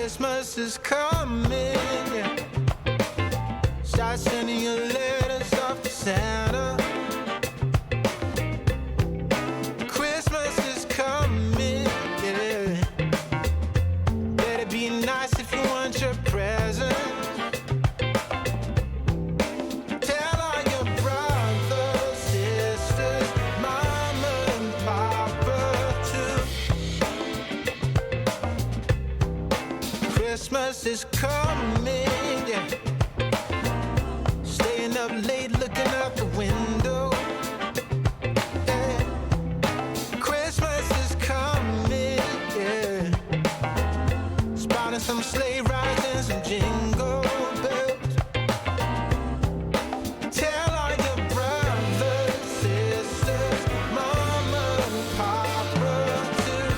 Christmas is coming, yeah. Start sending your letters off to Santa. Christmas is coming, yeah. Better be nice if you want your present. Tell all your brothers, sisters, mama and papa too. Christmas is coming, yeah. Staying up late looking out the window, yeah. Christmas is coming, yeah. Spotting some sleigh rides and some jingle bells. Tell all your brothers, sisters, mama and papa too.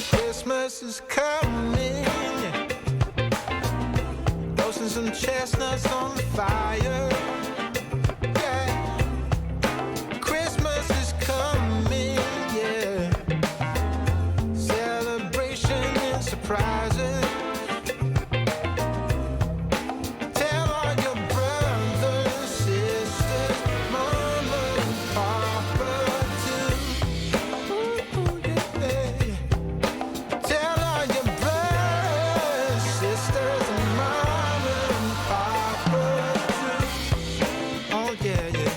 Christmas is coming, yeah. Roasting some chestnuts on the fire, yeah. Christmas is coming, yeah. Celebration and surprises. Tell all your brothers, sisters, mama and papa too. Ooh, yeah. Tell all your brothers, sisters, and mama and papa too. Oh yeah, yeah,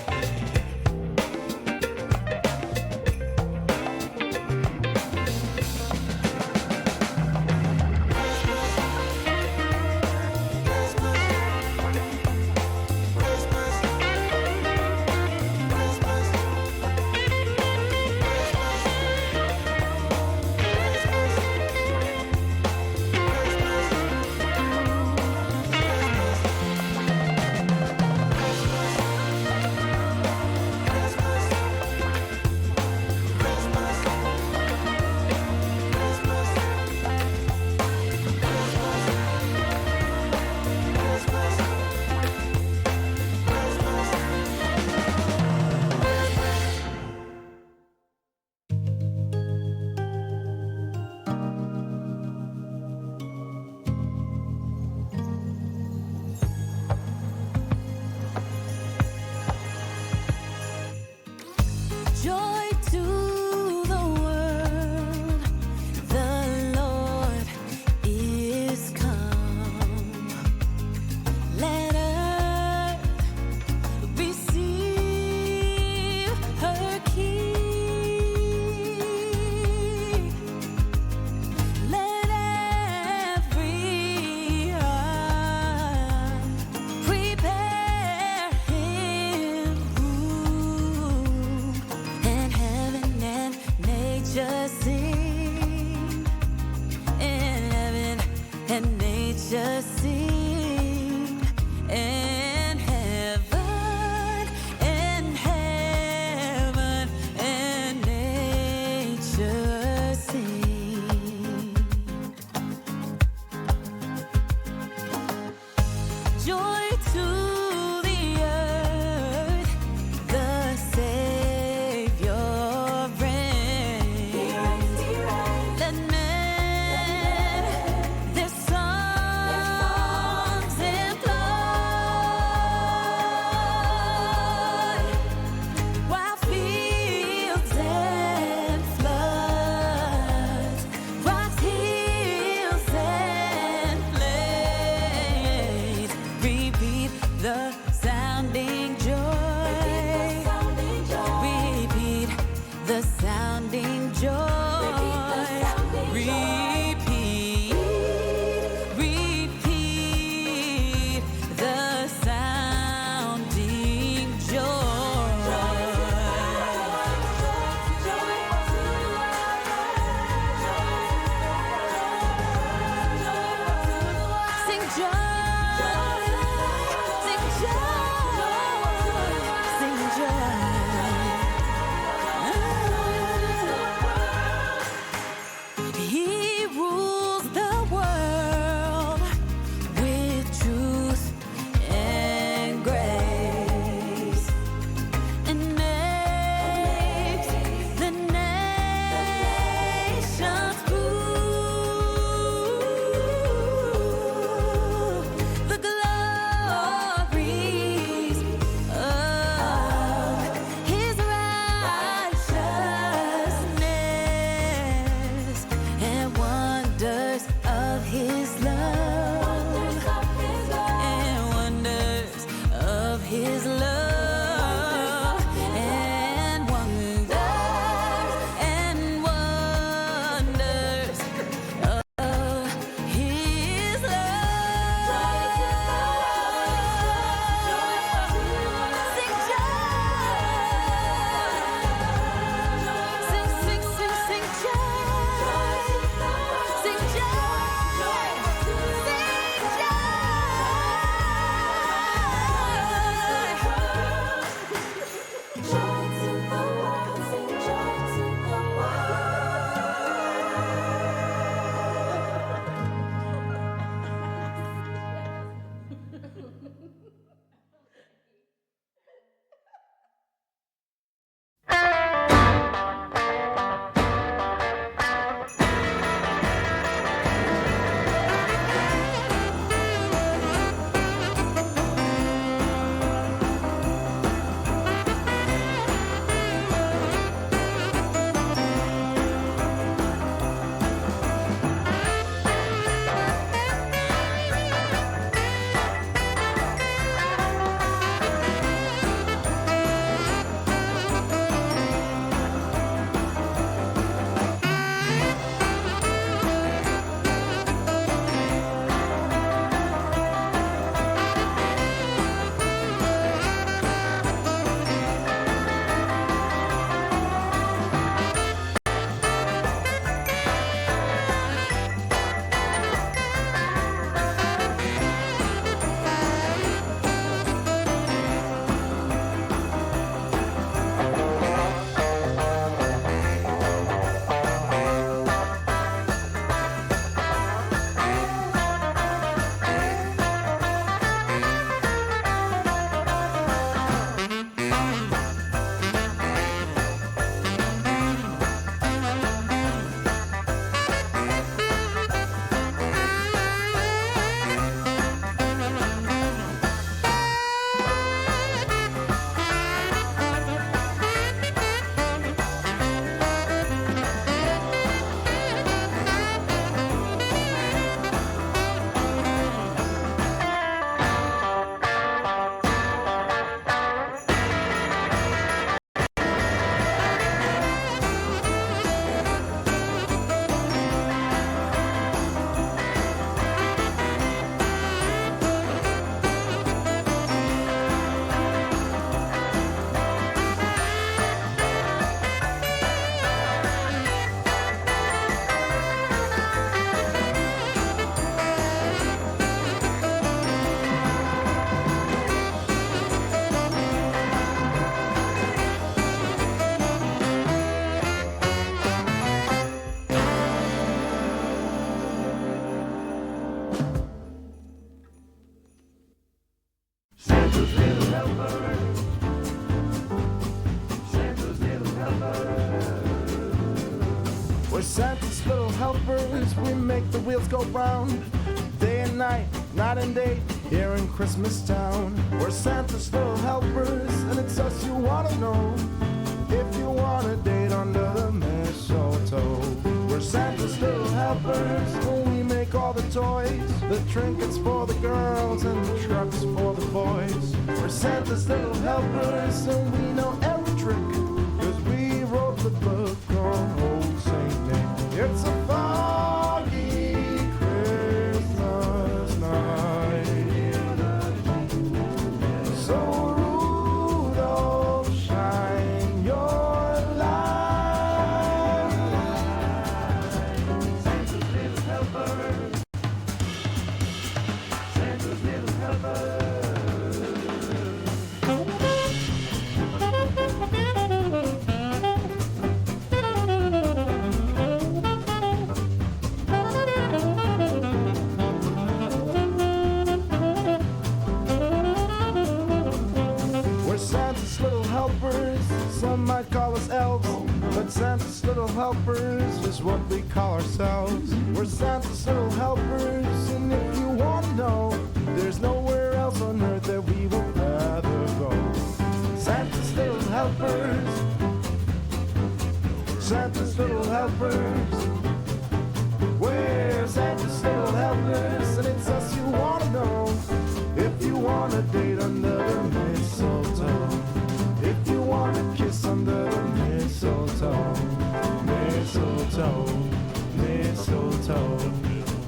Joy to the world, the Lord is come. Let earth receive her King. Let every heart prepare Him room, and heaven and nature sing, and heaven and nature sing, and heaven and nature sing. Joy to the earth, the Savior reigns. Let men their song He rules the world with truth and grace, and makes the nations prove the glories of His righteousness and wonders of His love, and wonders of His love, and wonders and wonders of His love. Sing joy, sing joy, sing joy, sing joy. Joy to the world, sing joy to the We're Santa's little helpers, we make the wheels go round. Day and night, night and day, here in Christmas Town. We're Santa's little helpers, and it's us you wanna know. If you want a date under the mistletoe. We're Santa's little helpers, and we make all the toys. The trinkets for the girls and the trucks for the boys. We're Santa's little helpers, and we know every trick. 'Cause we wrote the book on Old Saint Nick. It's a foggy Christmas night. So Rudolph, shine your light. Santa's little helper. Santa's little helper. elves, but Santa's little helpers is what we call ourselves. We're Santa's little helpers, and if you want to know, there's nowhere else on earth that we would rather go. Santa's little helpers, Santa's little helpers. We're Santa's little helpers, and it's us you want to know. If you want a date under the mistletoe, if you want a kiss under the mistletoe, mistletoe, mistletoe, mistletoe.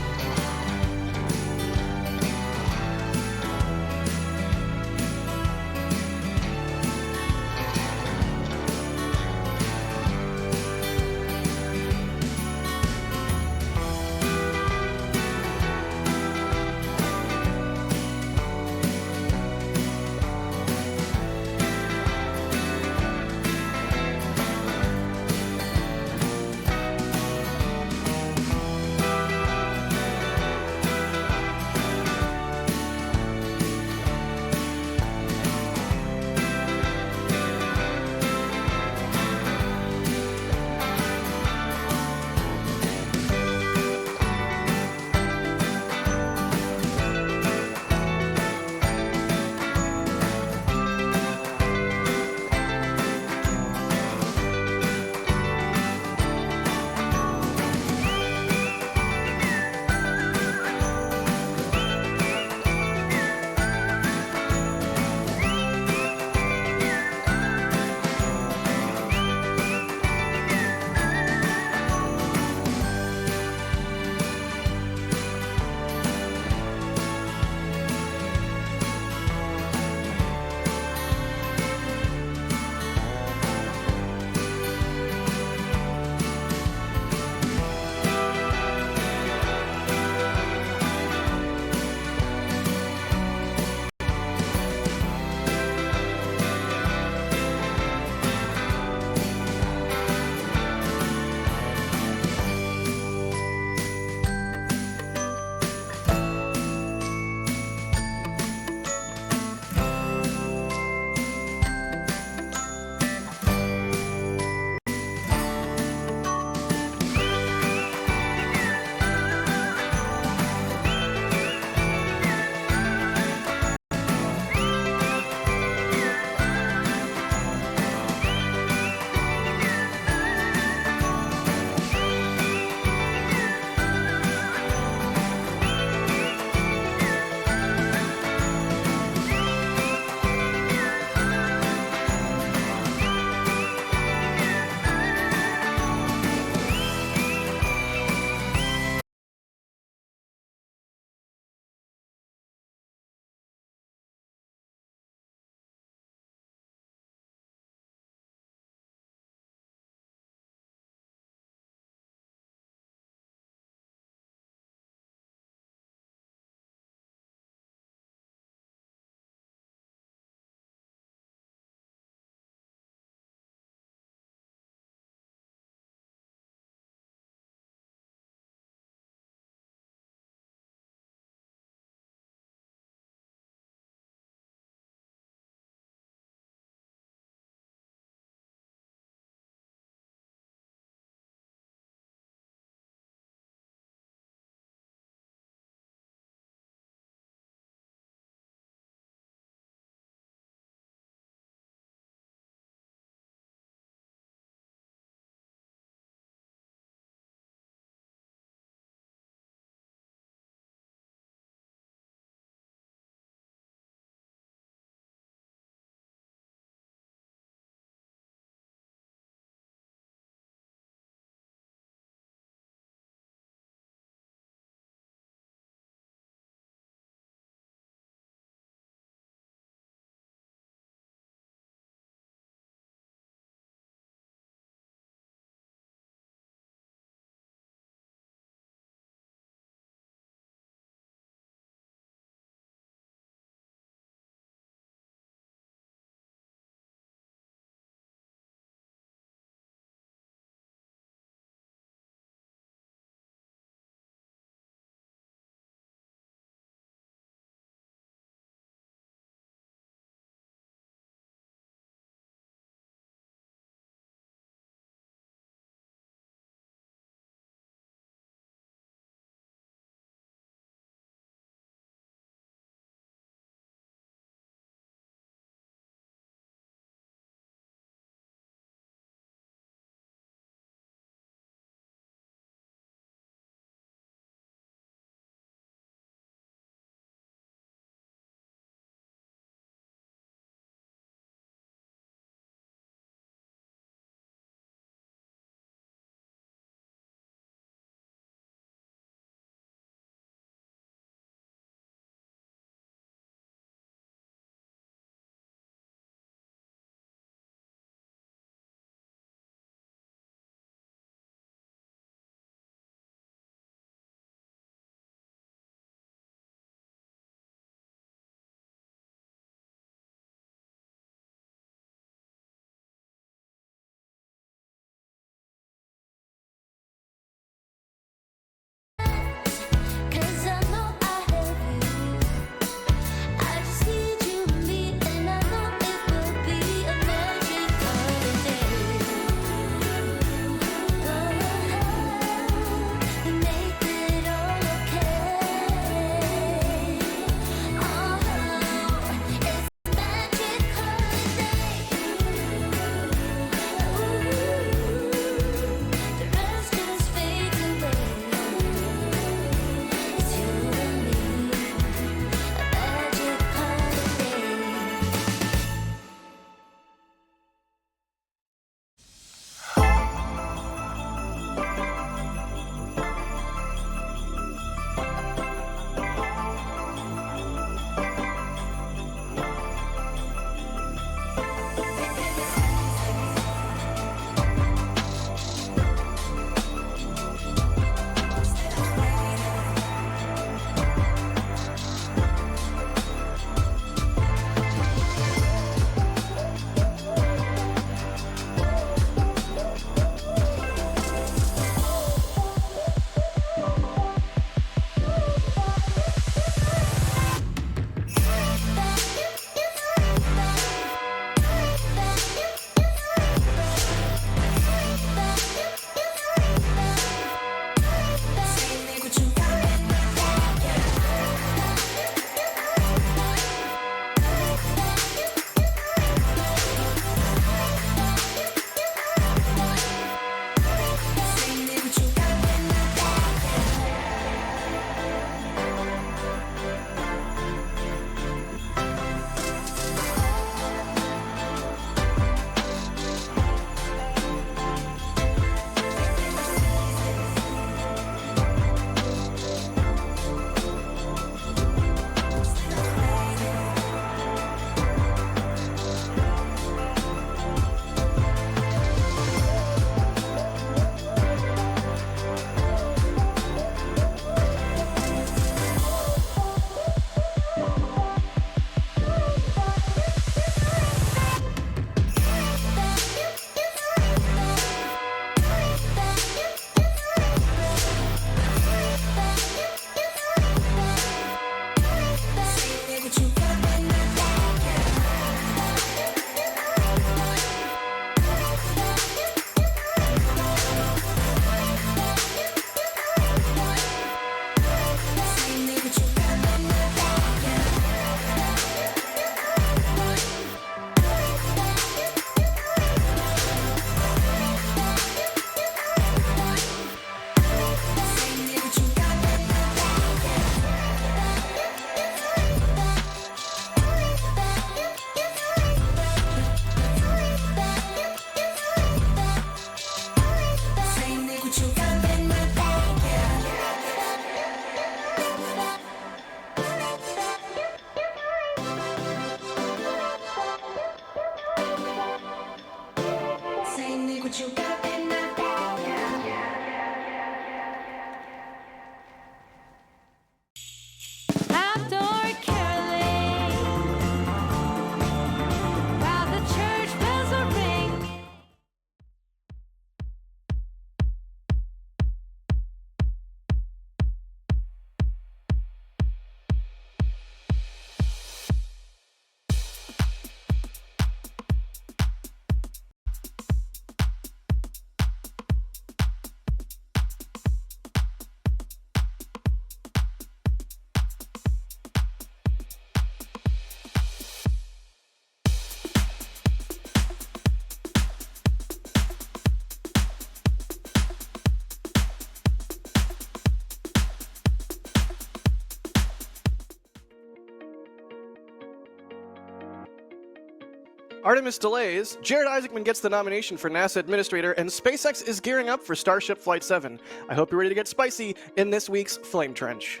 Artemis delays, Jared Isaacman gets the nomination for NASA Administrator, and SpaceX is gearing up for Starship Flight 7. I hope you're ready to get spicy in this week's Flame Trench.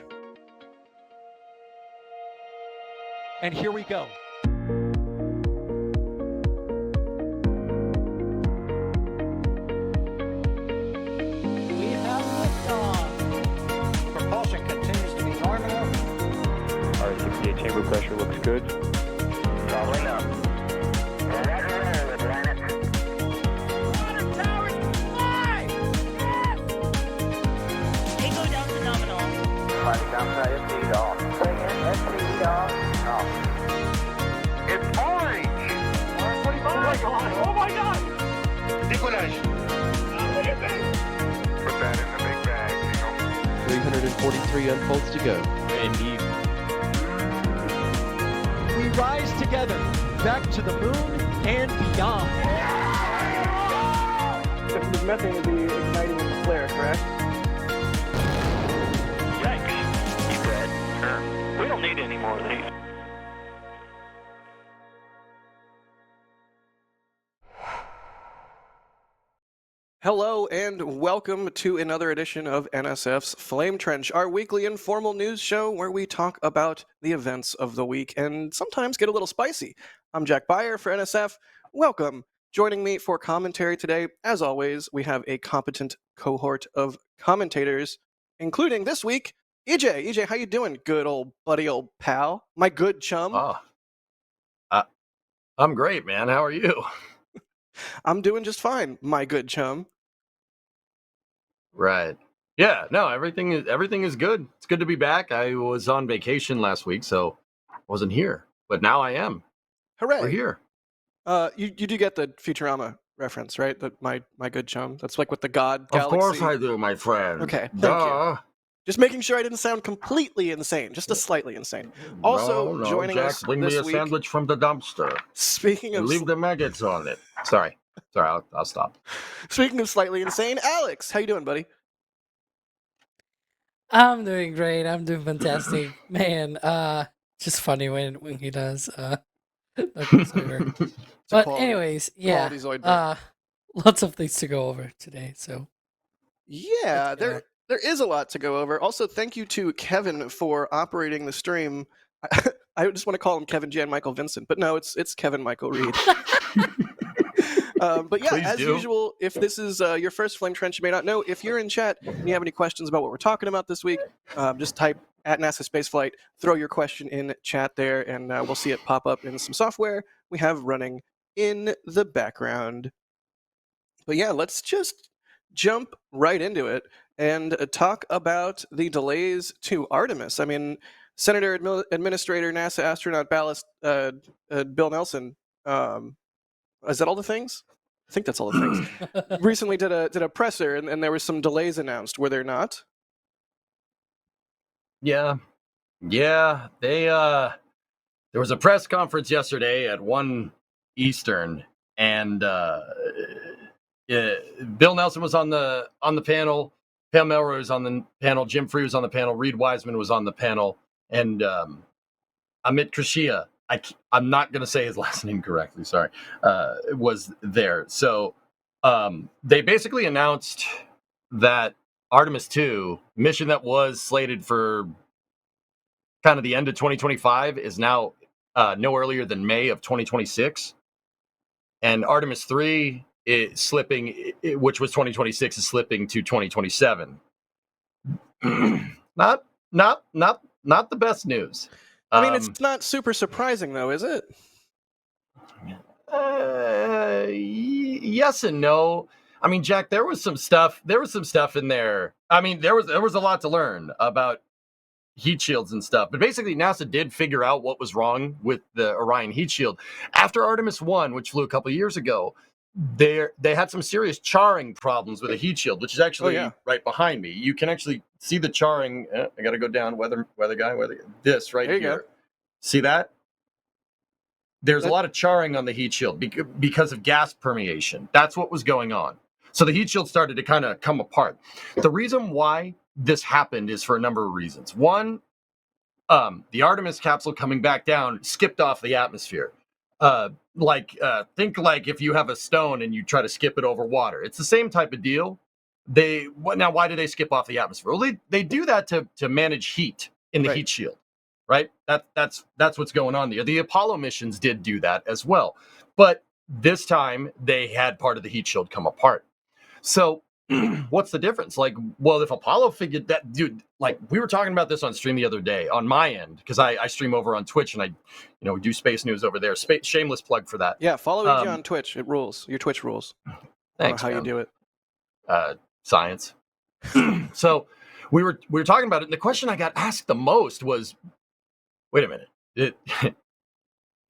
And here we go. We have liftoff. Propulsion continues to be normal. R68 chamber pressure looks good. Following up. Roger, roger, Atlantis. Bottom towers fly! Yes! Echo down to nominal. Fighting downside FD off. Bring in FD off. It's orange! Oh my god! Decollage. What is it? Put that in the big bag, 343 unfolds to go. Indeed. We rise together, back to the moon and beyond. This methane will be igniting in the flare, correct? Yikes. You bet. Sure. We don't need any more of these. Hello and welcome to another edition of NSF's Flame Trench, our weekly informal news show where we talk about the events of the week and sometimes get a little spicy. I'm Jack Beyer for NSF. Welcome. Joining me for commentary today, as always, we have a competent cohort of commentators, including this week, EJ. EJ, how you doing, good old buddy, old pal? My good chum. I'm great, man. How are you? I'm doing just fine, my good chum. Right. Yeah, no, everything is good. It's good to be back. I was on vacation last week, so I wasn't here. But now I am. Hooray. We're here. You do get the Futurama reference, right? That my good chum. That's like with the God Galaxy. Of course I do, my friend. Okay, thank Duh. you. Just making sure I didn't sound completely insane, just a slightly insane. Also no, joining Jack, us bring this me a week, sandwich from the dumpster. speaking of Leave the maggots on it. Sorry, I'll stop. speaking of slightly insane, Alex, how you doing, buddy? I'm doing great. I'm doing fantastic. Man, just funny when he does that crossover. It's a But quality- anyways, yeah. quality Zoid burn. Lots of things to go over today, so Yeah, let's there is a lot to go over. Also, thank you to Kevin for operating the stream. I just want to call him Kevin Jan Michael Vincent, but no, it's Kevin Michael Reed. But yeah, Please as do. usual, if this is your first Flame Trench, you may not know. If you're in chat and you have any questions about what we're talking about this week, just type at NASA Spaceflight, throw your question in chat there, and we'll see it pop up in some software we have running in the background. But yeah, let's just jump right into it and talk about the delays to Artemis. I mean, Senator Administrator NASA Astronaut Ballast Bill Nelson, is that all the things? I think that's all the things. Recently did a presser, and there were some delays announced, were there not? Yeah. They there was a press conference yesterday at 1 Eastern, and Bill Nelson was on the panel, Pam Melrose was on the panel, Jim Free was on the panel, Reed Wiseman was on the panel, and Amit Krishia, I'm not going to say his last name correctly, sorry, was there. So they basically announced that Artemis 2, mission that was slated for kind of the end of 2025, is now no earlier than May of 2026. And Artemis 3 is slipping, which was 2026, is slipping to 2027. Not the best news. I mean, it's not super surprising, though, is it? Yes and no. I mean, Jack, there was some stuff in there. I mean, there was a lot to learn about heat shields and stuff. But basically, NASA did figure out what was wrong with the Orion heat shield. After Artemis 1, which flew a couple of years ago, they had some serious charring problems with the heat shield, which is actually right behind me. You can actually see the charring. I got to go down, weather guy, this right There you here. go. See that? There's a lot of charring on the heat shield because of gas permeation. That's what was going on. So the heat shield started to kind of come apart. The reason why this happened is for a number of reasons. One, the Artemis capsule coming back down skipped off the atmosphere. Think like if you have a stone and you try to skip it over water. It's the same type of deal. Now, why do they skip off the atmosphere? Well, they do that to manage heat in the Right. heat shield, right? That's what's going on there. The Apollo missions did do that as well, but this time they had part of the heat shield come apart. So what's the difference? Like, well, if Apollo figured that, dude, like we were talking about this on stream the other day on my end, because I stream over on Twitch and I do space news over there. Shameless plug for that. Yeah, follow EJ on Twitch. It rules. Your Twitch rules. Thanks, how man. you do it. Science. So we were talking about it, and the question I got asked the most was, wait a minute,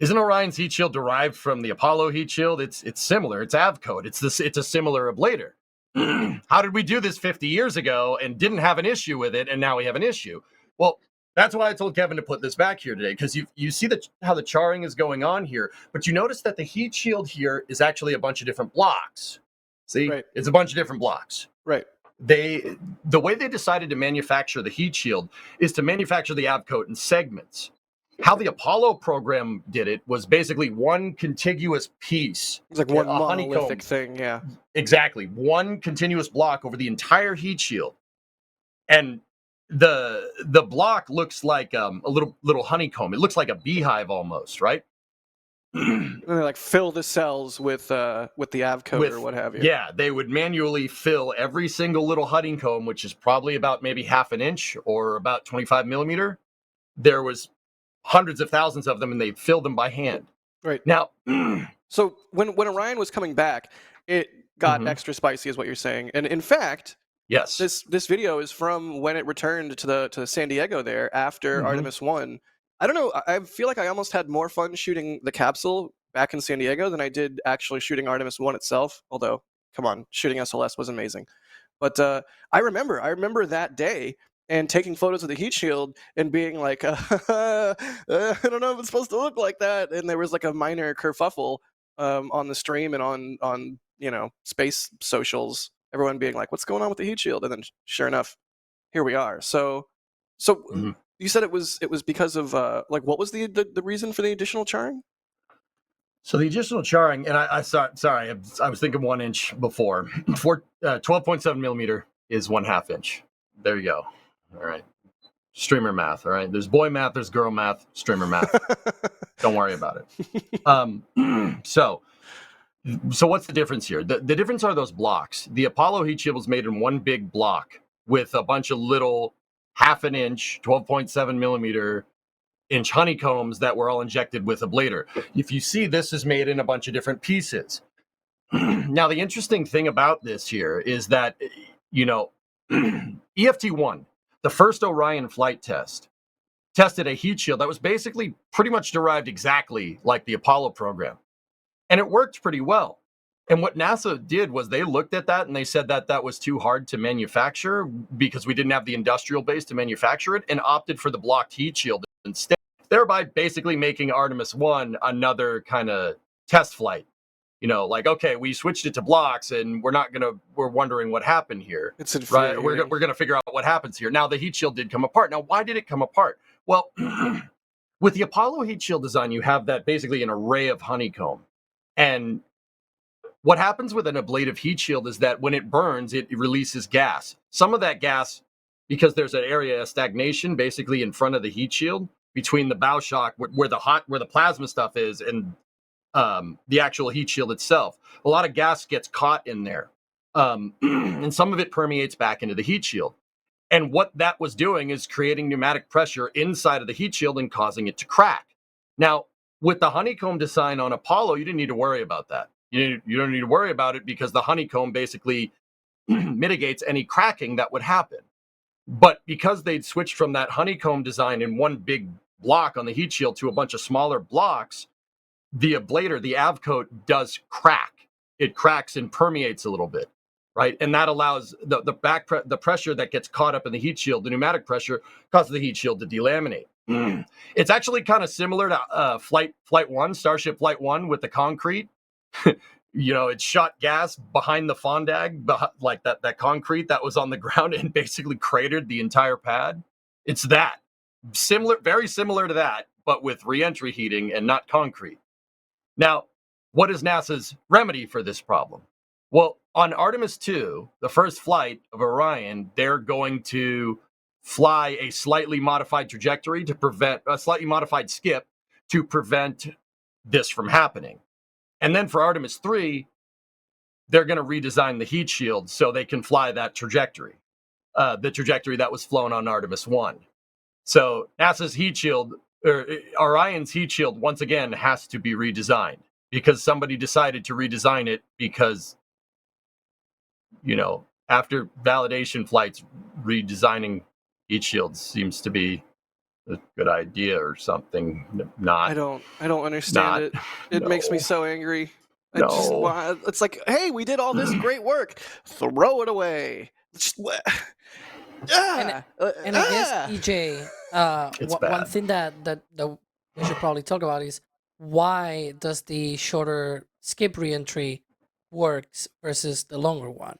isn't Orion's heat shield derived from the Apollo heat shield? It's similar. It's Avcode. It's a similar ablator. How did we do this 50 years ago and didn't have an issue with it, and now we have an issue? Well, that's why I told Kevin to put this back here today, because you see how the charring is going on here, but you notice that the heat shield here is actually a bunch of different blocks. See, Right. It's a bunch of different blocks. Right. The way they decided to manufacture the heat shield is to manufacture the Avcoat in segments. How the Apollo program did it was basically one contiguous piece. It's like one a monolithic honeycomb thing, yeah. Exactly. One continuous block over the entire heat shield. And the block looks like a little honeycomb. It looks like a beehive almost, right? And they like fill the cells with the Avcode or what have you. Yeah, they would manually fill every single little honeycomb, which is probably about maybe half an inch or about 25 millimeter. There was hundreds of thousands of them, and they filled them by hand. Right. Now, so when Orion was coming back, it got extra spicy, is what you're saying. And in fact, yes, this video is from when it returned to San Diego there after Artemis 1. I don't know. I feel like I almost had more fun shooting the capsule back in San Diego than I did actually shooting Artemis 1 itself. Although, come on, shooting SLS was amazing. But I remember that day and taking photos of the heat shield and being like, I don't know if it's supposed to look like that. And there was like a minor kerfuffle on the stream and on space socials. Everyone being like, "What's going on with the heat shield?" And then sure enough, here we are. So. You said it was because of what was the reason for the additional charring? So the additional charring, and I was thinking 1 inch before. 12.7 millimeter is 1/2 inch. There you go. All right. Streamer math. All right. There's boy math, there's girl math, streamer math. Don't worry about it. So what's the difference here? The difference are those blocks. The Apollo heat shield was made in one big block with a bunch of little 1/2 inch, 12.7 millimeter inch honeycombs that were all injected with ablator. If you see, this is made in a bunch of different pieces. Now, the interesting thing about this here is that, EFT-1, the first Orion flight test, tested a heat shield that was basically pretty much derived exactly like the Apollo program. And it worked pretty well. And what NASA did was they looked at that and they said that was too hard to manufacture because we didn't have the industrial base to manufacture it, and opted for the blocked heat shield instead, thereby basically making Artemis 1 another kind of test flight. Okay, we switched it to blocks and we're wondering what happened here. It's right. We're going to figure out what happens here. Now, the heat shield did come apart. Now, why did it come apart? Well, with the Apollo heat shield design, you have that basically an array of honeycomb. And what happens with an ablative heat shield is that when it burns, it releases gas. Some of that gas, because there's an area of stagnation basically in front of the heat shield between the bow shock where the plasma stuff is and the actual heat shield itself. A lot of gas gets caught in there, and some of it permeates back into the heat shield. And what that was doing is creating pneumatic pressure inside of the heat shield and causing it to crack. Now, with the honeycomb design on Apollo, you didn't need to worry about that. You don't need to worry about it because the honeycomb basically mitigates any cracking that would happen. But because they'd switched from that honeycomb design in one big block on the heat shield to a bunch of smaller blocks, the ablator, the Avcoat, does crack. It cracks and permeates a little bit, right? And that allows the pressure that gets caught up in the heat shield, the pneumatic pressure, causes the heat shield to delaminate. It's actually kind of similar to Flight 1, Starship Flight 1 with the concrete. It shot gas behind the fondag, like that concrete that was on the ground, and basically cratered the entire pad. It's that. Very similar to that, but with re-entry heating and not concrete. Now, what is NASA's remedy for this problem? Well, on Artemis 2, the first flight of Orion, they're going to fly a slightly modified trajectory to prevent a slightly modified skip to prevent this from happening. And then for Artemis 3, they're going to redesign the heat shield so they can fly that trajectory, the trajectory that was flown on Artemis 1. So NASA's heat shield, or Orion's heat shield, once again, has to be redesigned because somebody decided to redesign it because, after validation flights, redesigning heat shields seems to be a good idea or something. Not. I don't understand it. It makes me so angry. It's like, hey, we did all this great work. Throw it away. And I guess EJ, one thing that we should probably talk about is why does the shorter skip reentry works versus the longer one,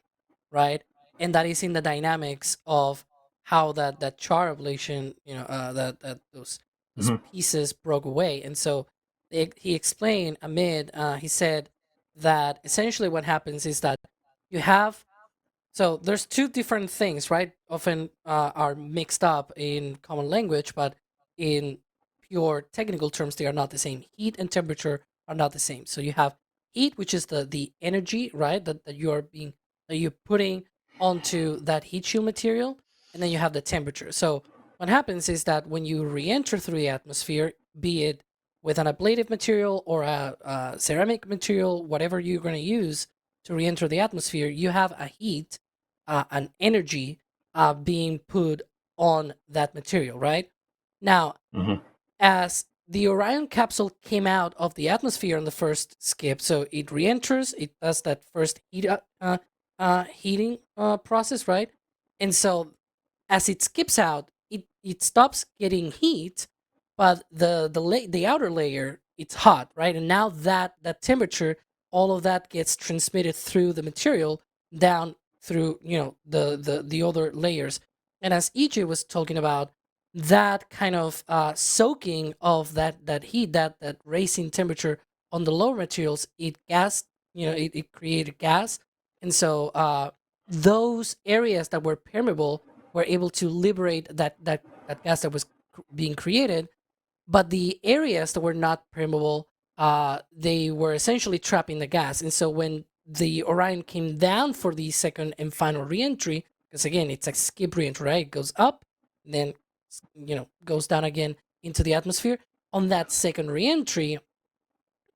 right? And that is in the dynamics of how that char ablation, that those pieces broke away. And so he explained, he said that essentially what happens is that you have, so there's two different things, right? Often are mixed up in common language, but in pure technical terms, they are not the same. Heat and temperature are not the same. So you have heat, which is the energy, right? That you're putting onto that heat shield material, and then you have the temperature. So what happens is that when you re-enter through the atmosphere, be it with an ablative material or a ceramic material, whatever you're going to use to re-enter the atmosphere, you have a heat, an energy being put on that material, right? Now, as the Orion capsule came out of the atmosphere on the first skip, so it re-enters, it does that first heating process, right? And so as it skips out, it stops getting heat, but the outer layer, it's hot, right? And now that temperature, all of that gets transmitted through the material down through the other layers. And as EJ was talking about, that kind of soaking of that heat, that raising temperature on the lower materials, it created gas. And so those areas that were permeable were able to liberate that gas that was being created, but the areas that were not permeable, they were essentially trapping the gas. And so when the Orion came down for the second and final reentry, because again, it's a skip reentry, right? It goes up, then goes down again into the atmosphere. On that second reentry,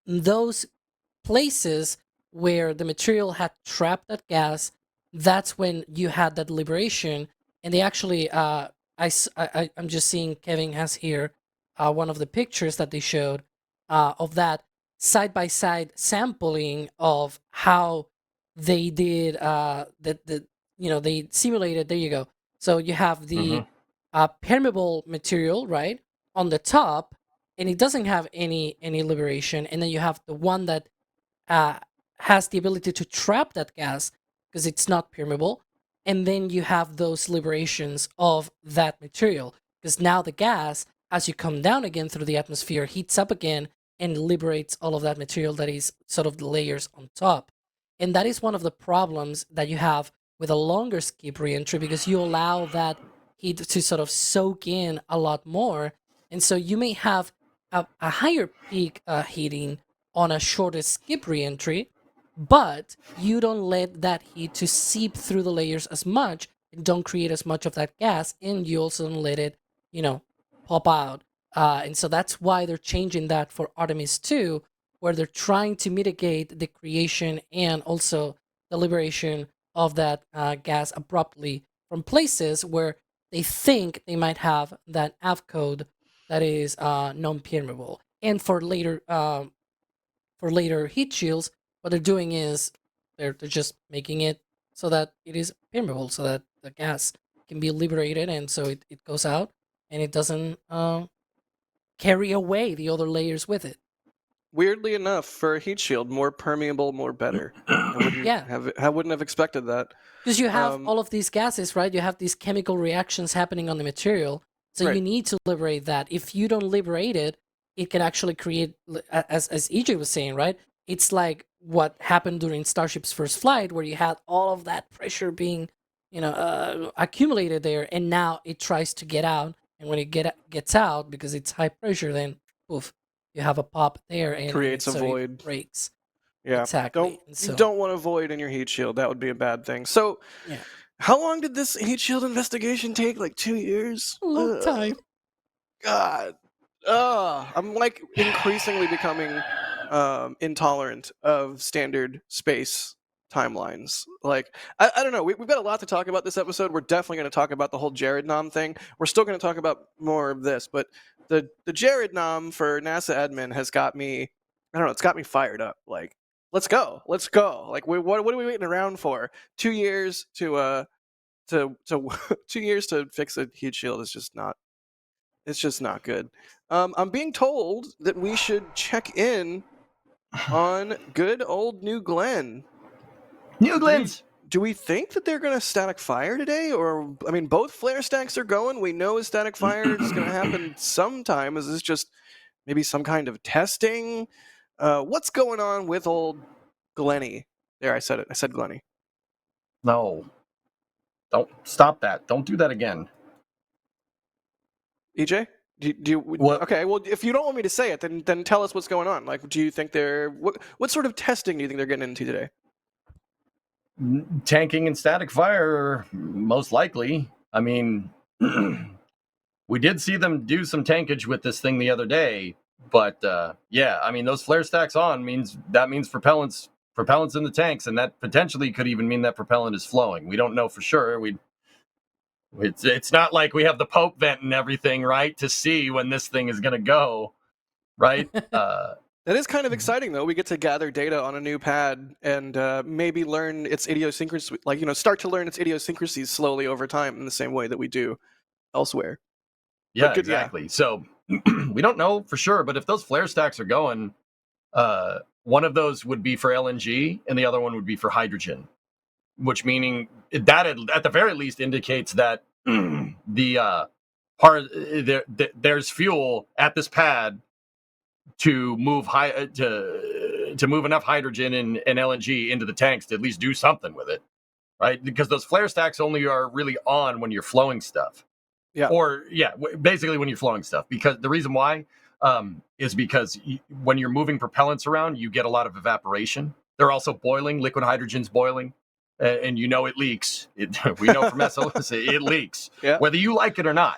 those places where the material had trapped that gas, that's when you had that liberation. And they actually, I'm just seeing Kevin has here one of the pictures that they showed of that side-by-side sampling of how they did they simulated. There you go. So you have the permeable material, right, on the top, and it doesn't have any liberation. And then you have the one that has the ability to trap that gas because it's not permeable. And then you have those liberations of that material because now the gas, as you come down again through the atmosphere, heats up again and liberates all of that material that is sort of the layers on top. And that is one of the problems that you have with a longer skip reentry because you allow that heat to sort of soak in a lot more. And so you may have a higher peak heating on a shorter skip reentry, but you don't let that heat to seep through the layers as much and don't create as much of that gas, and you also don't let it, pop out. And so that's why they're changing that for Artemis 2, where they're trying to mitigate the creation and also the liberation of that gas abruptly from places where they think they might have that AV code that is non-permeable. And for later heat shields, what they're doing is they're just making it so that it is permeable, so that the gas can be liberated, and so it goes out and it doesn't carry away the other layers with it. Weirdly enough, for a heat shield, more permeable, more better. I wouldn't have expected that. Because you have all of these gases, right? You have these chemical reactions happening on the material, so Right. you need to liberate that. If you don't liberate it, it can actually create, as EJ was saying, right? It's like what happened during Starship's first flight, where you had all of that pressure being, accumulated there, and now it tries to get out. And when it gets out, because it's high pressure, then poof, you have a pop there, and Creates a so void. it breaks. Yeah. Exactly. You don't want a void in your heat shield. That would be a bad thing. So, Yeah. how long did this heat shield investigation take? Like 2 years? A long time. God. I'm like increasingly becoming intolerant of standard space timelines. Like, I don't know. We've got a lot to talk about this episode. We're definitely going to talk about the whole Jared Nom thing. We're still going to talk about more of this, but the Jared Nom for NASA admin has got me, I don't know, it's got me fired up. Like, let's go. Like, what are we waiting around for? 2 years to 2 years to fix a heat shield is just not, it's just not good. I'm being told that we should check in on good old New Glenn. New Glenn's. Do we think that they're going to static fire today? Or, I mean, both flare stacks are going. We know a static fire is going to happen sometime. Is this just maybe some kind of testing? What's going on with old Glenny? There, I said it. I said Glenny. No. Don't stop that. Don't do that again. EJ? Do you What? Okay, well, if you don't want me to say it, then tell us what's going on. Like, do you think they're what sort of testing do you think they're getting into today? Tanking and static fire, most likely. I mean, we did see them do some tankage with this thing the other day, but yeah, I mean, those flare stacks on means propellants in the tanks, and that potentially could even mean that propellant is flowing. We don't know for sure. It's not like we have the Pope vent and everything, right, to see when this thing is going to go, right? That is kind of exciting, though. We get to gather data on a new pad and maybe learn its idiosyncrasies, start to learn its idiosyncrasies slowly over time in the same way that we do elsewhere. Yeah, exactly. Yeah. So we don't know for sure, but if those flare stacks are going, one of those would be for LNG and the other one would be for hydrogen, which meaning that at the very least indicates that there's fuel at this pad to move to move enough hydrogen and LNG into the tanks to at least do something with it, right? Because those flare stacks only are really on when you're flowing stuff. Yeah. Or basically when you're flowing stuff. Because the reason why is because when you're moving propellants around, you get a lot of evaporation. They're also boiling. Liquid hydrogen's boiling, and it leaks. We know from SLS it leaks, whether you like it or not.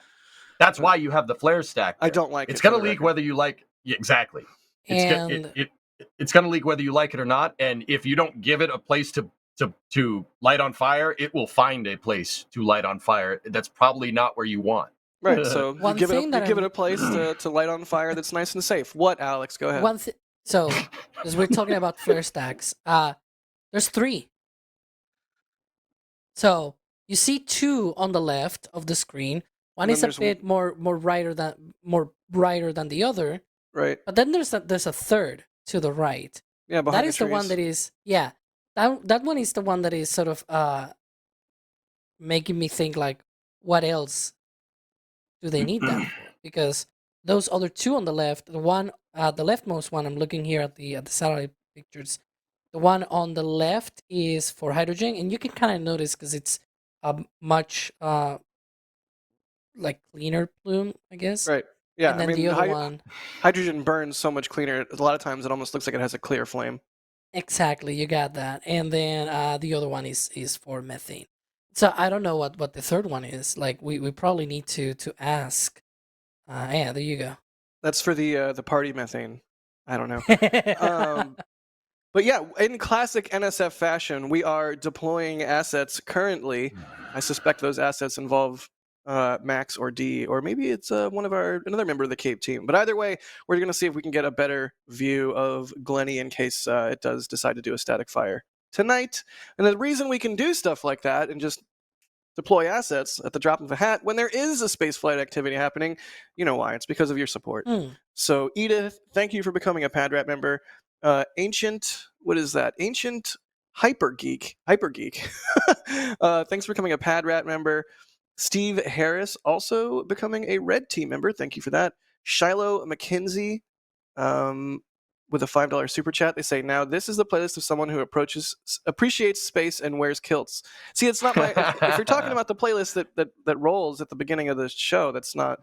That's why you have the flare stack there. I don't like it. It's going to leak whether you like. Yeah, exactly. It's going to leak whether you like it or not. And if you don't give it a place to light on fire, it will find a place to light on fire. That's probably not where you want. Right. So you give it a place to light on fire that's nice and safe. What, Alex? Go ahead. So, because we're talking about flare stacks, there's 3. So you see 2 on the left of the screen. One is a bit more brighter than the other. Right. But then there's a 3rd to the right. Yeah, behind that is the one that is that one is the one that is sort of making me think, like, what else do they need that for? Because those other 2 on the left, the one the leftmost one, I'm looking here at the satellite pictures. The one on the left is for hydrogen, and you can kind of notice because it's a much like cleaner plume, I guess. Right. Yeah. And then the other one, hydrogen burns so much cleaner. A lot of times, it almost looks like it has a clear flame. Exactly, you got that. And then the other one is for methane. So I don't know what the 3rd one is. Like, we probably need to ask. Yeah, there you go. That's for the party methane. I don't know. But yeah, in classic NSF fashion, we are deploying assets currently. I suspect those assets involve Max or D, or maybe it's another member of the Cape team. But either way, we're going to see if we can get a better view of Glenny in case it does decide to do a static fire tonight. And the reason we can do stuff like that and just deploy assets at the drop of a hat when there is a spaceflight activity happening, you know why? It's because of your support. So Edith, thank you for becoming a PadRat member. Ancient Hypergeek. Thanks for becoming a PadRat member. Steve Harris also becoming a Red Team member. Thank you for that. Shiloh McKinsey with a $5 super chat. They say, now this is the playlist of someone who appreciates space and wears kilts. See, it's not my. If you're talking about the playlist that rolls at the beginning of the show, that's not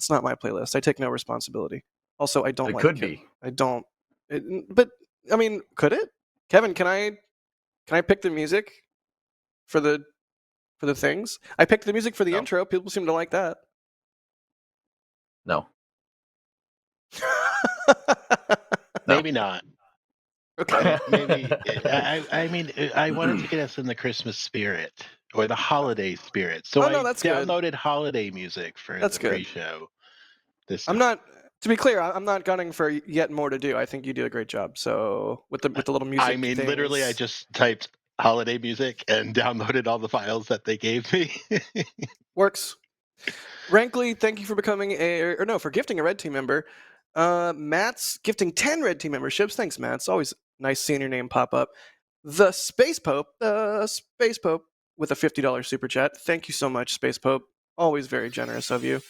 my playlist. I take no responsibility. Also, I don't It like could be. I don't. But I mean, could it? Kevin, can I pick the music for the things? I picked the music for the No. intro. People seem to like that. No. Maybe not. Okay. Maybe. I mean, I wanted to get us in the Christmas spirit or the holiday spirit. So I that's good. downloaded holiday music for That's the good. pre-show. This I'm time. not. To be clear, I'm not gunning for yet more to do. I think you do a great job. So with the little music. I mean, literally, I things. just typed holiday music and downloaded all the files that they gave me. Works. Rankley, thank you for becoming for gifting a Red Team member. Matt's gifting 10 Red Team memberships. Thanks, Matt. It's always nice seeing your name pop up. The Space Pope with a $50 super chat. Thank you so much, Space Pope. Always very generous of you.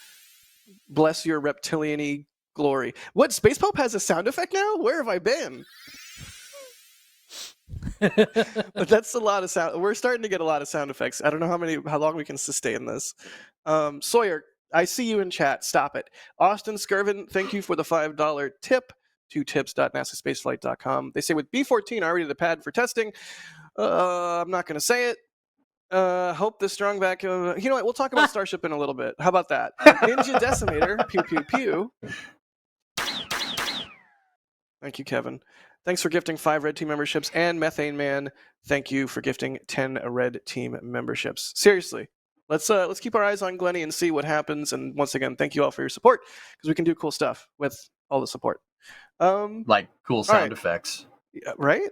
Bless your reptilian-y glory. What, Space Pope has a sound effect now? Where have I been? That's a lot of sound. We're starting to get a lot of sound effects. I don't know how long we can sustain this. Sawyer, I see you in chat. Stop it. Austin Skirvin, thank you for the $5 tip to tips.nasaspaceflight.com. They say with B-14 already the pad for testing. I'm not going to say it. Hope the strong back. You know what? We'll talk about Starship in a little bit. How about that? Ninja Decimator. Pew pew pew. Thank you, Kevin. Thanks for gifting 5 Red Team memberships. And Methane Man, thank you for gifting 10 Red Team memberships. Seriously, let's keep our eyes on Glenny and see what happens. And once again, thank you all for your support because we can do cool stuff with all the support. Like cool sound effects. Yeah, right?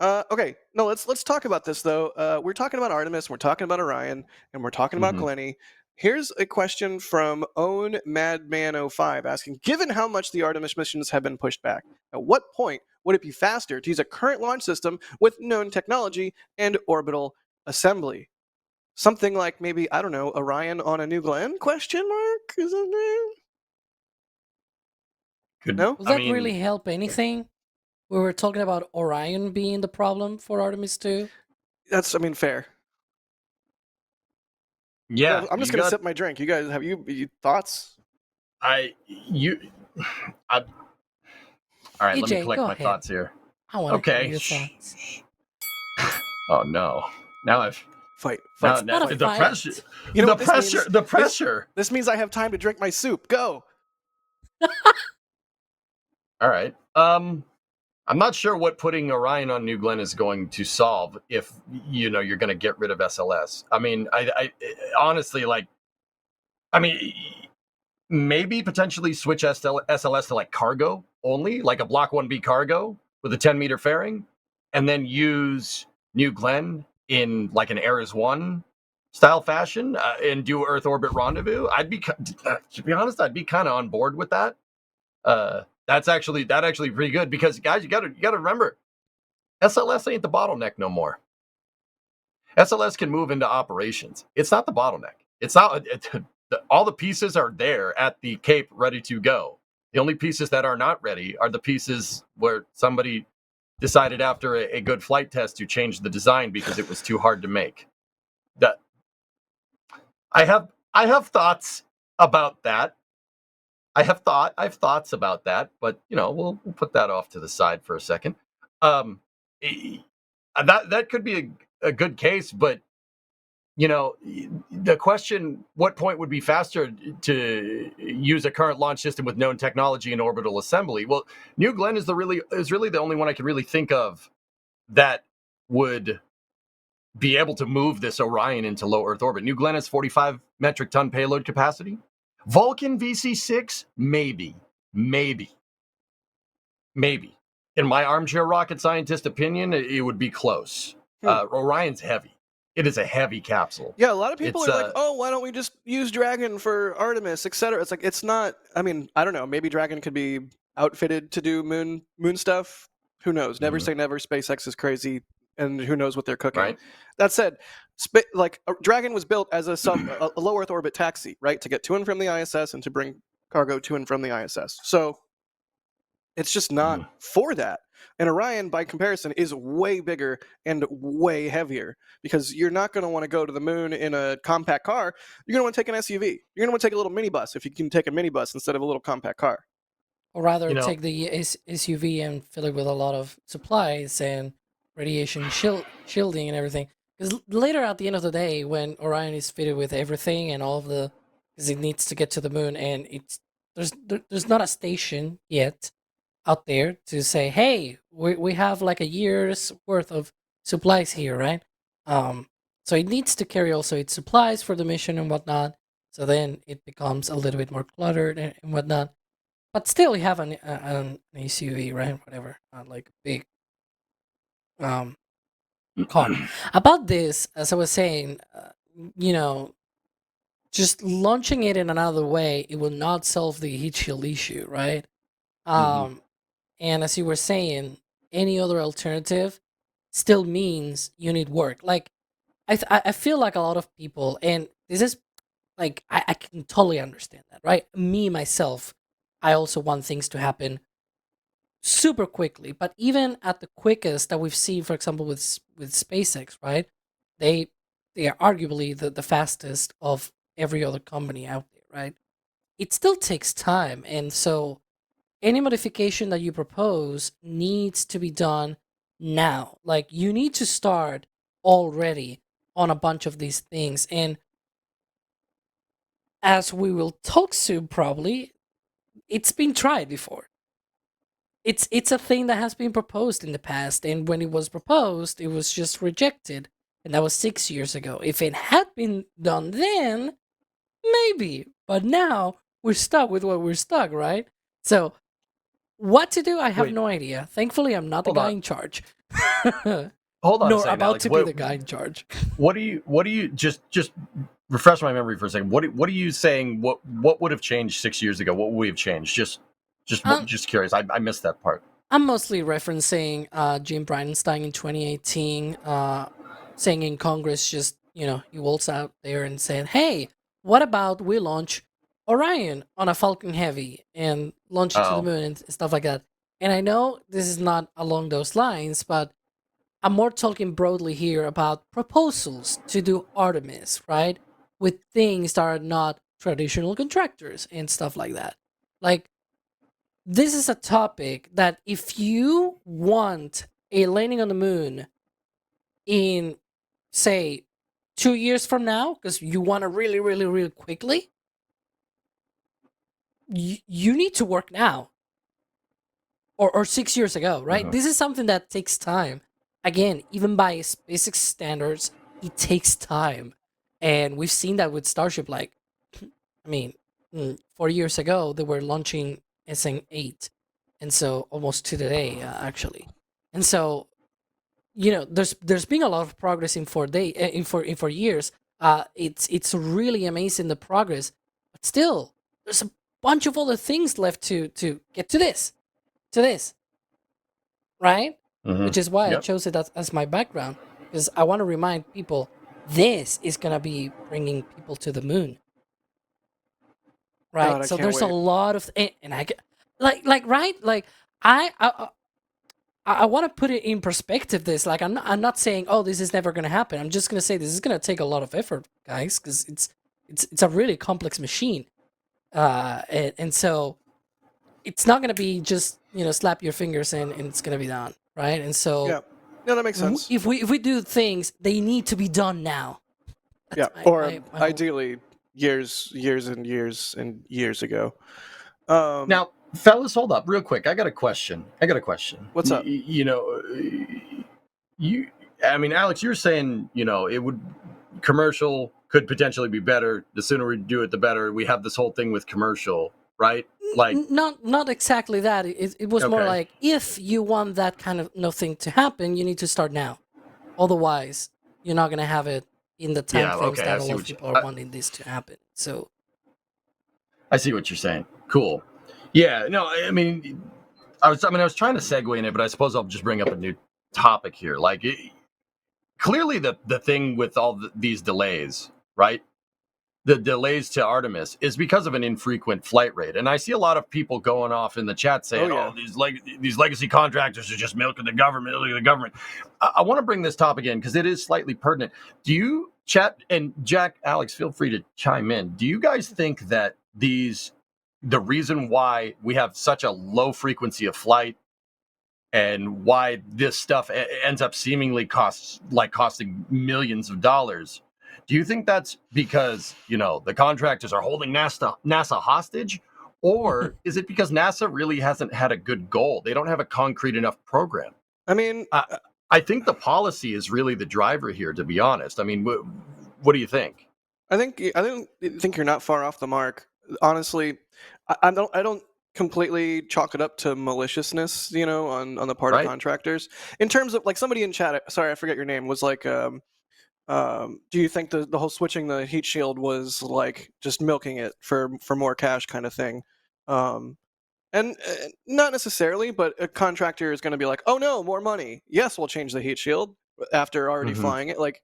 Okay, no, let's talk about this though. We're talking about Artemis, we're talking about Orion, and we're talking about Glenny. Here's a question from Own Madman 05 asking, given how much the Artemis missions have been pushed back, at what point would it be faster to use a current launch system with known technology and orbital assembly? Something like maybe, I don't know, Orion on a New Glenn? Question mark? Is that Could, no? Will that really help anything? We were talking about Orion being the problem for Artemis 2. That's, I mean, fair. Yeah, I'm just gonna sip my drink. You guys have you thoughts? All right, let me EJ, collect go my ahead. thoughts here. I want to hear Okay. your thoughts. Oh no! Now I've Fight. now, It's not a the fight. pressure. You know the what this pressure. means? The pressure. This means I have time to drink my soup. Go. All right. I'm not sure what putting Orion on New Glenn is going to solve if you're going to get rid of SLS. I mean, I honestly maybe potentially switch SLS to like cargo only, like a Block 1B cargo with a 10-meter fairing, and then use New Glenn in like an Ares 1 style fashion and do Earth orbit rendezvous. To be honest, I'd be kind of on board with that. That's actually pretty good because guys, you gotta remember, SLS ain't the bottleneck no more. SLS can move into operations. It's not the bottleneck. It's not. All the pieces are there at the Cape, ready to go. The only pieces that are not ready are the pieces where somebody decided after a good flight test to change the design because it was too hard to make. I have thoughts about that. I have thoughts about that, but we'll put that off to the side for a second. That could be a good case, but the question: what point would be faster to use a current launch system with known technology and orbital assembly? Well, New Glenn is really the only one I can really think of that would be able to move this Orion into low Earth orbit. New Glenn has 45 metric ton payload capacity. Vulcan VC6, maybe. In my armchair rocket scientist opinion, it would be close. Orion's heavy. It is a heavy capsule. Yeah, a lot of people are like, oh, why don't we just use Dragon for Artemis, etc. It's like, it's not, I mean, I don't know. Maybe Dragon could be outfitted to do moon stuff. Who knows? Never say never. SpaceX is crazy, and who knows what they're cooking. Right. That said, Dragon was built as a low Earth orbit taxi, right, to get to and from the ISS and to bring cargo to and from the ISS. So it's just not for that. And Orion, by comparison, is way bigger and way heavier, because you're not going to want to go to the moon in a compact car. You're going to want to take an SUV. You're going to want to take a little minibus if you can take a minibus instead of a little compact car. Or rather, take the SUV and fill it with a lot of supplies and radiation shielding and everything. Because later, at the end of the day, when Orion is fitted with everything and all of the, because it needs to get to the moon, and there's not a station yet out there to say, hey, we have like a year's worth of supplies here, right? So it needs to carry also its supplies for the mission and whatnot. So then it becomes a little bit more cluttered and whatnot. But still, you have an SUV, right? Whatever, like a big car. About this, as I was saying, just launching it in another way, it will not solve the heat shield issue, right? And as you were saying, any other alternative still means you need work. Like, I feel like a lot of people, and this is like, I can totally understand that, right? Me, myself, I also want things to happen super quickly. But even at the quickest that we've seen, for example, with SpaceX, right? They are arguably the fastest of every other company out there, right? It still takes time. And so any modification that you propose needs to be done now. Like, you need to start already on a bunch of these things. And as we will talk soon, probably, it's been tried before. It's a thing that has been proposed in the past, and when it was proposed, it was just rejected, and that was 6 years ago. If it had been done then, maybe, but now we're stuck with what we're stuck, right? So, what to do? I have no idea. Thankfully, I'm not the guy in charge. Hold on, nor about to be the guy in charge. What do you just refresh my memory for a second? What are you saying? What would have changed 6 years ago? What would we have changed? Just curious. I missed that part. I'm mostly referencing Jim Bridenstine in 2018, saying in Congress, just, he walks out there and saying, hey, what about we launch Orion on a Falcon Heavy and launch it to the moon and stuff like that. And I know this is not along those lines, but I'm more talking broadly here about proposals to do Artemis, right? With things that are not traditional contractors and stuff like that. Like, this is a topic that if you want a landing on the moon in, say, 2 years from now, because you want to really, really, really quickly, you need to work now. Or 6 years ago, right? This is something that takes time. Again, even by SpaceX standards, it takes time. And we've seen that with Starship. Like, 4 years ago, they were launching SN8. And so, almost to the day, actually. And so, there's been a lot of progress in 4 years. It's really amazing, the progress. But still, there's a bunch of other things left to get to this. Right? Which is why I chose it as my background, because I want to remind people this is going to be bringing people to the moon. Right? God, so there's a lot of, and I get, right? Like, I want to put it in perspective. This, like, I'm not saying, oh, this is never going to happen. I'm just going to say this is going to take a lot of effort, guys, because it's a really complex machine. And so it's not going to be just, slap your fingers and it's going to be done, right? And so yeah, that makes sense. If we do things, they need to be done now. That's my ideally years and years and years ago. Now, fellas, hold up real quick. I got a question. What's up? Alex, you're saying, it would, commercial could potentially be better. The sooner we do it, the better. We have this whole thing with commercial, right? Like, not exactly that. It was more like, if you want that kind of thing to happen, you need to start now. Otherwise, you're not going to have it in the time frames that a lot of people are wanting this to happen. So, I see what you're saying. Cool. Yeah. No, I was trying to segue in it, but I suppose I'll just bring up a new topic here. Like, clearly, the thing with all these delays, right? the delays to Artemis is because of an infrequent flight rate. And I see a lot of people going off in the chat saying, these legacy contractors are just milking the government. I want to bring this topic in because it is slightly pertinent. Do you, chat, and Jack, Alex, feel free to chime in. Do you guys think that the reason why we have such a low frequency of flight and why this stuff ends up seemingly costing millions of dollars, do you think that's because, the contractors are holding NASA hostage? Or is it because NASA really hasn't had a good goal? They don't have a concrete enough program. I mean, I think the policy is really the driver here, to be honest. I mean, what do you think? I think you're not far off the mark. Honestly, I don't completely chalk it up to maliciousness, on the part of contractors. In terms of like somebody in chat, sorry, I forget your name, was like, do you think the whole switching the heat shield was like just milking it for more cash kind of thing? And not necessarily, but a contractor is going to be like, oh no, more money. Yes, we'll change the heat shield after already flying it. Like,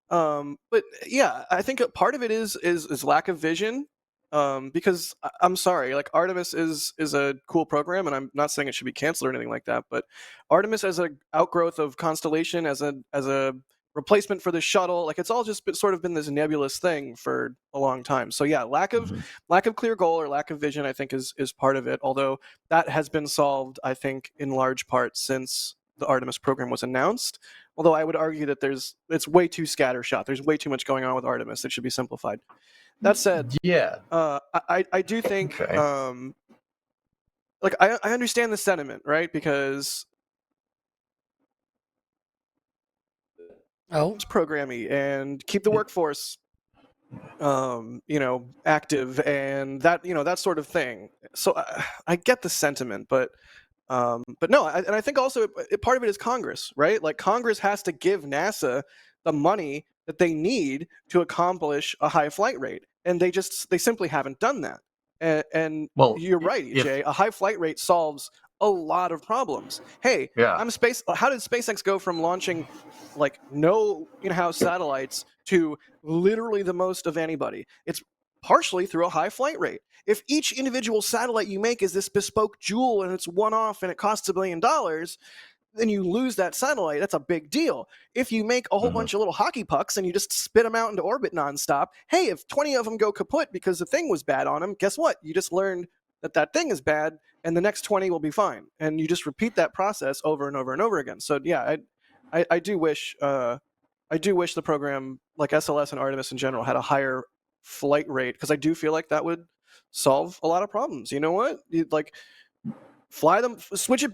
but yeah, I think a part of it is lack of vision. Because I'm sorry, like Artemis is a cool program, and I'm not saying it should be canceled or anything like that. But Artemis as an outgrowth of Constellation, as a replacement for the shuttle, like it's all just sort of been this nebulous thing for a long time. So yeah, lack of clear goal or lack of vision, I think is part of it. Although that has been solved, I think, in large part since the Artemis program was announced. Although I would argue that it's way too scattershot. There's way too much going on with Artemis. It should be simplified. That said, I do think, like I understand the sentiment, right? Because it's programmy and keep the workforce, active and that sort of thing. So I get the sentiment, but no, and I think also part of it is Congress, right? Like Congress has to give NASA the money that they need to accomplish a high flight rate, and they simply haven't done that. And you're right, EJ. A high flight rate solves a lot of problems. Hey, how did SpaceX go from launching like no in-house satellites to literally the most of anybody? It's partially through a high flight rate. If each individual satellite you make is this bespoke jewel and it's one-off and it costs $1 billion, then you lose that satellite. That's a big deal. If you make a whole bunch of little hockey pucks and you just spit them out into orbit nonstop, hey, if 20 of them go kaput because the thing was bad on them, guess what? You just learned that thing is bad, and the next 20 will be fine. And you just repeat that process over and over and over again. So yeah, I do wish the program, like SLS and Artemis in general, had a higher flight rate, because I do feel like that would solve a lot of problems. You know what? Fly them, switch it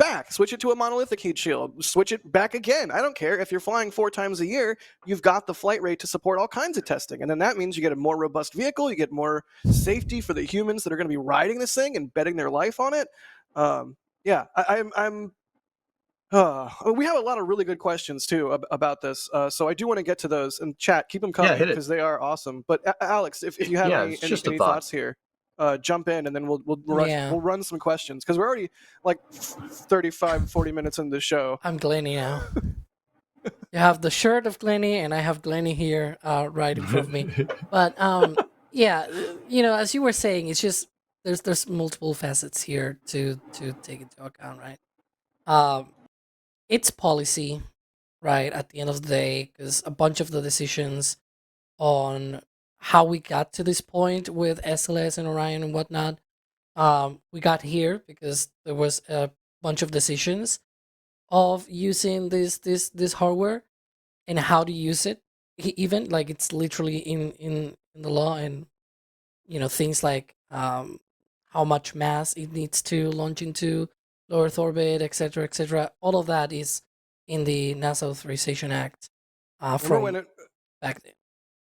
to a monolithic heat shield, switch it back again. I don't care. If you're flying 4 times a year, you've got the flight rate to support all kinds of testing. And then that means you get a more robust vehicle, you get more safety for the humans that are going to be riding this thing and betting their life on it. Yeah, we have a lot of really good questions too about this. So I do want to get to those, and chat, keep them coming because they are awesome. But Alex, if you have any thoughts here, jump in, and then we'll run some questions, because we're already like 35-40 minutes into the show. I'm Glennie now. You have the shirt of Glennie, and I have Glennie here right in front of me. But yeah, as you were saying, it's just there's multiple facets here to take into account, right? It's policy, right, at the end of the day, because a bunch of the decisions on how we got to this point with SLS and Orion and whatnot, we got here because there was a bunch of decisions of using this hardware and how to use it. Even like it's literally in the law, and things like how much mass it needs to launch into low Earth orbit, etc., etc. All of that is in the NASA Authorization Act from back then.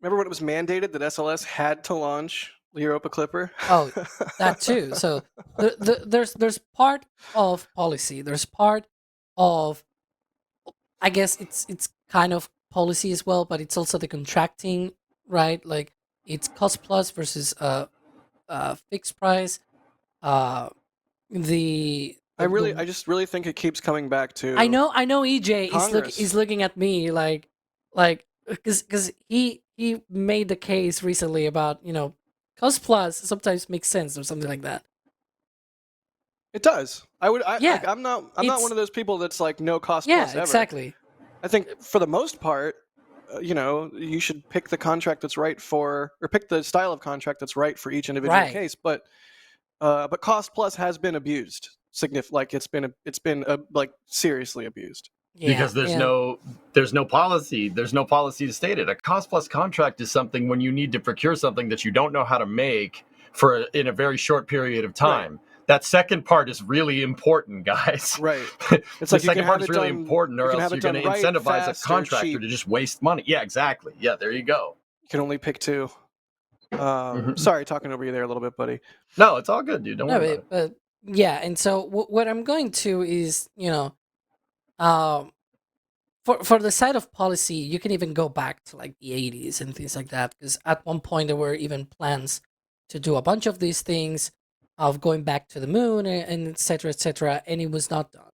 Remember when it was mandated that SLS had to launch the Europa Clipper? Oh, that too. So there's part of policy. There's part of, I guess it's kind of policy as well, but it's also the contracting, right? Like it's cost plus versus fixed price. I just really think it keeps coming back to. I know. EJ is looking at me like because he he made the case recently about, cost plus sometimes makes sense or something like that. It does. Yeah, I'm not it's- one of those people that's like no cost Yeah, plus ever. exactly. I think for the most part, you should pick the contract that's right for, or pick the style of contract that's right for each individual Right. case. But cost plus has been abused. Like it's been like seriously abused. Yeah, Because there's no policy. There's no policy to state it. A cost plus contract is something when you need to procure something that you don't know how to make in a very short period of time. Right. That second part is really important, guys. Right. It's the like second part is really important, or else you're going to incentivize a contractor to just waste money. Yeah, exactly. Yeah, there you go. You can only pick two. Sorry, talking over you there a little bit, buddy. No, it's all good, dude. Don't worry about it. But yeah, and so what I'm going to is, for the side of policy, you can even go back to like the 80s and things like that, because at one point there were even plans to do a bunch of these things, of going back to the moon and et cetera, and it was not done.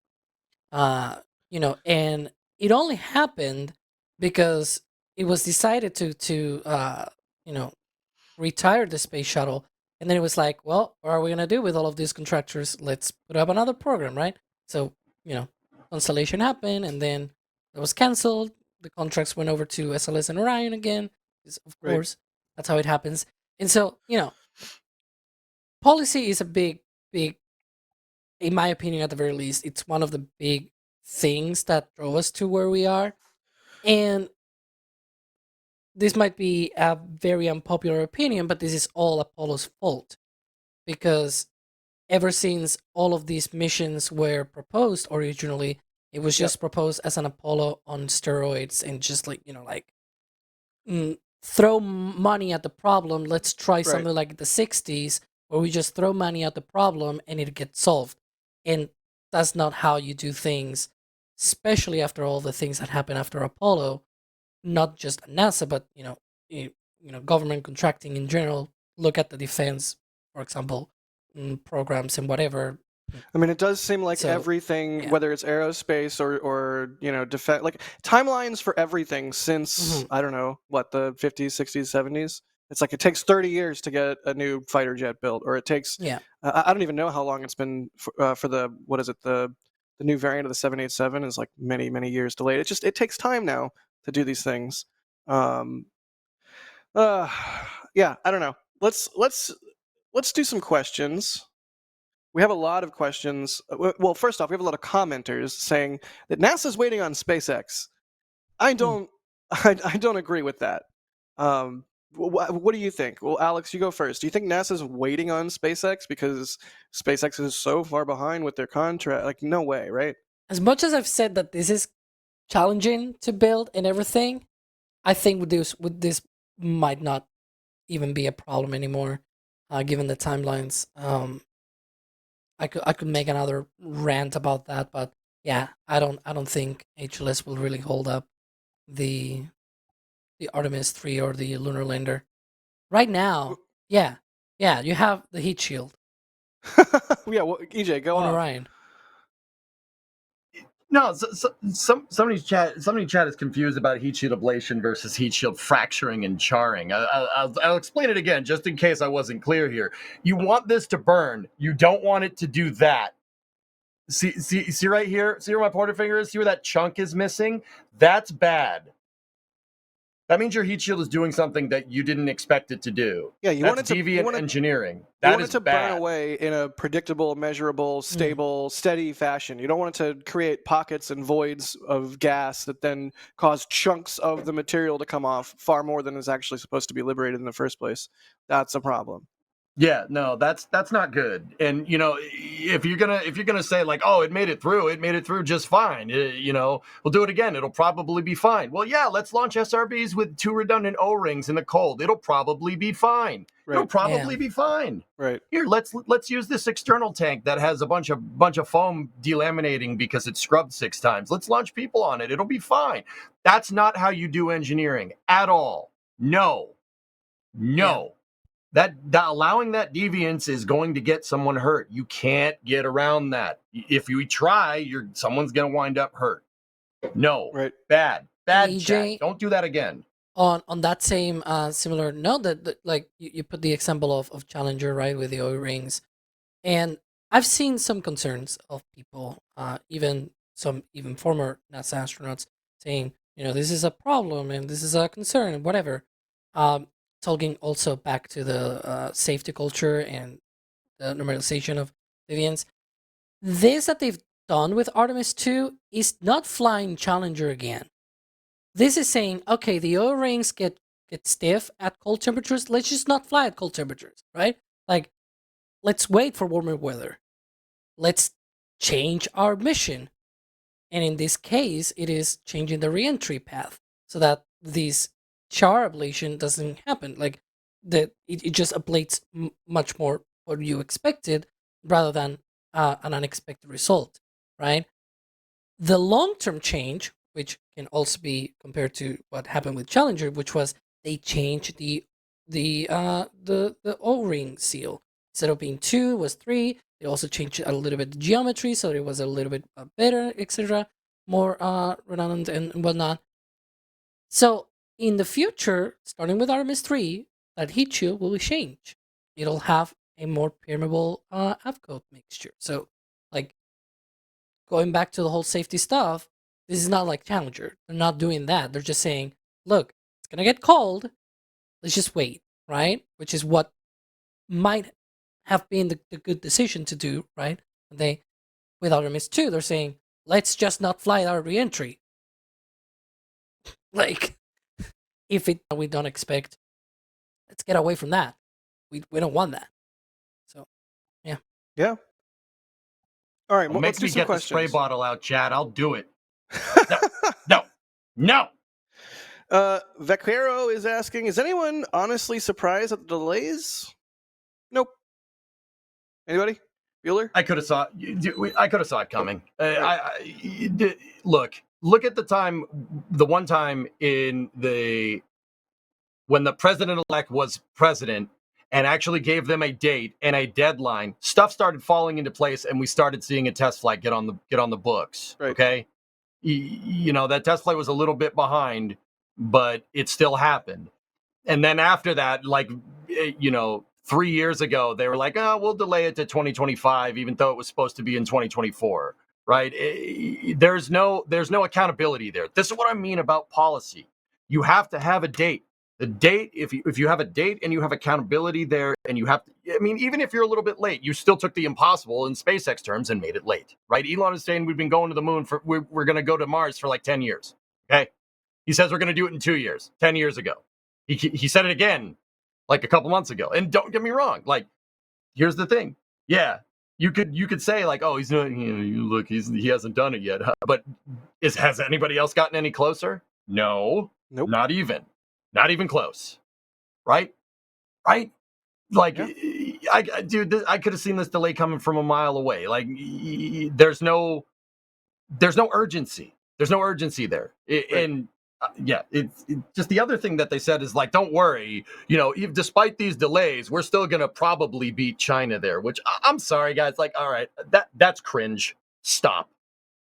And it only happened because it was decided to retire the space shuttle, and then it was like, well, what are we gonna do with all of these contractors? Let's put up another program, right? So Constellation happened, and then it was canceled. The contracts went over to SLS and Orion again, because of course that's how it happens. And so policy is a big, in my opinion, at the very least, it's one of the big things that drove us to where we are. And this might be a very unpopular opinion, but this is all Apollo's fault, because ever since all of these missions were proposed originally, it was just proposed as an Apollo on steroids, and just like, throw money at the problem. Let's try something like the 60s, where we just throw money at the problem and it gets solved. And that's not how you do things, especially after all the things that happened after Apollo. Not just NASA, but government contracting in general. Look at the defense, for example, programs and whatever. I mean, it does seem like everything, whether it's aerospace or defense, like timelines for everything since I don't know what, the 50s, 60s, 70s. It's like it takes 30 years to get a new fighter jet built, or it takes I don't even know how long it's been for the the new variant of the 787 is like many years delayed. It takes time now to do these things. Yeah, I don't know. Let's do some questions. We have a lot of questions. Well, first off, we have a lot of commenters saying that NASA's waiting on SpaceX. I don't agree with that. What do you think? Well, Alex, you go first. Do you think NASA's waiting on SpaceX because SpaceX is so far behind with their contract? Like, no way, right? As much as I've said that this is challenging to build and everything, I think with this might not even be a problem anymore, given the timelines. I could make another rant about that, but yeah, I don't think HLS will really hold up the Artemis 3 or the lunar lander. Right now, you have the heat shield. Yeah, well, EJ, go on. Orion. No, somebody's chat is confused about heat shield ablation versus heat shield fracturing and charring. I'll explain it again, just in case I wasn't clear here. You want this to burn. You don't want it to do that. See right here? See where my pointer finger is? See where that chunk is missing? That's bad. That means your heat shield is doing something that you didn't expect it to do. Yeah, you want it to deviant engineering. That is bad. Burn away in a predictable, measurable, stable, steady fashion. You don't want it to create pockets and voids of gas that then cause chunks of the material to come off far more than is actually supposed to be liberated in the first place. That's a problem. Yeah, no, that's not good. And if you're gonna say like, oh, it made it through just fine. We'll do it again. It'll probably be fine. Well, yeah, let's launch SRBs with 2 redundant O-rings in the cold. It'll probably be fine. Right. It'll probably be fine. Right. Here, let's use this external tank that has a bunch of foam delaminating because it's scrubbed 6 times. Let's launch people on it. It'll be fine. That's not how you do engineering at all. No. Yeah. That allowing that deviance is going to get someone hurt. You can't get around that. If you try, someone's going to wind up hurt. No. Right. Bad. EJ, chat. Don't do that again. on that same similar note, that like you put the example of Challenger, right, with the O rings, and I've seen some concerns of people, even former NASA astronauts, saying, this is a problem and this is a concern and whatever. Talking also back to the safety culture and the normalization of Vivians. This that they've done with Artemis 2 is not flying Challenger again. This is saying, okay, the O-rings get stiff at cold temperatures. Let's just not fly at cold temperatures, right? Like, let's wait for warmer weather. Let's change our mission. And in this case, it is changing the reentry path so that this char ablation doesn't happen. Like, it just ablates much more what you expected rather than an unexpected result, right? The long-term change, which can also be compared to what happened with Challenger, which was they changed the O-ring seal. Instead of being 2, was 3. They also changed a little bit the geometry, so it was a little bit better, etc., more redundant and whatnot. So in the future, starting with Artemis 3, that heat shield will change. It'll have a more permeable avcoat mixture. So, like, going back to the whole safety stuff, this is not like Challenger. They're not doing that. They're just saying, look, it's going to get cold. Let's just wait, right? Which is what might have been the good decision to do, right? With Artemis 2, they're saying, let's just not fly our reentry. Like, if we don't expect, let's get away from that. We don't want that. So, yeah. Yeah. All right, well, let's do some get questions. The spray bottle out, Chad. I'll do it. No. Vaquero is asking, is anyone honestly surprised at the delays? Nope. Anybody? Bueller? I could have saw it coming. Look at the one time when the president-elect was president and actually gave them a date and a deadline, stuff started falling into place and we started seeing a test flight get on the books. Right. Okay. That test flight was a little bit behind, but it still happened. And then after that, 3 years ago, they were like, oh, we'll delay it to 2025, even though it was supposed to be in 2024, right? There's no accountability there. This is what I mean about policy. You have to have a date. The date, if you have a date and you have accountability there, and you have to, even if you're a little bit late, you still took the impossible in SpaceX terms and made it late, right? Elon is saying we've been going to the moon we're going to go to Mars for like 10 years, okay? He says we're going to do it in 2 years, 10 years ago. He said it again like a couple months ago. And don't get me wrong, like, here's the thing. Yeah, you could say like, oh, he's not, he hasn't done it yet. Huh? But has anybody else gotten any closer? No. Nope. Not even close. Right? Like, yeah. I could have seen this delay coming from a mile away. Like, there's no urgency. There's no urgency there. Right. And it's just the other thing that they said is like, don't worry, despite these delays, we're still going to probably beat China there, which I'm sorry, guys. Like, all right, that's cringe. Stop.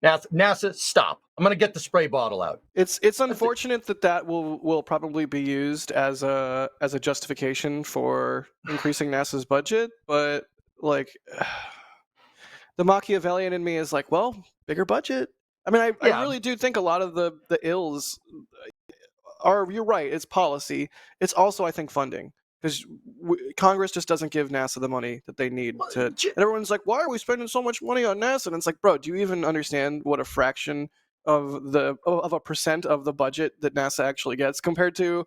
NASA, stop. I'm going to get the spray bottle out. It's unfortunate that will probably be used as a justification for increasing NASA's budget, but like the Machiavellian in me is like, well, bigger budget. I really do think a lot of the ills are, you're right, it's policy. It's also, I think, funding. Because Congress just doesn't give NASA the money that they need to. And everyone's like, why are we spending so much money on NASA? And it's like, bro, do you even understand what a fraction of a percent of the budget that NASA actually gets compared to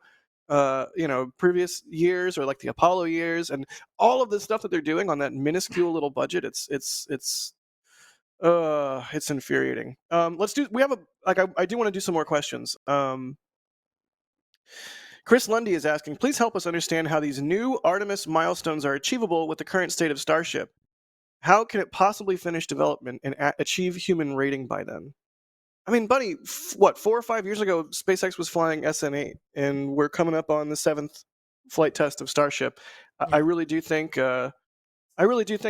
previous years or like the Apollo years and all of the stuff that they're doing on that minuscule little budget? It's infuriating. I do want to do some more questions. Chris Lundy is asking, please help us understand how these new Artemis milestones are achievable with the current state of Starship. How can it possibly finish development and achieve human rating by then? Buddy, 4 or 5 years ago, SpaceX was flying SN8, and we're coming up on the 7th flight test of Starship. Yeah. I really do think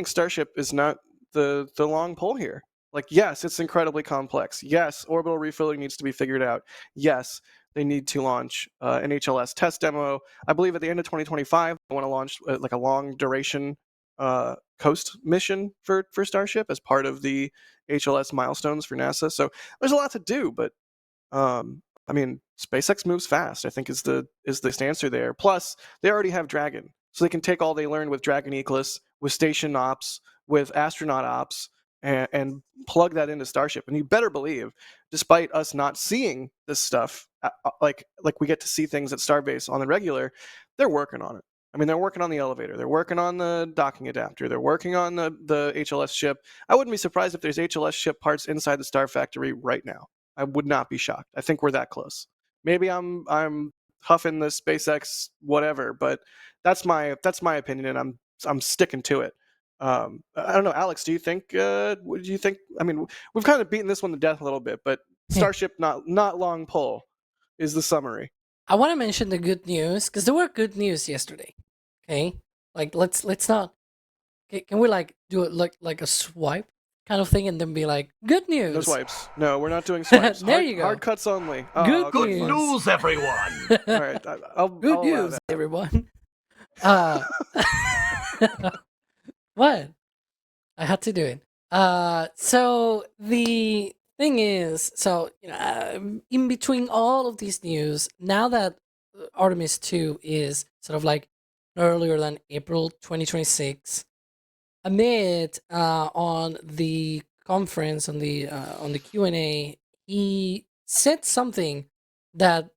Starship is not the long pole here. Like, yes, it's incredibly complex. Yes, orbital refilling needs to be figured out. Yes, they need to launch an HLS test demo. I believe at the end of 2025, they want to launch like a long duration coast mission for Starship as part of the HLS milestones for NASA. So there's a lot to do, but I mean, SpaceX moves fast, I think is the answer there. Plus, they already have Dragon, so they can take all they learned with Dragon Eclipse, with Station Ops, with Astronaut Ops, and plug that into Starship. And you better believe, despite us not seeing this stuff, like we get to see things at Starbase on the regular, they're working on it. I mean, they're working on the elevator. They're working on the docking adapter. They're working on the HLS ship. I wouldn't be surprised if there's HLS ship parts inside the Star Factory right now. I would not be shocked. I think we're that close. Maybe I'm huffing the SpaceX whatever, but that's my opinion, and I'm sticking to it. I don't know, Alex. Do you think? What do you think? I mean, we've kind of beaten this one to death a little bit, but Starship not long pull is the summary. I want to mention the good news because there were good news yesterday. Okay, like let's not. Can we like do it like a swipe kind of thing and then be like good news? No swipes. No, we're not doing swipes. There you go. Hard cuts only. Good news, everyone. All right, good news, everyone. What? I had to do it. So the thing is, in between all of these news, now that Artemis 2 is sort of like no earlier than April 2026, Amit on the conference on the Q&A, he said something that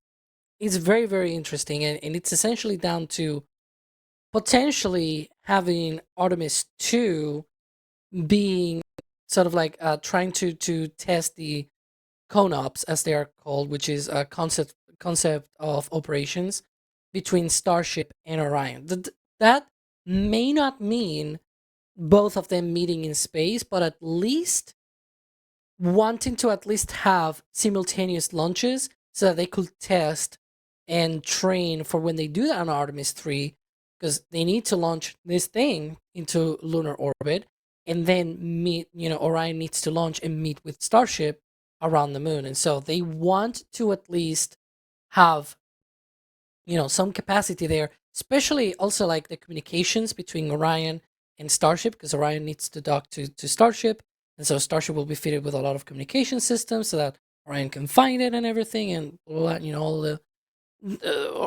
is very, very interesting, and it's essentially down to potentially having Artemis 2 being sort of like trying to test the CONOPS, as they are called, which is a concept of operations between Starship and Orion. That may not mean both of them meeting in space, but at least wanting to at least have simultaneous launches so that they could test and train for when they do that on Artemis 3, because they need to launch this thing into lunar orbit and then meet, Orion needs to launch and meet with Starship around the moon. And so they want to at least have, some capacity there, especially also like the communications between Orion and Starship, because Orion needs to dock to Starship. And so Starship will be fitted with a lot of communication systems so that Orion can find it and everything, and all the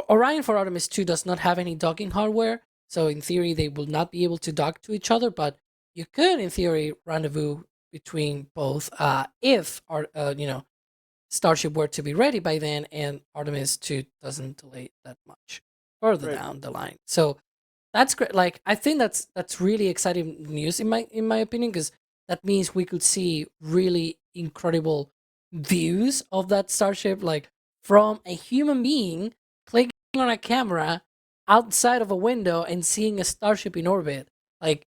Orion for Artemis 2 does not have any docking hardware, so in theory they will not be able to dock to each other, but you could in theory rendezvous between both if Starship were to be ready by then and Artemis 2 doesn't delay that much further down the line. So that's great. Like, I think that's really exciting news in my opinion, because that means we could see really incredible views of that Starship, like from a human being clicking on a camera outside of a window and seeing a Starship in orbit. Like,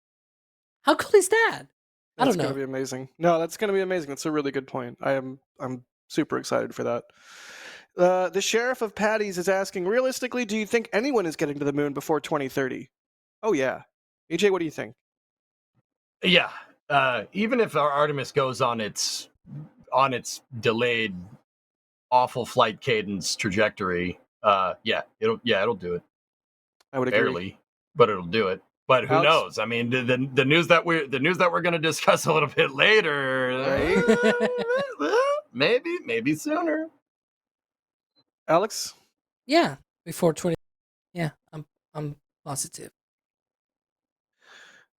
how cool is that? I don't know. That's gonna be amazing. No, that's gonna be amazing. That's a really good point. I'm super excited for that. The Sheriff of Patties is asking, realistically, do you think anyone is getting to the moon before 2030? Oh yeah. EJ, what do you think? Yeah. Even if our Artemis goes on its delayed, awful flight cadence trajectory, it'll do it. I would agree. Barely, but it'll do it. But who knows? I mean, the news that we're going to discuss a little bit later, maybe sooner. Alex? Yeah, before 20. Yeah, I'm positive.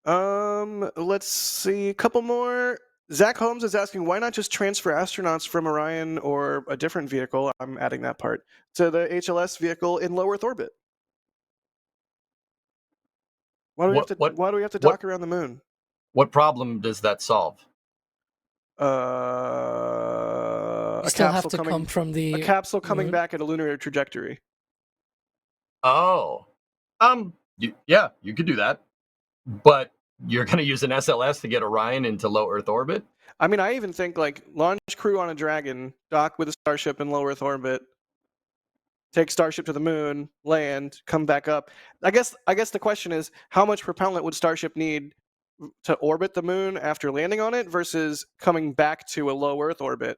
Let's see, a couple more. Zach Holmes is asking, why not just transfer astronauts from Orion or a different vehicle, I'm adding that part, to the HLS vehicle in low Earth orbit? Why do we have to dock around the moon? What problem does that solve? You still have to come from a capsule coming back at a lunar trajectory. Oh, you could do that, but you're going to use an SLS to get Orion into low Earth orbit? I mean, I even think like launch crew on a Dragon, dock with a Starship in low Earth orbit, take Starship to the moon, land, come back up. I guess the question is, how much propellant would Starship need to orbit the moon after landing on it versus coming back to a low Earth orbit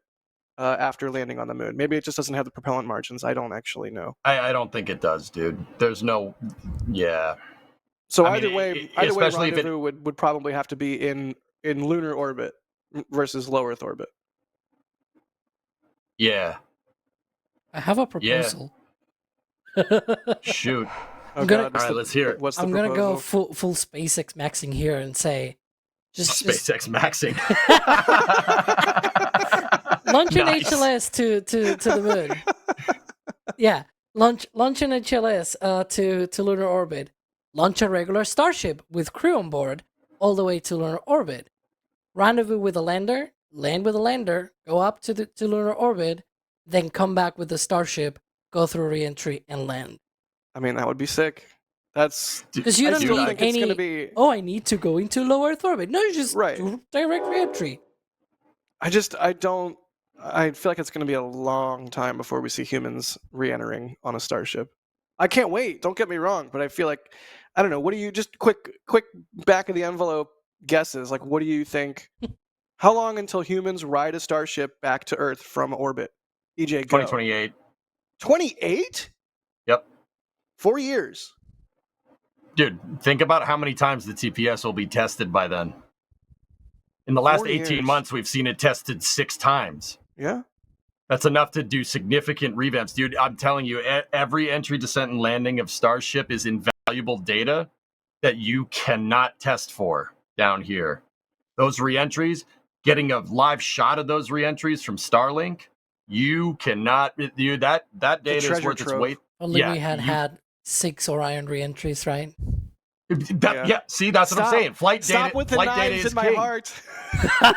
after landing on the moon. Maybe it just doesn't have the propellant margins. I don't actually know. I don't think it does, dude. There's no, yeah. So I either mean, way, especially if it- rendezvous would probably have to be in lunar orbit versus low Earth orbit. Yeah. I have a proposal. Shoot. I'm gonna- All right, let's hear it. What's the I'm gonna go proposal? full SpaceX maxing here and say, just SpaceX maxing. launch an Nice. HLS to the moon. Yeah, launch an HLS to lunar orbit. Launch a regular Starship with crew on board all the way to lunar orbit. Rendezvous with a lander, land with a lander, go up to lunar orbit, then come back with the Starship, go through re-entry and land. I mean, that would be sick. That's Because you I don't still need think it's any. gonna be. Oh, I need to go into low Earth orbit. No, you just Right. do direct re-entry. I don't. I feel like it's going to be a long time before we see humans re-entering on a starship. I can't wait. Don't get me wrong, but I feel like I don't know. What do you just quick back of the envelope guesses? Like, what do you think? How long until humans ride a starship back to Earth from orbit? EJ, go. 2028. 28? Yep. 4 years. Dude, think about how many times the TPS will be tested by then. In the last 4 18 years. months, we've seen it tested 6 times. Yeah. That's enough to do significant revamps. Dude, I'm telling you, every entry, descent, and landing of Starship is invaluable data that you cannot test for down here. Those reentries, getting a live shot of those reentries from Starlink, you cannot. Dude, that data is treasure worth its trove. weight. Only Yeah, we had you- had 6 Orion re-entries, right? Yeah, see, that's what I'm saying. Flight data, Stop with the flight data knives is in my king. heart.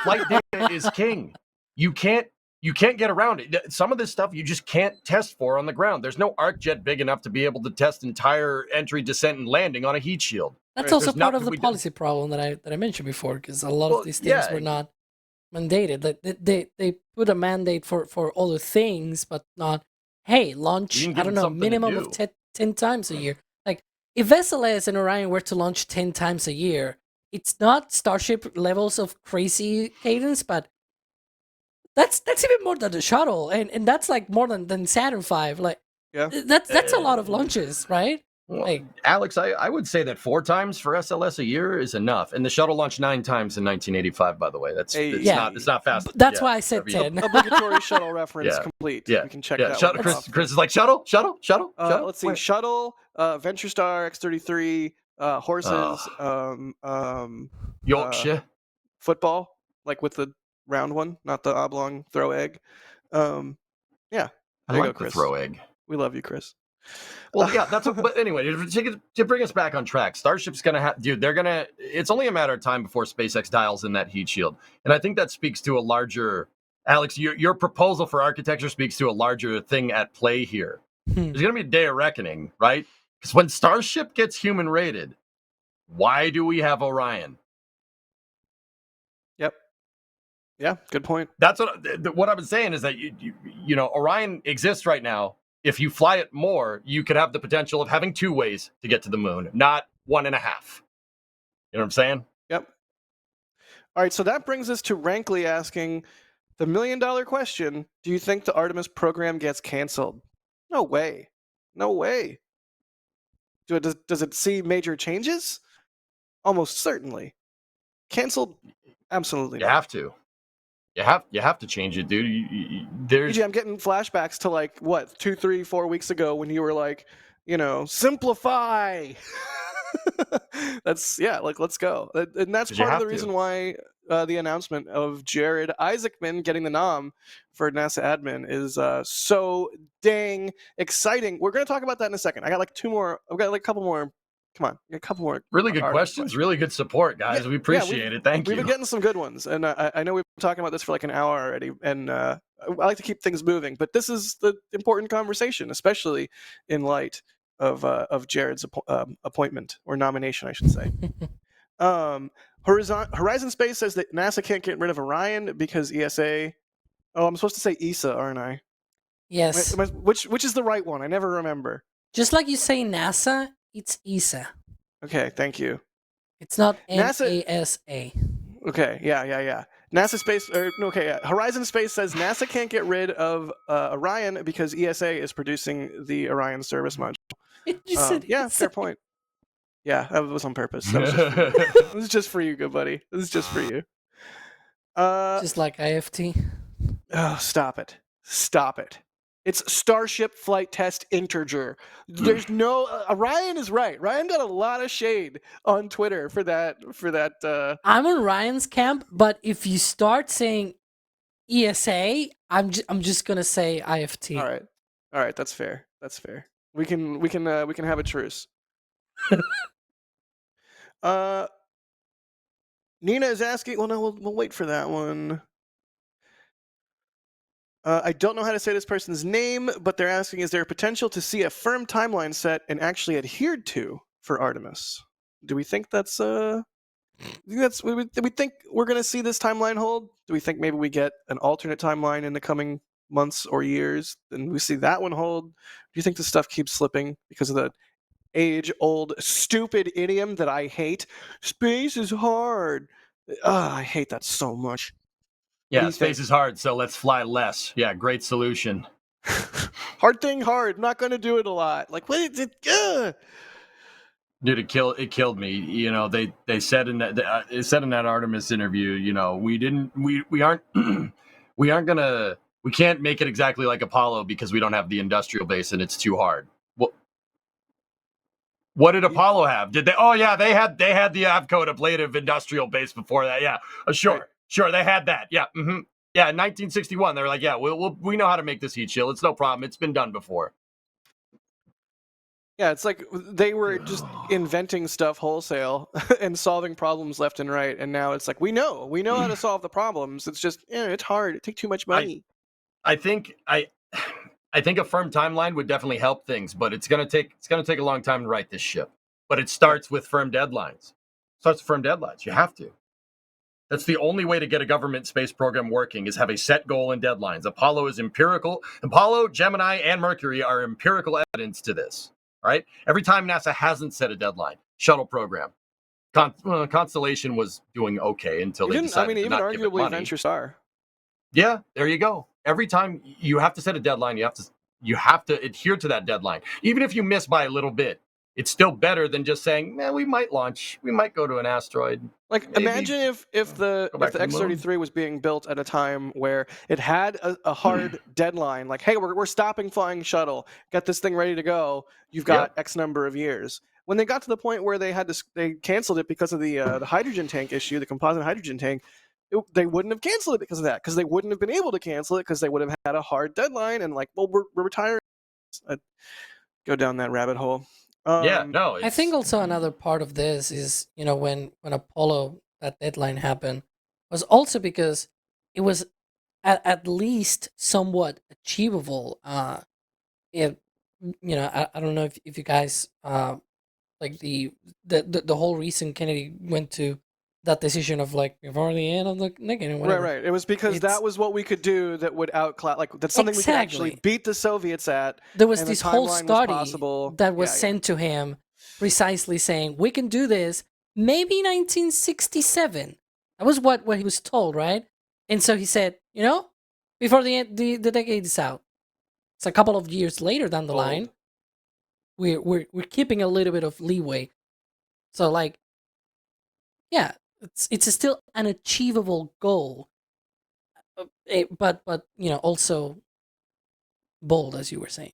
Flight data is king. You can't get around it. Some of this stuff you just can't test for on the ground. There's no arc jet big enough to be able to test entire entry, descent, and landing on a heat shield. That's Right, also there's part nothing of the we do. policy problem that I mentioned before, because a lot Well, of these things yeah. were not mandated. Like they put a mandate for other things, but not, hey, launch, You can I give don't them know, something to minimum do. of 10 times a year. Like, if SLS and Orion were to launch 10 times a year, it's not Starship levels of crazy cadence, but that's even more than the shuttle, and that's like more than Saturn V. Like, Yeah. that's a lot of launches, right? Well, Like, Alex, I would say that 4 times for SLS a year is enough. And the shuttle launched 9 times in 1985, by the way. It's Yeah. not fast. That's Yeah, why I said whatever you- 10. Obligatory shuttle reference Yeah. complete. Yeah. We can check Yeah, that shuttle, one Chris, off. Chris is like shuttle. Let's see. Where? Shuttle, Venture Star, X-33, horses, Yorkshire. football, like with the round one, not the oblong throw egg. Yeah. I There you like go, the Chris. throw egg. We love you, Chris. Well, yeah, that's what, but anyway, to bring us back on track, Starship's going to have, dude, it's only a matter of time before SpaceX dials in that heat shield. And I think that speaks to a larger, Alex, your proposal for architecture speaks to a larger thing at play here. There's going to be a day of reckoning, right? Because when Starship gets human rated, why do we have Orion? Yep. Yeah, good point. That's what I've been saying is that, you know, Orion exists right now. If you fly it more, you could have the potential of having 2 ways to get to the moon, not 1.5. You know what I'm saying? Yep. All right, so that brings us to Rankley asking the $1 million question: do you think the Artemis program gets canceled? No way. No way. Does it see major changes? Almost certainly. Canceled? Absolutely You not. have to. You have to change it, dude. There's EJ, I'm getting flashbacks to like what 2, 3, 4 weeks ago when you were like, you know, simplify. That's like let's go, and that's 'Cause you part of have the to. reason why the announcement of Jared Isaacman getting the nom for NASA admin is so dang exciting. We're gonna talk about that in a second. I got like 2 more. I've got like a couple more. Come on, a couple more. really good Artemis questions, really good support, guys. Yeah, we appreciate it. Thank We've you. been getting some good ones, and I know we've been talking about this for like an hour already, and I like to keep things moving. But this is the important conversation, especially in light of Jared's appointment or nomination, I should say. Horizon Space says that NASA can't get rid of Orion because ESA. Oh, I'm supposed to say ESA, aren't I? Yes. Which is the right one? I never remember. Just like you say NASA, it's ESA. Okay, thank you. It's not NASA- NASA. Okay, yeah. NASA Space, Horizon Space says NASA can't get rid of Orion because ESA is producing the Orion service module. You said Yeah, ESA. fair point. Yeah, that was on purpose. That was just for you. It was just for you, good buddy. This is just for you. Just like IFT. Oh, stop it. Stop it. It's Starship Flight Test Integer. There's no Ryan is right. Ryan got a lot of shade on Twitter for that I'm on Ryan's camp, but if you start saying ESA, I'm just gonna say IFT. All right, that's fair. That's fair. We can have a truce. Nina is asking. Well, no, we'll wait for that one. I don't know how to say this person's name, but they're asking: is there a potential to see a firm timeline set and actually adhered to for Artemis? Do we think that's we think we're going to see this timeline hold? Do we think maybe we get an alternate timeline in the coming months or years, and we see that one hold? Do you think this stuff keeps slipping because of the age-old stupid idiom that I hate? Space is hard. I hate that so much. Yeah, space is hard, so let's fly less. Yeah, great solution. Hard thing, hard. Not going to do it a lot. Like, what is it? Dude, it killed me. You know, they said in that Artemis interview, you know, we aren't we can't make it exactly like Apollo because we don't have the industrial base and it's too hard. What did Apollo have? Did they? Oh yeah, they had the Avcode ablative industrial base before that. Yeah, sure, they had that. Yeah, yeah. In 1961, they were like, yeah, we know how to make this heat shield. It's no problem. It's been done before. Yeah, it's like they were just inventing stuff wholesale and solving problems left and right, and now it's like we know how to solve the problems. It's just it's hard. It takes too much money. I think a firm timeline would definitely help things, but it's gonna take a long time to right this ship. But it starts with firm deadlines. You have to. That's the only way to get a government space program working, is have a set goal and deadlines. Apollo is empirical. Apollo, Gemini, and Mercury are empirical evidence to this. All right. Every time NASA hasn't set a deadline, shuttle program, Constellation was doing okay until they decided to even not give it arguably money. Venture Star. Yeah, there you go. Every time you have to set a deadline, you have to adhere to that deadline. Even if you miss by a little bit, it's still better than just saying, man, we might go to an asteroid. Like, maybe imagine if the X-33 was being built at a time where it had a hard deadline, like, hey, we're stopping flying shuttle, get this thing ready to go. You've got X number of years. When they got to the point where they canceled it because of the hydrogen tank issue, the composite hydrogen tank, they wouldn't have canceled it because of that, because they wouldn't have been able to cancel it because they would have had a hard deadline and like, well, we're retiring. I'd go down that rabbit hole. I think also another part of this is, you know, when Apollo, that deadline happened, was also because it was at least somewhat achievable. If you know, I don't know if you guys like the whole reason Kennedy went to that decision of like before the end of the decade. Right. It was because that was what we could do that would outclass, like that's something we could actually beat the Soviets at. There was this whole study that was sent to him precisely saying we can do this. Maybe 1967. That was what he was told, right? And so he said, you know, before the decade is out, it's a couple of years later down the line. We're keeping a little bit of leeway. So like, yeah. It's still an achievable goal, but you know, also bold, as you were saying.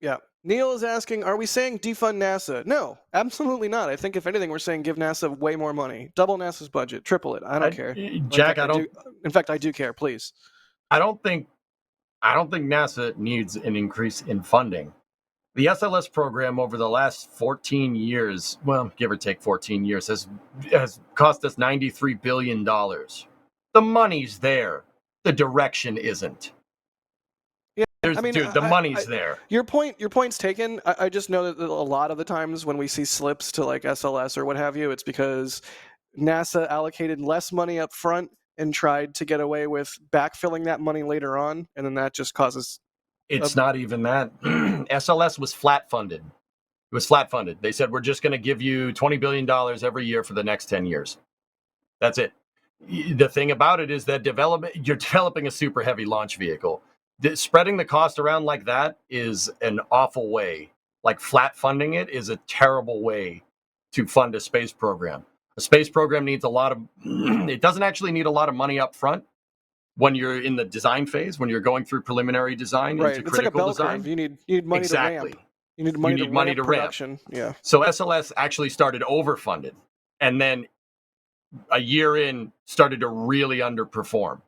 Yeah. Neil is asking, are we saying defund NASA? No, absolutely not. I think if anything, we're saying give NASA way more money, double NASA's budget, triple it. I don't care, Jack. In fact, I do care. Please. I don't think NASA needs an increase in funding. The SLS program over the last 14 years, well, give or take 14 years, has cost us $93 billion. The money's there. The direction isn't. Yeah, the money's there. Your point's taken. I just know that a lot of the times when we see slips to like SLS or what have you, it's because NASA allocated less money up front and tried to get away with backfilling that money later on, and then that just causes... It's not even that. SLS was flat funded. It was flat funded. They said, we're just going to give you $20 billion every year for the next 10 years. That's it. the thing about it is that you're developing a super heavy launch vehicle. Spreading the cost around like that is an awful way. Like flat funding it is a terrible way to fund a space program. A space program needs a lot of, it doesn't actually need a lot of money up front when you're in the design phase, when you're going through preliminary design Right. into It's like a critical bell design. curve. You need money to ramp. You need money to ramp production. Yeah. So SLS actually started overfunded, and then a year in started to really underperform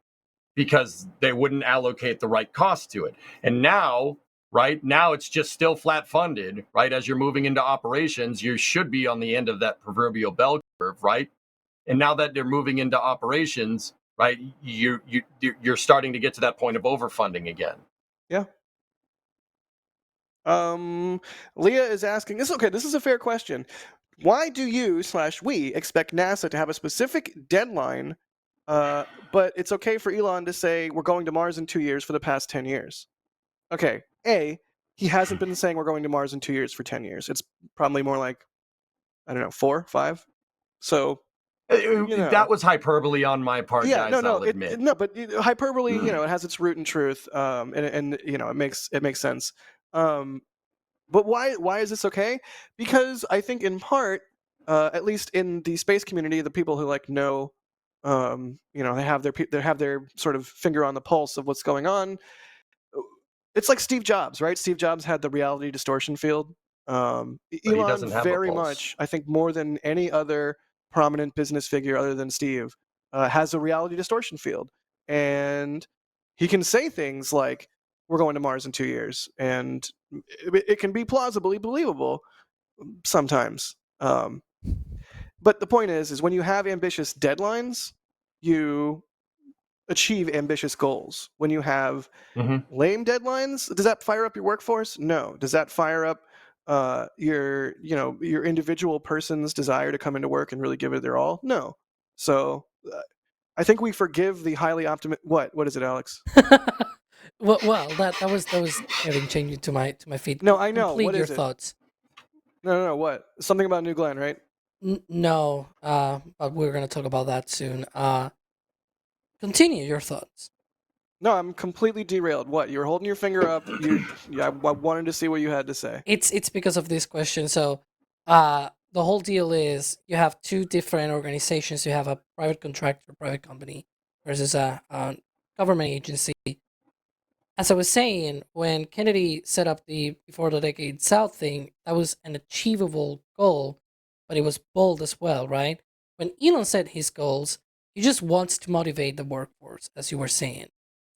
because they wouldn't allocate the right cost to it. And now, right now, it's just still flat funded, right? As you're moving into operations, you should be on the end of that proverbial bell curve, right? And now that they're moving into operations, right, you're starting to get to that point of overfunding again. Yeah. Leah is asking this. Okay, this is a fair question. Why do you/we expect NASA to have a specific deadline, but it's okay for Elon to say we're going to Mars in 2 years for the past 10 years? Okay, he hasn't been saying we're going to Mars in 2 years for 10 years. It's probably more like, I don't know, 4, 5. So that was hyperbole on my part, yeah, guys. I'll admit. but hyperbole, it has its root in truth, and it makes sense. But why is this okay? Because I think in part, at least in the space community, the people who know, they have their sort of finger on the pulse of what's going on. It's like Steve Jobs, right? Steve Jobs had the reality distortion field. Elon very much, I think, more than any other prominent business figure other than Steve, has a reality distortion field, and he can say things like, "We're going to Mars in 2 years," and it can be plausibly believable sometimes. But the point is when you have ambitious deadlines, you achieve ambitious goals. When you have lame deadlines, does that fire up your workforce? No. Does that fire up your individual person's desire to come into work and really give it their all? No. So I think we forgive the highly optimistic. What is it, Alex? well, that was having changed to my feed. No, I know. Complete What your is it? thoughts. No. What? Something about New Glenn, right? No. But we're gonna talk about that soon. Continue your thoughts. No, I'm completely derailed. What? You were holding your finger up. I wanted to see what you had to say. It's because of this question. So, the whole deal is you have two different organizations. You have a private contractor, private company, versus a government agency. As I was saying, when Kennedy set up the Before the Decade South thing, that was an achievable goal, but it was bold as well, right? When Elon set his goals, he just wants to motivate the workforce, as you were saying,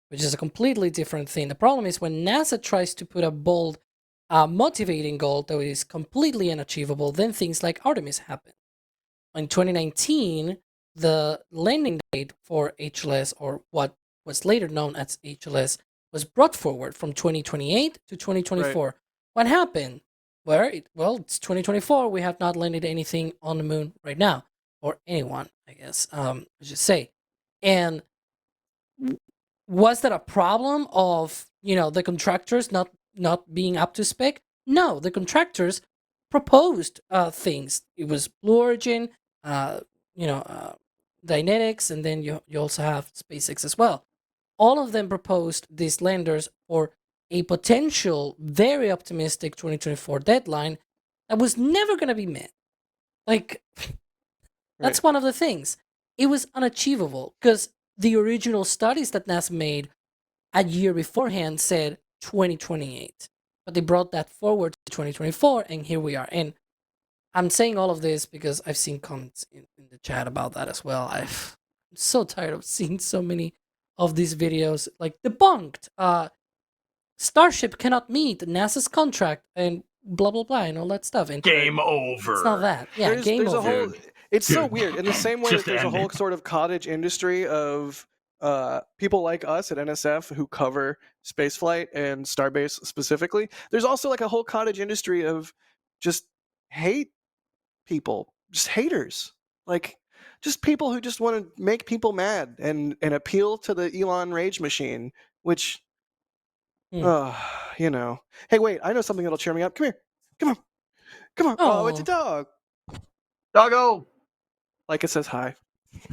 which is a completely different thing. The problem is when NASA tries to put a bold, motivating goal that is completely unachievable, then things like Artemis happen. In 2019, the landing date for HLS, or what was later known as HLS, was brought forward from 2028 to 2024. Right. What happened? Well, it's 2024. We have not landed anything on the moon right now, or anyone, I guess. I should say. And was that a problem of the contractors not being up to spec? No, the contractors proposed things. It was Blue Origin, Dynetics, and then you also have SpaceX as well. All of them proposed these landers for a potential very optimistic 2024 deadline that was never going to be met. That's one of the things. It was unachievable because the original studies that NASA made a year beforehand said 2028, but they brought that forward to 2024, and here we are. And I'm saying all of this because I've seen comments in the chat about that as well. I'm so tired of seeing so many of these videos debunked. Starship cannot meet NASA's contract and blah blah blah and all that stuff. And game over. It's not that. Yeah, game over. It's so weird. In the same way that there's a whole sort of cottage industry of people like us at NSF who cover spaceflight and Starbase specifically, there's also a whole cottage industry of just hate people, just haters, just people who just want to make people mad and appeal to the Elon rage machine, which, Hey, wait, I know something that'll cheer me up. Come here. Come on. Oh, it's a dog. Doggo. Like it says hi.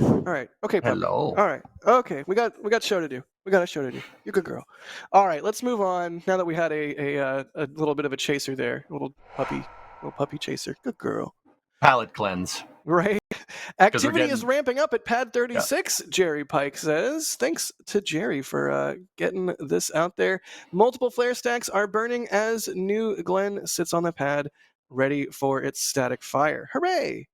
All right. Okay, puppy. Hello. All right. Okay, we got show to do. We got a show to do. You're a good girl. All right, let's move on. Now that we had a little bit of a chaser there, a little puppy chaser. Good girl. Palate cleanse. Right. Activity is ramping up at Pad 36, yeah. Jerry Pike says. Thanks to Jerry for getting this out there. Multiple flare stacks are burning as New Glenn sits on the pad, ready for its static fire. Hooray!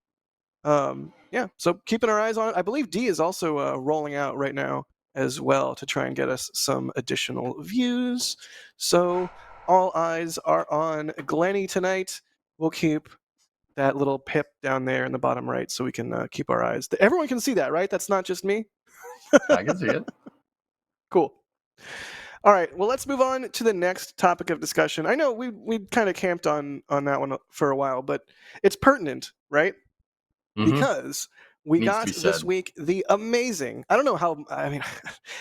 Yeah, so keeping our eyes on it. I believe D is also rolling out right now as well to try and get us some additional views. So all eyes are on Glenny tonight. We'll keep that little pip down there in the bottom right so we can keep our eyes. Everyone can see that, right? That's not just me? I can see it. Cool. All right, well, let's move on to the next topic of discussion. I know we kind of camped on that one for a while, but it's pertinent, right? Mm-hmm. Because we got this week the amazing, I don't know how, I mean,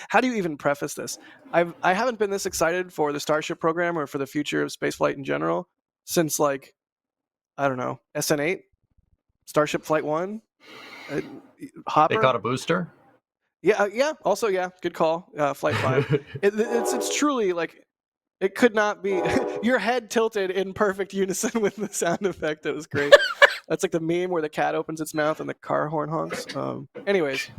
how do you even preface this? I haven't been this excited for the Starship program or for the future of spaceflight in general since, like, I don't know, SN8? Starship Flight 1? Hopper? They caught a booster? Yeah, yeah. Also, yeah, good call. Flight 5. It's truly, like, it could not be... Your head tilted in perfect unison with the sound effect. It was great. That's like the meme where the cat opens its mouth and the car horn honks. Anyways,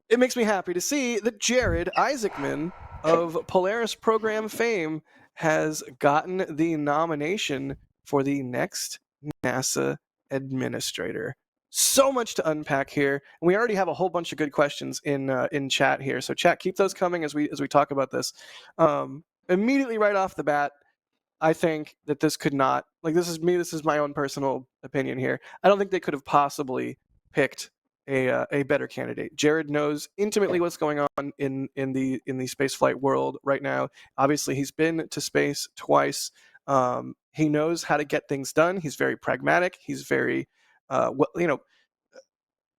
it makes me happy to see that Jared Isaacman of Polaris program fame has gotten the nomination for the next NASA administrator. So much to unpack here, and we already have a whole bunch of good questions in chat here. So chat, keep those coming as we talk about this. Immediately right off the bat, I think that this could not, like, this is me, this is my own personal opinion here. I don't think they could have possibly picked a better candidate. Jared knows intimately what's going on in the spaceflight world right now. Obviously, he's been to space twice. He knows how to get things done. He's very pragmatic. He's very,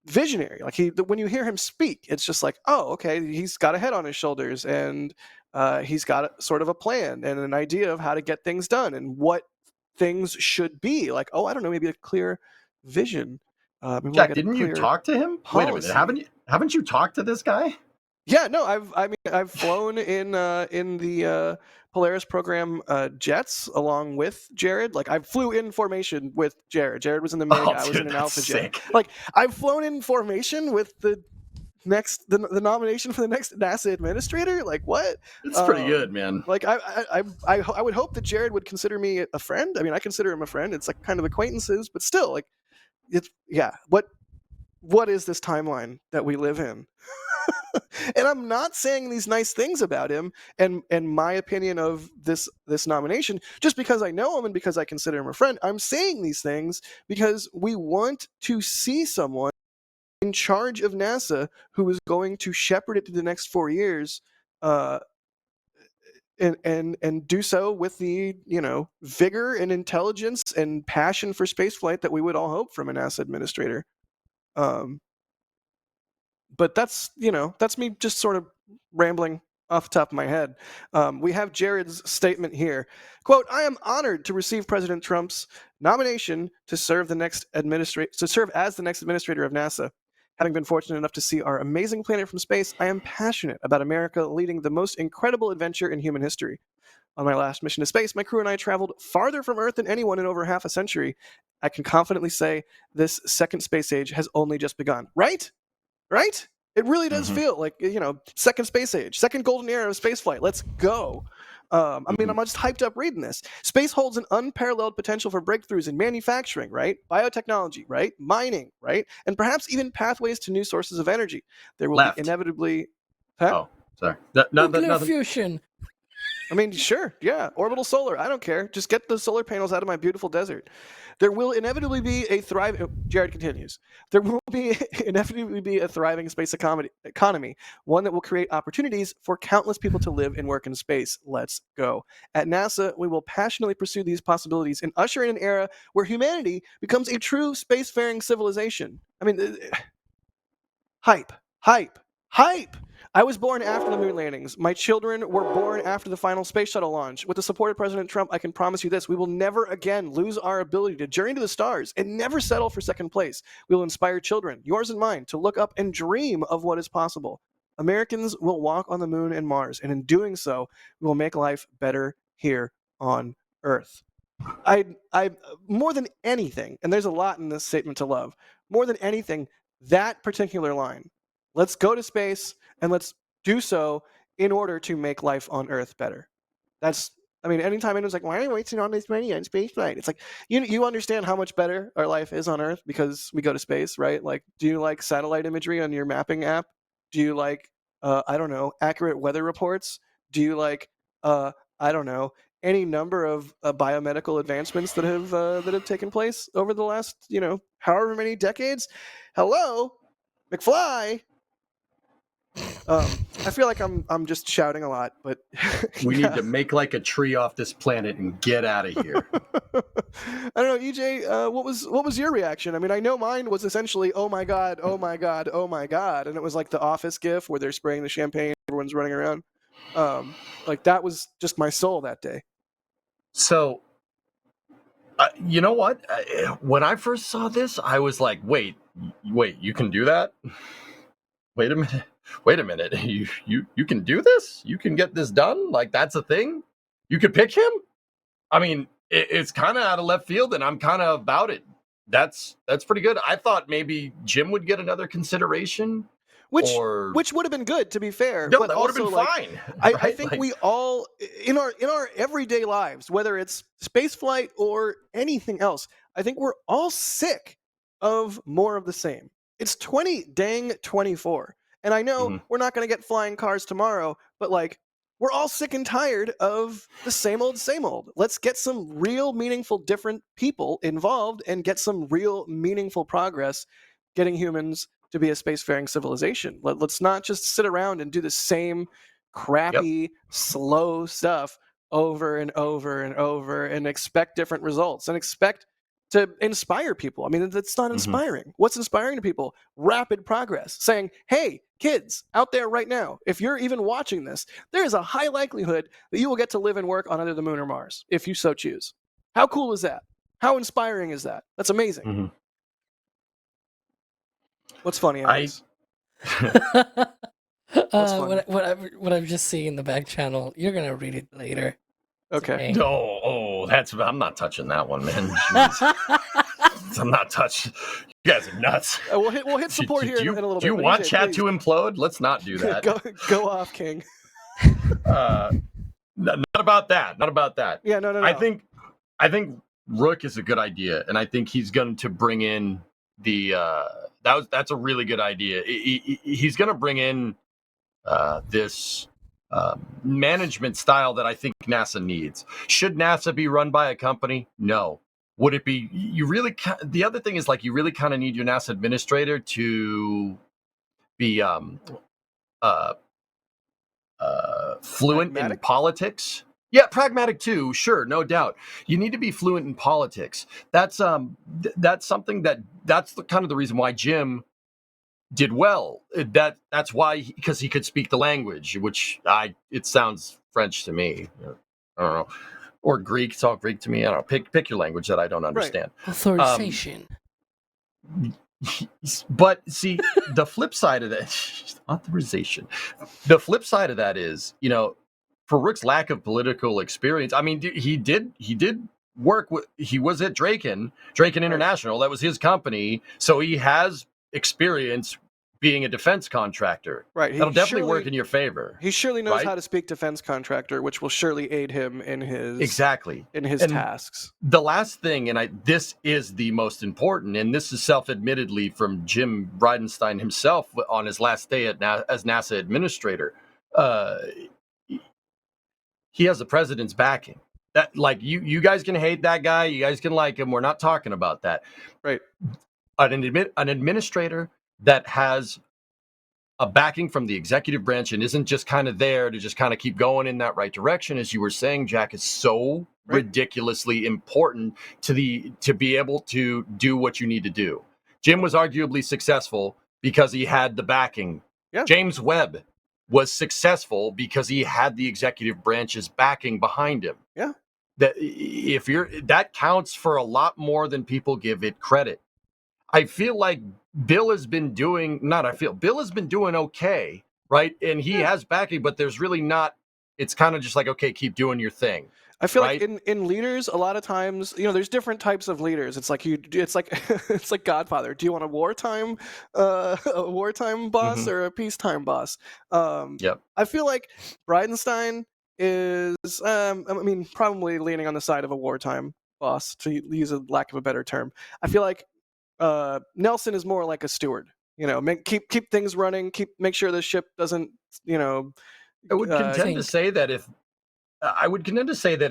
visionary. Like, when you hear him speak, it's just like, oh, okay, he's got a head on his shoulders, and he's got sort of a plan and an idea of how to get things done and what things should be. Like, oh, I don't know, maybe a clear vision. Jack, didn't you talk to him? Policy. Wait a minute, haven't you talked to this guy? Yeah, no, I've flown in the Polaris program jets along with Jared. Like, I flew in formation with Jared. Jared was in the MiG. I was in an Alpha jet. Like, I've flown in formation with the nomination for the next NASA administrator. Like, what? It's pretty good, man. Like, I would hope that Jared would consider me a friend. I mean, I consider him a friend. It's like kind of acquaintances, but still, like, it's, yeah. What is this timeline that we live in? And I'm not saying these nice things about him and my opinion of this nomination just because I know him and because I consider him a friend. I'm saying these things because we want to see someone in charge of NASA who is going to shepherd it through the next 4 years, and do so with the vigor and intelligence and passion for spaceflight that we would all hope from a NASA administrator. But that's me just sort of rambling off the top of my head. We have Jared's statement here. Quote, "I am honored to receive President Trump's nomination to serve as the next administrator of NASA. Having been fortunate enough to see our amazing planet from space, I am passionate about America leading the most incredible adventure in human history. On my last mission to space, my crew and I traveled farther from Earth than anyone in over half a century. I can confidently say this second space age has only just begun." Right? Right? It really does feel like, second space age, second golden era of spaceflight. Let's go. I mean, I'm just hyped up reading this. Space holds an unparalleled potential for breakthroughs in manufacturing, right? Biotechnology, right? Mining, right? And perhaps even pathways to new sources of energy. There will be inevitably... Huh? Oh, sorry. Nuclear fusion. I mean, sure, yeah. Orbital solar, I don't care. Just get the solar panels out of my beautiful desert. There will inevitably be a thriving... Jared continues. There will inevitably be a thriving space economy, one that will create opportunities for countless people to live and work in space. Let's go. At NASA, we will passionately pursue these possibilities and usher in an era where humanity becomes a true spacefaring civilization. I mean, hype. I was born after the moon landings. My children were born after the final space shuttle launch. With the support of President Trump, I can promise you this: we will never again lose our ability to journey to the stars and never settle for second place. We will inspire children, yours and mine, to look up and dream of what is possible. Americans will walk on the moon and Mars, and in doing so, we will make life better here on Earth. I more than anything, and there's a lot in this statement to love. More than anything, that particular line, let's go to space and let's do so in order to make life on Earth better. That's, I mean, anytime anyone's like, why are you wasting all this money on space flight? It's like, you understand how much better our life is on Earth because we go to space, right? Like, do you like satellite imagery on your mapping app? Do you like, I don't know, accurate weather reports? Do you like, I don't know, any number of biomedical advancements that have taken place over the last, however many decades? Hello, McFly. I feel like I'm just shouting a lot, but we need to make like a tree off this planet and get out of here. I don't know, EJ. What was your reaction? I mean, I know mine was essentially, oh my god, oh my god, oh my god, and it was like the Office gif where they're spraying the champagne, everyone's running around. Like that was just my soul that day. So, you know what? When I first saw this, I was like, wait, you can do that? Wait a minute. You can do this? You can get this done? Like, that's a thing? You could pick him? I mean, it's kind of out of left field, and I'm kind of about it. That's pretty good. I thought maybe Jim would get another consideration. Which would have been good, to be fair. No, but that would have been fine. Right? I think we all, in our everyday lives, whether it's space flight or anything else, I think we're all sick of more of the same. It's 2024. And I know we're not going to get flying cars tomorrow, but like, we're all sick and tired of the same old, same old. Let's get some real meaningful, different people involved and get some real meaningful progress getting humans to be a spacefaring civilization. Let's not just sit around and do the same crappy, slow stuff over and over and over and expect different results and expect to inspire people. I mean, that's not inspiring. What's inspiring to people? Rapid progress. Saying, hey, kids out there right now, if you're even watching this, there is a high likelihood that you will get to live and work on either the moon or Mars, if you so choose. How cool is that? How inspiring is that? That's amazing. What's funny, Alex? What I'm just seeing in the back channel, you're gonna read it later. Okay. No, I'm not touching that one, man. I'm not touching. You guys are nuts. We'll hit support here in a little bit. Do you want EJ, chat to implode? Let's not do that. go off, King. Not about that. Not about that. Yeah, no. I think Rook is a good idea, and I think he's going to bring in the. That's a really good idea. He's going to bring in this management style that I think NASA needs. Should NASA be run by a company? No. Would it be? The other thing is, like, you really kind of need your NASA administrator to be fluent in politics. Yeah, pragmatic too. Sure, no doubt. You need to be fluent in politics. That's something that's kind of the reason why Jim did well. That's why, because he could speak the language, which it sounds French to me. I don't know, or Greek. It's all Greek to me. I don't know. Pick your language that I don't understand. Right. Authorization. But see, the flip side of that, authorization. The flip side of that is, for Rick's lack of political experience, I mean, he did work with. He was at Draken International. That was his company, so he has experience being a defense contractor. Right. That'll definitely work in your favor. He surely knows how to speak defense contractor, which will surely aid him in his tasks. The last thing, and this is the most important, and this is self-admittedly from Jim Bridenstine himself on his last day as NASA administrator. He has the president's backing. That, like, you guys can hate that guy, you guys can like him. We're not talking about that. Right. An administrator that has a backing from the executive branch and isn't just kind of there to just kind of keep going in that right direction, as you were saying, Jack, is so ridiculously important to be able to do what you need to do. Jim was arguably successful because he had the backing. Yeah. James Webb was successful because he had the executive branch's backing behind him. Yeah. That counts for a lot more than people give it credit. I feel like Bill has been doing okay, right? And he has backing, but there's really not. It's kind of just like, okay, keep doing your thing. I feel right? like in leaders, a lot of times, there's different types of leaders. It's like it's like Godfather. Do you want a wartime boss Mhm. or a peacetime boss? Yep. I feel like Bridenstine is, probably leaning on the side of a wartime boss, to use a lack of a better term. I feel like Nelson is more like a steward. Keep things running. Make sure the ship doesn't. I would contend to Sink. say that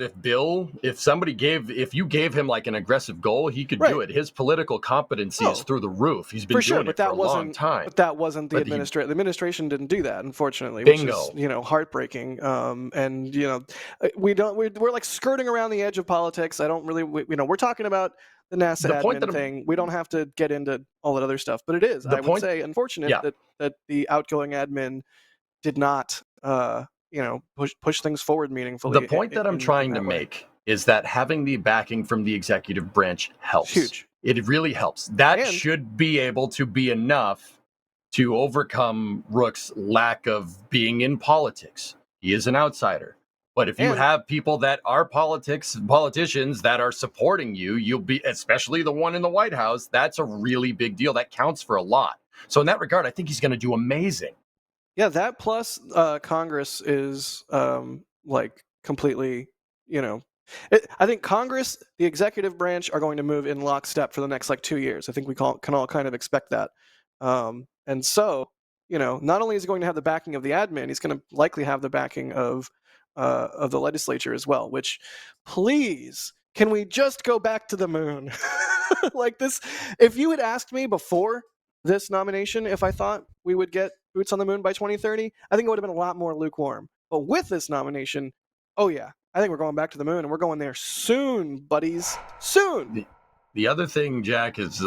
if you gave him like an aggressive goal, he could do Right. it. His political competency is Oh. through the roof. He's been For sure, doing but it for that a long wasn't. time. But that wasn't the But administration. The administration didn't do that, unfortunately, Bingo. which is heartbreaking. And we're like skirting around the edge of politics. I don't really. We're talking about the NASA The point admin that I'm- thing. We don't have to get into all that other stuff, but it is. The I would point- say unfortunate Yeah. that the outgoing admin did not push things forward meaningfully. The point that I'm in trying to that way. make is that having the backing from the executive branch helps. Huge. It really helps. That And- should be able to be enough to overcome Rook's lack of being in politics. He is an outsider. But if you And- have people that are politicians that are supporting you, you'll be, especially the one in the White House, that's a really big deal. That counts for a lot. So in that regard, I think he's going to do amazing. Yeah, that plus Congress is completely, I think Congress, the executive branch, are going to move in lockstep for the next 2 years. I think we can all kind of expect that. And so, not only is he going to have the backing of the admin, he's going to likely have the backing of the legislature as well. Which, please, can we just go back to the moon? Like this, if you had asked me before this nomination if I thought we would get boots on the moon by 2030, I think it would have been a lot more lukewarm. But with this nomination, oh yeah, I think we're going back to the moon, and we're going there soon, buddies. Soon. The other thing, Jack, is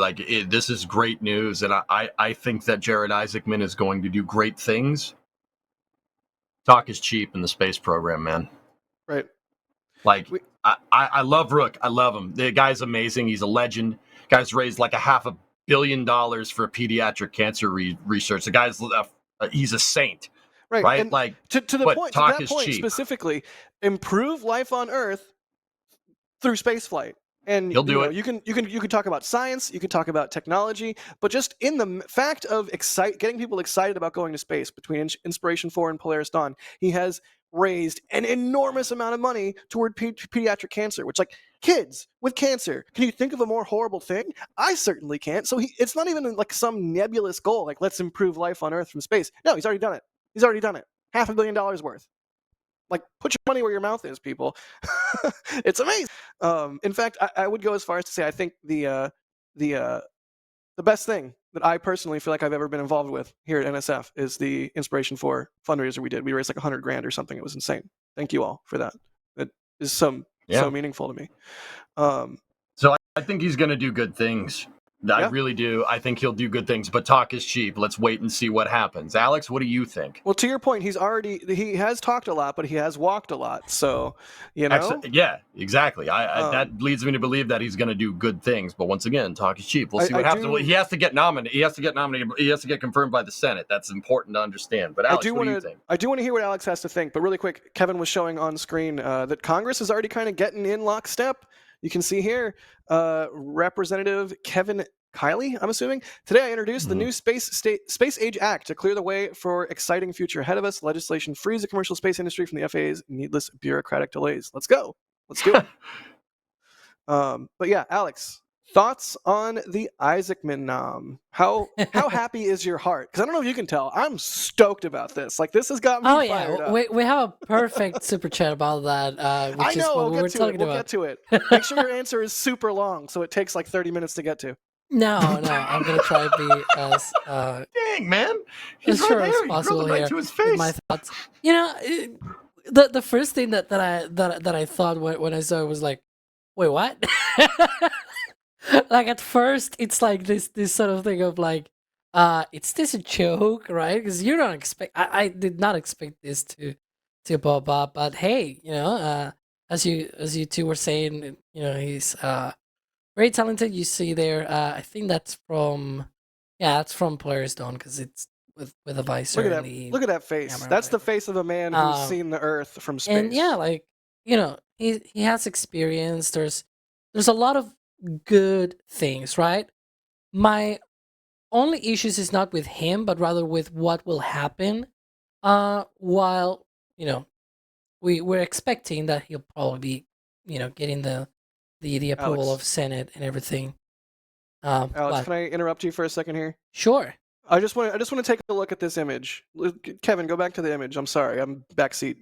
this is great news, and I think that Jared Isaacman is going to do great things. Talk is cheap in the space program, man. Right. I love Rook. I love him. The guy's amazing. He's a legend. Guy's raised like $500 million for pediatric cancer research. The guy's he's a saint. Right? And like to the but point, talk to that is point cheap. specifically, improve life on Earth through space flight. And He'll do it. You can talk about science, you can talk about technology, but just in the fact of getting people excited about going to space, between Inspiration 4 and Polaris Dawn, he has raised an enormous amount of money toward pediatric cancer, which, like, kids with cancer, can you think of a more horrible thing? I certainly can't. So it's not even like some nebulous goal, like let's improve life on Earth from space. No, he's already done it. $500 million worth. Like, put your money where your mouth is, people. It's amazing. In fact, I would go as far as to say I think the best thing that I personally feel like I've ever been involved with here at NSF is the Inspiration 4 fundraiser we did. We raised like $100,000 or something. It was insane. Thank you all for that. It is so meaningful to me. So I think he's going to do good things. I really do. I think he'll do good things, but talk is cheap. Let's wait and see what happens. Alex, what do you think? Well, to your point, he has talked a lot, but he has walked a lot. So, Yeah, exactly. That leads me to believe that he's going to do good things. But once again, talk is cheap. We'll see what happens. He has to get nominated. He has to get confirmed by the Senate. That's important to understand. But Alex, what do you think? I do want to hear what Alex has to think. But really quick, Kevin was showing on screen that Congress is already kind of getting in lockstep. You can see here, Representative Kevin Kiley, I'm assuming. Today I introduced the new Space Age Act to clear the way for exciting future ahead of us. Legislation frees the commercial space industry from the FAA's needless bureaucratic delays. Let's go. Let's do it. But yeah, Alex, thoughts on the Isaacman nom? How happy is your heart? Because I don't know if you can tell, I'm stoked about this. Like, this has got me fired up. We have a perfect super chat about that. Which I know. is what we were talking We'll about. get to it. Make sure your answer is super long, so it takes like 30 minutes to get to. No, I'm gonna try to be as dang, man, as right sure as there. possible Right here to his with face. my thoughts. The first thing that I thought when I saw it was like, wait, what? Like, at first it's like this sort of thing of like, It's this a joke, right? Because you don't expect. I did not expect this to pop up, but hey, as you two were saying, he's very talented. You see there. I think that's from, yeah, that's from Players Dawn because it's with a visor Look at and that! the Look at that face. camera. That's the face of a man who's Um, seen the Earth from space. and yeah, like he has experience. There's a lot of good things, right? My only issues is not with him, but rather with what will happen. While we're expecting that he'll probably be, getting the approval Alex. of Senate and everything. Alex, But can I interrupt you for a second here? sure. I just want to take a look at this image. Kevin, go back to the image. I'm sorry, I'm backseat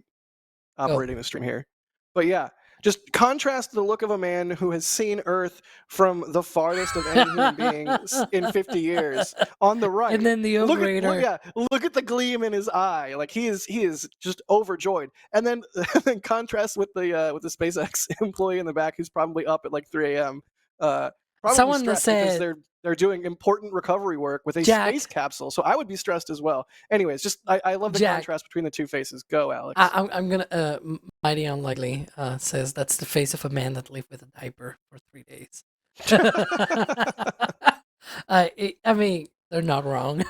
operating the stream here. But yeah, just contrast the look of a man who has seen Earth from the farthest of any human being in 50 years on the right. And then the operator. Look at the gleam in his eye. Like he is just overjoyed. And then contrast with the SpaceX employee in the back who's probably up at like 3 a.m. Probably Someone that stressed because said they're doing important recovery work with a Jack, space capsule. So I would be stressed as well. Anyways, just I love the Jack, contrast between the two faces. Go, Alex. I'm gonna mighty unlikely says that's the face of a man that lived with a diaper for 3 days. I mean, they're not wrong.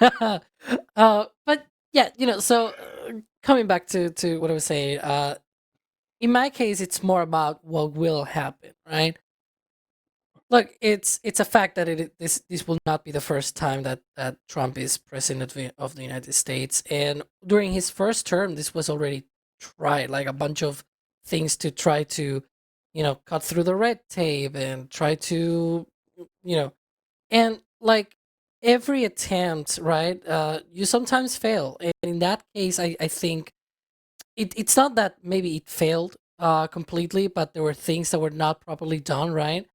But yeah, so coming back to what I was saying, in my case, it's more about what will happen, right? Look, it's a fact that this will not be the first time that Trump is president of the United States, and during his first term, this was already tried, like a bunch of things to try to, cut through the red tape and try to, and like every attempt, right? You sometimes fail, and in that case, I think it's not that maybe it failed completely, but there were things that were not properly done, right?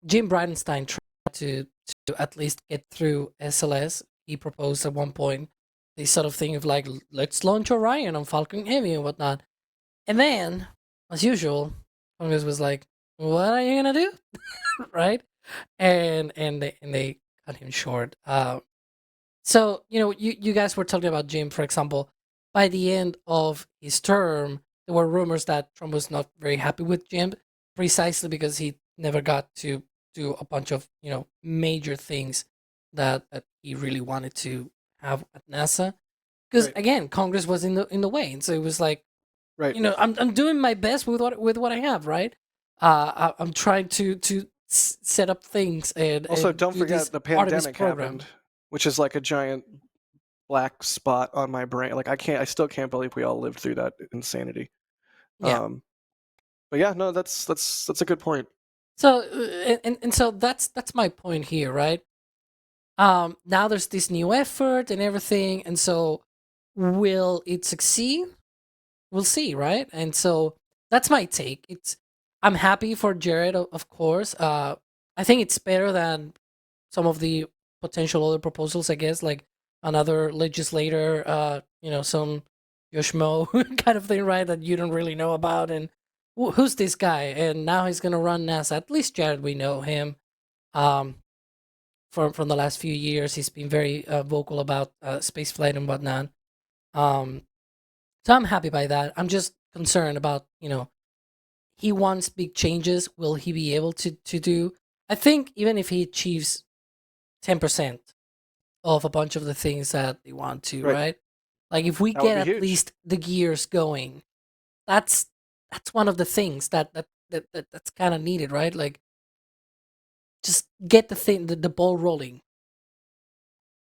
Jim Bridenstine tried to at least get through SLS. He proposed at one point this sort of thing of like, let's launch Orion on Falcon Heavy and whatnot. And then, as usual, Congress was like, "What are you gonna do?" Right? And they cut him short. So you guys were talking about Jim, for example. By the end of his term, there were rumors that Trump was not very happy with Jim, precisely because he never got to do a bunch of major things that he really wanted to have at NASA. Because again, Congress was in the way, and so it was like, I'm doing my best with what I have, right? I'm trying to set up things and also and don't do forget this the Artemis pandemic program. happened, which is like a giant black spot on my brain. Like I still can't believe we all lived through that insanity. Yeah. But yeah, no, that's a good point. So and so that's my point here, right? Now there's this new effort and everything, and so will it succeed? We'll see, right? And so that's my take. I'm happy for Jared, of course. I think it's better than some of the potential other proposals, I guess, like another legislator, some Yoshmo kind of thing, right? That you don't really know about, and who's this guy? And now he's gonna run NASA. At least Jared, we know him. From the last few years, he's been very vocal about space flight and whatnot. So I'm happy by that. I'm just concerned about, he wants big changes. Will he be able to do? I think even if he achieves 10% of a bunch of the things that they want to, right? Like if we get at least the gears going, that's one of the things that's kind of needed, right? Like just get the ball rolling.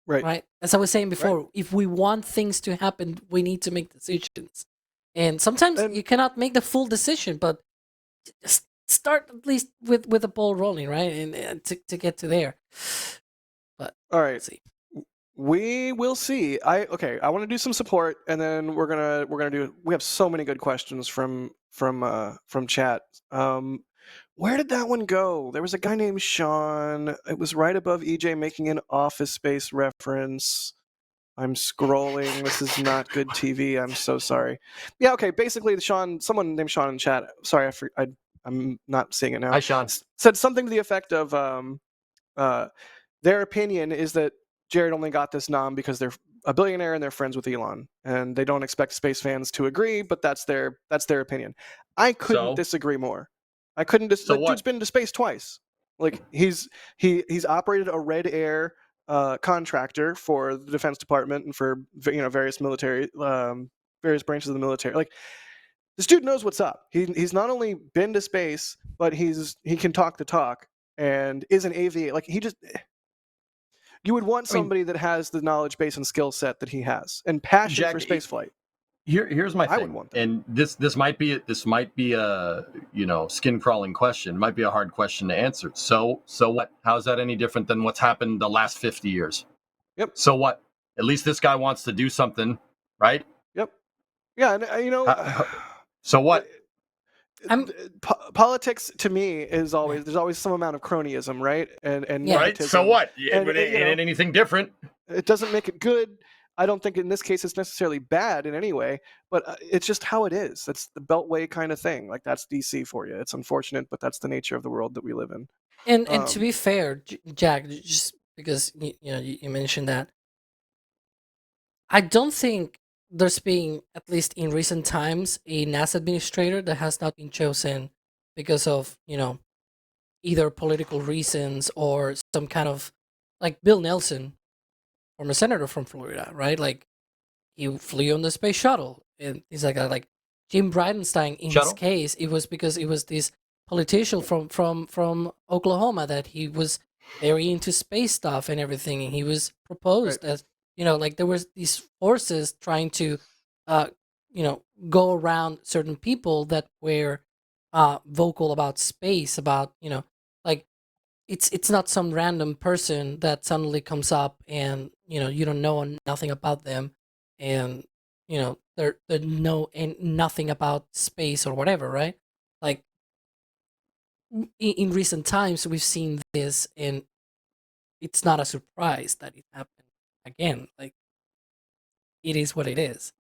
Right. As I was saying before, if we want things to happen, we need to make decisions. And sometimes you cannot make the full decision, but just start at least with the ball rolling, right? And to get to there. But all right. We'll see. We will see. I want to do some support, and then we're gonna do. We have so many good questions from chat. Where did that one go? There was a guy named Sean. It was right above EJ making an Office Space reference. I'm scrolling. This is not good TV. I'm so sorry. Yeah, okay. Basically, someone named Sean in chat. Sorry, I'm not seeing it now. Hi, Sean. Said something to the effect of their opinion is that Jared only got this nom because they're a billionaire and they're friends with Elon, and they don't expect space fans to agree, but that's their opinion. I couldn't disagree more. I couldn't. Dude's been to space twice. Like he's operated a Red Air contractor for the Defense Department and for various military various branches of the military. Like this dude knows what's up. He's not only been to space, but he can talk the talk and is an aviator. Like you would want somebody that has the knowledge base and skill set that he has and passion for space flight. Here's my thing. I would want that. And this might be a skin crawling question. It might be a hard question to answer. So what? How's that any different than what's happened the last 50 years? Yep. So what? At least this guy wants to do something, right? Yep. Yeah, and so what? Politics to me is always there's always some amount of cronyism, right? And right. So what? But it ain't anything different. It doesn't make it good. I don't think in this case it's necessarily bad in any way, but it's just how it is. That's the Beltway kind of thing. Like that's DC for you. It's unfortunate, but that's the nature of the world that we live in. And to be fair, Jack, just because you mentioned that, I don't think there's been, at least in recent times, a NASA administrator that has not been chosen because of either political reasons or some kind of, like Bill Nelson, former senator from Florida, right? Like he flew on the space shuttle, and he's like Jim Bridenstine. In this case, it was because it was this politician from Oklahoma that he was very into space stuff and everything, and he was proposed as like there was these forces trying to go around certain people that were vocal about space, about like it's not some random person that suddenly comes up and you don't know nothing about them, and they're know nothing about space or whatever, right? Like in recent times we've seen this, and it's not a surprise that it happened again. Like it is what it is.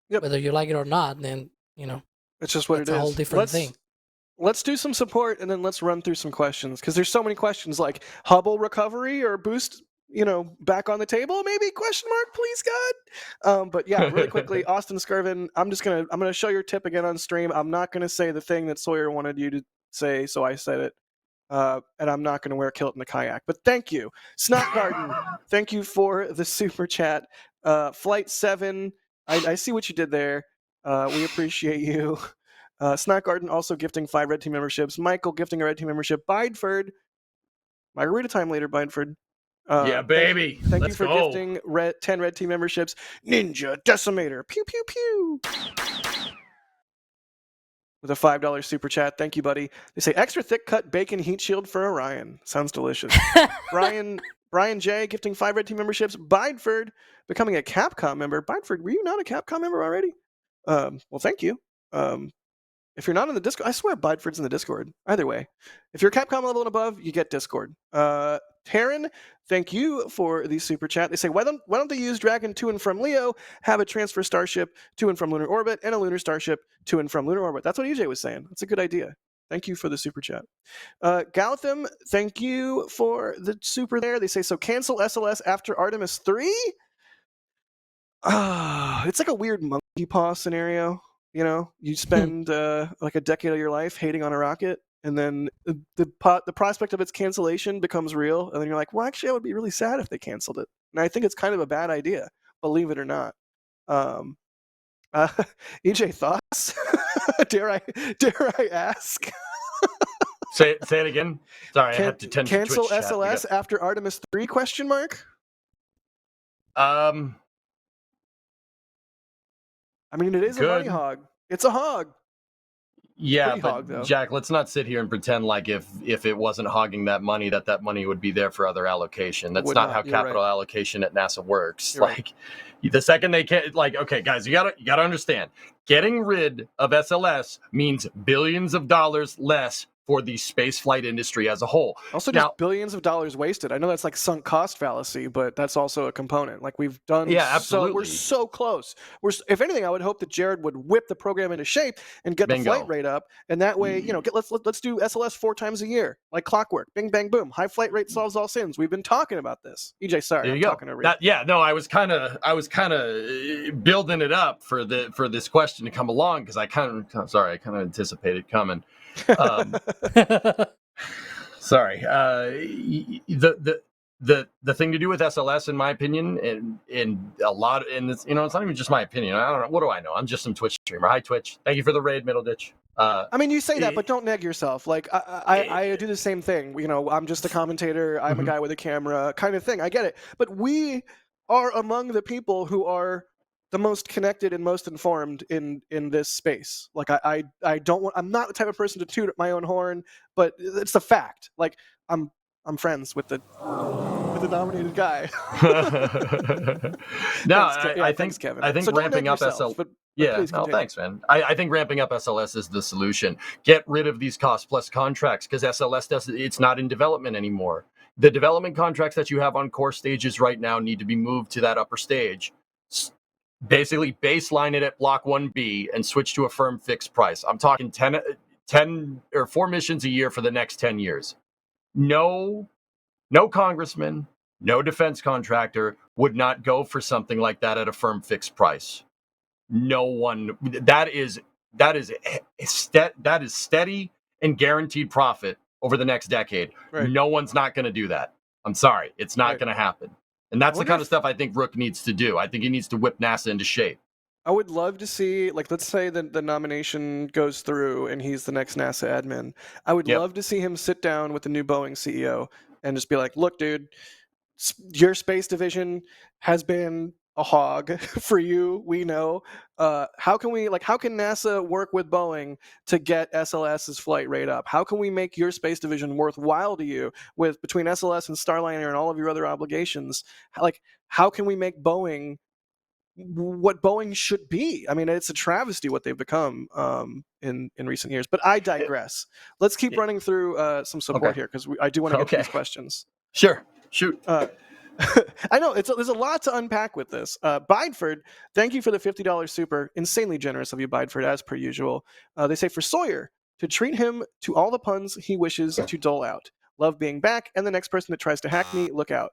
Yep. Whether you like it or not, then it's just what it is. It's a whole different thing. Let's do some support, and then let's run through some questions, because there's so many questions like Hubble recovery or boost, back on the table, maybe, question mark, please God. But yeah, really quickly, Austin Skirvin, I'm gonna show your tip again on stream. I'm not gonna say the thing that Sawyer wanted you to say, so I said it. And I'm not gonna wear a kilt in a kayak. But thank you. Snot Garden, thank you for the super chat. Flight 7, I see what you did there. We appreciate you. Snack Garden also gifting 5 Red Team memberships. Michael gifting a Red Team membership. Bideford, margarita time later, Bideford. Yeah, baby. Thank Let's you for go. gifting 10 Red Team memberships. Ninja Decimator, pew pew pew. With a $5 super chat. Thank you, buddy. They say extra thick cut bacon heat shield for Orion. Sounds delicious. Brian J gifting 5 Red Team memberships. Bideford becoming a Capcom member. Bideford, were you not a Capcom member already? Well, thank you. If you're not in the Discord, I swear Bideford's in the Discord. Either way, if you're Capcom level and above, you get Discord. Taryn, thank you for the super chat. They say, why don't they use Dragon to and from Leo, have a transfer starship to and from lunar orbit, and a lunar starship to and from lunar orbit? That's what EJ was saying. That's a good idea. Thank you for the super chat. Gautam, thank you for the super there. They say, so cancel SLS after Artemis 3? It's like a weird monkey paw scenario. You spend like a decade of your life hating on a rocket, and then the prospect of its cancellation becomes real, and then you're like, well, actually, I would be really sad if they canceled it. And I think it's kind of a bad idea, believe it or not. EJ, thoughts? dare I ask? Say it again. Sorry, I had to tend to cancel Twitch SLS chat. after Artemis 3? Question mark. I mean, it is a money hog. It's a hog. Yeah, Pretty but hog, Jack, let's not sit here and pretend like if it wasn't hogging that money would be there for other allocation. That's not how capital allocation at NASA works. You're right. The second they can't, okay, guys, you gotta understand. Getting rid of SLS means billions of dollars less for the spaceflight industry as a whole. Also, just billions of dollars wasted. I know that's like sunk cost fallacy, but that's also a component. Like we've done, absolutely. We're so close. If anything, I would hope that Jared would whip the program into shape and get the flight rate up, and that way, let's do SLS 4 times a year, like clockwork. Bing bang boom. High flight rate solves all sins. We've been talking about this. EJ, sorry, I'm talking over you. I was kind of building it up for this question to come along because I kind of anticipated coming. Sorry. The thing to do with SLS, in my opinion, and a lot, and it's not even just my opinion. I don't know. What do I know? I'm just some Twitch streamer. Hi, Twitch. Thank you for the raid, Middle Ditch. I mean, you say that, but don't neg yourself. Like I do the same thing. I'm just a commentator. I'm a guy with a camera, kind of thing. I get it. But we are among the people who are the most connected and most informed in this space. Like I don't want. I'm not the type of person to toot my own horn, but it's a fact. Like I'm friends with the nominated guy. Thanks, Kevin. I think so ramping up yourself, SLS. Thanks, man. I think ramping up SLS is the solution. Get rid of these cost plus contracts because SLS it's not in development anymore. The development contracts that you have on core stages right now need to be moved to that upper stage. Basically baseline it at block 1B and switch to a firm fixed price. I'm talking 10 or 4 missions a year for the next 10 years. No congressman, no defense contractor would not go for something like that at a firm fixed price. No one. That is steady and guaranteed profit over the next decade. Right. No one's not going to do that. I'm sorry, it's not going to happen. And that's the kind of stuff I think Rook needs to do. I think he needs to whip NASA into shape. I would love to see, like, let's say the nomination goes through and he's the next NASA admin. I would love to see him sit down with the new Boeing CEO and just be like, look, dude, your space division has been a hog for you. We know. How can NASA work with Boeing to get SLS's flight rate up? How can we make your space division worthwhile to you with between SLS and Starliner and all of your other obligations? Like, how can we make Boeing what Boeing should be? I mean, it's a travesty what they've become in recent years. But I digress. Let's keep running through some support here because I do want to get to these questions. Sure. Shoot. I know there's a lot to unpack with this. Bideford, thank you for the $50 super. Insanely generous of you, Bideford, as per usual. They say for Sawyer to treat him to all the puns he wishes to dole out. Love being back, and the next person that tries to hack me, look out.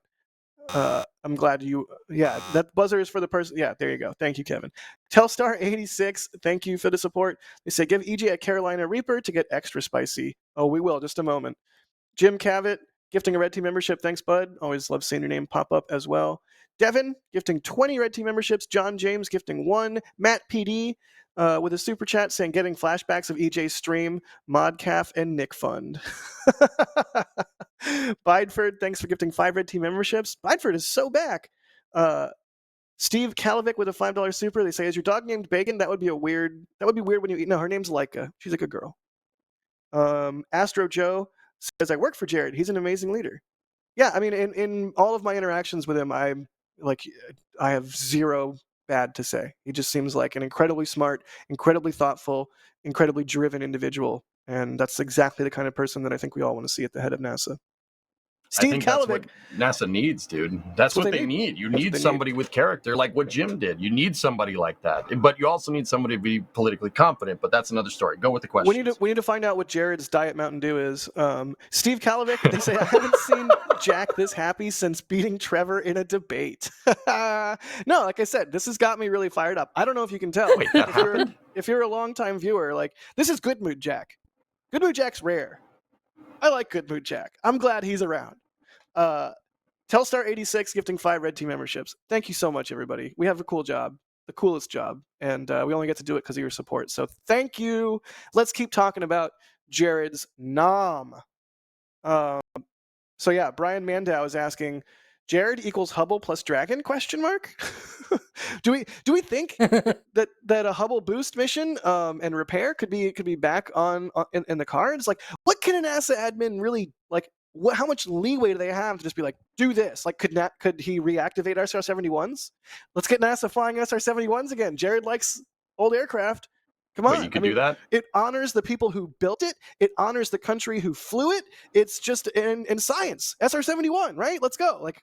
I'm glad you. Yeah, that buzzer is for the person. Yeah, there you go. Thank you, Kevin. Telstar86, thank you for the support. They say give EJ a Carolina Reaper to get extra spicy. Oh, we will. Just a moment. Jim Cavett, gifting a Red Team membership. Thanks, bud. Always love seeing your name pop up as well. Devin, gifting 20 Red Team memberships. John James, gifting 1. Matt PD, with a super chat saying getting flashbacks of EJ's stream, Modcaf, and Nick Fund. Bideford, thanks for gifting 5 Red Team memberships. Bideford is so back. Steve Kalovic with a $5 super. They say, is your dog named Bacon? That would be weird when you eat. No, her name's Leica. She's a good girl. Astro Joe says, I work for Jared. He's an amazing leader. Yeah, I mean, in all of my interactions with him, I have zero bad to say. He just seems like an incredibly smart, incredibly thoughtful, incredibly driven individual. And that's exactly the kind of person that I think we all want to see at the head of NASA. Steve Kalovic. That's what NASA needs, dude. That's what they need. You need somebody with character, like what Jim did. You need somebody like that. But you also need somebody to be politically competent. But that's another story. Go with the question. We need to find out what Jared's Diet Mountain Dew is. Steve Kalovic, they say, I haven't seen Jack this happy since beating Trevor in a debate. No, like I said, this has got me really fired up. I don't know if you can tell. Wait, that happened? If you're a longtime viewer, like, this is Good Mood Jack. Good Mood Jack's rare. I like Good Mood Jack. I'm glad he's around. Telstar86 gifting 5 Red Team memberships. Thank you so much, everybody. We have a cool job, the coolest job, and we only get to do it because of your support. So thank you. Let's keep talking about Jared's nom. So yeah, Brian Mandow is asking, Jared equals Hubble plus Dragon? ? Do we think that a Hubble boost mission and repair could be back on in the cards? Like, what can a NASA admin really like? How much leeway do they have to just be like, do this? Like, could he reactivate SR-71s? Let's get NASA flying SR-71s again. Jared likes old aircraft. Come on. Wait, you could do that? It honors the people who built it. It honors the country who flew it. It's just in science. SR-71, right? Let's go. Like,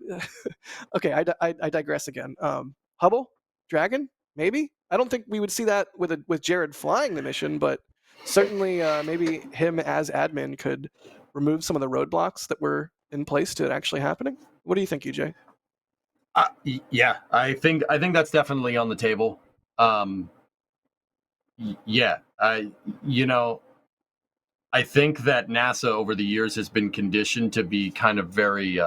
okay, I digress again. Hubble, Dragon, maybe. I don't think we would see that with Jared flying the mission, but certainly maybe him as admin could remove some of the roadblocks that were in place to it actually happening. What do you think, EJ? Yeah, I think that's definitely on the table. Yeah, I think that NASA over the years has been conditioned to be kind of very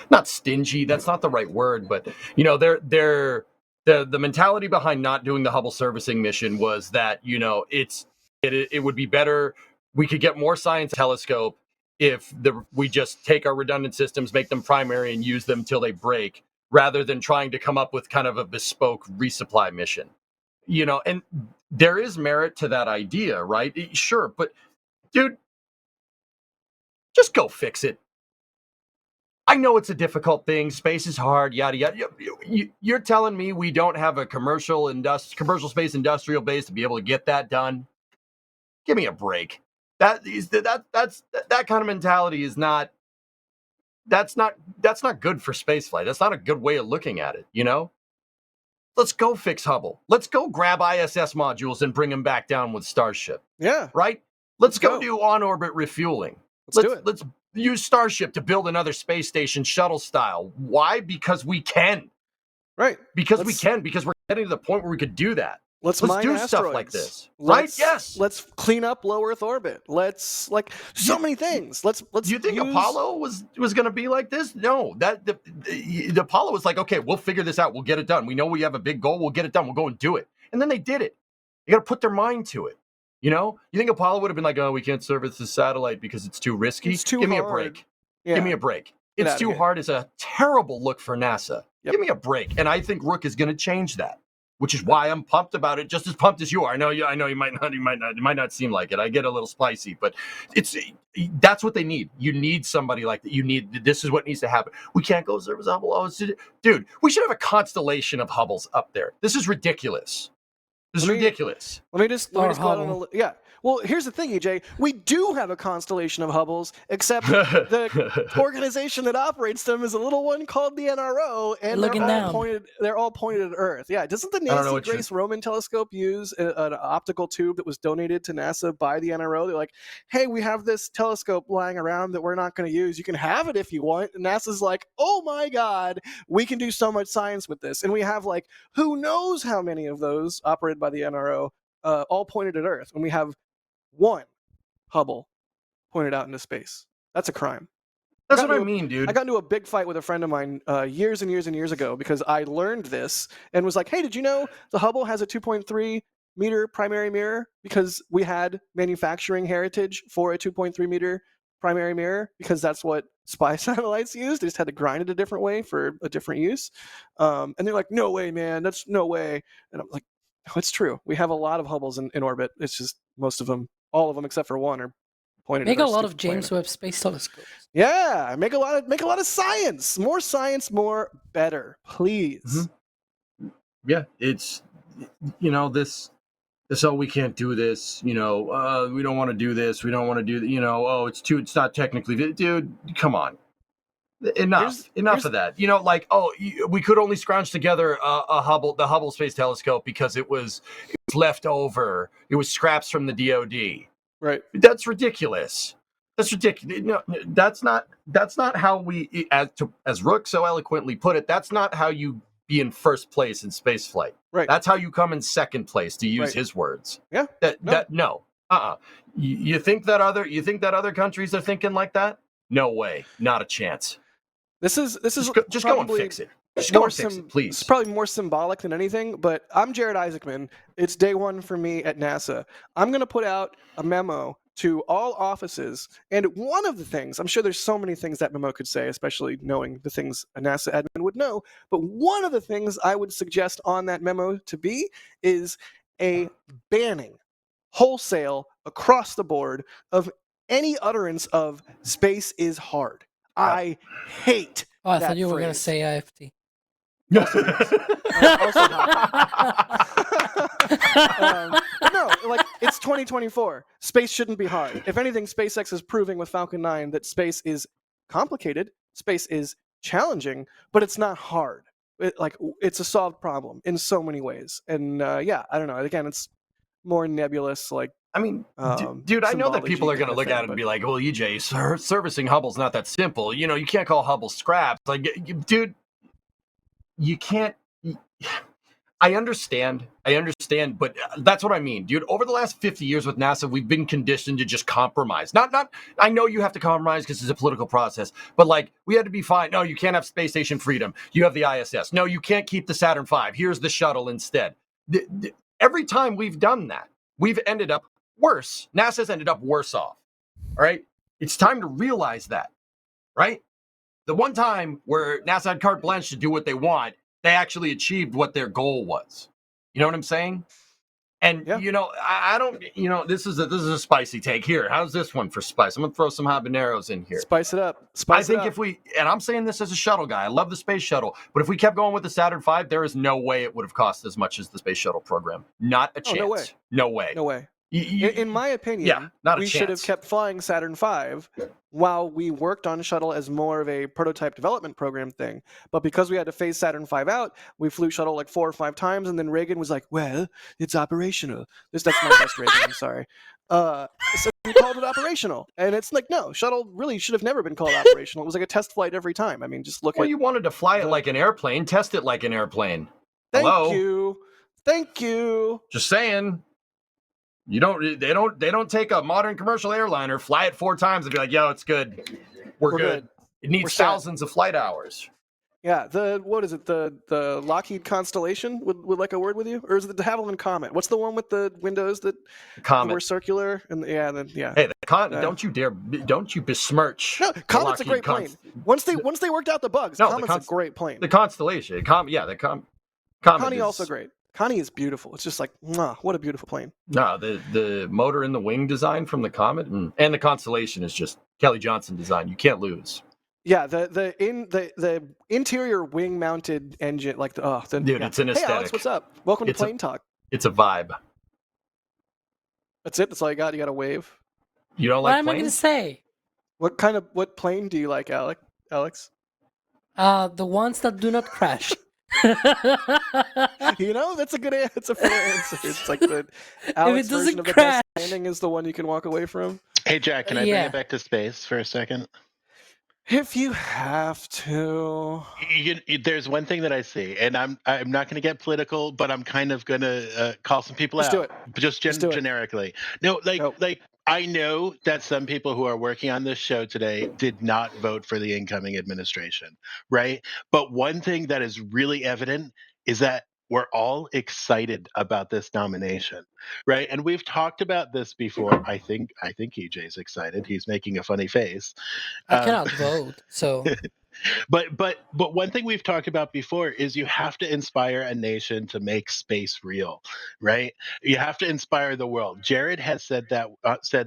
not stingy. That's not the right word, but they're the mentality behind not doing the Hubble servicing mission was that it would be better, we could get more science telescope if we just take our redundant systems, make them primary, and use them till they break, rather than trying to come up with kind of a bespoke resupply mission. And there is merit to that idea, right? Sure, but dude, just go fix it. I know it's a difficult thing. Space is hard, yada yada. You're telling me we don't have a commercial space industrial base to be able to get that done? Give me a break. That kind of mentality is not. That's not good for spaceflight. That's not a good way of looking at it. Let's go fix Hubble. Let's go grab ISS modules and bring them back down with Starship. Yeah. Right? Let's go do on-orbit refueling. Let's do it. Let's use Starship to build another space station shuttle style. Why? Because we can. Right. Because we can. Because we're getting to the point where we could do that. Let's do asteroids. Stuff like this. Right? Yes. Let's clean up low Earth orbit. Let's many things. Let's. Do you think Apollo was going to be like this? No. That the Apollo was like, okay, we'll figure this out. We'll get it done. We know we have a big goal. We'll get it done. We'll go and do it. And then they did it. You got to put their mind to it. You think Apollo would have been like, oh, we can't service the satellite because it's too risky? It's too Give me hard. a break. Yeah. Give me a break. It's too hard is a terrible look for NASA. Yep. Give me a break. And I think Rook is going to change that, which is why I'm pumped about it, just as pumped as you are. I know you might not. It might not seem like it. I get a little spicy, but that's what they need. You need somebody like that. This is what needs to happen. We can't go service Hubble. Oh, dude, we should have a constellation of Hubbles up there. This is ridiculous. Ridiculous. Let me just go out on yeah. Well, here's the thing, EJ. We do have a constellation of Hubbles, except the organization that operates them is a little one called the NRO, and they're all pointed at Earth. Yeah, doesn't the Nancy Grace Roman telescope use an optical tube that was donated to NASA by the NRO? They're like, hey, we have this telescope lying around that we're not going to use. You can have it if you want. And NASA's like, oh my God, we can do so much science with this. And we have who knows how many of those operated by the NRO, all pointed at Earth. And we have one Hubble pointed out into space. That's a crime. That's what I mean, dude. I got into a big fight with a friend of mine years and years and years ago because I learned this and was like, hey, did you know the Hubble has a 2.3 meter primary mirror? Because we had manufacturing heritage for a 2.3 meter primary mirror, because that's what spy satellites used. They just had to grind it a different way for a different use. And they're like, no way, man. That's no way. And I'm like, no, it's true. We have a lot of Hubbles in orbit. It's just most of them, all of them except for one, are pointed. Make a lot of James Webb Space Telescopes. Yeah, make a lot of science. More science, more better, please. Mm-hmm. Yeah, it's this. Oh, we can't do this. We don't want to do this. We don't want to do that. Oh, it's not technically. Dude, come on. Enough of that. We could only scrounge together the Hubble Space Telescope because it was left over. It was scraps from the DoD. Right. That's ridiculous. That's ridiculous. No, that's not how we, as Rook so eloquently put it, that's not how you be in first place in space flight. Right. That's how you come in second place, to use his words. Yeah. No. You think that other countries are thinking like that? No way. Not a chance. This is just go and fix it. Just go and fix it, please. It's probably more symbolic than anything, but I'm Jared Isaacman. It's day one for me at NASA. I'm going to put out a memo to all offices, and one of the things, I'm sure there's so many things that memo could say, especially knowing the things a NASA admin would know, but one of the things I would suggest on that memo to be is a banning, wholesale, across the board, of any utterance of space is hard. I hate I that thought you were going to phrase. say IFT. Also yes. Also but no, like, it's 2024. Space shouldn't be hard. If anything, SpaceX is proving with Falcon 9 that space is complicated, space is challenging, but it's not hard. It's a solved problem in so many ways. And yeah, I don't know. Again, it's more nebulous, like, I mean, dude, I know that people are going to look at it and be like, well, EJ, servicing Hubble's not that simple. You know, you can't call Hubble scraps. Like, dude, you can't. I understand, but that's what I mean, dude. Over the last 50 years with NASA, we've been conditioned to just compromise. Not. I know you have to compromise because it's a political process, but like, we had to be fine. No, you can't have space station freedom. You have the ISS. No, you can't keep the Saturn V. Here's the shuttle instead. Every time we've done that, we've ended up worse. NASA's ended up worse off. All right, it's time to realize that, right? The one time where NASA had carte blanche to do what they want, they actually achieved what their goal was. You know what I'm saying? And Yeah. you know, I don't. You know, this is a spicy take here. How's this one for spice? I'm gonna throw some habaneros in here. Spice it up. I think if we, and I'm saying this as a shuttle guy, I love the space shuttle, but if we kept going with the Saturn V, there is no way it would have cost as much as the space shuttle program. Not a chance. No way. No way. No way. In my opinion, yeah, not a we chance. should have kept flying Saturn V while we worked on shuttle as more of a prototype development program thing. But because we had to phase Saturn V out, we flew shuttle like 4 or 5 times, and then Reagan was like, well, it's operational. That's not best Reagan, I'm sorry. So we called it operational. And it's like, no, shuttle really should have never been called operational. It was like a test flight every time. I mean, just look well, at... you wanted to fly it like an airplane, test it like an airplane. Thank Hello? you. Thank you. Just saying. They don't take a modern commercial airliner, fly it 4 times, and be like, yo, it's good. We're good. It needs thousands of flight hours. Yeah, what is it? The Lockheed Constellation would like a word with you, or is it the de Havilland Comet? What's the one with the windows that were circular? And yeah. Hey, don't you besmirch. No, Comet's a great plane. Once they worked out the bugs, Comet's a great plane. The Constellation, Comet Connie also great. Connie is beautiful. It's just like, mwah, what a beautiful plane. No, the motor and the wing design from the Comet and the Constellation is just Kelly Johnson design. You can't lose. Yeah, the interior wing mounted engine, like dude, it's an aesthetic. Hey Alex, what's up? Welcome to Plane Talk. It's a vibe. That's it. That's all you got. You got to wave. You don't what like am planes? I going to say? What plane do you like, Alex? The ones that do not crash. You know, that's a good answer. It's a fair answer. It's like the Alex version of the crash. best landing is the one you can walk away from. Hey, Jack, can I bring it back to space for a second? If you have to. There's one thing that I see, and I'm not going to get political, but I'm kind of going to call some people Let's out. do it. Just generically. No, like I know that some people who are working on this show today did not vote for the incoming administration, right? But one thing that is really evident is that we're all excited about this nomination, right? And we've talked about this before. I think EJ's excited. He's making a funny face. I cannot vote, so. But one thing we've talked about before is you have to inspire a nation to make space real, right? You have to inspire the world. Jared has said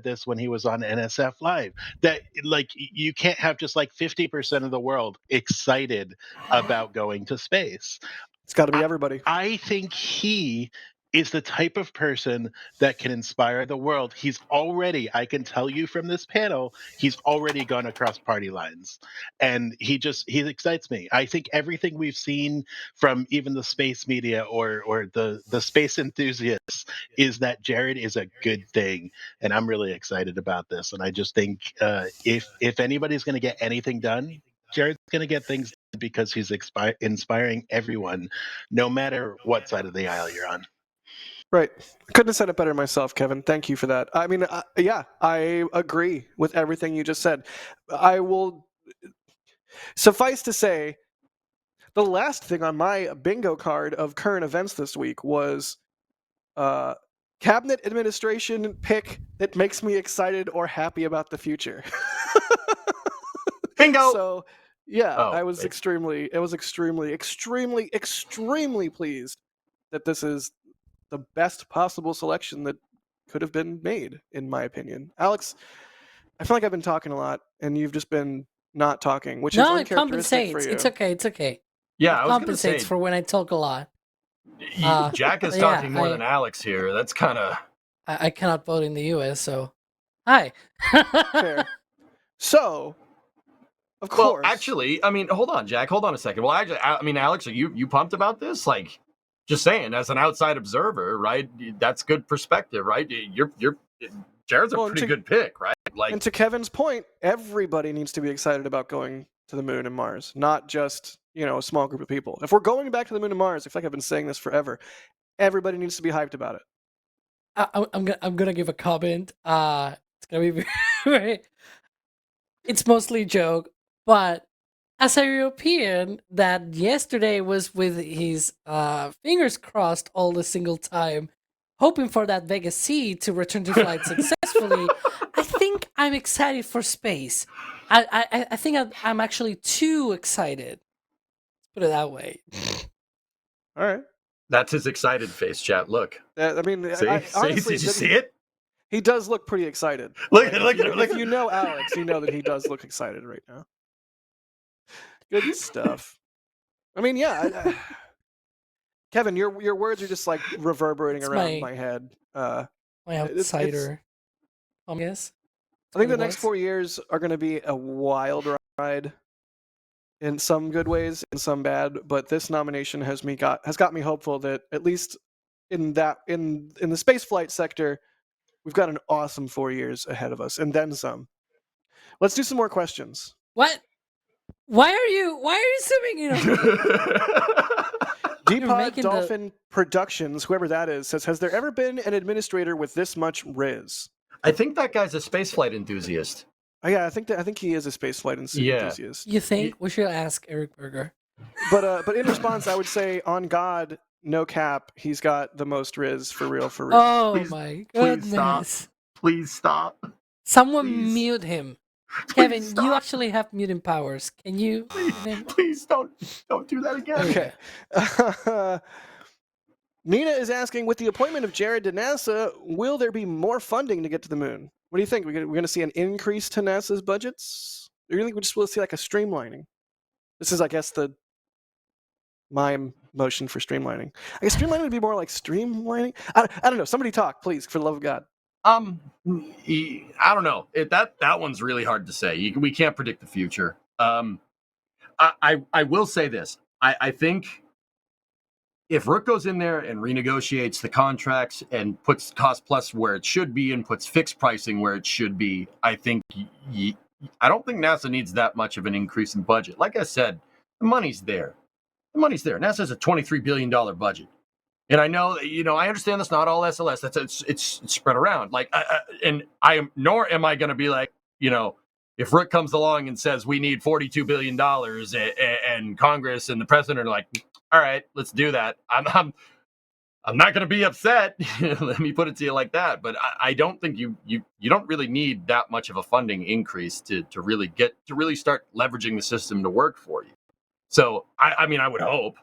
this when he was on NSF Live, that like you can't have just like 50% of the world excited about going to space. It's got to be everybody. I think he is the type of person that can inspire the world. He's already, I can tell you from this panel, he's already gone across party lines. And he excites me. I think everything we've seen from even the space media or the space enthusiasts is that Jared is a good thing. And I'm really excited about this. And I just think if anybody's going to get anything done, Jared's going to get things done because he's inspiring everyone, no matter what side of the aisle you're on. Right. Couldn't have said it better myself, Kevin. Thank you for that. I mean, yeah, I agree with everything you just said. I will suffice to say, the last thing on my bingo card of current events this week was cabinet administration pick that makes me excited or happy about the future. Bingo! So, yeah, I was extremely pleased that this is the best possible selection that could have been made, in my opinion. Alex, I feel like I've been talking a lot, and you've just been not talking, which is uncharacteristic for you. It's okay. Yeah, It I was gonna compensates say for when I talk a lot. Jack is yeah, talking more than Alex here. That's kind of I cannot vote in the U.S., so hi. Fair. So, of well. course. Actually, I mean, hold on, Jack. Hold on a second. Well, I mean, Alex, are you pumped about this? Like, just saying, as an outside observer, right? That's good perspective, right? You're Jared's a pretty good pick, right? Like, and to Kevin's point, everybody needs to be excited about going to the moon and Mars, not just a small group of people. If we're going back to the moon and Mars, I feel like I've been saying this forever, everybody needs to be hyped about it. I'm gonna give a comment. It's gonna be very. It's mostly a joke, but as a European that yesterday was with his fingers crossed all the single time, hoping for that Vega C to return to flight successfully, I think I'm excited for space. I think I'm actually too excited. Let's put it that way. All right. that's his excited face, chat. Look. I mean, See? honestly, Did you see it? He does look pretty excited. Look at him. If you know Alex, you know that he does look excited right now. Good stuff. I mean, yeah. Kevin, your words are just like reverberating It's around my head. My outsider. I guess. I think the next 4 years are going to be a wild ride. In some good ways, in some bad, but this nomination has got me hopeful that at least in the space flight sector, we've got an awesome 4 years ahead of us, and then some. Let's do some more questions. What? Why are you assuming Depod Dolphin Productions, whoever that is, says, has there ever been an administrator with this much riz? I think that guy's a spaceflight enthusiast. Oh, yeah, I think he is a spaceflight enthusiast. You think we should ask Eric Berger? But in response, I would say, on God, no cap, he's got the most riz for real. Oh my goodness! Please stop. Someone mute him. Kevin, you actually have muting powers. Can you? Please don't do that again. Okay. Nina is asking, with the appointment of Jared to NASA, will there be more funding to get to the moon? What do you think? We're going to see an increase to NASA's budgets? Or do you think we just will see like a streamlining? This is, I guess, the mime motion for streamlining. I guess streamlining would be more like streamlining. I don't know. Somebody talk, please, for the love of God. I don't know. That one's really hard to say. We can't predict the future. I will say this. I think if Rook goes in there and renegotiates the contracts and puts cost plus where it should be and puts fixed pricing where it should be, I think I don't think NASA needs that much of an increase in budget. Like I said, the money's there. NASA has a $23 billion budget. And I know, I understand that's not all SLS. It's spread around. Like, nor am I going to be like, if Rook comes along and says we need $42 billion and Congress and the president are like, all right, let's do that. I'm not going to be upset. Let me put it to you like that. But I don't think you don't really need that much of a funding increase to really start leveraging the system to work for you. So I mean, I would hope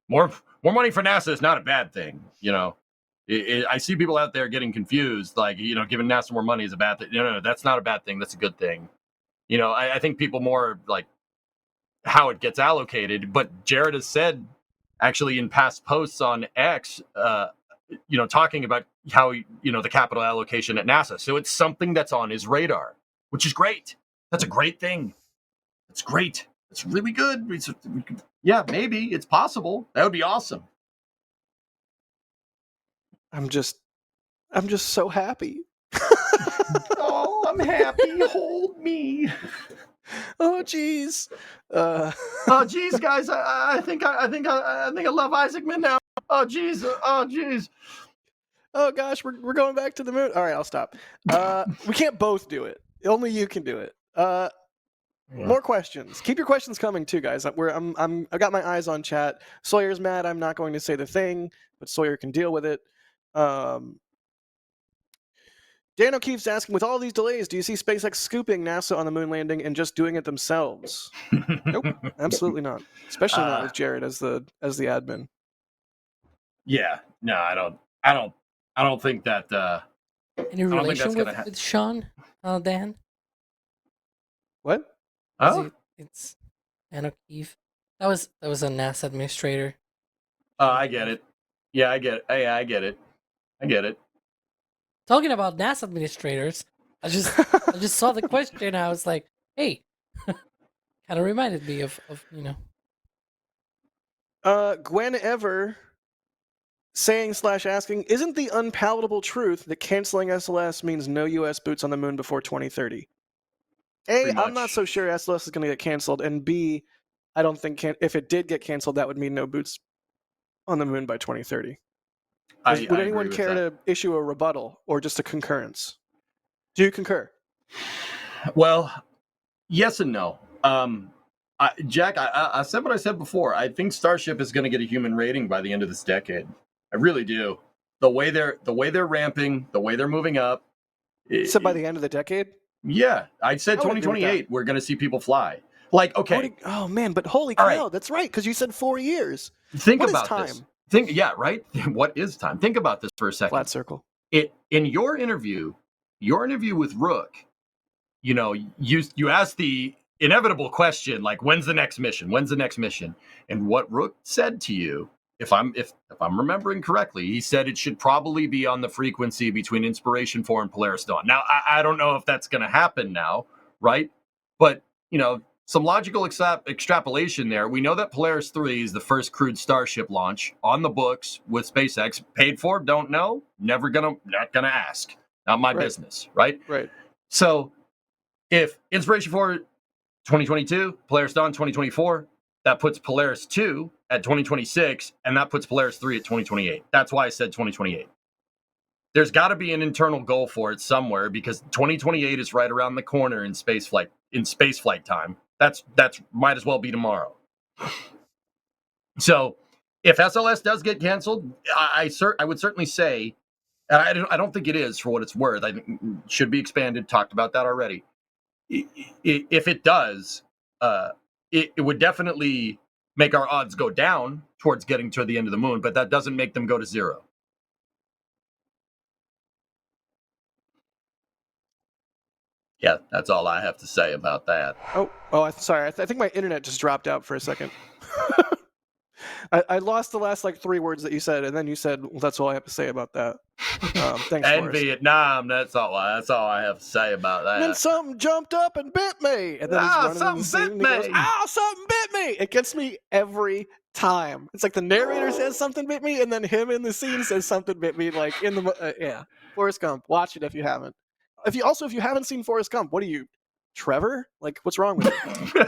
more money for NASA is not a bad thing. I see people out there getting confused, like, giving NASA more money is a bad thing. No, that's not a bad thing. That's a good thing. I think people more like how it gets allocated. But Jared has said, actually, in past posts on X, talking about how, the capital allocation at NASA. So it's something that's on his radar, which is great. That's a great thing. It's great. It's really good. Yeah, maybe it's possible. That would be awesome. I'm just so happy. Oh, I'm happy. Hold me. Oh, geez. Oh, geez, guys. I think I love Isaacman now. Oh, geez. Oh, geez. Oh, gosh, we're going back to the moon. All right, I'll stop. We can't both do it. Only you can do it. More questions. Keep your questions coming too, guys. I've got my eyes on chat. Sawyer's mad. I'm not going to say the thing, but Sawyer can deal with it. Dan O'Keefe's asking, with all these delays, do you see SpaceX scooping NASA on the moon landing and just doing it themselves? Nope, absolutely not. Especially not with Jared as the admin. Yeah, no, I don't think that. Any relation with Sean, Dan? What? Oh, it's Dan O'Keefe. That was a NASA administrator. I get it. Yeah, I get it. Yeah, I get it. I get it. Talking about NASA administrators, I just saw the question. I was like, hey, kind of reminded me of Gwen Ever saying/asking, isn't the unpalatable truth that canceling SLS means no U.S. boots on the moon before 2030? A, I'm not so sure SLS is going to get canceled, and B, I don't think if it did get canceled, that would mean no boots on the moon by 2030. Would anyone care to issue a rebuttal or just a concurrence? Do you concur? Well, yes and no. Jack, I said what I said before. I think Starship is going to get a human rating by the end of this decade. I really do. The way they're ramping, the way they're moving up. So by the end of the decade? Yeah, I said 2028. We're going to see people fly. Like, okay. Oh man, but holy cow, right. That's right, because you said 4 years. Think about this. Right? What is time? Think about this for a second. Flat circle. In your interview with Rook, you asked the inevitable question, like, when's the next mission? When's the next mission? And what Rook said to you, if I'm remembering correctly, he said it should probably be on the frequency between Inspiration 4 and Polaris Dawn. Now, I don't know if that's going to happen now, right? But, some logical extrapolation there. We know that Polaris 3 is the first crewed Starship launch on the books with SpaceX. Paid for? Don't know. Not gonna ask. Not my business, right? Right. So if Inspiration 4 2022, Polaris Dawn 2024, that puts Polaris 2 at 2026, and that puts Polaris 3 at 2028. That's why I said 2028. There's got to be an internal goal for it somewhere, because 2028 is right around the corner in spaceflight time. That's might as well be tomorrow. So if SLS does get canceled, I would certainly say, and I don't think it is for what it's worth. I think it should be expanded. Talked about that already. If it does, it would definitely make our odds go down towards getting to the end of the moon, but that doesn't make them go to zero. Yeah, that's all I have to say about that. Oh, sorry. I think my internet just dropped out for a second. I lost the last 3 words that you said, and then you said, well, that's all I have to say about that. Thanks, and Vietnam, that's all I have to say about that. And then something jumped up and bit me. And then he's running something bit me. Something bit me. It gets me every time. It's like the narrator says something bit me, and then him in the scene says something bit me, like in the yeah. Forrest Gump. Watch it if you haven't. If you haven't seen Forrest Gump, what are you, Trevor? Like, what's wrong with you?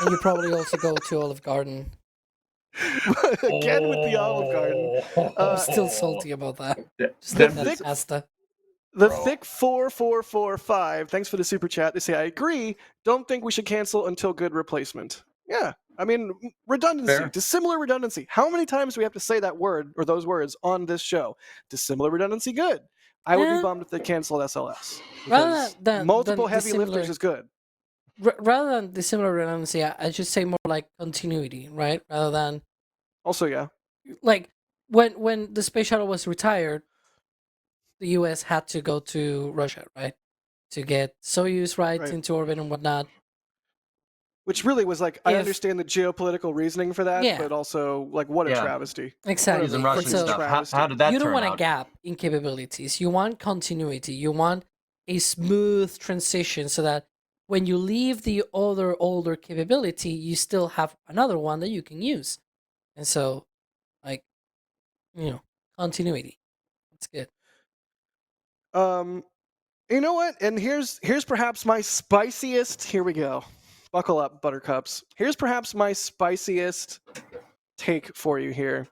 And you probably also go to Olive Garden. Again with the Olive Garden. Still salty about that. Just the that pasta. The Thick 4445. Thanks for the super chat. They say, I agree. Don't think we should cancel until good replacement. Yeah. I mean, redundancy, dissimilar redundancy. How many times do we have to say that word or those words on this show? Dissimilar redundancy, good. I would be bummed if they canceled SLS. Rather than multiple heavy lifters is good. Rather than dissimilar redundancy, I should say more like continuity, right? Rather than. Also, yeah. Like when the space shuttle was retired, the U.S. had to go to Russia, right, to get Soyuz right into orbit and whatnot. Which really was I understand the geopolitical reasoning for that, but also what a travesty. Exactly. And Russian stuff. How did that You don't turn want out? a gap in capabilities. You want continuity. You want a smooth transition so that when you leave the older capability, you still have another one that you can use. And so, continuity. It's good. You know what? And here's perhaps my spiciest. Here we go. Buckle up, buttercups. Here's perhaps my spiciest take for you here.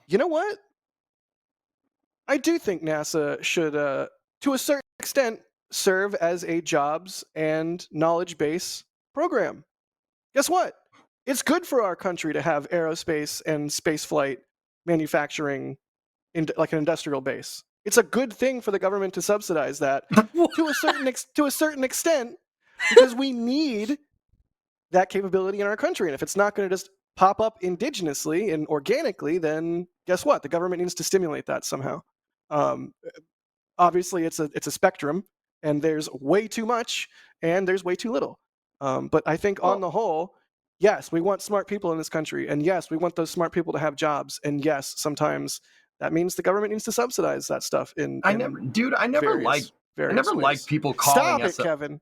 You know what? I do think NASA should, to a certain extent, serve as a jobs and knowledge base program. Guess what? It's good for our country to have aerospace and spaceflight manufacturing in an industrial base. It's a good thing for the government to subsidize that to a certain extent, because we need that capability in our country. And if it's not going to just pop up indigenously and organically, then guess what? The government needs to stimulate that somehow. Obviously, it's a spectrum, and there's way too much and there's way too little. But I think on the whole, yes, we want smart people in this country, and yes, we want those smart people to have jobs, and yes, sometimes that means the government needs to subsidize that stuff. I never liked people calling Stop it, Kevin.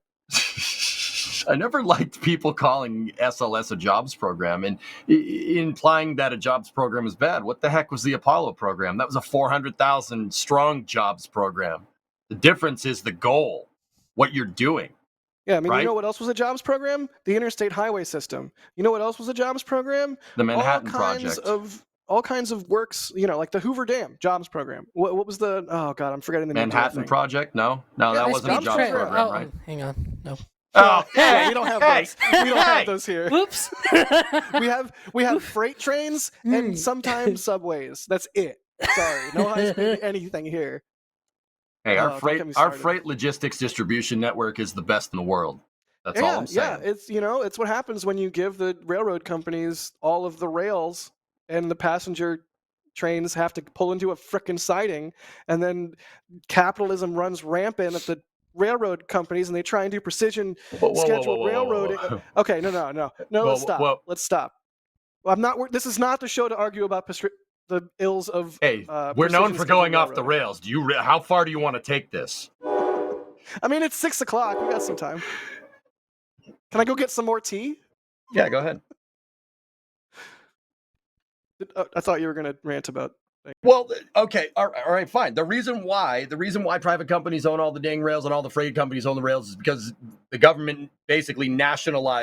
I never liked people calling SLS a jobs program and implying that a jobs program is bad. What the heck was the Apollo program? That was a 400,000 strong jobs program. The difference is the goal, what you're doing. Yeah, I mean, right? You know what else was a jobs program? The interstate highway system. You know what else was a jobs program? The Manhattan Project. All kinds of works, like the Hoover Dam jobs program. What was the? Oh God, I'm forgetting the name. Manhattan Project? No, that wasn't a jobs program, right? Hang on, no. Oh, we don't have those. We don't have those here. Whoops. we have freight trains and sometimes subways. That's it. Sorry, no high speed anything here. Hey, our freight logistics distribution network is the best in the world. That's all I'm saying. Yeah, it's what happens when you give the railroad companies all of the rails and the passenger trains have to pull into a frickin' siding, and then capitalism runs rampant at the railroad companies, and they try and do precision scheduled railroading. Okay, no. Let's stop. Let's stop. I'm not. This is not the show to argue about the ills of. Hey, we're known for going off the rails. How far do you want to take this? I mean, it's 6:00. We got some time. Can I go get some more tea? Yeah, go ahead. I thought you were going to rant about. Well, okay, all right, fine. The reason why private companies own all the dang rails and all the freight companies own the rails is because the government basically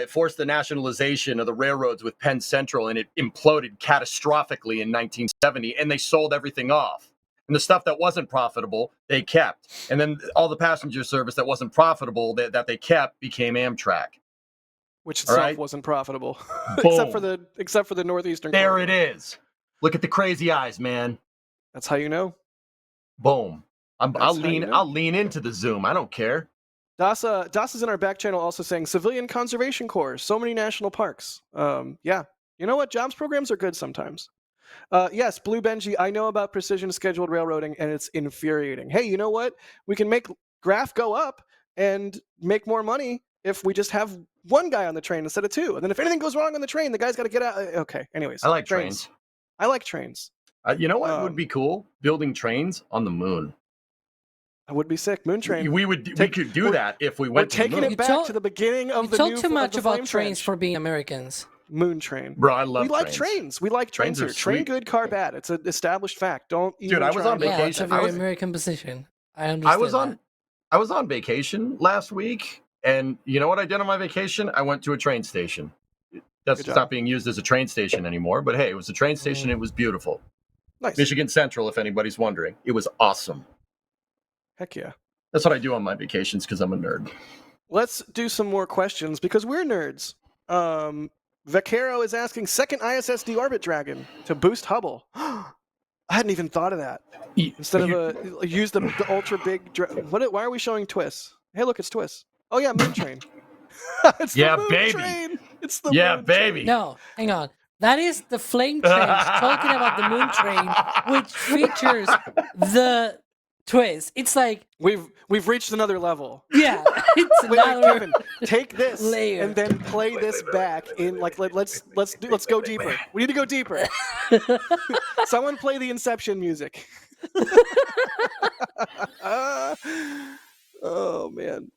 forced the nationalization of the railroads with Penn Central, and it imploded catastrophically in 1970, and they sold everything off. And the stuff that wasn't profitable, they kept. And then all the passenger service that wasn't profitable that they kept became Amtrak. Which itself wasn't profitable, except for the northeastern. There it is. Look at the crazy eyes, man. That's how you know. Boom. I'll lean into the Zoom. I don't care. Das is in our back channel also saying civilian conservation corps. So many national parks. Yeah. You know what? Jobs programs are good sometimes. Yes, Blue Benji, I know about precision scheduled railroading, and it's infuriating. Hey, you know what? We can make graph go up and make more money if we just have one guy on the train instead of two. And then if anything goes wrong on the train, the guy's got to get out. Okay, anyways. I like trains. I like trains. You know what would be cool? Building trains on the moon. That would be sick. Moon train. We could do that if we went to the moon. We're taking it back to the beginning of the new. You talk too much about trains for being Americans. Moon train. Bro, I love trains. We like trains. We like trains here. Train good, car bad. It's an established fact. Don't even I was on vacation. Yeah, it's a very American position. I understand I was on vacation last week, and you know what I did on my vacation? I went to a train station. That's not being used as a train station anymore, but hey, it was a train station. It was beautiful. Nice. Michigan Central, if anybody's wondering. It was awesome. Heck yeah. That's what I do on my vacations because I'm a nerd. Let's do some more questions because we're nerds. Vaquero is asking second ISS deorbit Dragon to boost Hubble. I hadn't even thought of that. Instead of use the ultra big. Why are we showing Twiss? Hey, look, it's Twiss. Oh yeah, Moon Train. It's the Moon baby. Train. It's the Moon baby. Train. No, hang on. That is the Flame Train talking about the Moon Train, which features the Twiz. It's like we've reached another level. Yeah, it's another Kevin, take this layer. And then play this back in let's go deeper. We need to go deeper. Someone play the Inception music. Oh man.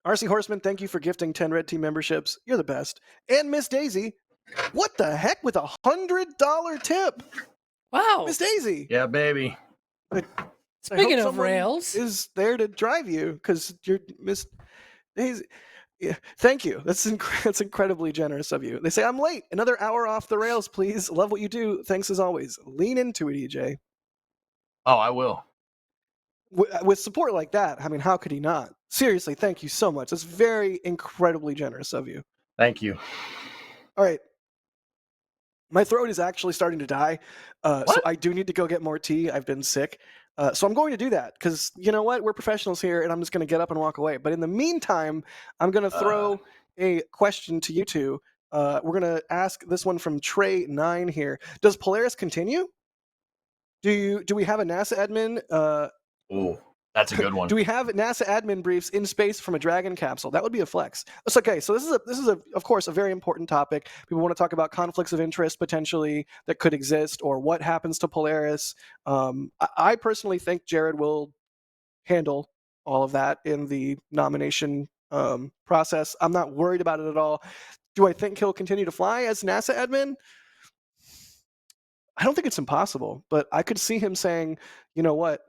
RC Horseman, thank you for gifting 10 Red Team memberships. You're the best. And Miss Daisy, what the heck with $100 tip? Wow. Miss Daisy. Yeah, baby. Speaking of rails, is there to drive you because you're Miss Daisy. Yeah, thank you. That's incredibly generous of you. They say I'm late. Another hour off the rails, please. Love what you do. Thanks as always. Lean into it, EJ. Oh, I will. With support like that, I mean, how could he not? Seriously, thank you so much. That's very incredibly generous of you. Thank you. All right. My throat is actually starting to die, so I do need to go get more tea. I've been sick. So I'm going to do that because, you know what? We're professionals here, and I'm just going to get up and walk away. But in the meantime, I'm going to throw a question to you two. We're going to ask this one from Trey9 here. Does Polaris continue? Do we have a NASA admin? That's a good one. Do we have NASA admin briefs in space from a Dragon capsule? That would be a flex. It's okay. So this is of course a very important topic. People want to talk about conflicts of interest potentially that could exist, or what happens to Polaris. I personally think Jared will handle all of that in the nomination process. I'm not worried about it at all. Do I think he'll continue to fly as NASA admin? I don't think it's impossible, but I could see him saying, you know what,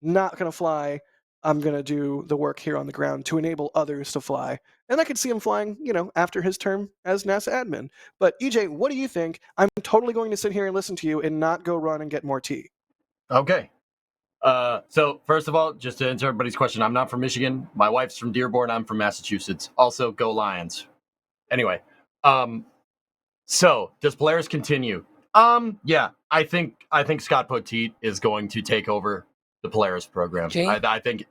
not going to fly. I'm going to do the work here on the ground to enable others to fly. And I could see him flying, after his term as NASA admin. But EJ, what do you think? I'm totally going to sit here and listen to you and not go run and get more tea. Okay. So first of all, just to answer everybody's question, I'm not from Michigan. My wife's from Dearborn. I'm from Massachusetts. Also, go Lions. Anyway, so does Polaris continue? Yeah, I think Scott Poteet is going to take over the Polaris program. I think.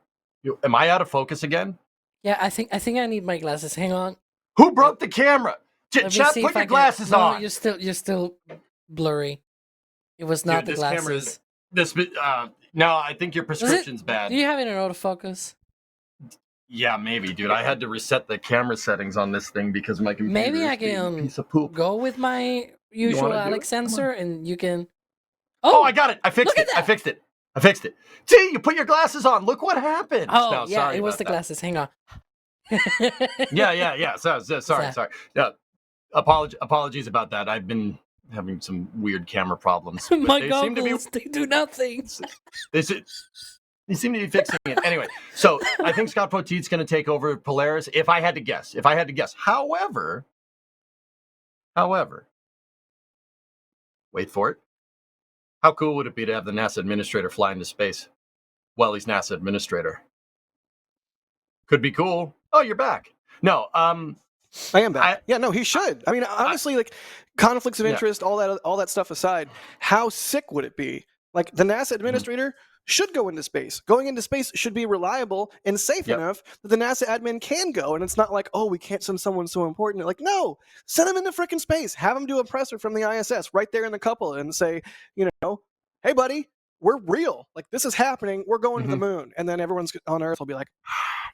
Am I out of focus again? Yeah, I think I need my glasses. Hang on. Who broke the camera? Chat, put your glasses on. No, you're still blurry. It was not the glasses. No, I think your prescription's bad. Do you have it in autofocus? Yeah, maybe, dude. I had to reset the camera settings on this thing because my computer maybe I can can a piece of poop. Go with my usual Alex sensor, and you can. Oh, I got it. I fixed it. See, you put your glasses on. Look what happened. Oh, no, yeah, it was the glasses. Hang on. Yeah. Sorry. Yeah, apologies about that. I've been having some weird camera problems. My goggles, they do nothing. They seem to be fixing it. Anyway, so I think Scott Poteet's going to take over Polaris. If I had to guess. However, wait for it. How cool would it be to have the NASA administrator fly into space? Well, he's NASA administrator. Could be cool. Oh, you're back. No, I am back. He should. I mean, honestly, conflicts of interest, all that stuff aside, how sick would it be? Like, the NASA administrator should go into space. Going into space should be reliable and safe enough that the NASA admin can go. And it's not like, oh, we can't send someone so important. Like, no, send him into freaking space. Have him do a presser from the ISS right there in the couple and say, hey, buddy, we're real. Like, this is happening. We're going to the moon. And then everyone's on Earth will be like,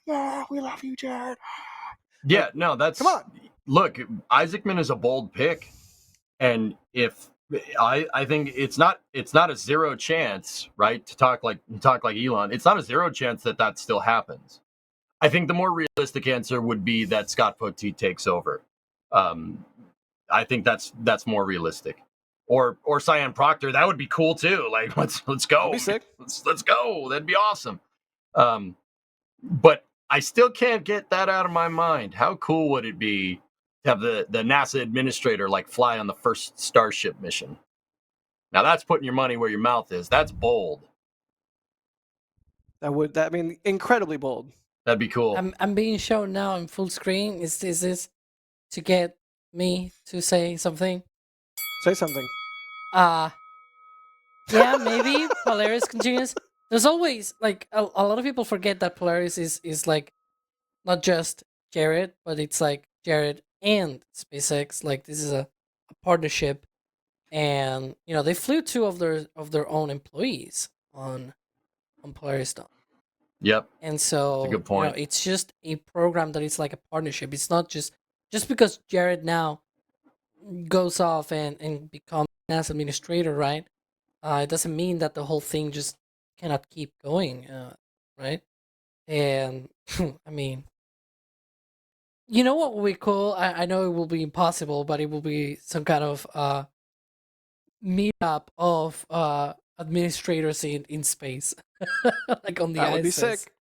yeah, we love you, Jared. Yeah, no, that's... Come on. Look, Isaacman is a bold pick. And if... I think it's not a zero chance, right? To talk like Elon, it's not a zero chance that still happens. I think the more realistic answer would be that Scott Poteet takes over. I think that's more realistic. Or Cyan Proctor, that would be cool too. Like let's go. That'd be sick. Let's go. That'd be awesome. But I still can't get that out of my mind. How cool would it be to have the NASA administrator fly on the first Starship mission? Now that's putting your money where your mouth is. That's bold. That mean incredibly bold. That'd be cool. I'm being shown now in full screen. Is this to get me to say something? Say something. Yeah, maybe Polaris continues. There's always a lot of people forget that Polaris is not just Jared, but it's Jared and SpaceX. This is a partnership, and they flew two of their own employees on Polaris Dawn. Yep. And so that's a good point. It's just a program that is like a partnership. It's not just because Jared now goes off and becomes NASA administrator, right? It doesn't mean that the whole thing just cannot keep going, right? And I mean, you know what will be cool? I know it will be impossible, but it will be some kind of meetup of administrators in space, on the ISS. That would be sick.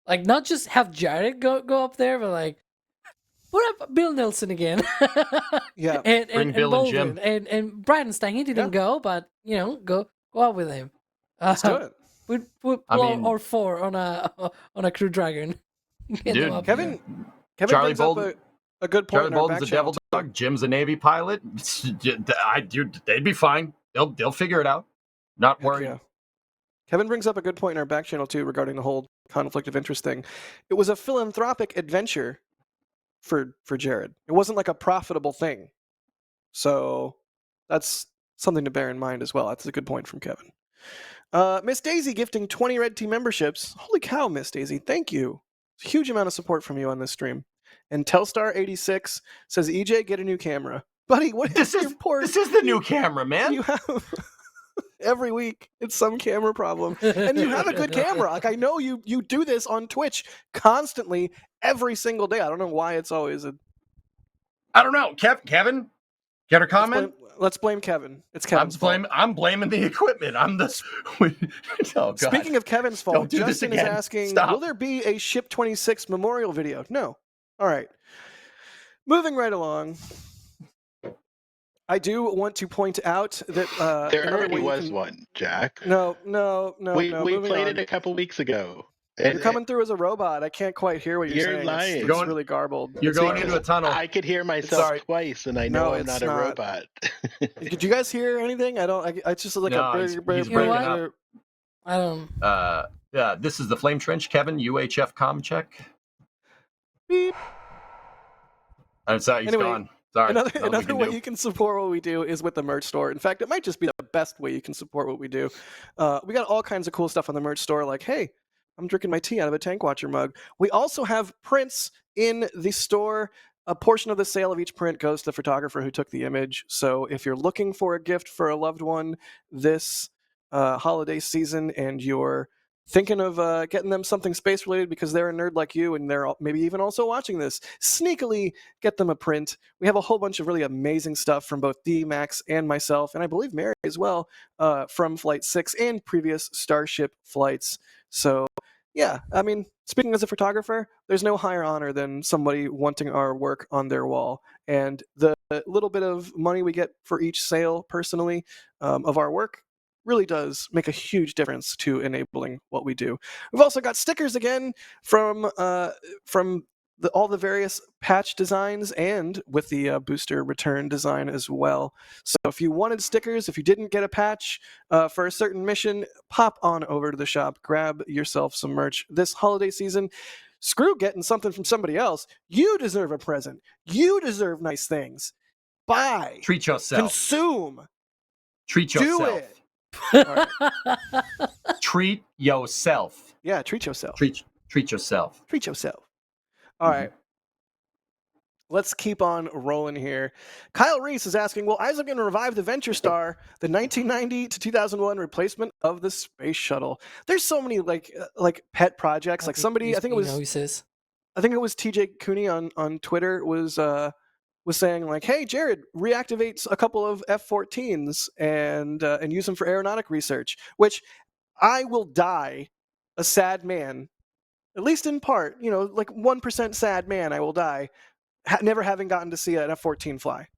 Not just have Jared go up there, but put up Bill Nelson again. Yeah, and bring Bill and Jim and Bridenstine. He didn't go, but go out with him. Let's do it. Put or four on a Crew Dragon. Dude, Kevin Charlie brings up a good point. Charlie Bolden's a devil dog. Jim's a Navy pilot. They'd be fine. They'll figure it out. Not worried. Yeah. Kevin brings up a good point in our back channel too regarding the whole conflict of interest thing. It was a philanthropic adventure for Jared. It wasn't a profitable thing. So that's something to bear in mind as well. That's a good point from Kevin. Miss Daisy gifting 20 Red Team memberships. Holy cow, Miss Daisy. Thank you. Huge amount of support from you on this stream. And Telstar86 says, EJ, get a new camera. Buddy, what is your port? This is the new camera, man. You have every week it's some camera problem. And you have a good camera. Like I know you do this on Twitch constantly every single day. I don't know why it's always a I don't know. Kevin? Get a comment? Let's blame Kevin. It's Kevin's fault. I'm blaming the equipment. I'm the. Oh, God. Speaking of Kevin's fault, Don't do this Justin is again. asking, Stop. will there be a Ship 26 memorial video? No. All right. Moving right along. I do want to point out that there already was one, Jack. No. We Moving played on. it a couple weeks ago. You're coming through as a robot. I can't quite hear what you're saying. Lying. It's really garbled. You're going into a tunnel. I could hear myself twice, and I know I'm not a robot. Did you guys hear anything? I just like he's breaking up. I don't. Yeah, this is the Flame Trench, Kevin. UHF com check. Beep. I'm sorry, he's gone. Sorry. Another way you can support what we do is with the merch store. In fact, it might just be the best way you can support what we do. We got all kinds of cool stuff on the merch store, like, hey, I'm drinking my tea out of a Tank Watcher mug. We also have prints in the store. A portion of the sale of each print goes to the photographer who took the image. So if you're looking for a gift for a loved one this holiday season and you're thinking of getting them something space related because they're a nerd like you and they're maybe even also watching this, sneakily get them a print. We have a whole bunch of really amazing stuff from both D, Max, and myself, and I believe Mary as well, from Flight 6 and previous Starship flights. So yeah, I mean, speaking as a photographer, there's no higher honor than somebody wanting our work on their wall. And the little bit of money we get for each sale personally of our work really does make a huge difference to enabling what we do. We've also got stickers again from all the various patch designs and with the booster return design as well. So if you wanted stickers, if you didn't get a patch for a certain mission, pop on over to the shop, grab yourself some merch this holiday season. Screw getting something from somebody else. You deserve a present. You deserve nice things. Buy. Treat yourself. Consume. Treat yourself. Do it. Right. Treat yourself. Yeah, treat yourself. Treat yourself. Treat yourself. All right. Let's keep on rolling here. Kyle Reese is asking, will Isaac going to revive the Venture Star, the 1990 to 2001 replacement of the space shuttle? There's so many like pet projects. Like somebody, I think it was TJ Cooney on Twitter was saying like, hey, Jared, reactivate a couple of F-14s and use them for aeronautic research, which I will die a sad man, at least in part, like 1% sad man, I will die, never having gotten to see an F-14 fly.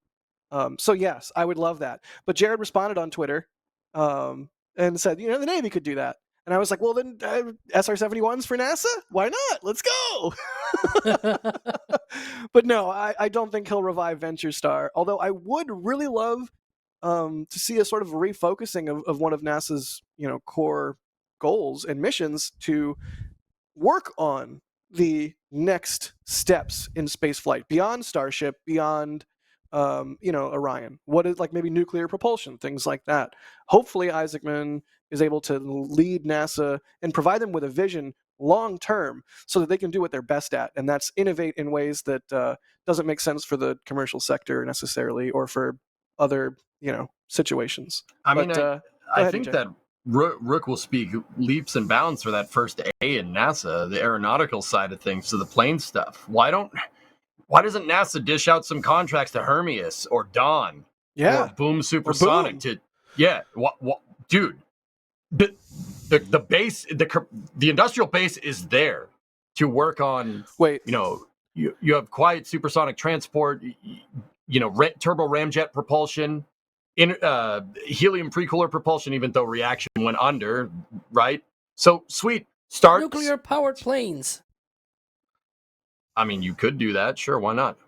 So yes, I would love that. But Jared responded on Twitter and said, the Navy could do that. And I was like, well, then SR-71s for NASA? Why not? Let's go. But no, I don't think he'll revive Venture Star. Although I would really love to see a sort of refocusing of one of NASA's core goals and missions to work on the next steps in spaceflight beyond Starship, beyond Orion. What is like maybe nuclear propulsion, things like that. Hopefully Isaacman is able to lead NASA and provide them with a vision long term so that they can do what they're best at, and that's innovate in ways that doesn't make sense for the commercial sector necessarily or for other situations. I think that Rook will speak leaps and bounds for that first A in NASA, the aeronautical side of things, so the plane stuff. Why doesn't NASA dish out some contracts to Hermes or Dawn or Boom Supersonic dude, the base, the industrial base is there to work on. Wait, you have quiet supersonic transport, turbo ramjet propulsion, helium pre-cooler propulsion, even though reaction went under, right? So sweet, start nuclear powered planes. I mean, you could do that, sure. Why not?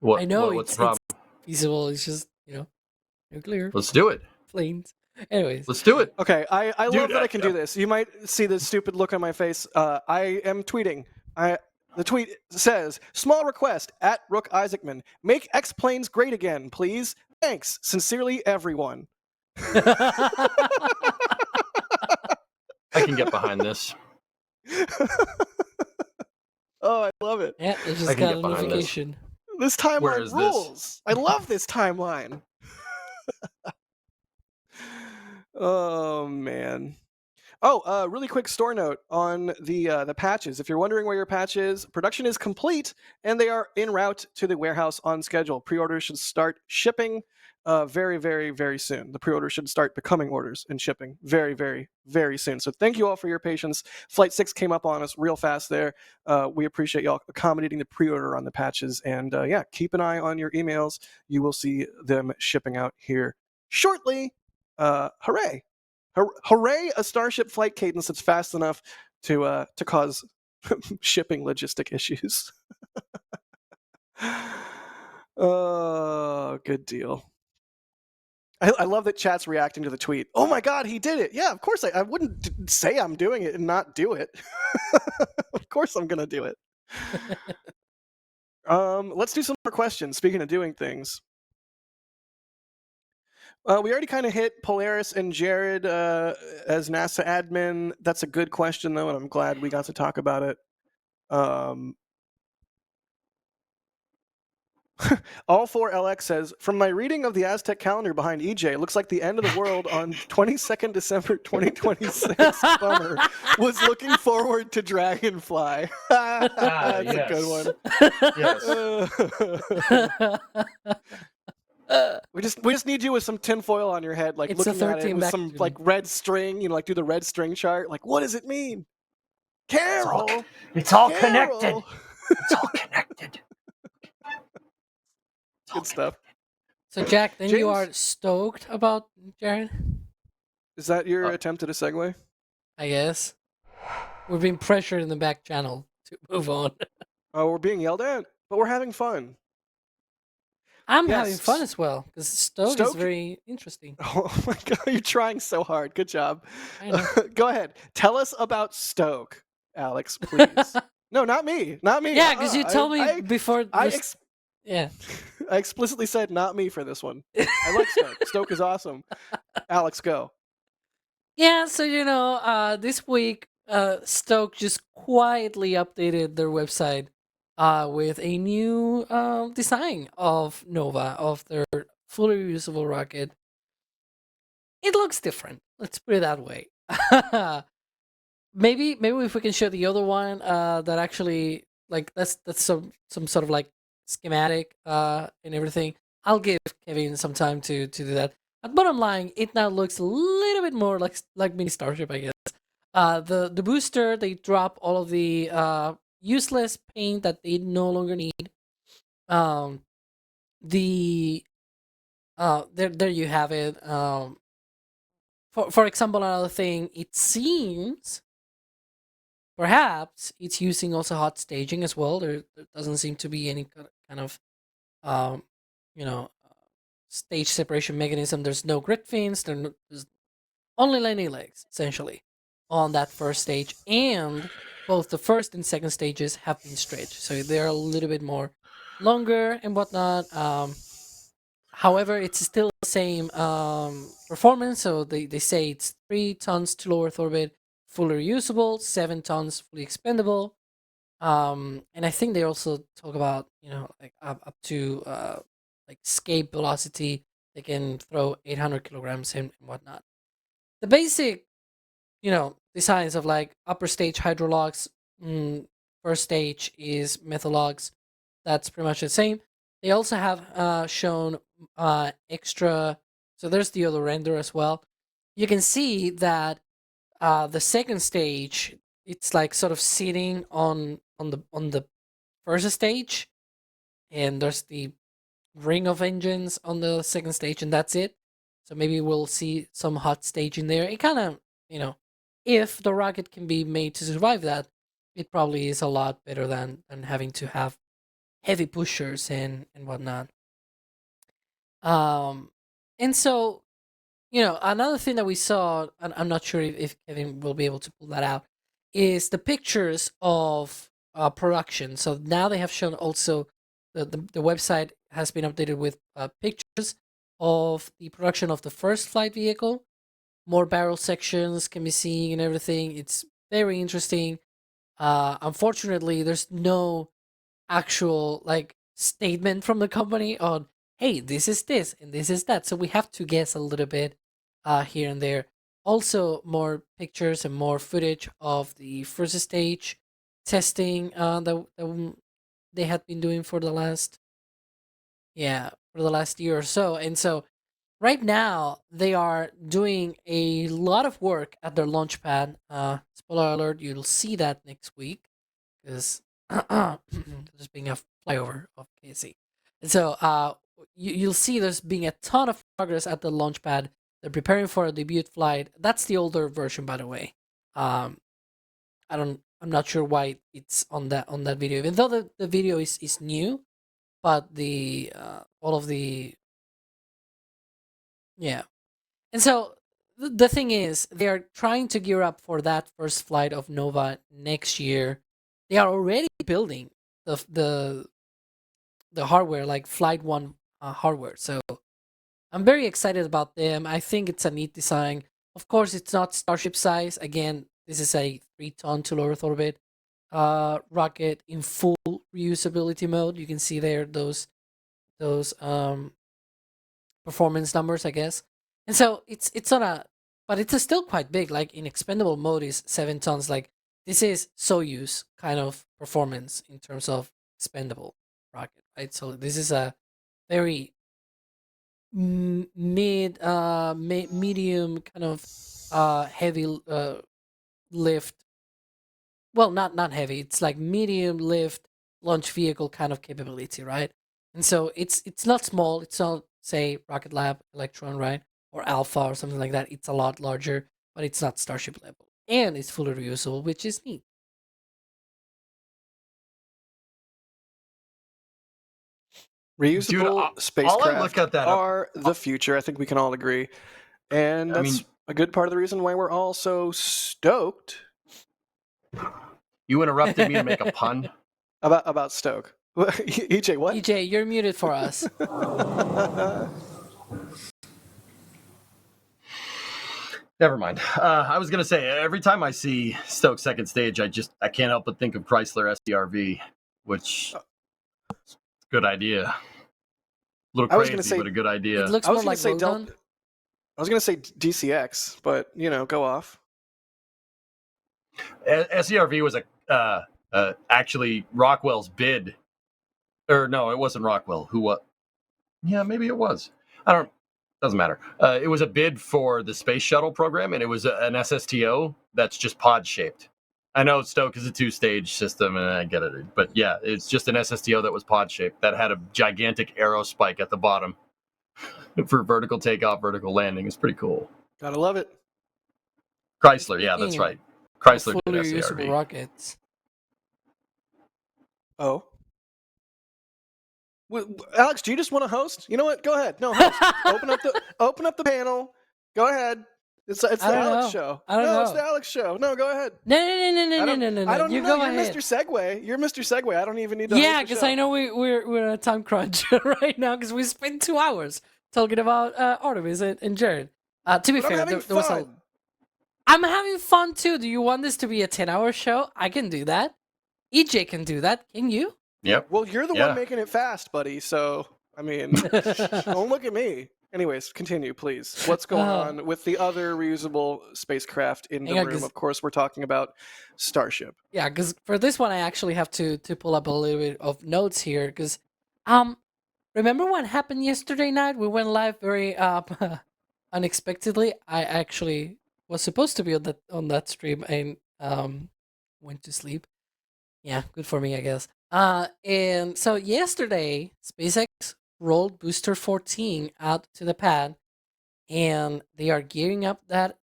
I know what's the problem? It's feasible. It's just nuclear. Let's do it. Planes. Anyways, let's do it. Okay, I love that I can do this. You might see the stupid look on my face. I am tweeting. The tweet says, small request at Rook Isaacman. Make X-Planes great again, please. Thanks. Sincerely, everyone. I can get behind this. Oh, I love it. Yeah, I I just can got a get behind this. notification. This Where timeline is this? rules. I love this timeline. Oh man. Oh, really quick store note on the patches. If you're wondering where your patch is, production is complete and they are en route to the warehouse on schedule. Pre-orders should start shipping very, very, very soon. The pre-orders should start becoming orders and shipping very, very, very soon. So thank you all for your patience. Flight 6 came up on us real fast there. We appreciate y'all accommodating the pre-order on the patches. And yeah, keep an eye on your emails. You will see them shipping out here shortly. Hooray! Hooray! A Starship flight cadence that's fast enough to cause shipping logistic issues. Oh, good deal. I love that chat's reacting to the tweet. Oh my god, he did it! Yeah, of course I wouldn't say I'm doing it and not do it. Of course I'm gonna do it. Let's do some more questions. Speaking of doing things. We already kind of hit Polaris and Jared as NASA admin. That's a good question, though, and I'm glad we got to talk about it. All 4 LX says, from my reading of the Aztec calendar behind EJ, it looks like the end of the world on 22nd December 2026. Bummer. Was looking forward to Dragonfly. That's yes. a good one. Yes. We just need you with some tinfoil on your head, like It's looking at it with some like red string, like do the red string chart. Like, what does it mean? Carol! It's all connected. It's all connected. Good stuff. So, Jack, then James? you are stoked about Jared? Is that your attempt at a segue? I guess. We're being pressured in the back channel to move on. Oh, we're being yelled at, but we're having fun. I'm having fun as well, because Stoke is very interesting. Oh my god, you're trying so hard. Good job. I know. Go ahead. Tell us about Stoke, Alex, please. No, not me. Not me. Yeah, because you told me before. Yeah. I explicitly said not me for this one. I like Stoke. Stoke is awesome. Alex, go. Yeah, so this week, Stoke just quietly updated their website with a new design of Nova, of their fully reusable rocket. It looks different. Let's put it that way. maybe if we can show the other one that actually that's some sort of like schematic and everything. I'll give Kevin some time to do that. But bottom line, it now looks a little bit more like mini Starship, I guess. The booster, they drop all of the useless paint that they no longer need. There you have it. For example, another thing, it seems perhaps it's using also hot staging as well. There doesn't seem to be any kind of stage separation mechanism. There's no grid fins. There's only landing legs essentially on that first stage, and both the first and second stages have been stretched, so they're a little bit more longer and whatnot. However, it's still the same performance. So they say it's 3 tons to low Earth orbit, fully reusable, 7 tons fully expendable. And I think they also talk about like up to like escape velocity. They can throw 800 kilograms and whatnot. The basic designs of like upper stage hydrologs, first stage is methalogs. That's pretty much the same. They also have shown extra. So there's the other render as well. You can see that the second stage, it's like sort of sitting on the first stage, and there's the ring of engines on the second stage, and that's it. So maybe we'll see some hot staging there. It kind of, if the rocket can be made to survive that, it probably is a lot better than having to have heavy pushers and whatnot. And so, another thing that we saw, and I'm not sure if Kevin will be able to pull that out, is the pictures of production. So now they have shown also the website has been updated with pictures of the production of the first flight vehicle. More barrel sections can be seen and everything. It's very interesting. Unfortunately, there's no actual like statement from the company on, hey, this is this and this is that. So we have to guess a little bit here and there. Also, more pictures and more footage of the first stage testing that they had been doing for the last year or so. And so right now they are doing a lot of work at their launch pad. Spoiler alert, you'll see that next week because there's being a flyover of KC. And so you'll see there's being a ton of progress at the launch pad. They're preparing for a debut flight. That's the older version, by the way. I'm not sure why it's on that video, even though the video is new, but the all of the yeah. And so the thing is, they are trying to gear up for that first flight of Nova next year. They are already building the hardware, like Flight One hardware. So I'm very excited about them. I think it's a neat design. Of course, it's not Starship size. Again, this is a 3-ton to low Earth orbit rocket in full reusability mode. You can see there those performance numbers, I guess. And so it's on a, but it's still quite big. Like in expendable mode is 7 tons. Like this is Soyuz kind of performance in terms of expendable rocket, right? So this is a very medium kind of heavy lift. Well, not heavy. It's like medium lift launch vehicle kind of capability, right? And so it's not small. It's not, say, Rocket Lab Electron, right? Or Alpha or something like that. It's a lot larger, but it's not Starship level. And it's fully reusable, which is neat. Reusable spacecraft are the future. I think we can all agree. And that's a good part of the reason why we're all so stoked. You interrupted me to make a pun? About Stoke. EJ, what? EJ, you're muted for us. Never mind. I was going to say, every time I see Stoke second stage, I can't help but think of Chrysler SDRV, which good idea. A little crazy, but a good idea. It looks more like Delta. I was going to say DCX, but, go off. SDRV was actually Rockwell's bid. Or no, it wasn't Rockwell. Who what? Yeah, maybe it was. Doesn't matter. It was a bid for the space shuttle program, and it was an SSTO that's just pod shaped. I know Stoke is a 2-stage system, and I get it, but yeah, it's just an SSTO that was pod shaped that had a gigantic arrow spike at the bottom for vertical takeoff, vertical landing. It's pretty cool. Gotta love it. Chrysler, yeah, that's right. Chrysler did SDRV. Rockets. Oh. Alex, do you just want to host? You know what? Go ahead. No, host. open up the panel. Go ahead. It's the Alex show. I don't know. It's the Alex show. No, go ahead. No. I don't you know. Go You're ahead. Mr. Segway. You're Mr. Segway. I don't even need to. Yeah, because I know we're on a time crunch right now because we spent 2 hours talking about Artemis and Jared. To be fair, there was a. I'm having fun too. Do you want this to be a 10-hour show? I can do that. EJ can do that. Can you? Yep. Well, you're the one making it fast, buddy. So, I mean, don't look at me. Anyways, continue, please. What's going on with the other reusable spacecraft in the room? Of course, we're talking about Starship. Yeah, because for this one, I actually have to pull up a little bit of notes here. Because, remember what happened yesterday night? We went live very unexpectedly. I actually was supposed to be on that stream and went to sleep. Yeah, good for me, I guess. And so yesterday, SpaceX rolled Booster 14 out to the pad, and they are gearing up that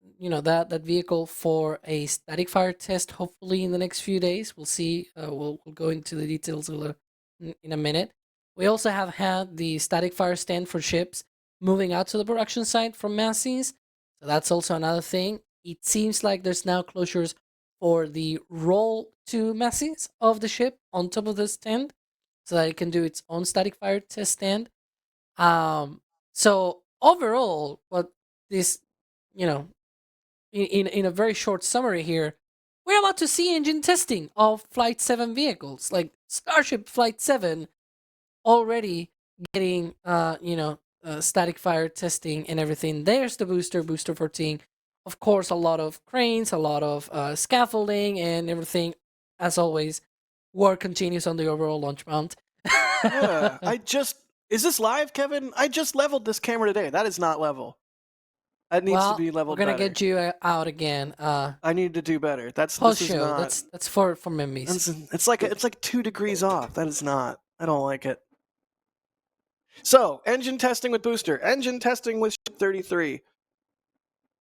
vehicle for a static fire test. Hopefully, in the next few days, we'll see. We'll go into the details in a minute. We also have had the static fire stand for ships moving out to the production site from Massey's, so that's also another thing. It seems like there's now closures for the roll to Massey's of the ship on top of the stand, so that it can do its own static fire test stand. So overall, what this, you know, in a very short summary here, we're about to see engine testing of Flight 7 vehicles, like Starship Flight 7 already getting, static fire testing and everything. There's the booster 14. Of course, a lot of cranes, a lot of scaffolding and everything. As always, work continues on the overall launch mount. Yeah, is this live, Kevin? I just leveled this camera today. That is not level. That needs to be leveled we're gonna better. get you out again. I need to do better. This Post is show. not. That's for memes. It's like 2 degrees off. That is not. I don't like it. So, engine testing with booster, engine testing with Ship 33.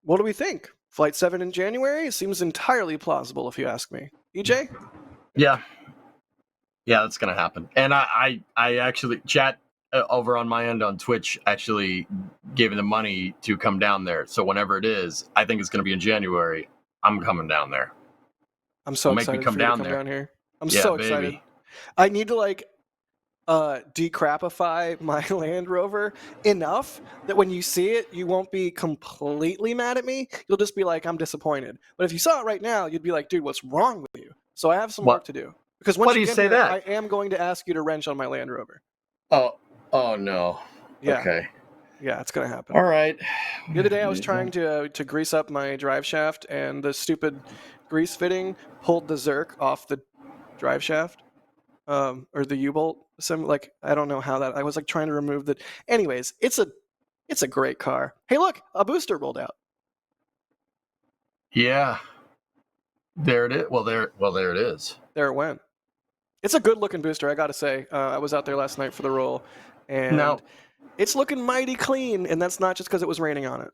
What do we think? Flight 7 in January seems entirely plausible, if you ask me. EJ? Yeah, that's gonna happen. And I actually chat over on my end on Twitch actually gave me the money to come down there. So whenever it is, I think it's gonna be in January. I'm coming down there. I'm so excited make me come for you down to come there. down here. I'm so excited. Baby. I need to decrapify my Land Rover enough that when you see it, you won't be completely mad at me. You'll just be like, I'm disappointed. But if you saw it right now, you'd be like, dude, what's wrong with you? So I have some work to do. Because once Why do you get say here, that? I am going to ask you to wrench on my Land Rover. Oh no. Yeah. Okay. Yeah, it's gonna happen. All right. The other day I was trying to grease up my drive shaft, and the stupid grease fitting pulled the Zerk off the drive shaft, or the U-bolt. I don't know how that. I was trying to remove the. Anyways, it's a great car. Hey, look, a booster rolled out. Yeah. There it is. Well, there it is. There it went. It's a good-looking booster, I gotta say. I was out there last night for the roll, and it's looking mighty clean, and that's not just because it was raining on it.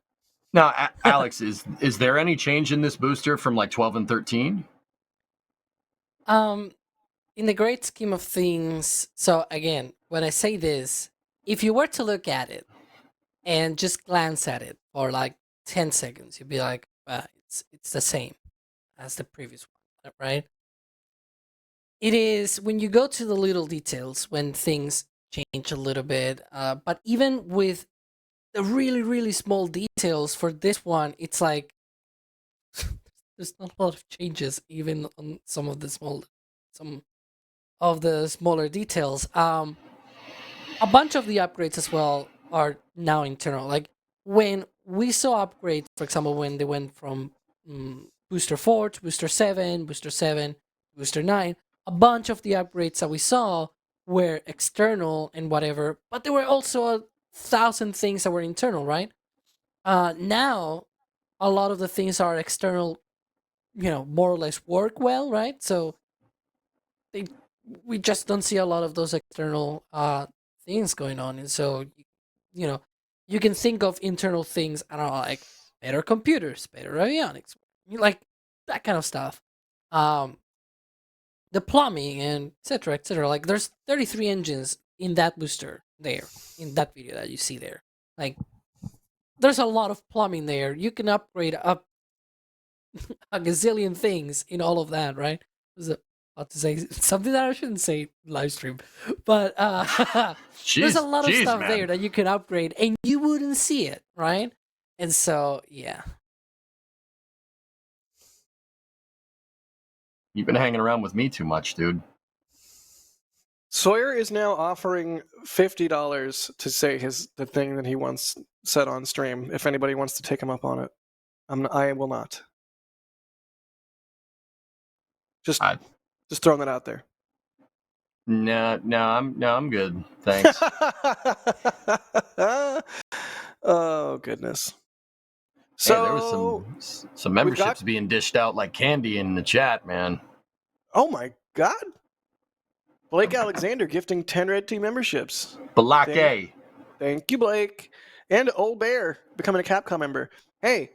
Now, Alex, is there any change in this booster from 12 and 13? In the great scheme of things, so again, when I say this, if you were to look at it and just glance at it for 10 seconds, you'd be like, it's the same as the previous one, right? It is when you go to the little details when things change a little bit, but even with the really, really small details for this one, it's like there's not a lot of changes even on some of the smaller details. A bunch of the upgrades as well are now internal. Like when we saw upgrades, for example, when they went from Booster 4 to Booster 7, Booster 9, a bunch of the upgrades that we saw were external and whatever, but there were also 1,000 things that were internal, right? Now, a lot of the things are external, more or less work well, right? So we just don't see a lot of those external things going on. And so, you can think of internal things, I don't know, like better computers, better avionics, like that kind of stuff. The plumbing and etc. etc. Like there's 33 engines in that booster there, in that video that you see there. Like there's a lot of plumbing there. You can upgrade up a gazillion things in all of that, right? I was about to say something that I shouldn't say live stream, but there's a lot of stuff there that you can upgrade and you wouldn't see it, right? And so, yeah. You've been hanging around with me too much, dude. Sawyer is now offering $50 to say the thing that he once said on stream. If anybody wants to take him up on it, I will not. Just throwing that out there. No, I'm good. Thanks. Oh goodness. So hey, there was some memberships being dished out like candy in the chat, man. Oh my god. Blake Alexander gifting 10 Red Team memberships. Balake. Thank you, Blake. And Old Bear becoming a Capcom member. Hey,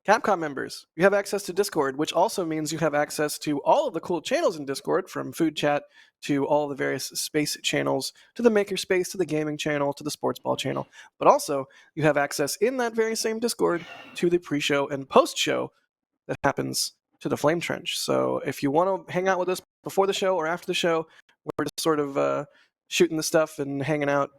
Capcom members, you have access to Discord, which also means you have access to all of the cool channels in Discord, from Food Chat to all the various space channels, to the Makerspace, to the gaming channel, to the Sports Ball channel. But also, you have access in that very same Discord to the pre-show and post-show that happens to the Flame Trench. So if you want to hang out with us before the show or after the show, we're just sort of shooting the stuff and hanging out.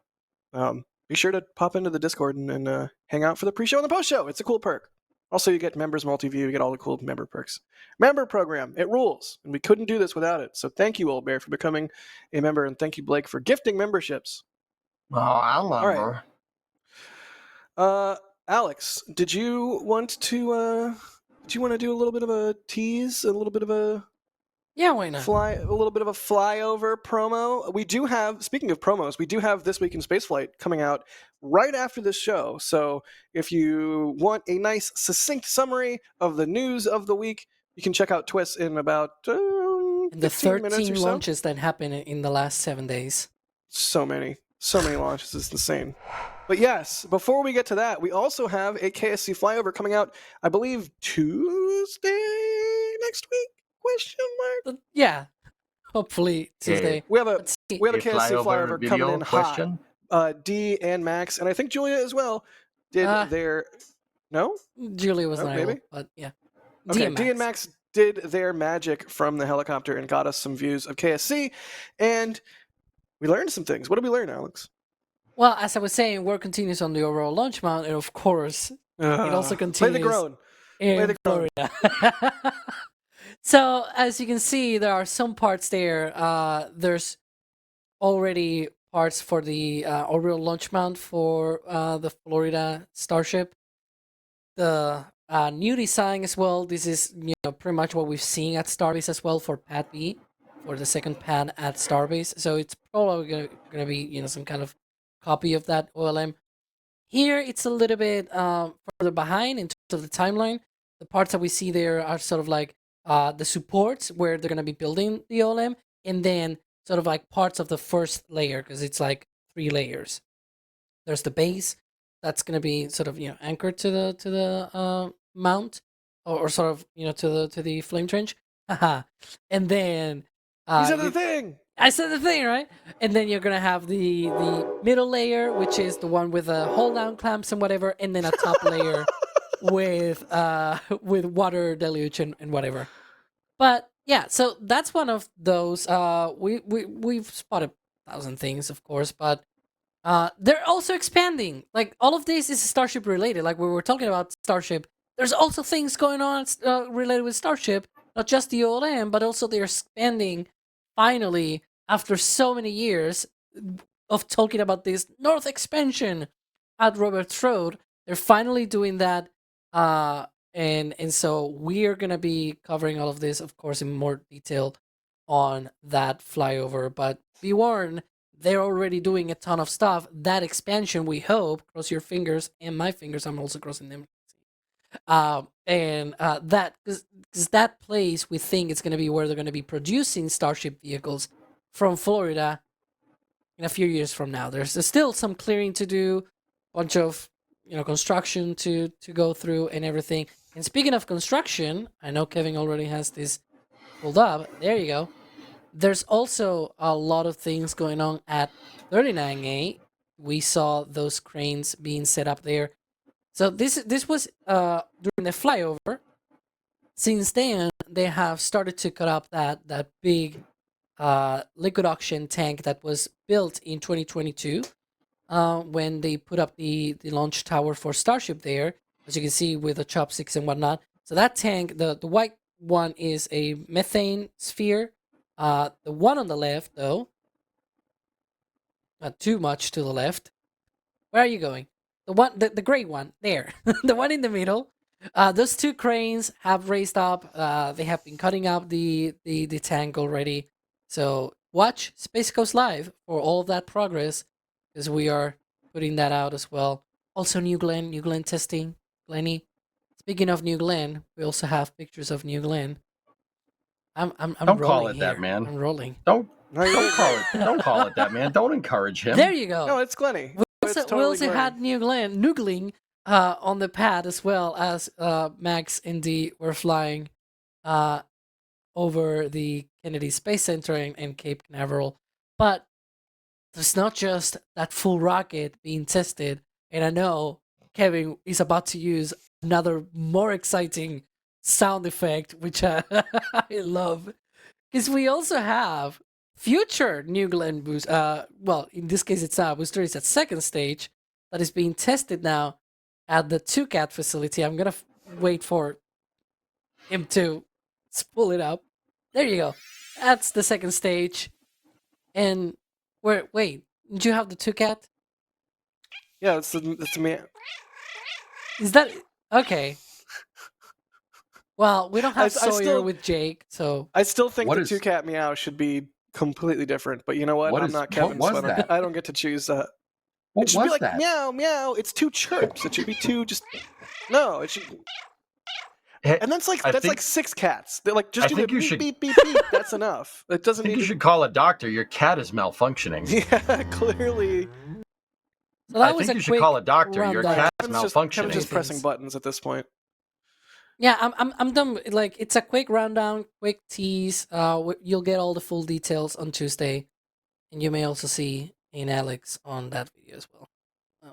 be sure to pop into the Discord and hang out for the pre-show and the post-show. It's a cool perk. Also, you get members multi-view. You get all the cool member perks. Member program, it rules, and we couldn't do this without it. So thank you, Old Bear, for becoming a member, and thank you, Blake, for gifting memberships. Oh, I love her. Alex, did you want to do a little bit of a tease, a little bit of a why not? a little bit of a flyover promo? We do have, speaking of promos, we do have This Week in Spaceflight coming out right after this show. So if you want a nice, succinct summary of the news of the week, you can check out Twist in about the 13 so. launches that happened in the last 7 days. So many launches. It's insane. But yes, before we get to that, we also have a KSC flyover coming out, I believe, Tuesday next week? Question mark? Yeah, hopefully Tuesday. We have a KSC flyover coming in question? hot. D and Max, and I think Julia as well, did their... No? Julia was not maybe? able, but yeah. Okay, D and Max did their magic from the helicopter and got us some views of KSC, and we learned some things. What did we learn, Alex? Well, as I was saying, work continues on the overall launch mount, and of course, it also continues play the groan. in Florida. So, as you can see, there are some parts there. There's already parts for the overall launch mount for the Florida Starship. The new design as well. This is pretty much what we've seen at Starbase as well for Pad B, for the second pad at Starbase. So it's probably gonna be some kind of copy of that OLM. Here it's a little bit further behind in terms of the timeline. The parts that we see there are sort of like the supports where they're gonna be building the OLM, and then sort of like parts of the first layer, because it's like 3 layers. There's the base that's gonna be sort of anchored to the mount, or sort of to the flame trench. And then you said the thing. I said the thing, right? And then you're gonna have the middle layer, which is the one with the hold down clamps and whatever, and then a top layer with water deluge and whatever. But yeah, so that's one of those. We've spotted 1,000 things, of course, but they're also expanding. Like, all of this is Starship related. Like, we were talking about Starship, there's also things going on related with Starship, not just the OLM, but also they're expanding. Finally, after so many years of talking about this North expansion at Roberts Road, they're finally doing that. And so we're gonna be covering all of this, of course, in more detail on that flyover. But be warned, they're already doing a ton of stuff. That expansion, we hope, cross your fingers and my fingers, I'm also crossing them. That because that place, we think it's going to be where they're going to be producing Starship vehicles from Florida in a few years from now. There's still some clearing to do, bunch of construction to go through and everything. And speaking of construction, I know Kevin already has this pulled up. There you go. There's also a lot of things going on at 39A. We saw those cranes being set up there. So this was during the flyover. Since then, they have started to cut up that big liquid oxygen tank that was built in 2022 when they put up the launch tower for Starship there, as you can see with the chopsticks and whatnot. So that tank, the white one, is a methane sphere. The one on the left, though, not too much to the left. Where are you going? The gray one, there. The one in the middle. Those 2 cranes have raised up. They have been cutting up the tank already. So watch Space Coast Live for all of that progress, because we are putting that out as well. Also, New Glenn testing. Glenny. Speaking of New Glenn, we also have pictures of New Glenn. I'm don't rolling call it here. that, man. I'm rolling. Don't call it that, man. Don't encourage him. There you go. No, it's Glenny. We also had Noogling on the pad, as well as Max and D were flying over the Kennedy Space Center and Cape Canaveral. But there's not just that full rocket being tested, and I know Kevin is about to use another more exciting sound effect, which I love, because we also have future New Glenn boost. Well, in this case, it's booster is at second stage. that is being tested now at the 2-cat facility. I'm gonna wait for him to spool it up. There you go. That's the second stage. And wait, did you have the 2-cat? Yeah, it's me. Is that okay? Well, we don't have I Sawyer still- with Jake, so I still think What the is- 2-cat meow should be completely different. But you know what? What I'm is- not Kevin, what so was that? I don't get to choose. What It should be was like that? meow meow. It's 2 chirps. It should be 2 just. No, it should. Hey, And that's like I that's think- like 6 cats. They're like just I do think the you beep should- beep beep beep. That's enough. It I doesn't think need you to. should call a doctor. Your cat is malfunctioning. Yeah, clearly. so that I was think a you should quick call a doctor. Your rundown. cat is Kevin's malfunctioning. just pressing Things. buttons at this point. Yeah, I'm done. Like, it's a quick rundown, quick tease. You'll get all the full details on Tuesday, and you may also see Ian Alex on that video as well. Oh my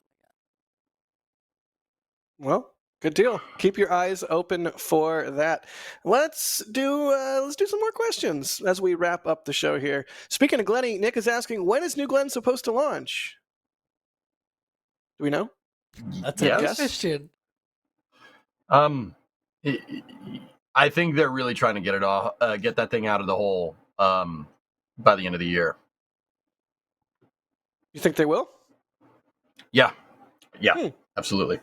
god. Well, good deal. Keep your eyes open for that. Let's do some more questions as we wrap up the show here. Speaking of Glenny, Nick is asking, when is New Glenn supposed to launch? Do we know? That's a Yes. good question. I think they're really trying to get that thing out of the hole by the end of the year. You think they will? Yeah, Hmm. absolutely.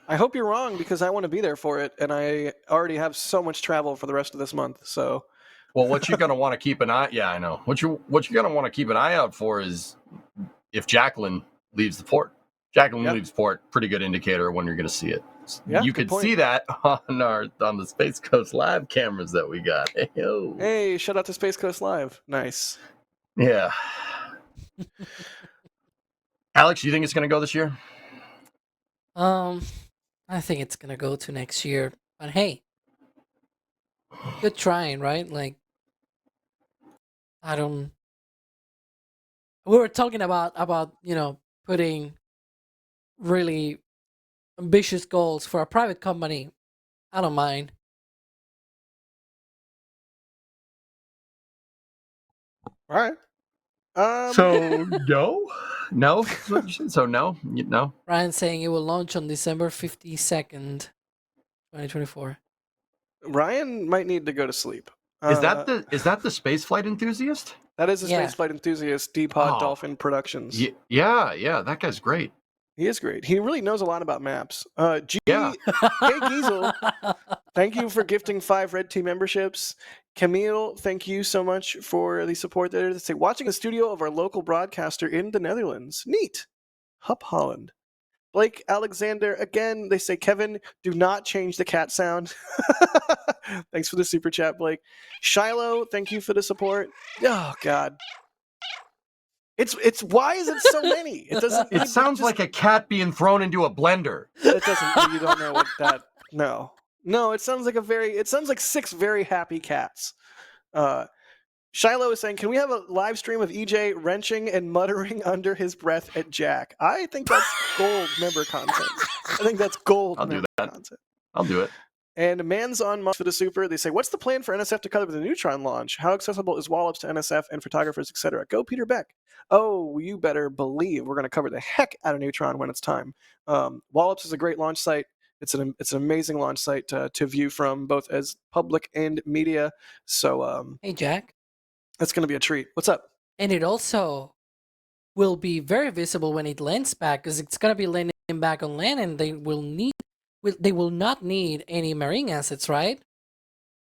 I hope you're wrong because I want to be there for it, and I already have so much travel for the rest of this month. So, Well, what you're going to want to keep an eye. Yeah, I know. What you're going to want to keep an eye out for is if Jacqueline leaves the port. Jacqueline Yep. leaves port. Pretty good indicator of when you're going to see it. Yeah, you good could point. see that on the Space Coast Live cameras that we got. Hey-o. hey, shout out to Space Coast Live. Nice. Yeah. Alex, you think it's going to go this year? I think it's gonna go to next year. But hey, good trying, right? Like, I don't. We were talking about putting really ambitious goals for a private company. I don't mind. All right. So no. So no. Ryan saying it will launch on December 52nd, 2024. Ryan might need to go to sleep. Is that the spaceflight enthusiast? That is a Yeah. spaceflight enthusiast, D-Pod Oh. Dolphin Productions. Yeah, that guy's great. He is great. He really knows a lot about maps. Yeah. Hey, Giesel, thank you for gifting 5 Red Team memberships. Camille, thank you so much for the support there. They say, watching the studio of our local broadcaster in the Netherlands. Neat. Hup Holland. Blake Alexander, again, they say, Kevin, do not change the cat sound. Thanks for the super chat, Blake. Shiloh, thank you for the support. Oh, God. It's why is it so many? It doesn't. It sounds like a cat being thrown into a blender. It doesn't. You don't know what that. No. It sounds like It sounds like 6 very happy cats. Shiloh is saying, "Can we have a live stream of EJ wrenching and muttering under his breath at Jack?" I think that's gold member content. I think that's gold I'll do member that. content. I'll do it. And Man's on Musk for the Super. They say, "What's the plan for NSF to cover the Neutron launch? How accessible is Wallops to NSF and photographers, etc.? Go Peter Beck." Oh, you better believe we're going to cover the heck out of Neutron when it's time. Wallops is a great launch site. It's an amazing launch site to view from, both as public and media. So Hey, Jack. that's going to be a treat. What's up? And it also will be very visible when it lands back, because it's gonna be landing back on land, and they will not need any marine assets, right?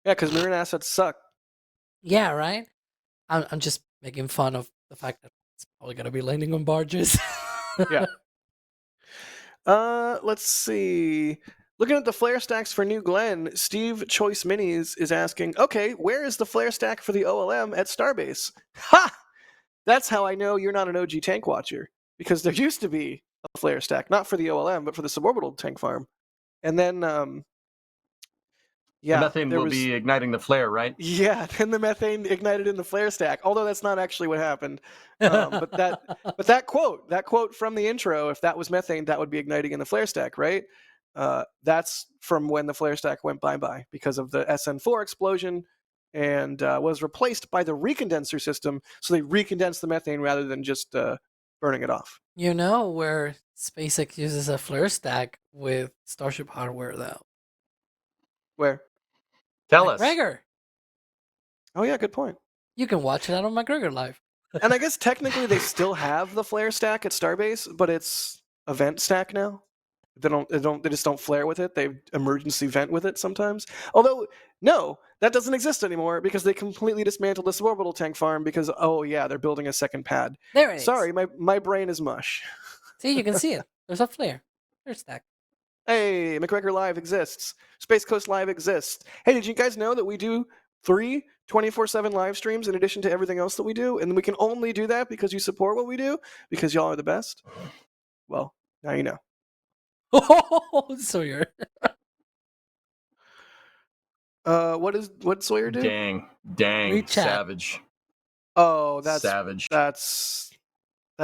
Yeah, because marine assets suck. Yeah, right. I'm just making fun of the fact that it's probably gonna be landing on barges. Yeah. Let's see. Looking at the flare stacks for New Glenn, Steve Choice Minis is asking, okay, where is the flare stack for the OLM at Starbase? Ha! That's how I know you're not an OG tank watcher, because there used to be a flare stack, not for the OLM, but for the suborbital tank farm. And then, The yeah, methane there will was, be igniting the flare, right? yeah, then the methane ignited in the flare stack. Although that's not actually what happened. But that quote from the intro, if that was methane, that would be igniting in the flare stack, right? That's from when the flare stack went bye-bye because of the SN4 explosion, and was replaced by the recondenser system. So they recondensed the methane rather than just burning it off. You know where SpaceX uses a flare stack with Starship hardware, though. Where? Tell us. McGregor. Oh yeah, good point. You can watch it out on McGregor Live. And I guess technically they still have the flare stack at Starbase, but it's a vent stack now. They just don't flare with it. They emergency vent with it sometimes. Although no, that doesn't exist anymore because they completely dismantled the suborbital tank farm because they're building a second pad. There it is. Sorry, my brain is mush. See, you can see it. There's a flare stack. Hey, McGregor Live exists. Space Coast Live exists. Hey, did you guys know that we do 3 24/7 live streams in addition to everything else that we do? And we can only do that because you support what we do, because y'all are the best. Well, now you know. Oh, Sawyer. What Sawyer do? Dang, Reach out. savage. Oh, that's savage. That's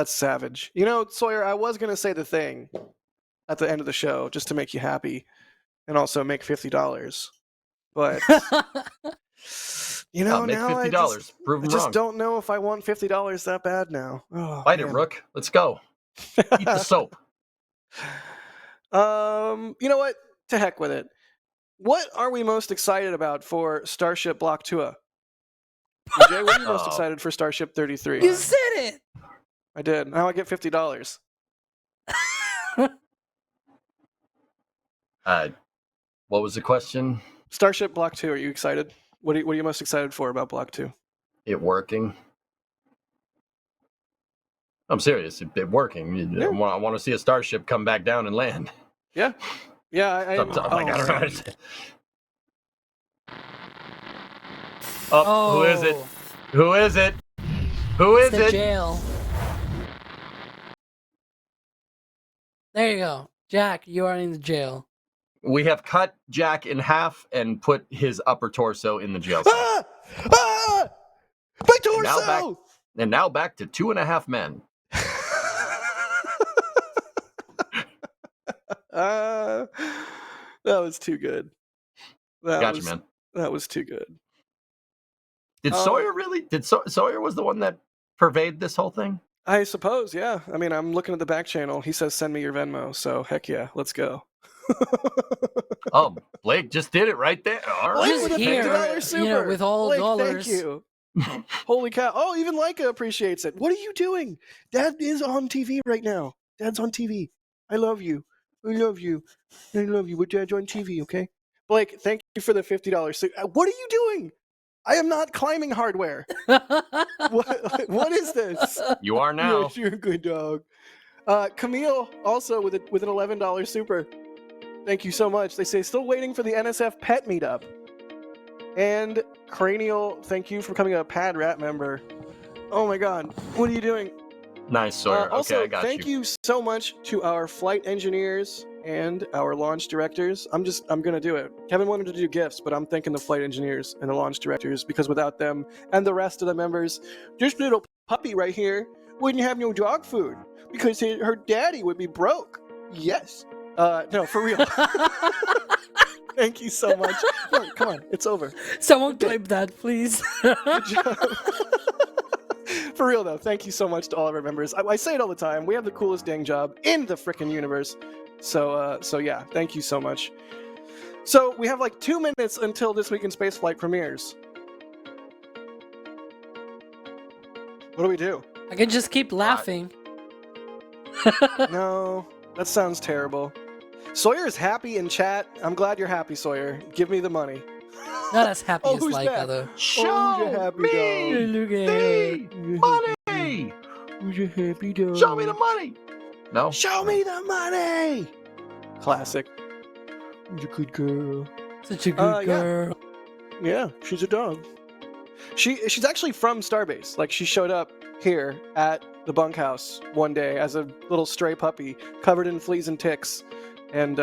savage. You know, Sawyer, I was gonna say the thing at the end of the show just to make you happy and also make $50. But you know, make now $50. Prove them I just wrong. don't know if I want $50 that bad now. Oh, Bite it, man. Rook. Let's go. Eat the soap. You know what? To heck with it. What are we most excited about for Starship Block 2? Jay, what are you most excited for Starship 33? You said it. I did. Now I get $50. What was the question? Starship Block 2, are you excited? What are you most excited for about Block 2? It working. I'm serious. It working. Yeah. I want to see a starship come back down and land. Yeah. Yeah, I I don't know. Oh, who is it? Who is it? Who is it's the it? jail. There you go. Jack, you are in the jail. We have cut Jack in half and put his upper torso in the jail cell. My torso! And now back to 2.5 men. That was too good. Gotcha, man. That was too good. Did Sawyer really? Sawyer was the one that pervaded this whole thing? I suppose, yeah. I mean, I'm looking at the back channel. He says, "Send me your Venmo." So heck yeah, let's go. Oh, Blake just did it right there. All right. Blake with a $50 super. You know, with all Blake, dollars. Thank you. Holy cow! Oh, even Leica appreciates it. What are you doing? Dad is on TV right now. Dad's on TV. I love you. I love you. I love you. But Dad's on TV, okay? Blake, thank you for the $50. So, what are you doing? I am not climbing hardware. What is this? You are now. Yes, you're a good dog. Camille also with an $11 super. Thank you so much. They say still waiting for the NSF pet meetup. And Cranial, thank you for becoming a Pad Rat member. Oh my God, what are you doing? Nice, Sawyer. Also, okay, I got thank you so much to our flight engineers and our launch directors. I'm gonna do it. Kevin wanted to do gifts, but I'm thinking the flight engineers and the launch directors, because without them and the rest of the members, this little puppy right here wouldn't have no dog food because her daddy would be broke. Yes. No, for real. Thank you so much. No, come on, it's over. Someone clip that, please. Good job. For real though, thank you so much to all of our members. I say it all the time. We have the coolest dang job in the frickin' universe. So yeah, thank you so much. So we have like 2 minutes until This Week in Spaceflight premieres. What do we do? I can just keep laughing. No, that sounds terrible. Sawyer's happy in chat. I'm glad you're happy, Sawyer. Give me the money. Not as happy as who's Leica, that? though. Show who's a happy me Look at the money. Who's a happy dog? Show me the money. No. Show me the money. Classic. She's a good girl. Such a good girl. Yeah, she's a dog. She's actually from Starbase. Like, she showed up here at the bunkhouse one day as a little stray puppy covered in fleas and ticks. And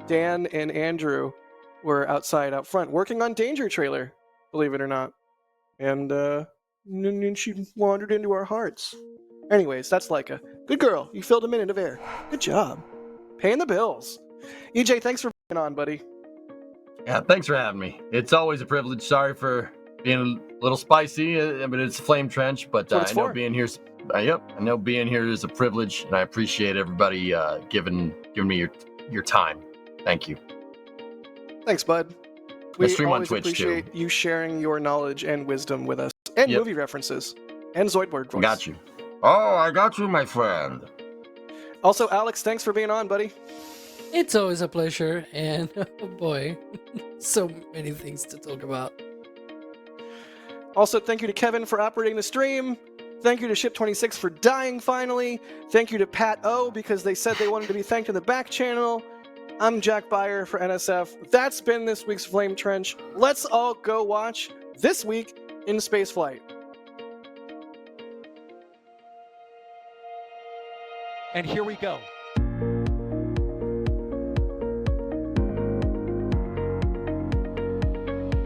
Dan and Andrew were outside out front working on Danger Trailer, believe it or not. And then she wandered into our hearts. Anyways, that's Leica. Good girl. You filled a minute of air. Good job. Paying the bills. EJ, thanks for being on, buddy. Yeah, thanks for having me. It's always a privilege. Sorry for being a little spicy, but it's Flame Trench. But I know being Yep. I know being here is a privilege, and I appreciate everybody giving me your time. Thank you. Thanks, bud. I We stream on always Twitch, appreciate too. you sharing your knowledge and wisdom with us, and movie references, and Zoidberg voice. Got you. Oh, I got you, my friend. Also, Alex, thanks for being on, buddy. It's always a pleasure, and oh boy, so many things to talk about. Also, thank you to Kevin for operating the stream. Thank you to Ship26 for dying finally. Thank you to Pat O because they said they wanted to be thanked in the back channel. I'm Jack Beyer for NSF. That's been this week's Flame Trench. Let's all go watch This Week in Spaceflight. And here we go.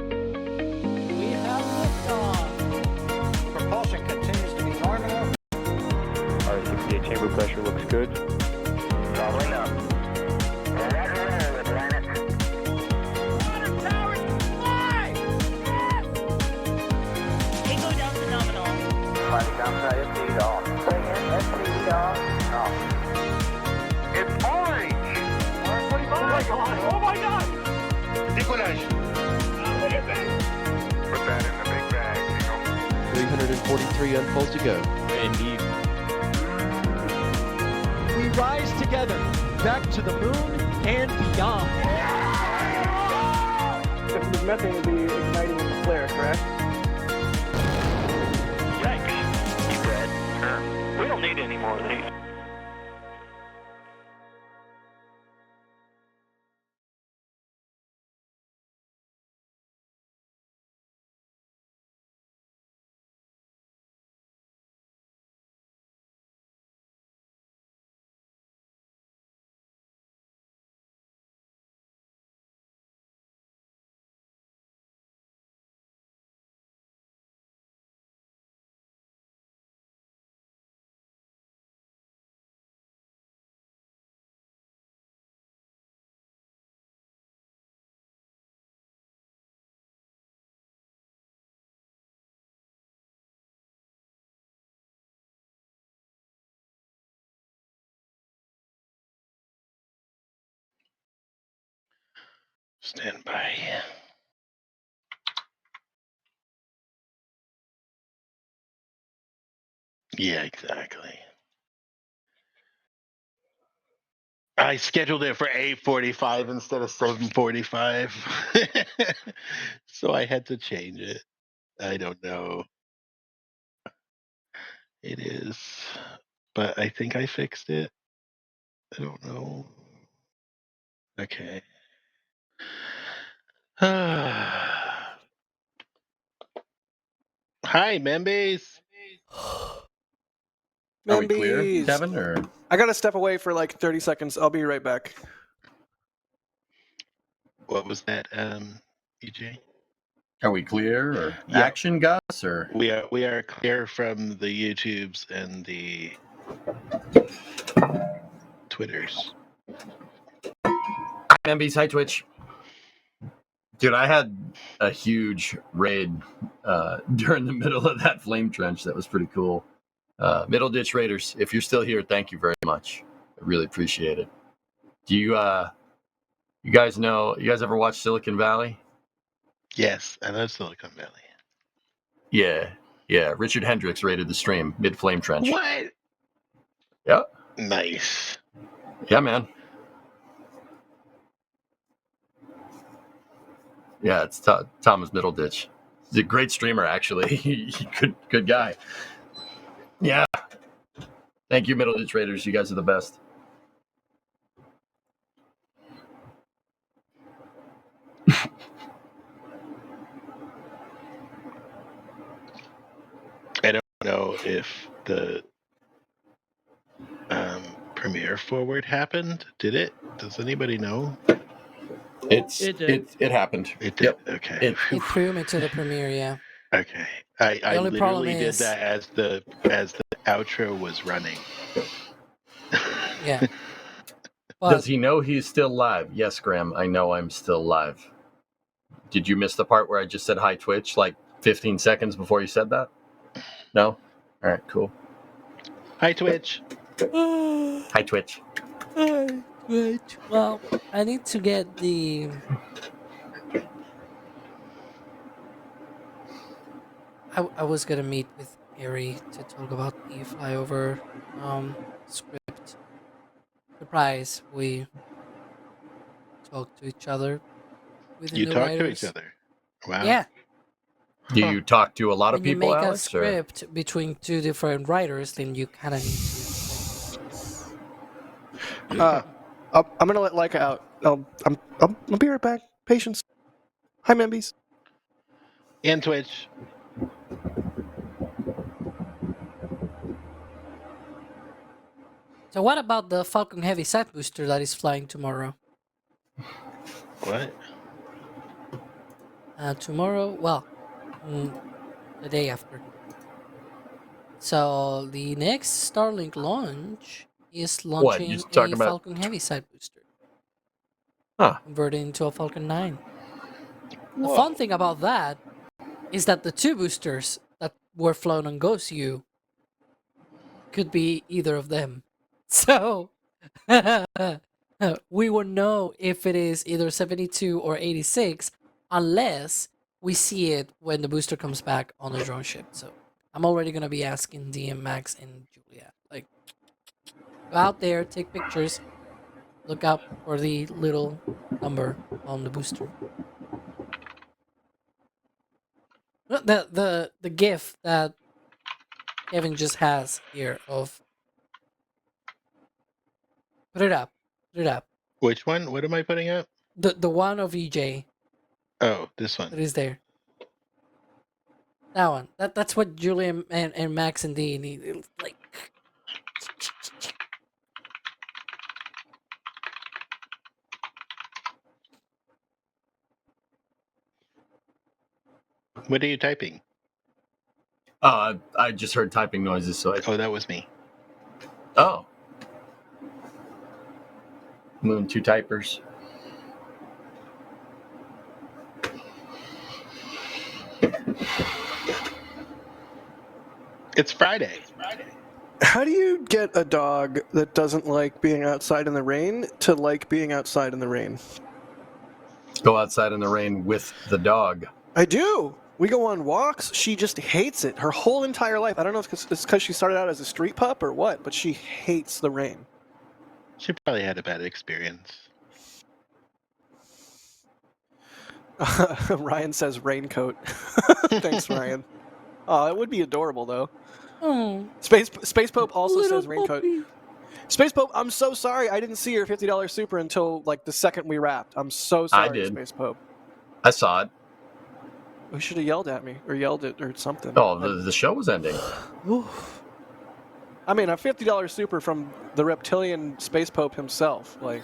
We have liftoff. Propulsion continues to be normal. R68 chamber pressure looks good. Doubling up. Roger, roll, Atlantis. Water towers, fly! Yes! Tango down to nominal. Flight downside SPD off. Bring in SPD off. It's orange! Oh my god! Oh my god! Decollage. Look at that. Put that in the big bag, Tingle. 343 unfolds to go. Indeed. We rise together, back to the moon and beyond. This methane will be igniting in the flare, correct? Yikes. You read? We don't need any more of these. Stand by. Yeah, exactly. I scheduled it for 8:45 instead of 7:45. So I had to change it. I don't know. It is. But I think I fixed it. I don't know. Okay. Hi, Membase. Are we clear, Membies. Kevin? Or I gotta step away for like 30 seconds. I'll be right back. What was that, EJ? are we clear? Or Yeah. action, Gus? Or We are clear from the YouTubes and the Twitters. MB's hi Twitch. Dude, I had a huge raid during the middle of that flame trench. That was pretty cool. Middle Ditch Raiders, if you're still here, thank you very much. I really appreciate it. Do you you guys ever watch Silicon Valley? Yes, I love Silicon Valley. Yeah. Richard Hendricks raided the stream mid flame trench. What? Yep. Nice. Yeah, man. Yeah, it's Thomas Middleditch. He's a great streamer, actually. Good guy. Yeah. Thank you, Middleditch Raiders. You guys are the best. I don't know if the premiere forward happened. Did it? Does anybody know? It happened. It did. Yep. Okay. It threw me to the premiere, yeah. Okay. I only problem literally did is- that as the outro was running. Yeah. But Does he know he's still live? Yes, Graham. I know I'm still live. Did you miss the part where I just said hi Twitch like 15 seconds before you said that? No? All right, cool. Hi, Twitch. Hi, Twitch. Hi, Twitch. Well, I need to get the. I was gonna meet with Harry to talk about the flyover script. Surprise, we talk to each other within You the talk to each writers. other. Wow. Yeah, Do you talk to a lot of when you people, make a Alex? Or? script between two different writers, then you kind of need to. I'm gonna let Leica out. I'll be right back. Patience. Hi, Membies. And Twitch. So what about the Falcon Heavy Side Booster that is flying tomorrow? What? Tomorrow, well, the day after. So the next Starlink launch is What? You launching talking a about? Falcon Heavy Side Booster. Huh. Converted into a Falcon 9. Whoa. The fun thing about that is that the two boosters that were flown on GoSU could be either of them. So we will know if it is either 72 or 86 unless we see it when the booster comes back on the drone ship. So I'm already going to be asking DM Max and Julia, like, go out there, take pictures, look out for the little number on the booster. The GIF that Kevin just has here of. Put it up. Put it up. Which one? What am I putting up? The one of EJ Oh, this that one. is there. That one. That's what Julian and Max and D need. Like. What are you typing? I just heard typing noises, so I. Oh, that was me. Oh. Moon 2 typers. It's Friday. How do you get a dog that doesn't like being outside in the rain to like being outside in the rain? Go outside in the rain with the dog. I do. We go on walks. She just hates it her whole entire life. I don't know if it's because she started out as a street pup or what, but she hates the rain. She probably had a bad experience. Ryan says raincoat. Thanks, Ryan. Oh, it would be adorable, though. Oh, Space Pope also little says raincoat. puppy. Space Pope, I'm so sorry. I didn't see your $50 super until like the second we wrapped. I'm so sorry, I did. Space Pope. I saw it. You should have yelled at me or yelled it or something. Oh, the show was ending. I mean, a $50 super from the reptilian Space Pope himself. Like,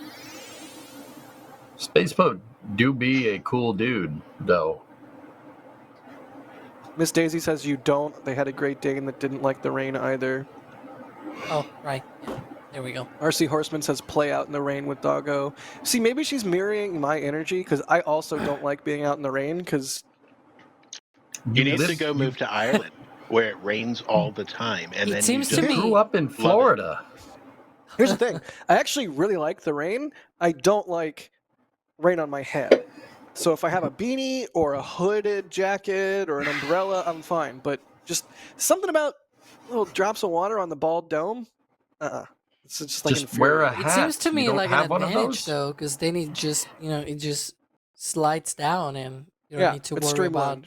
Space Pope do be a cool dude, though. Miss Daisy says you don't. They had a Great Dane that didn't like the rain either. Oh, right. Yeah. There we go. RC Horseman says play out in the rain with Doggo. See, maybe she's mirroring my energy because I also don't like being out in the rain because... You need to go move to Ireland where it rains all the time. And It then seems you to just me- grew up in Florida. Here's the thing. I actually really like the rain. I don't like rain on my head. So if I have a beanie or a hooded jacket or an umbrella, I'm fine. But just something about little drops of water on the bald dome, it's just like Just wear a infuriating. It hat. seems to You me don't like have an one of advantage, those? though, because then it just, it just slides down and you don't Yeah, need to it's worry streamlined.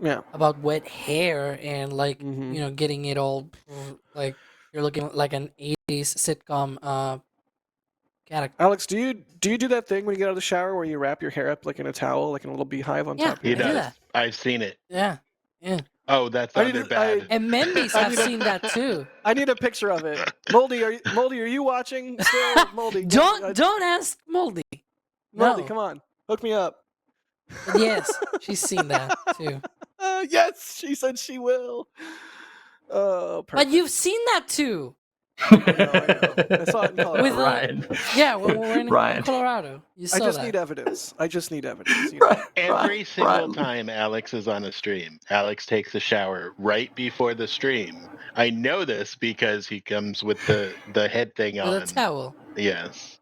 Yeah. about wet hair and, like, Mhm. getting it all, like, you're looking like an 80s sitcom character. Alex, do you do that thing when you get out of the shower where you wrap your hair up like in a towel, like in a little beehive on Yeah. top of your He I do head? does. that. I've seen it. Yeah. Yeah. Oh, that's I under need- bad. And Membis I have need a- seen that too. I need a picture of it. Moldy, are you watching still? Moldy, Don't ask Moldy. Moldy, No. come on, hook me up. But yes, she's seen that too. Yes, she said she will. Oh, perfect. But you've seen that too. I know. I saw it in Colorado. With Ryan. Yeah, when we were in Ryan. Colorado. You saw I just that. need evidence. I just need evidence. You know? Every single Ryan. time Alex is on a stream, Alex takes a shower right before the stream. I know this because he comes with the head thing With on. a towel. Yes.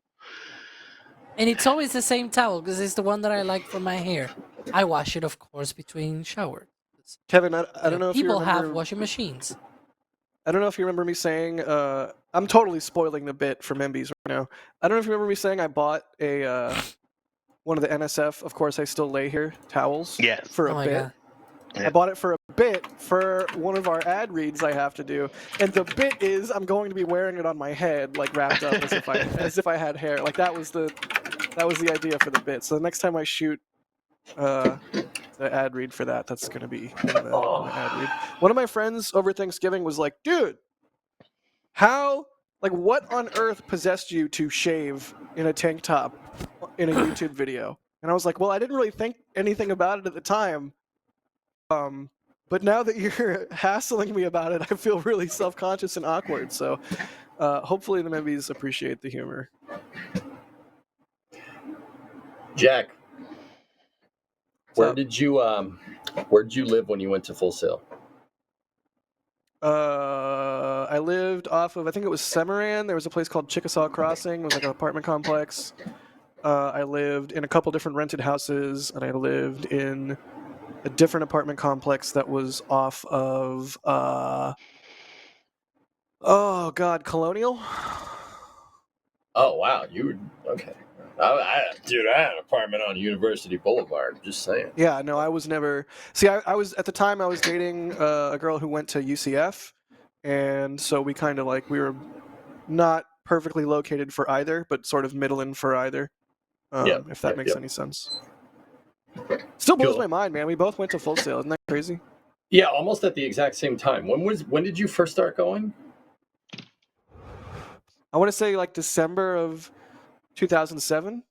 And it's always the same towel because it's the one that I like for my hair. I wash it, of course, between showers. Kevin, I don't know if you People remember. have washing machines. I don't know if you remember me saying. I'm totally spoiling the bit for Membies right now. I don't know if you remember me saying I bought a one of the NSF. Of course, I still lay here towels. Yes. For Oh a my bit. god. I bought it for a bit for one of our ad reads I have to do, and the bit is I'm going to be wearing it on my head, like wrapped up as if I had hair. Like that was the idea for the bit. So the next time I shoot the ad read for that, that's going to be in the ad read. One of my friends over Thanksgiving was like, "Dude, what on earth possessed you to shave in a tank top in a YouTube video?" And I was like, "Well, I didn't really think anything about it at the time." But now that you're hassling me about it, I feel really self-conscious and awkward. So, hopefully the Membies appreciate the humor. Jack, where up? did you live when you went to Full Sail? I lived off of, I think it was Semoran. There was a place called Chickasaw Crossing. It was like an apartment complex. I lived in a couple different rented houses, and I lived in a different apartment complex that was off of Colonial. Oh wow, you were okay. Dude, I had an apartment on University Boulevard. Just saying. Yeah, no, I was never. See, I was at the time I was dating a girl who went to UCF, and so we kind of we were not perfectly located for either, but sort of middling for either. If that makes any sense. Still blows my mind, man. We both went to Full Sail. Isn't that crazy? Yeah, almost at the exact same time. When did you first start going? I want to say December of 2007.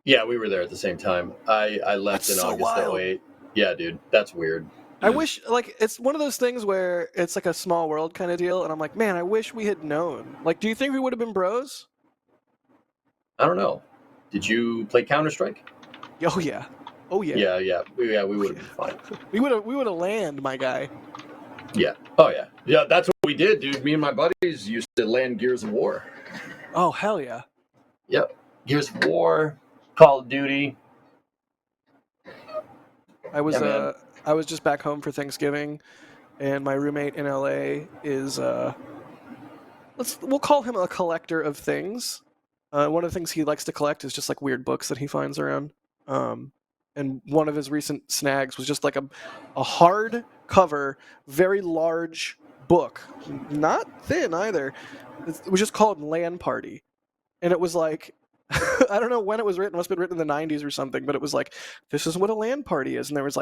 Yeah, we were there at the same time. I left That's in so August wild. 2008. Yeah, dude, that's weird. I wish, it's one of those things where it's like a small world kind of deal, and I'm like, man, I wish we had known. Do you think we would have been bros? I don't know. Did you play Counter-Strike? Oh yeah. Oh yeah. Yeah. We would have been fine. We would have land, my guy. Yeah. Oh yeah. Yeah, that's what we did, dude. Me and my buddies used to land Gears of War. Oh hell yeah. Yep. Gears of War, Call of Duty. I was just back home for Thanksgiving, and my roommate in LA is we'll call him a collector of things. One of the things he likes to collect is just weird books that he finds around. And one of his recent snags was just a hard cover, very large book, not thin either. It was just called Land Party, and it was I don't know when it was written. It must have been written in the 90s or something. But it was this is what a land party is, and there was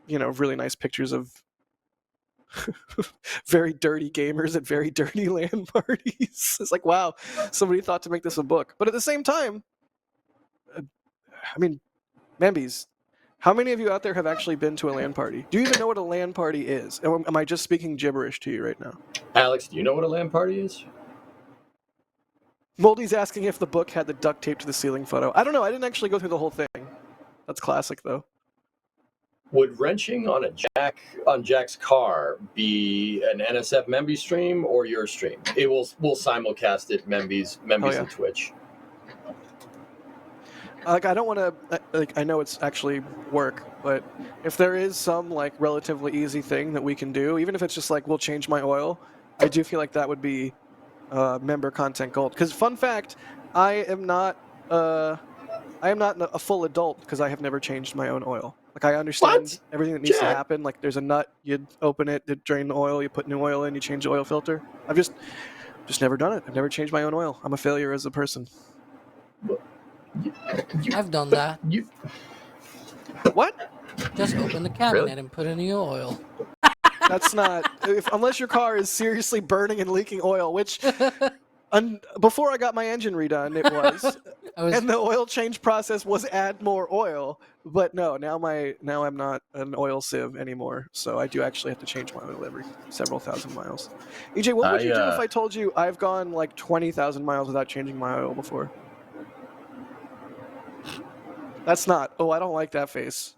really nice pictures of very dirty gamers at very dirty land parties. It's wow, somebody thought to make this a book. But at the same time, I mean, Membies, how many of you out there have actually been to a land party? Do you even know what a land party is? Am I just speaking gibberish to you right now? Alex, do you know what a land party is? Moldy's asking if the book had the duct tape to the ceiling photo. I don't know. I didn't actually go through the whole thing. That's classic, though. Would wrenching on Jack's car be an NSF Memby stream or your stream? We'll simulcast it Membies and Twitch. I don't want to. I know it's actually work, but if there is some relatively easy thing that we can do, even if it's just we'll change my oil, I do feel that would be member content gold. Because fun fact, I am not a full adult because I have never changed my own oil. I understand everything that needs to happen. There's a nut, you open it, you drain the oil, you put new oil in, you change the oil filter. I've just never done it. I've never changed my own oil. I'm a failure as a person. I've done that. What? Just open the cabinet and put in new oil. That's not unless your car is seriously burning and leaking oil, which before I got my engine redone, it was. And the oil change process was add more oil. But no, now I'm not an oil sieve anymore. So I do actually have to change my oil every several thousand miles. EJ, what would you do if I told you I've gone like 20,000 miles without changing my oil before? That's not. Oh, I don't like that face.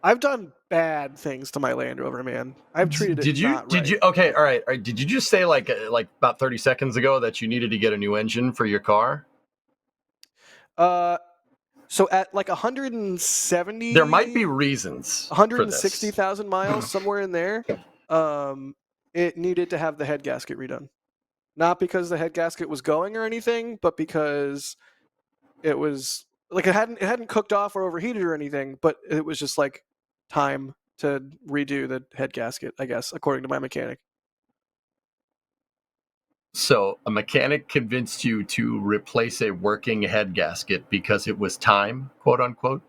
I've done bad things to my Land Rover, man. I've treated it not right. Did you? Okay, all right. Did you just say like about 30 seconds ago that you needed to get a new engine for your car? So at like 170, there might be reasons. 160,000 miles, somewhere in there, it needed to have the head gasket redone. Not because the head gasket was going or anything, but because it was like it hadn't cooked off or overheated or anything, but it was just like time to redo the head gasket, I guess, according to my mechanic. So a mechanic convinced you to replace a working head gasket because it was time, quote unquote?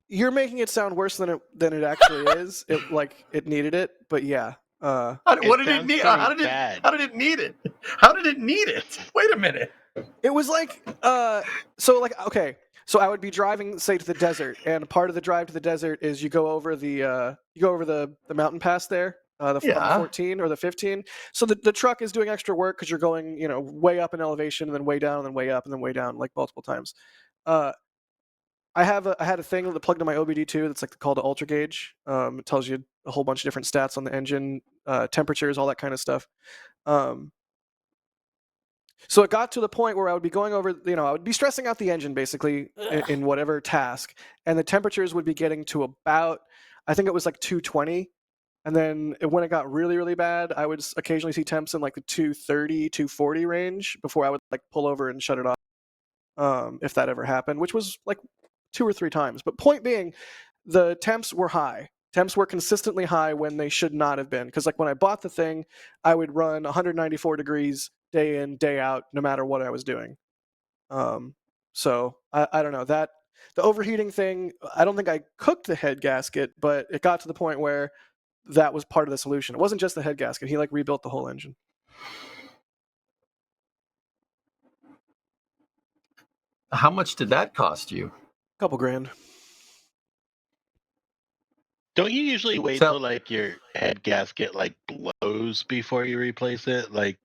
You're making it sound worse than it actually is. It needed it, but yeah. What did it need? How did it need it? How did it need it? Wait a minute. It was like so I would be driving, say, to the desert, and part of the drive to the desert is you go over the mountain pass there, the 14 or the 15. So the truck is doing extra work because you're going, way up in elevation and then way down and then way up and then way down like multiple times. I had a thing that plugged in my OBD2 that's like called an ultra gauge. It tells you a whole bunch of different stats on the engine, temperatures, all that kind of stuff. So it got to the point where I would be going over, I would be stressing out the engine basically in whatever task, and the temperatures would be getting to about, I think it was like 220. And then when it got really, really bad, I would occasionally see temps in like the 230, 240 range before I would like pull over and shut it off, if that ever happened, which was like 2 or 3 times. But point being, the temps were high. Temps were consistently high when they should not have been. Because like when I bought the thing, I would run 194 degrees day in, day out, no matter what I was doing. So I don't know. That the overheating thing, I don't think I cooked the head gasket, but it got to the point where that was part of the solution. It wasn't just the head gasket. He like rebuilt the whole engine. How much did that cost you? A couple grand. Don't you usually wait till like your head gasket like blows before you replace it? Like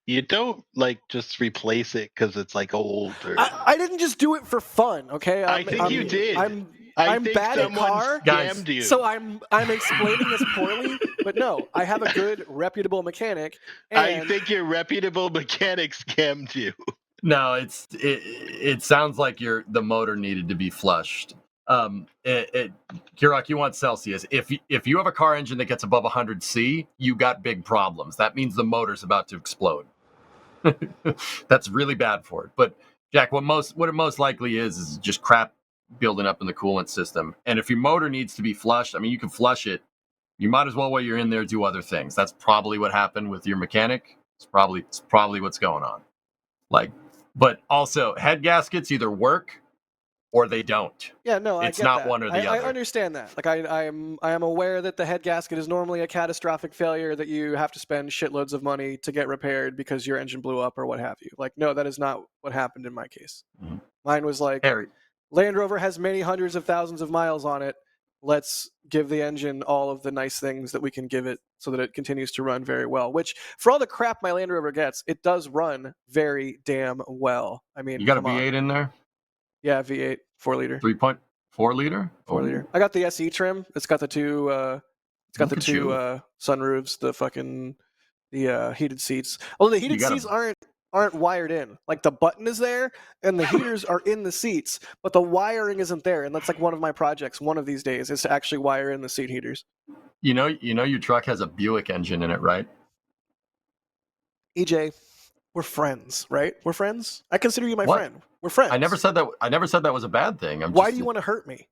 you don't like just replace it because it's like old. Or I didn't just do it for fun. Okay, I think you did. I'm bad at car, scammed you. So I'm explaining this poorly, but no, I have a good, reputable mechanic. And I think your reputable mechanic scammed you. No, it sounds like the motor needed to be flushed. Kirok, you want Celsius. If you have a car engine that gets above 100 C, you got big problems. That means the motor's about to explode. That's really bad for it. But Jack, what it most likely is just crap building up in the coolant system. And if your motor needs to be flushed, I mean, you can flush it. You might as well, while you're in there, do other things. That's probably what happened with your mechanic. It's probably what's going on. But also, head gaskets either work or they don't. Yeah, no, it's I get not that. one or the other. I understand that. Like I am aware that the head gasket is normally a catastrophic failure that you have to spend shitloads of money to get repaired because your engine blew up or what have you. Like, no, that is not what happened in my case. Mm-hmm. Mine was like, Land Rover has many hundreds of thousands of miles on it. Let's give the engine all of the nice things that we can give it so that it continues to run very well, which for all the crap my Land Rover gets, it does run very damn well. I mean, you got a V8 in there? Yeah, V8, 4-liter. 3.4 liter? 4-liter. I got the SE trim. It's got the two sunroofs, the heated seats. Although the heated seats aren't wired in. Like the button is there and the heaters are in the seats, but the wiring isn't there. And that's like one of my projects one of these days is to actually wire in the seat heaters. You know your truck has a Buick engine in it, right? EJ, we're friends, right? We're friends. I consider you my friend. We're friends. I never said that was a bad thing. Why do you want to hurt me?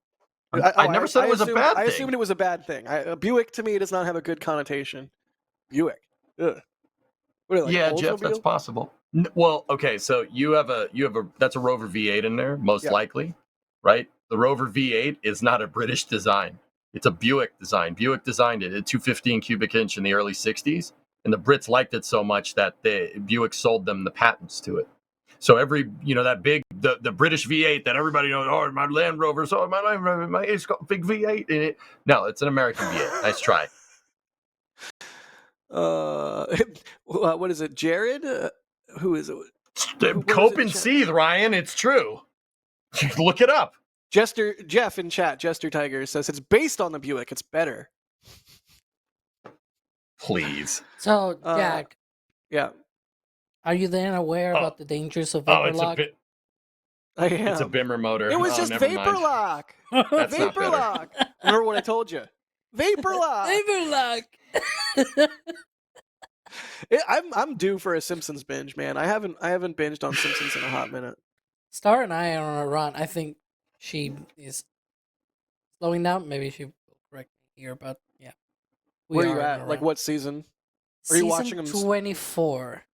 I never said it was a bad thing. I assumed it was a bad thing. Buick to me does not have a good connotation. Buick. Ugh. What, yeah, Jeff, that's possible. Well, okay, so you have a that's a Rover V8 in there, most likely, right? The Rover V8 is not a British design. It's a Buick design. Buick designed it at 215 cubic inch in the early 60s, and the Brits liked it so much that Buick sold them the patents to it. So every, that big, the British V8 that everybody knows, oh, my Land Rover, so my Land Rover, it's got a big V8 in it. No, it's an American V8. Nice try. What is it, Jared? Who is it? Cope and seethe, Ryan. It's true. Look it up. Jeff in chat, Jester Tiger says it's based on the Buick. It's better. Please. So, Jack. Yeah. Are you then aware about the dangers of vapor lock? I am. It's a Bimmer motor. It was just vapor lock. Vapor lock. Remember what I told you? Vapor lock. Vapor lock. I'm due for a Simpsons binge, man. I haven't binged on Simpsons in a hot minute. Star and I are on a run. I think she is slowing down. Maybe she will correct me here, but yeah. Where are you at? Like what season? Are you watching them? 24.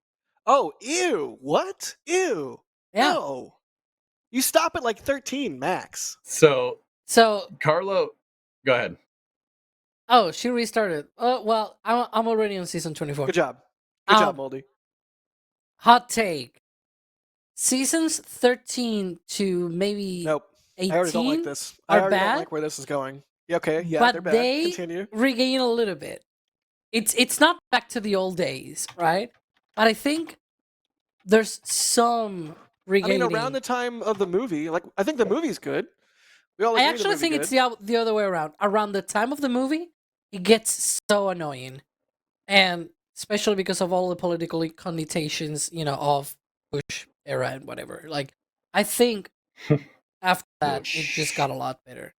Oh, ew! What? Ew! Yeah. No. You stop at like 13 max. So Carlo, go ahead. Oh, she restarted. Oh well, I'm already on season 24. Good job. Good job, Moldy. Hot take. Seasons 13 to maybe 18 I already don't like this. are I already bad. don't like where this is going. Yeah, okay, yeah, but they're bad. they Continue. regain a little bit. It's not back to the old days, right? But I think there's some regaining. I mean, around the time of the movie, like I think the movie's good. We all agree I actually think it's the other way around. Around the time of the movie, it gets so annoying, and especially because of all the political connotations, of Bush era and whatever. Like, I think after that, it just got a lot better.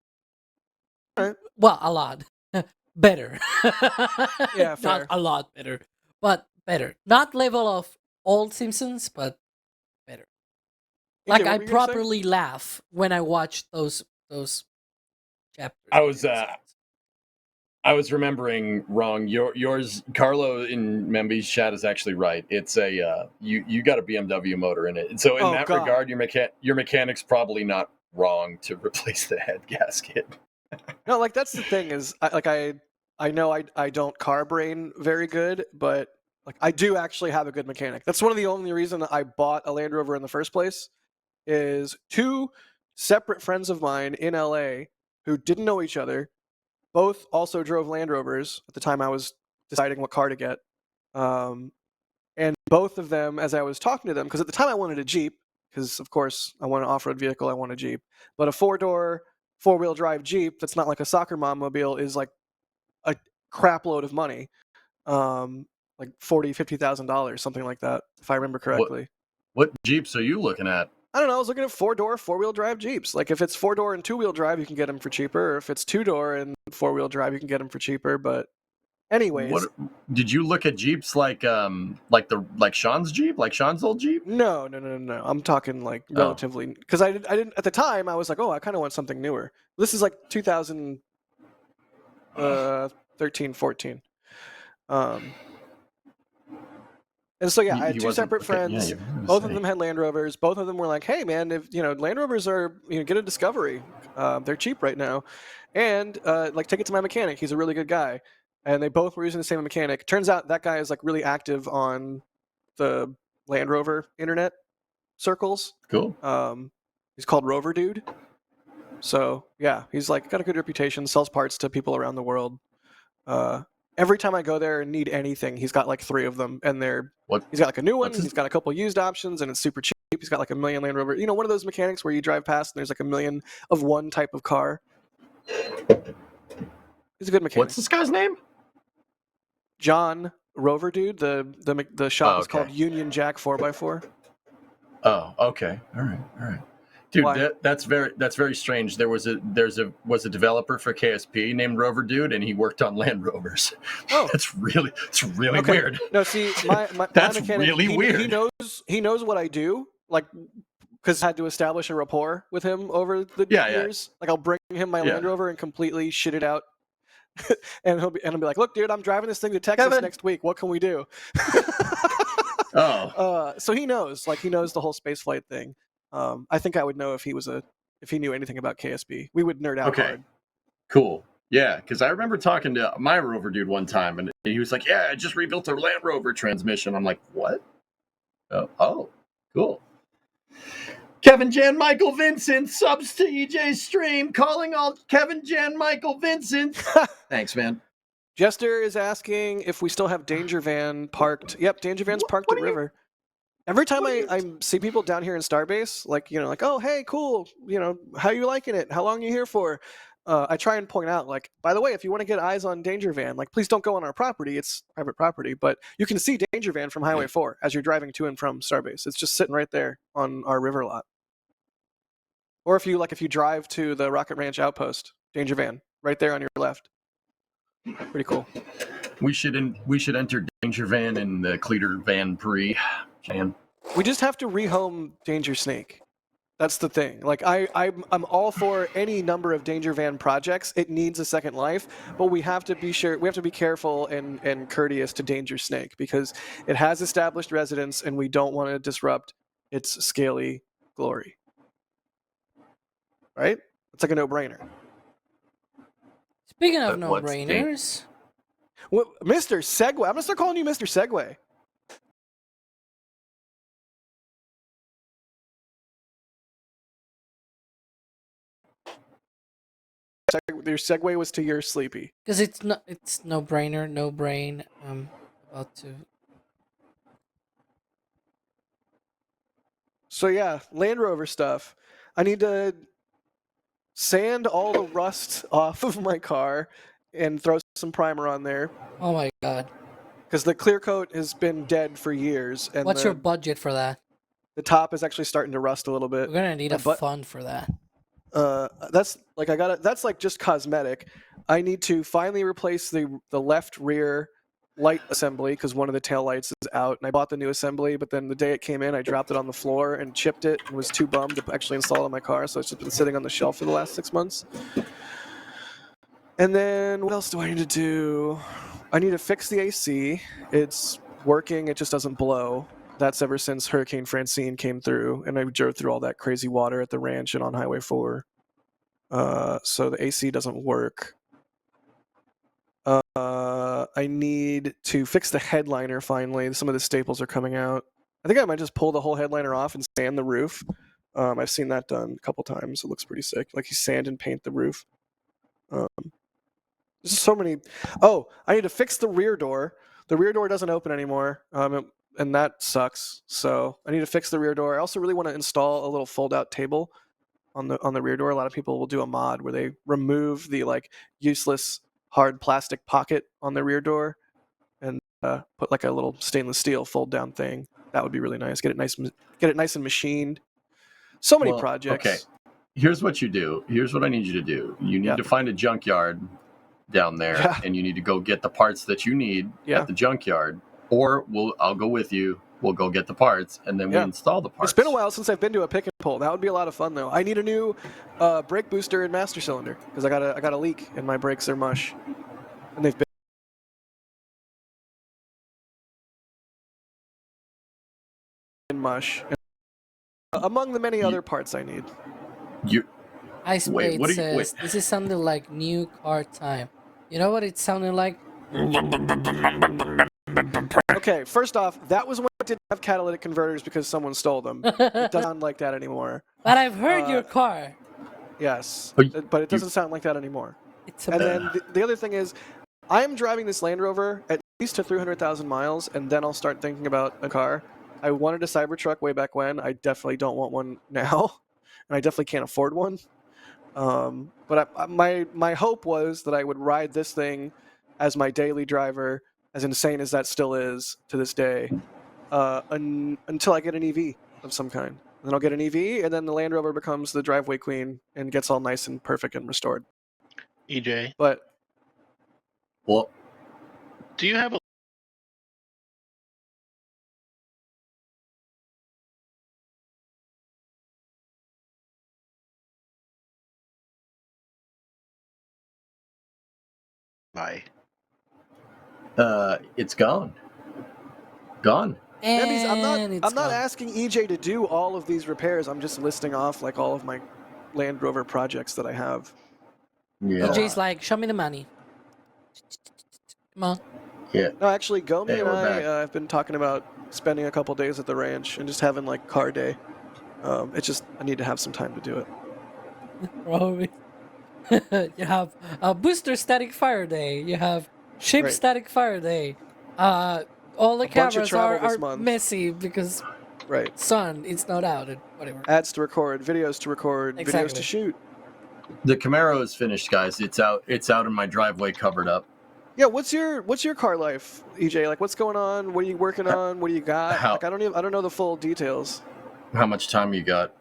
Right. Well, a lot better. Yeah, fair. Not a lot better, but better. Not level of old Simpsons, but better. Like, I properly laugh when I watch those chapters. I was remembering wrong. Yours, Carlo in Memby's chat is actually right. It's a you got a BMW motor in it, and so in that regard, your mechanic's probably not wrong to replace the head gasket. No, like that's the thing is, I know I don't car brain very good, but like I do actually have a good mechanic. That's one of the only reasons I bought a Land Rover in the first place. Is two separate friends of mine in LA who didn't know each other, both also drove Land Rovers at the time I was deciding what car to get. And both of them, as I was talking to them, because at the time I wanted a Jeep, because of course I want an off-road vehicle, I want a Jeep. But a four-door, four-wheel drive Jeep that's not like a soccer mom mobile is like a crap load of money. Like $40,000-$50,000, something like that, if I remember correctly. What Jeeps are you looking at? I don't know. I was looking at four-door, four-wheel drive Jeeps. Like if it's four-door and two-wheel drive, you can get them for cheaper. Or if it's two-door and four-wheel drive, you can get them for cheaper. But anyways, what did you look at Jeeps like Sean's Jeep, like Sean's old Jeep? No. I'm talking like relatively, because I didn't at the time. I was like, oh, I kind of want something newer. This is like 2013, 14. And so yeah, I had two separate friends. Both of them had Land Rovers. Both of them were like, "Hey man, if Land Rovers are get a Discovery, they're cheap right now, and like take it to my mechanic. He's a really good guy." And they both were using the same mechanic. Turns out that guy is like really active on the Land Rover internet circles. Cool. He's called Rover Dude. So yeah, he's like got a good reputation. Sells parts to people around the world. Every time I go there and need anything, he's got like 3 of them, and he's got like a new one. He's got a couple used options, and it's super cheap. He's got like a million Land Rover. One of those mechanics where you drive past and there's like a million of one type of car. He's a good mechanic. What's this guy's name? John Rover Dude. The shop is called Union Jack 4x4. Oh, okay. All right. Dude, that's very strange. There was a developer for KSP named Rover Dude, and he worked on Land Rovers. Oh, it's really weird. No, see, my that's mechanic, really weird. He knows what I do, like because I had to establish a rapport with him over the years. Like I'll bring him my Land Rover and completely shit it out, and he'll be like, "Look, dude, I'm driving this thing to Texas next week. What can we do?" So he knows the whole spaceflight thing. I think I would know if he knew anything about KSB. We would nerd out hard. Cool. Yeah, because I remember talking to my Rover Dude one time, and he was like, "Yeah, I just rebuilt a Land Rover transmission." I'm like, "What?" Oh, cool. Kevin Jan Michael Vincent subs to EJ's stream, calling all Kevin Jan Michael Vincent. Thanks, man. Jester is asking if we still have Danger Van parked. Yep, Danger Van's parked at River. Every time I see people down here in Starbase, like, oh, hey, cool, how you liking it? How long are you here for? I try and point out, like, by the way, if you want to get eyes on Danger Van, like, please don't go on our property. It's private property, but you can see Danger Van from Highway 4 as you're driving to and from Starbase. It's just sitting right there on our river lot. Or if you drive to the Rocket Ranch outpost, Danger Van, right there on your left. Pretty cool. We should enter Danger Van and the Cleater Van Prix. Jan. We just have to rehome Danger Snake. That's the thing. Like I'm all for any number of Danger Van projects. It needs a second life, but we have to be sure. We have to be careful and courteous to Danger Snake because it has established residents, and we don't want to disrupt its scaly glory. Right? It's like a no-brainer. Speaking of no-brainers, Mr. Segway. I'm gonna start calling you Mr. Segway. Your segue was to your sleepy. Because it's no brainer, no brain. I'm about to. So yeah, Land Rover stuff. I need to sand all the rust off of my car and throw some primer on there. Oh my god. Because the clear coat has been dead for years. And what's your budget for that? The top is actually starting to rust a little bit. We're gonna need a fund for that. That's like that's like just cosmetic. I need to finally replace the left rear light assembly because one of the tail lights is out, and I bought the new assembly, but then the day it came in I dropped it on the floor and chipped it and was too bummed to actually install it on my car, so it's just been sitting on the shelf for the last 6 months. And then what else do I need to do? I need to fix the AC. It's working, it just doesn't blow. That's ever since Hurricane Francine came through, and I drove through all that crazy water at the ranch and on Highway 4. So the AC doesn't work. I need to fix the headliner finally. Some of the staples are coming out. I think I might just pull the whole headliner off and sand the roof. I've seen that done a couple times. It looks pretty sick. Like you sand and paint the roof. There's so many. Oh, I need to fix the rear door. The rear door doesn't open anymore. And that sucks. So I need to fix the rear door. I also really want to install a little fold-out table on the rear door. A lot of people will do a mod where they remove the like useless hard plastic pocket on the rear door and put like a little stainless steel fold-down thing. That would be really nice. Get it nice and machined. So many projects. Okay, here's what you do. Here's what I need you to do. You need to find a junkyard down there, and you need to go get the parts that you need at the junkyard. Or I'll go with you. We'll go get the parts, and then we install the parts. It's been a while since I've been to a pick and pull. That would be a lot of fun, though. I need a new brake booster and master cylinder because I got a leak and my brakes are mush, and they've been mush. Among the many other parts I need. Ice Blade says this is something like new car time. You know what it's sounding like? Okay, first off, that was when it didn't have catalytic converters because someone stole them. It doesn't sound like that anymore. But I've heard your car. Yes, but it doesn't sound like that anymore. And then the other thing is, I'm driving this Land Rover at least to 300,000 miles, and then I'll start thinking about a car. I wanted a Cybertruck way back when. I definitely don't want one now, and I definitely can't afford one. But my hope was that I would ride this thing as my daily driver, as insane as that still is to this day, until I get an EV of some kind. And then I'll get an EV, and then the Land Rover becomes the driveway queen and gets all nice and perfect and restored. EJ. But well, do you have a it's gone. Gone. I'm not asking EJ to do all of these repairs. I'm just listing off like all of my Land Rover projects that I have. Yeah. EJ's like, show me the money. Come on. Yeah. No, actually, Gomi and we're I back. have been talking about spending a couple days at the ranch and just having like car day. It's just I need to have some time to do it. Probably. You have Booster Static Fire Day. You have Ship Right. Static Fire Day. All the A bunch of cameras travel this are month. messy because Right. sun, it's not out and whatever. Ads to record, videos to record, videos Exactly. to shoot. The Camaro is finished, guys. It's out in my driveway, covered up. Yeah, what's your car life, EJ? Like, what's going on? What are you working on? What do you got? Like, I don't know the full details. How much time you got?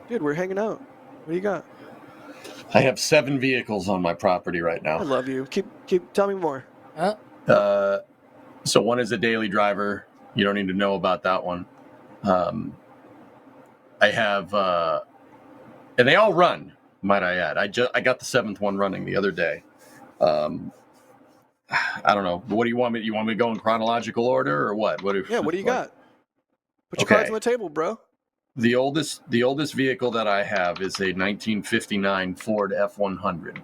Dude, we're hanging out. What do you got? I have 7 vehicles on my property right I now. love you. Keep tell me more. So one is a daily driver. You don't need to know about that one. I have, and they all run, might I add. I got the 7th one running the other day. I don't know. What do you want me? You want me to go in chronological order or what? What do you got? Put your cards on the table, bro. The oldest vehicle that I have is a 1959 Ford F100.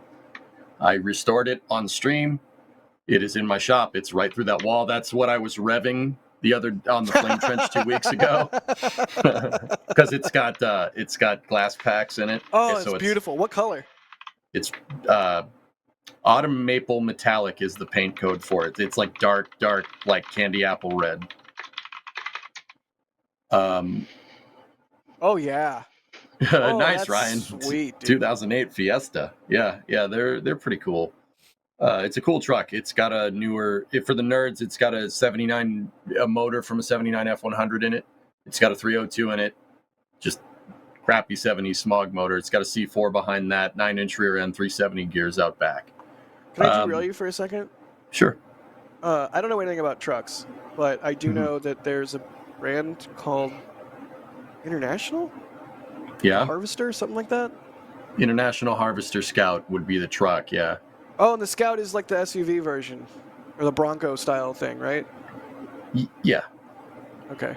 I restored it on stream. It is in my shop. It's right through that wall. That's what I was revving on the flame trench 2 weeks ago, because it's got glass packs in it. Oh, so it's beautiful. What color? It's autumn maple metallic is the paint code for it. It's like dark like candy apple red. Oh yeah. Nice, Ryan. Sweet, dude. 2008 Fiesta. Yeah, they're pretty cool. It's a cool truck. It's got a newer, for the nerds, it's got a 79 motor from a 79 F100 in it. It's got a 302 in it. Just crappy 70s smog motor. It's got a C4 behind that, 9-inch rear end, 370 gears out back. Can I derail you for a second? Sure. I don't know anything about trucks, but I do know that there's a brand called International? Yeah. Harvester, something like that? International Harvester Scout would be the truck, yeah. Oh, and the Scout is like the SUV version, or the Bronco style thing, right? Yeah. Okay.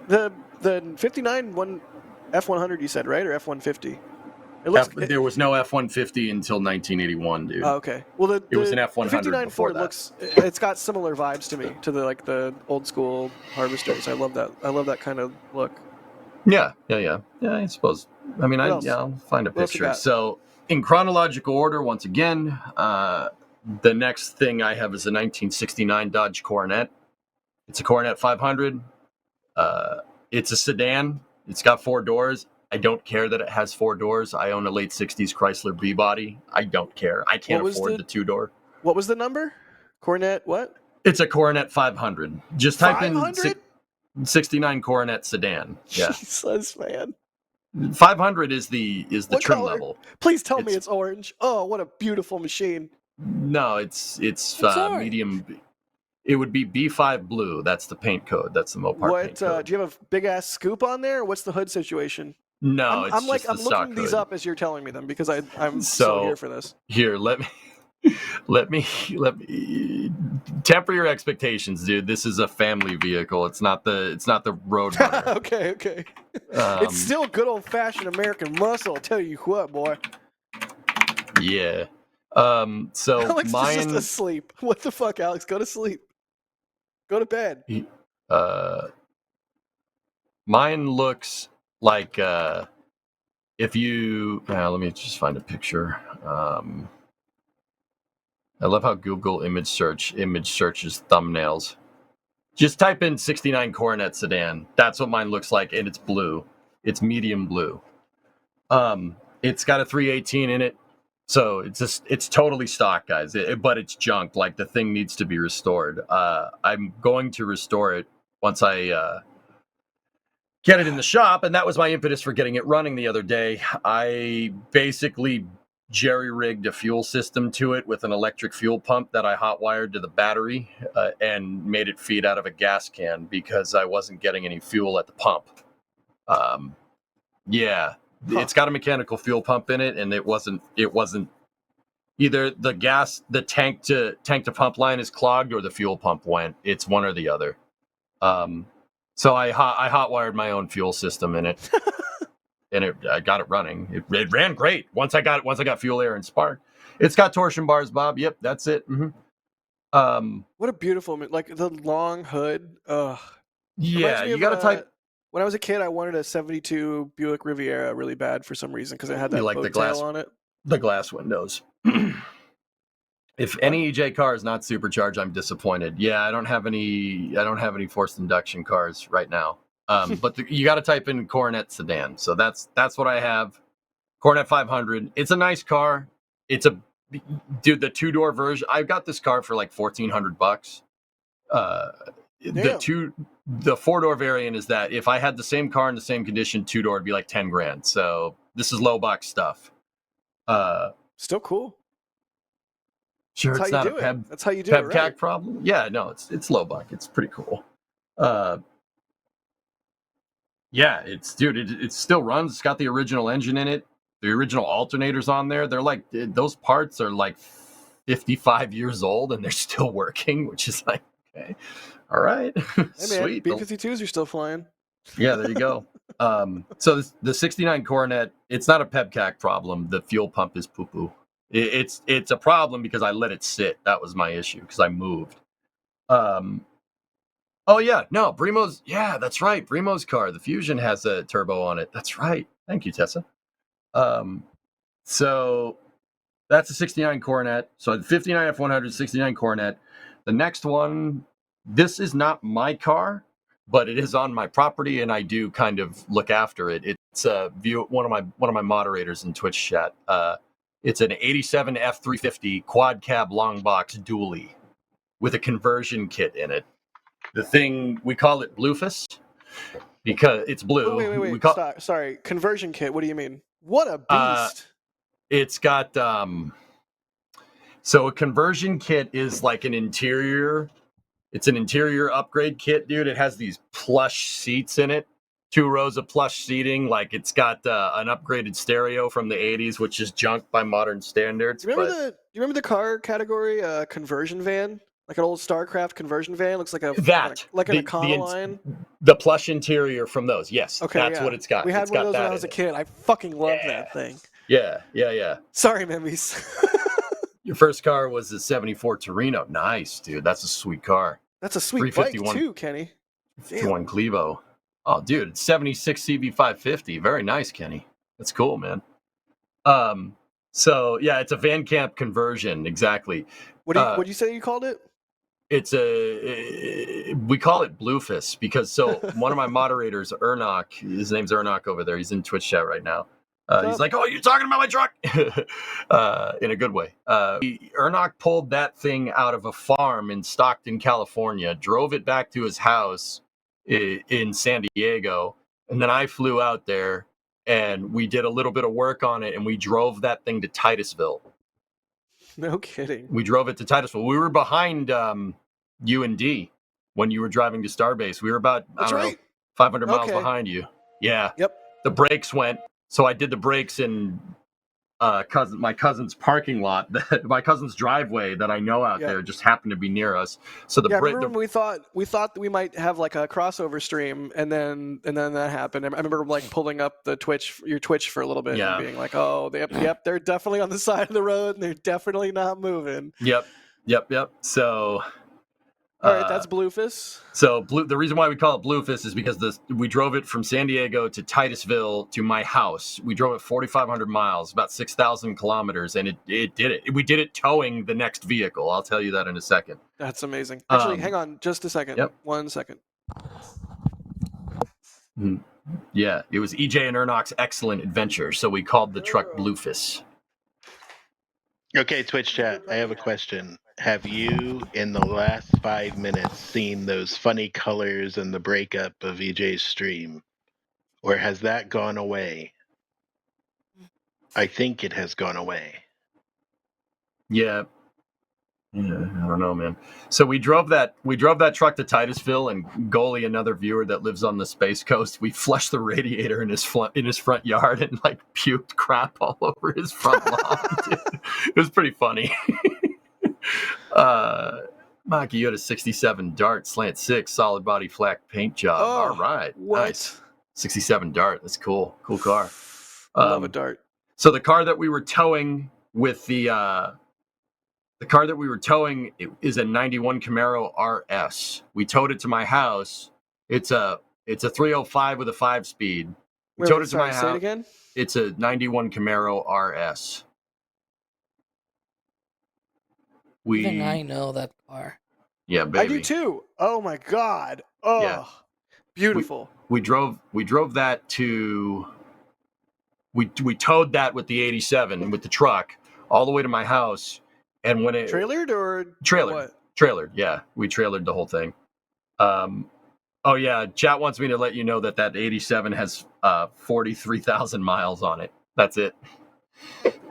The 59 F100 you said, right, or F150? There was no F150 until 1981, dude. Oh, okay. Well, it was an F100. The 59 Ford it's got similar vibes to me, to the old school Harvesters. I love that. I love that kind of look. Yeah. I suppose. I mean, I'll find a picture. So, in chronological order, once again, the next thing I have is a 1969 Dodge Coronet. It's a Coronet 500. It's a sedan. It's got 4 doors. I don't care that it has 4 doors. I own a late 60s Chrysler B-body. I don't care. I can't afford the 2-door. What was the number? Coronet what? It's a Coronet 500. Just type 500? in 69 Coronet sedan. Yeah. Jesus, man. 500 is the what trim color? level. Please tell me it's orange. Oh, what a beautiful machine. No, it's medium. It would be B5 blue. That's the paint code. That's the Mopar paint code. Do you have a big ass scoop on there? Or what's the hood situation? No, I'm looking these up as you're telling me them because I'm so here for this. Here, let me temper your expectations, dude. This is a family vehicle. It's not the Roadrunner. Okay. It's still good old fashioned American muscle. I'll tell you what, boy. Yeah. So Alex mine is just asleep. What the fuck, Alex? Go to sleep. Go to bed. Mine looks like if you let me just find a picture. I love how Google image searches thumbnails. Just type in 69 Coronet sedan. That's what mine looks like, and it's blue. It's medium blue. It's got a 318 in it. So it's totally stock, guys, but it's junk. Like, the thing needs to be restored. I'm going to restore it once I get it in the shop, and that was my impetus for getting it running the other day. I basically jerry-rigged a fuel system to it with an electric fuel pump that I hot-wired to the battery and made it feed out of a gas can because I wasn't getting any fuel at the pump. It's got a mechanical fuel pump in it, and it wasn't either the tank to pump line is clogged or the fuel pump went. It's one or the other. So I hot wired my own fuel system in it, and I got it running. It ran great once I got fuel, air, and spark. It's got torsion bars, Bob. Yep, that's it. Mm-hmm. What a beautiful, like the long hood. Yeah, you got to type. When I was a kid, I wanted a 72 Buick Riviera really bad for some reason because it had that You like boat the glass tail on it. The glass windows. If any EJ car is not supercharged, I'm disappointed. Yeah, I don't have any forced induction cars right now. But you got to type in Coronet sedan. So that's what I have. Coronet 500. It's a nice car. It's a dude. The 2-door version. I got this car for like $1,400. The 4-door variant is that if I had the same car in the same condition, 2-door would be like 10 grand. So this is low box stuff. Still cool. Sure, That's it's how not you a do peb, it. That's how you do it, PEBCAC right? problem. Yeah, no, it's low buck. It's pretty cool. Yeah, it still runs. It's got the original engine in it. The original alternators on there. They're like those parts are like 55 years old and they're still working, which is like okay, all right, Hey man, sweet. B-52s are still flying. Yeah, there you go. So the 69 Coronet, it's not a PEBCAC problem. The fuel pump is poo-poo. It's a problem because I let it sit. That was my issue because I moved. Oh yeah, no, Brimo's. Yeah, that's right. Brimo's car, the Fusion, has a turbo on it. That's right. Thank you, Tessa. So that's a 69 Coronet. So the 59 F100, 69 Coronet. The next one, this is not my car, but it is on my property, and I do kind of look after it. It's one of my moderators in Twitch chat. It's an 87 F350 quad cab long box dually with a conversion kit in it. The thing, we call it Bluefus because it's blue. Wait. Stop. Sorry. Conversion kit. What do you mean? What a beast. It's got so a conversion kit is like an interior. It's an interior upgrade kit, dude. It has these plush seats in it. 2 rows of plush seating. Like it's got an upgraded stereo from the 80s, which is junk by modern standards. You remember the car category conversion van? Like an old StarCraft conversion van? Looks like an Econoline. The plush interior from those. Yes. Okay, that's what it's got. We had it's one got of those when I was a kid. I fucking loved that thing. Yeah. Sorry, memories. Your first car was a 74 Torino. Nice, dude. That's a sweet car. That's a sweet bike too, Kenny. 51 Clevo. Oh, dude, it's 76 CB550. Very nice, Kenny. That's cool, man. So yeah, it's a Van Camp conversion. Exactly. What'd you say you called it? We call it Bluefus because one of my moderators, Ernok, his name's Ernok over there. He's in Twitch chat right now. He's like, "Oh, you're talking about my truck," in a good way. Ernok pulled that thing out of a farm in Stockton, California, drove it back to his house in San Diego, and then I flew out there and we did a little bit of work on it, and we drove that thing to Titusville. No kidding. We drove it to Titusville. We were behind U&D when you were driving to Starbase. We were about 500 miles behind you. Yeah. Yep. The brakes went. So I did the brakes in my cousin's parking lot, my cousin's driveway that I know out there just happened to be near us. So remember when we thought that we might have like a crossover stream, and then that happened. I remember like pulling up your Twitch for a little bit and being like, "Oh, yep, they're definitely on the side of the road, and they're definitely not moving." Yep. So. All right, that's Bluefus. So the reason why we call it Bluefus is because we drove it from San Diego to Titusville to my house. We drove it 4,500 miles, about 6,000 kilometers, and it did it. We did it towing the next vehicle. I'll tell you that in a second. That's amazing. Actually, hang on just a second. Yep. 1 second. Yeah, it was EJ and Ernok's excellent adventure, so we called the truck Bluefus. Okay, Twitch chat, I have a question. Have you, in the last 5 minutes, seen those funny colors and the breakup of EJ's stream? Or has that gone away? I think it has gone away. Yeah, I don't know, man. So we drove that truck to Titusville, and Goalie, another viewer that lives on the Space Coast, we flushed the radiator in his front yard and like puked crap all over his front lawn. It was pretty funny. Maki, you had a 67 Dart slant 6 solid body flak paint job. All right, what? Nice. 67 Dart. That's cool. Cool car. Love a Dart. So the car that we were towing with is a 91 Camaro RS. We towed it to my house. It's a It's a 305 with a 5-speed. We Wait, towed it to my sorry, say it house. again. It's a 91 Camaro RS. Even I know that car. Yeah, baby. I do too. Oh my god. Oh, Yeah. beautiful. We drove that to. We towed that with the 87 with the truck all the way to my house, and when it Trailered or trailered, yeah, we trailered the whole thing. Oh yeah, chat wants me to let you know that 87 has 43,000 miles on it. That's it.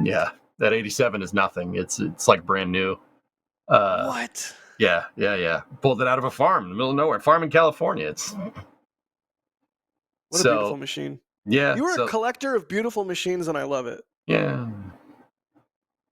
Yeah, that 87 is nothing. It's like brand new. What? Yeah. Pulled it out of a farm in the middle of nowhere, farm in California. It's What a beautiful machine. Yeah, You are a collector of beautiful machines, and I love it. Yeah.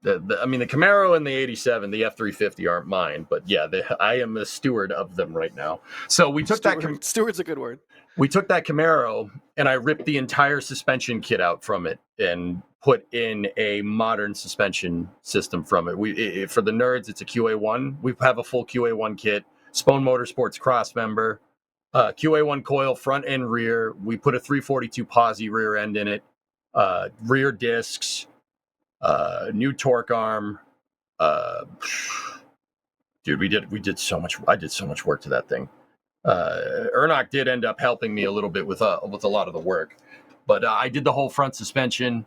I mean, the Camaro and the 87, the F-350 aren't mine, but yeah, I am a steward of them right now. So we took Steward's a good word. We took that Camaro, and I ripped the entire suspension kit out from it and put in a modern suspension system from it. For the nerds, it's a QA1. We have a full QA1 kit, Spone Motorsports cross member, QA1 coil front and rear. We put a 342 posi rear end in it, rear discs, new torque arm. Dude, we did so much. I did so much work to that thing. Ernok did end up helping me a little bit with a lot of the work, but I did the whole front suspension,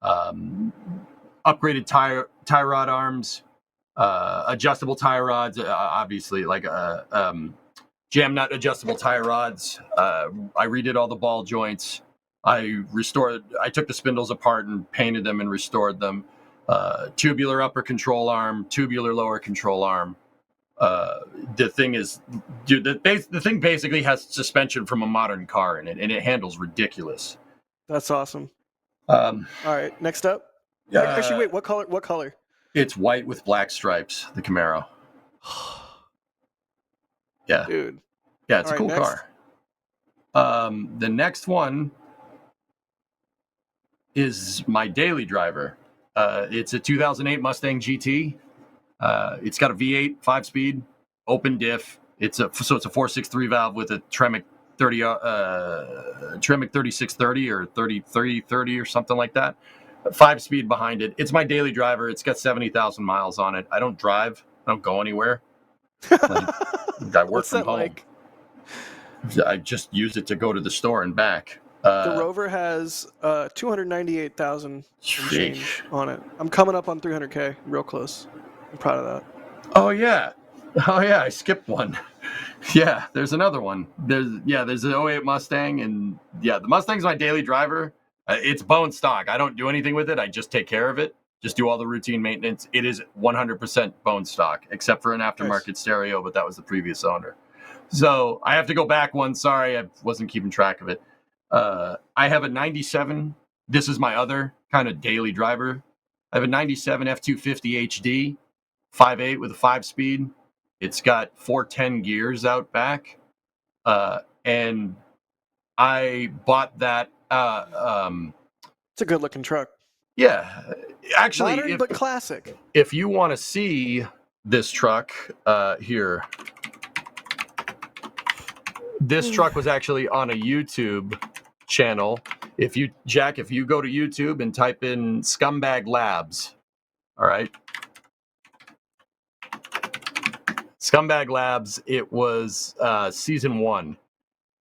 upgraded tie rod arms, adjustable tie rods, obviously like jam nut adjustable tie rods. I redid all the ball joints. I took the spindles apart and painted them and restored them. Tubular upper control arm, tubular lower control arm. The thing is, dude, the thing basically has suspension from a modern car in it, and it handles ridiculous. That's awesome. All right, next up. Actually, wait, what color? What color? It's white with black stripes. The Camaro. Yeah, dude. Yeah, it's a cool car. The next one is my daily driver. It's a 2008 Mustang GT. It's got a V8 5-speed open diff. It's a 463 valve with a Tremec 3630 or 3030 or something like that. 5-speed behind it. It's my daily driver. It's got 70,000 miles on it. I don't drive. I don't go anywhere. I work from home. Like? I just use it to go to the store and back. The Rover has 298,000 change on it. I'm coming up on 300K, real close. I'm proud of that. Oh yeah, I skipped one. Yeah, there's another one. There's an 08 Mustang, and yeah, the Mustang's my daily driver. It's bone stock. I don't do anything with it. I just take care of it. Just do all the routine maintenance. It is 100% bone stock, except for an aftermarket stereo, but that was the previous owner. So I have to go back one. Sorry, I wasn't keeping track of it. I have a 97. This is my other kind of daily driver. I have a 97 F250 HD, 5.8 with a 5-speed. It's got 410 gears out back. And I bought that. It's a good looking truck. Yeah. Actually, modern, but classic. If you want to see this truck, here. This truck was actually on a YouTube channel. If you go to YouTube and type in Scumbag Labs, all right? Scumbag Labs, it was season 1.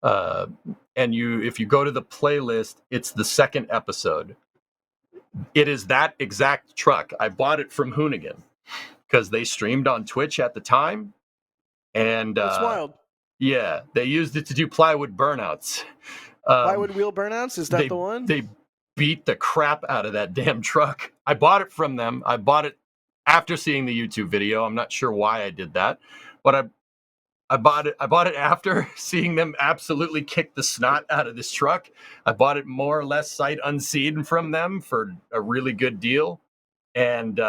And if you go to the playlist, it's the second episode. It is that exact truck. I bought it from Hoonigan because they streamed on Twitch at the time. And that's wild. Yeah, they used it to do plywood burnouts. Plywood wheel burnouts? Is that the one? They beat the crap out of that damn truck. I bought it from them. I bought it after seeing the YouTube video. I'm not sure why I did that, but I bought it after seeing them absolutely kick the snot out of this truck. I bought it more or less sight unseen from them for a really good deal. And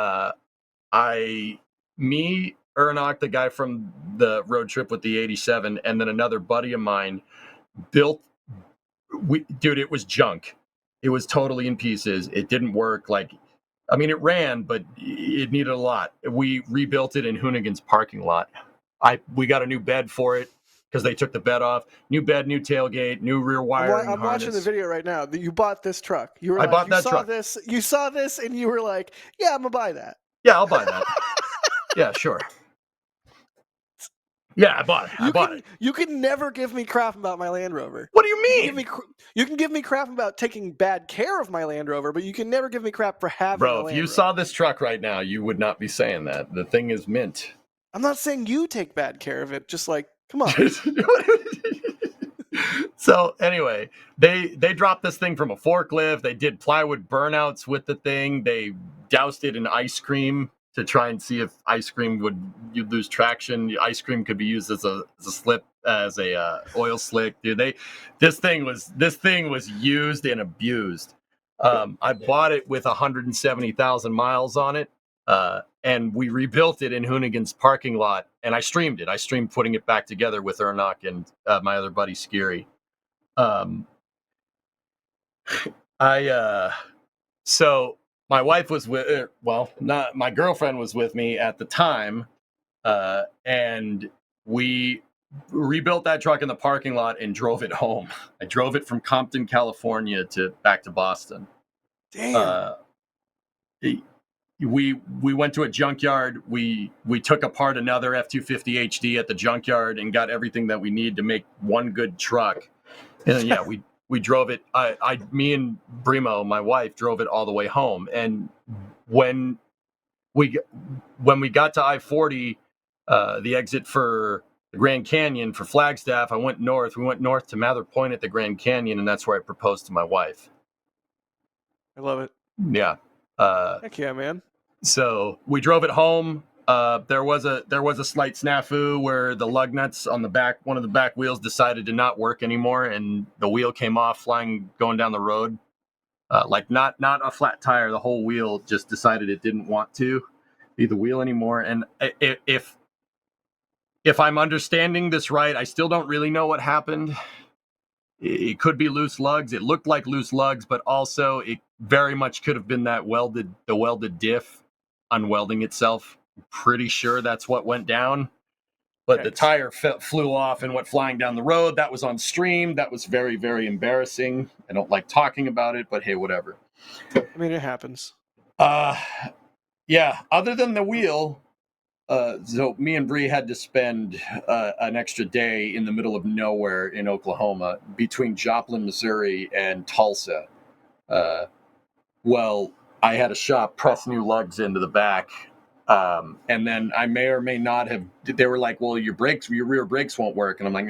Ernok, the guy from the road trip with the 87, and then another buddy of mine dude, it was junk. It was totally in pieces. It didn't work. It ran, but it needed a lot. We rebuilt it in Hoonigan's parking lot. We got a new bed for it. because they took the bed off. New bed, new tailgate, new rear wiring. I'm watching the video right now. You bought this truck. You were I bought that truck. You saw this, and you were like, "Yeah, I'm gonna buy that." Yeah, I'll buy that. Yeah, sure. Yeah, I bought it. You can never give me crap about my Land Rover. What do you mean? You can give me crap about taking bad care of my Land Rover, but you can never give me crap for having a Bro, Land if you Rover. saw this truck right now, you would not be saying that. The thing is mint. I'm not saying you take bad care of it. Just like, come on. So anyway, they dropped this thing from a forklift. They did plywood burnouts with the thing. They doused it in ice cream to try and see if ice cream you'd lose traction. Ice cream could be used as a oil slick. Dude, this thing was used and abused. I bought it with 170,000 miles on it, and we rebuilt it in Hoonigan's parking lot. And I streamed it. I streamed putting it back together with Ernock and my other buddy Skiri. So my wife was not my girlfriend was with me at the time, and we rebuilt that truck in the parking lot and drove it home. I drove it from Compton, California back to Boston. Damn. We went to a junkyard. We took apart another F-250 HD at the junkyard and got everything that we need to make one good truck. And then, yeah, we drove it. Me and Brimo, my wife, drove it all the way home. And when we got to I-40, the exit for the Grand Canyon for Flagstaff, I went north. We went north to Mather Point at the Grand Canyon, and that's where I proposed to my wife. I love it. Yeah. Heck yeah, man. So we drove it home. There was a slight snafu where the lug nuts on the back, one of the back wheels decided to not work anymore, and the wheel came off going down the road. Like not a flat tire, the whole wheel just decided it didn't want to be the wheel anymore. And if I'm understanding this right, I still don't really know what happened. It could be loose lugs. It looked like loose lugs, but also it very much could have been the welded diff unwelding itself. I'm pretty sure that's what went down. But the tire flew off and went flying down the road. That was on stream. That was very, very embarrassing. I don't like talking about it, but hey, whatever. I mean, it happens. Yeah, other than the wheel, so me and Bree had to spend an extra day in the middle of nowhere in Oklahoma between Joplin, Missouri and Tulsa. Well, I had a shop press new lugs into the back. And then I may or may not have, they were like, well, your rear brakes won't work. And I'm like,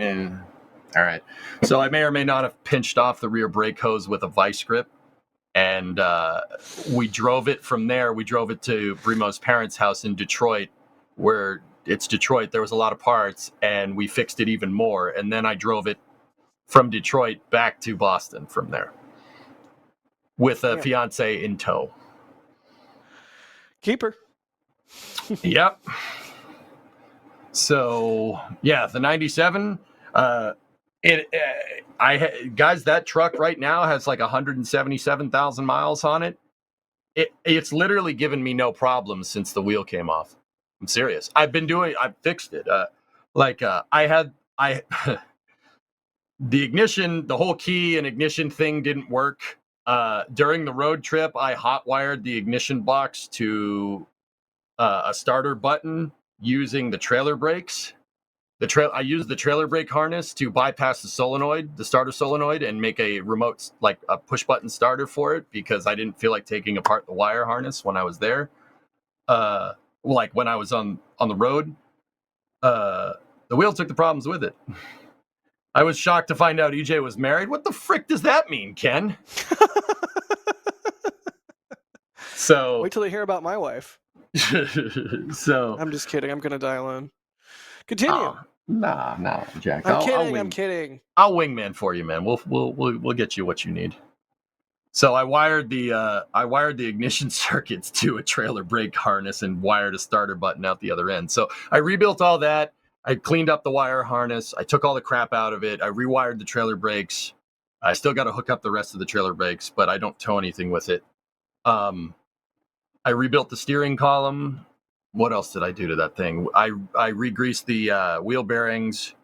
all right. So I may or may not have pinched off the rear brake hose with a vice grip. And we drove it from there. We drove it to Brimo's parents' house in Detroit, where it's Detroit. There was a lot of parts, and we fixed it even more. And then I drove it from Detroit back to Boston from there with a fiance in tow. Keeper. Yep. So yeah, the 97. Guys, that truck right now has like 177,000 miles on it. It's literally given me no problems since the wheel came off. I'm serious. I fixed it. The ignition, the whole key and ignition thing didn't work. During the road trip, I hot-wired the ignition box to a starter button using the trailer brakes. I used the trailer brake harness to bypass the starter solenoid, and make a remote, like a push button starter for it, because I didn't feel like taking apart the wire harness when I was there. Like when I was on the road, the wheel took the problems with it. I was shocked to find out EJ was married. What the frick does that mean, Ken? So wait till they hear about my wife. So I'm just kidding. I'm gonna die alone. Continue. Nah, Jack. I'm kidding. I'll wingman for you, man. We'll get you what you need. So I wired the ignition circuits to a trailer brake harness and wired a starter button out the other end. So I rebuilt all that. I cleaned up the wire harness. I took all the crap out of it. I rewired the trailer brakes. I still got to hook up the rest of the trailer brakes, but I don't tow anything with it. I rebuilt the steering column. What else did I do to that thing? I re-greased the wheel bearings.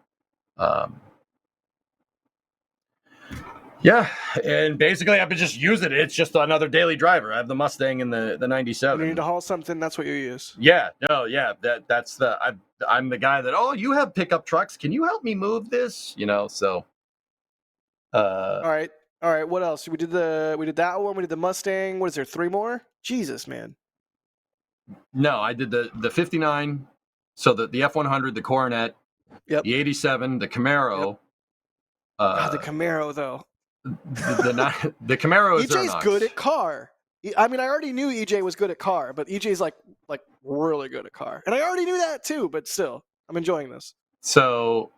Yeah, and basically I've been just using it. It's just another daily driver. I have the Mustang and the When 97. you need to haul something, that's what you use. Yeah, no, yeah, that's the I'm the guy that, oh, you have pickup trucks. Can you help me move this? So All right. What else? We did that one. We did the Mustang. What is there? 3 more? Jesus, man. no, I did the 59, so the F100, the Coronet, Yep. the 87, the Camaro. Yep. God, the Camaro though. The Camaro is EJ's good at car. I mean, I already knew EJ was good at car, but EJ's like really good at car, and I already knew that too. But still, I'm enjoying this. So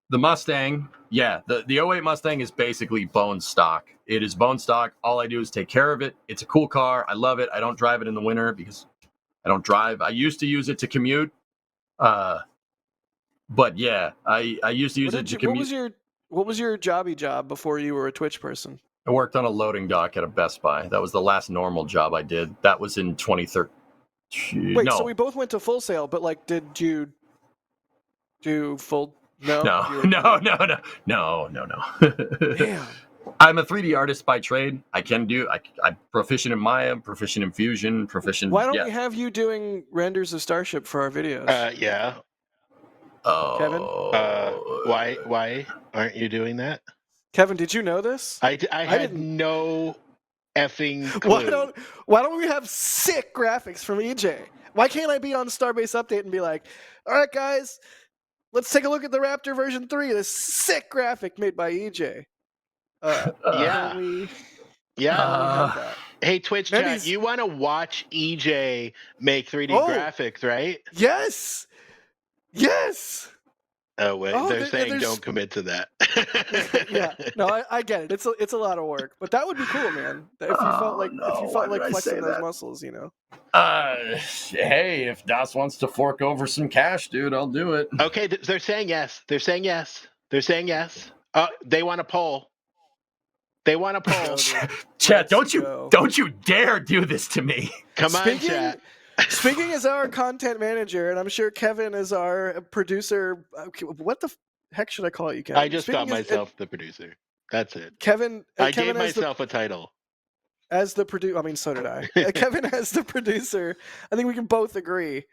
the Mustang, yeah, the 08 Mustang is basically bone stock. It is bone stock. All I do is take care of it. It's a cool car. I love it. I don't drive it in the winter because I don't drive. I used to use it to commute. But yeah, I used to use it to commute. What was your job before you were a Twitch person? I worked on a loading dock at a Best Buy. That was the last normal job I did. That was in 2013. Wait, no. so we both went to Full Sail, but like, did you do full? No. No. Damn. I'm a 3D artist by trade. I'm proficient in Maya, proficient in Fusion, proficient. Why don't we have you doing renders of Starship for our videos? Yeah. Kevin? Why aren't you doing that? Kevin, did you know this? I had no effing clue. Why don't we have sick graphics from EJ? Why can't I be on Starbase Update and be like, all right, guys, let's take a look at the Raptor version 3, this sick graphic made by EJ. Yeah. Hey, Twitch chat, you want to watch EJ make 3D graphics, right? Yes. Oh wait, they're saying don't commit to that. Yeah, no, I get it. It's a lot of work, but that would be cool, man. If you felt like flexing those muscles, Hey, if Das wants to fork over some cash, dude, I'll do it. Okay, they're saying yes. They want a poll. Chat, don't you dare do this to me. Come on, chat. Speaking as our content manager, and I'm sure Kevin is our producer. What the heck should I call you, Kevin? I just got myself the producer. That's it. Kevin. I Kevin gave myself a title. As the producer, I mean, so did I. Kevin as the producer. I think we can both agree.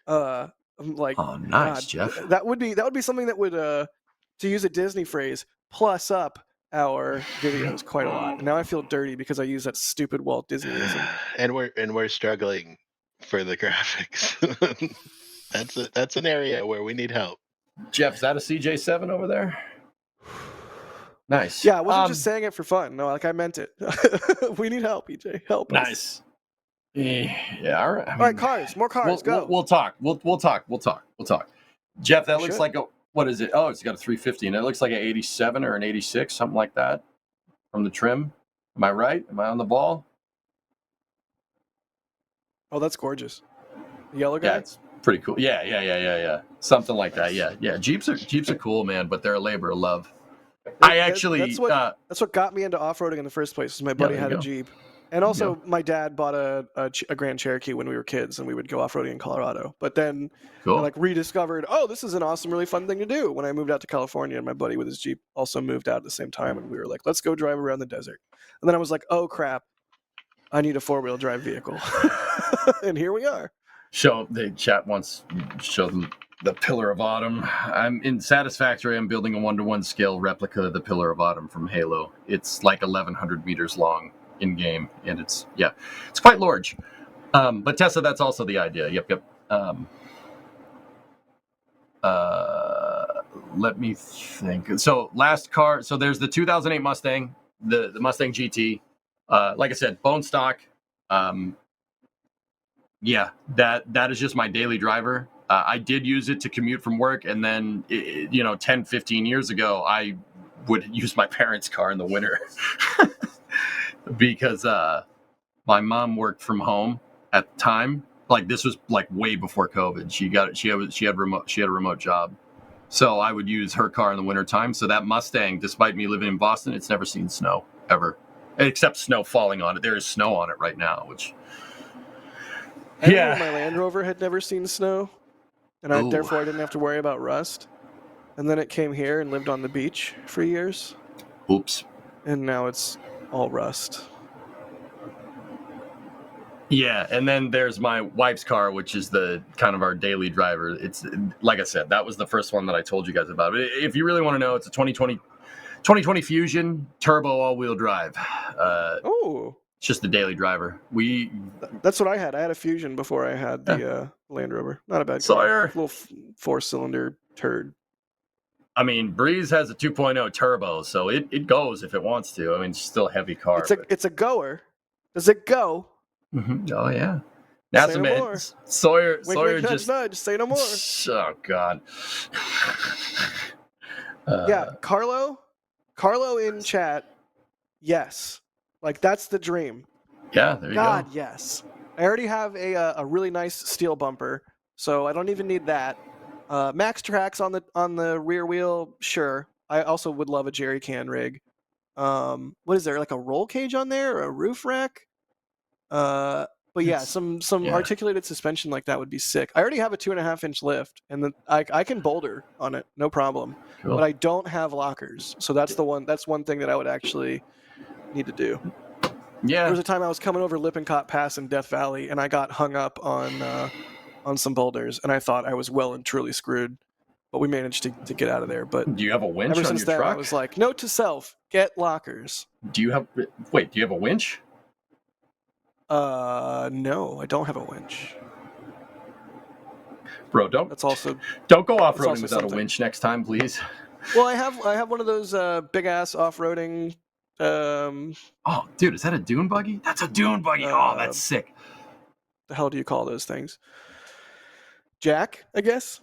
I'm like, oh, nice, God, Jeff. That would be something that would, to use a Disney phrase, plus up our videos quite a lot. And now I feel dirty because I use that stupid Walt Disneyism. And we're struggling for the graphics. That's an area where we need help. Jeff, is that a CJ7 over there? Nice. Yeah, I wasn't just saying it for fun. No, like I meant it. We need help, EJ. Help us. Nice. Yeah, all right. All right, cars. More cars. Go. We'll talk. We'll talk. Jeff, that looks like a, what is it? Oh, it's got a 350, and it looks like an 87 or an 86, something like that, from the trim. Am I right? Am I on the ball? Oh, that's gorgeous. The yellow guy? Yeah, it's pretty cool. Yeah. Something like that. Yeah. Jeeps are cool, man, but they're a labor of love. That's what got me into off-roading in the first place. Was my buddy had a Jeep, and also my dad bought a Grand Cherokee when we were kids, and we would go off-roading in Colorado. But then I rediscovered, this is an awesome, really fun thing to do. When I moved out to California, and my buddy with his Jeep also moved out at the same time, and we were like, let's go drive around the desert. And then I was like, oh crap, I need a 4-wheel drive vehicle, and here we are. The chat wants to show them the Pillar of Autumn. I'm in Satisfactory. I'm building a 1-to-1 scale replica of the Pillar of Autumn from Halo. It's like 1,100 meters long in game, and it's quite large. But Tessa, that's also the idea. Yep. Let me think. So last car. So there's the 2008 Mustang, the Mustang GT. Like I said, bone stock. That is just my daily driver. I did use it to commute from work, and then 10, 15 years ago, I would use my parents' car in the winter because my mom worked from home at the time. Like this was like way before COVID. She had a remote job, so I would use her car in the winter time. So that Mustang, despite me living in Boston, it's never seen snow ever, except snow falling on it. There is snow on it right now, which. My Land Rover had never seen snow, and therefore I didn't have to worry about rust. and then it came here and lived on the beach for years, Oops. and now it's all rust. Yeah, and then there's my wife's car, which is the kind of our daily driver. It's like I said, that was the first one that I told you guys about. If you really want to know, it's a 2020 Fusion turbo all-wheel drive. Oh, it's just the daily driver. That's what I had. I had a Fusion before I had the Land Rover. Not a bad Sawyer. car. Little 4-cylinder turd. I mean, Breeze has a 2.0 turbo, so it goes if it wants to. I mean, it's still a heavy car. It's a goer. Does it go? Mm-hmm. Oh yeah. Say no more. Sawyer Wink, just nudge. Say no more. Oh God. Yeah, Carlo in chat. Yes, like that's the dream. Yeah, there you go. Yes. I already have a really nice steel bumper, so I don't even need that. Max tracks on the rear wheel, sure. I also would love a jerry can rig. What is there, like a roll cage on there or a roof rack? But yeah, some articulated suspension like that would be sick. I already have a 2.5-inch lift, and then I can boulder on it, no problem. Cool. But I don't have lockers, so that's one thing that I would actually need to do. Yeah. There was a time I was coming over Lippincott Pass in Death Valley, and I got hung up on some boulders, and I thought I was well and truly screwed. But we managed to get out of there. But do you have a winch ever on since your then, truck? I was like, note to self: get lockers. Do you have a winch? No, I don't have a winch. Bro, don't go off-roading without a winch next time, please. Well, I have one of those big ass off-roading. Oh, dude, is that a dune buggy? That's a dune buggy. Oh, that's sick. The hell do you call those things? Jack, I guess.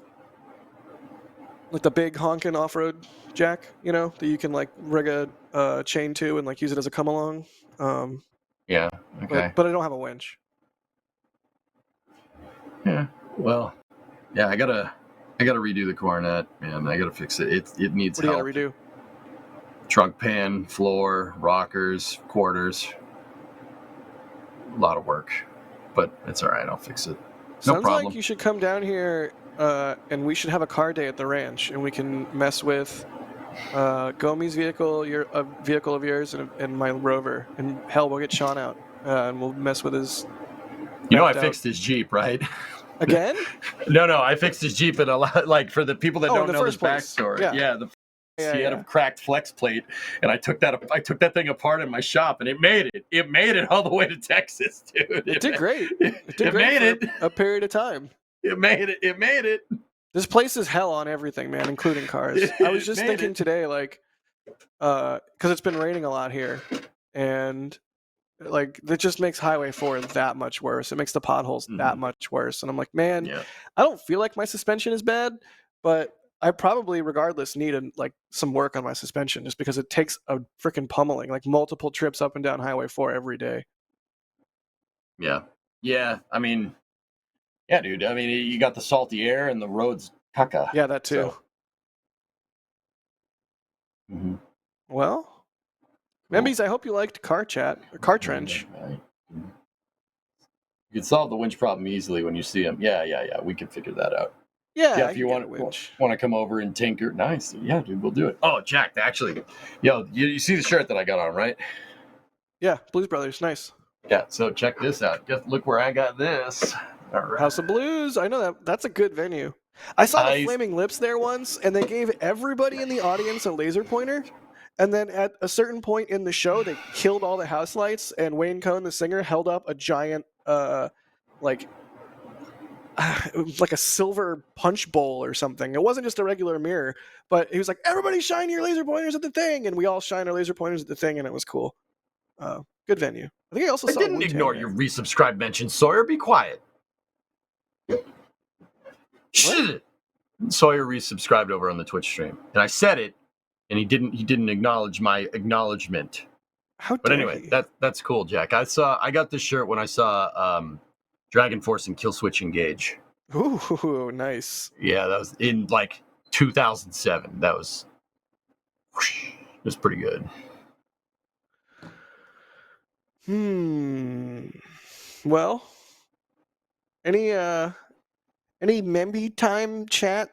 Like the big honking off-road jack, that you can like rig a chain to and like use it as a come along. Yeah. Okay. But I don't have a winch. Yeah. Well. Yeah, I gotta redo the Coronet, man. I gotta fix it. It needs help. What do you gotta redo? Trunk pan, floor, rockers, quarters. A lot of work, but it's all right. I'll fix it. No Sounds problem. like you should come down here, and we should have a car day at the ranch, and we can mess with Gomi's vehicle, a vehicle of yours, and my Rover. And hell, we'll get Sean out, and we'll mess with his. I fixed his Jeep, right? Again? No, I fixed his Jeep, and a lot, like for the people that don't know his backstory. Yeah. He had a cracked flex plate, and I took that thing apart in my shop, and it made it all the way to Texas, dude. It did great. It made it a period of time. It made it. This place is hell on everything, man, including cars. I was just thinking today, like, because it's been raining a lot here, and like that just makes Highway 4 that much worse. It makes the potholes that much worse, and I'm like, man, I don't feel like my suspension is bad, but I probably, regardless, need some work on my suspension just because it takes a freaking pummeling, like multiple trips up and down Highway 4 every day. Yeah. I mean, yeah, dude. I mean, you got the salty air and the road's caca. Yeah, that too. So. Well, Membies, I hope you liked Car Trench. You can solve the winch problem easily when you see him. Yeah. We can figure that out. Yeah, if you want to come over and tinker, nice. Yeah, dude, we'll do it. Oh, Jack, actually, you see the shirt that I got on, right? Yeah, Blues Brothers, nice. Yeah, so check this out. Look where I got this. All right. House of Blues. I know that's a good venue. I saw the Flaming Lips there once, and they gave everybody in the audience a laser pointer. And then at a certain point in the show, they killed all the house lights, and Wayne Cohn, the singer, held up a giant, like a silver punch bowl or something. It wasn't just a regular mirror, but he was like, everybody shine your laser pointers at the thing. And we all shine our laser pointers at the thing, and it was cool. Good venue. I think I also saw didn't ignore your resubscribe mention, Sawyer. Be quiet. Shit. Sawyer resubscribed over on the Twitch stream. And I said it, and he didn't acknowledge my acknowledgement. But anyway, that's cool, Jack. I got this shirt when I saw Dragon Force and Killswitch Engage. Ooh, nice. Yeah, that was in like 2007. That was pretty good. Well, any Memby time chat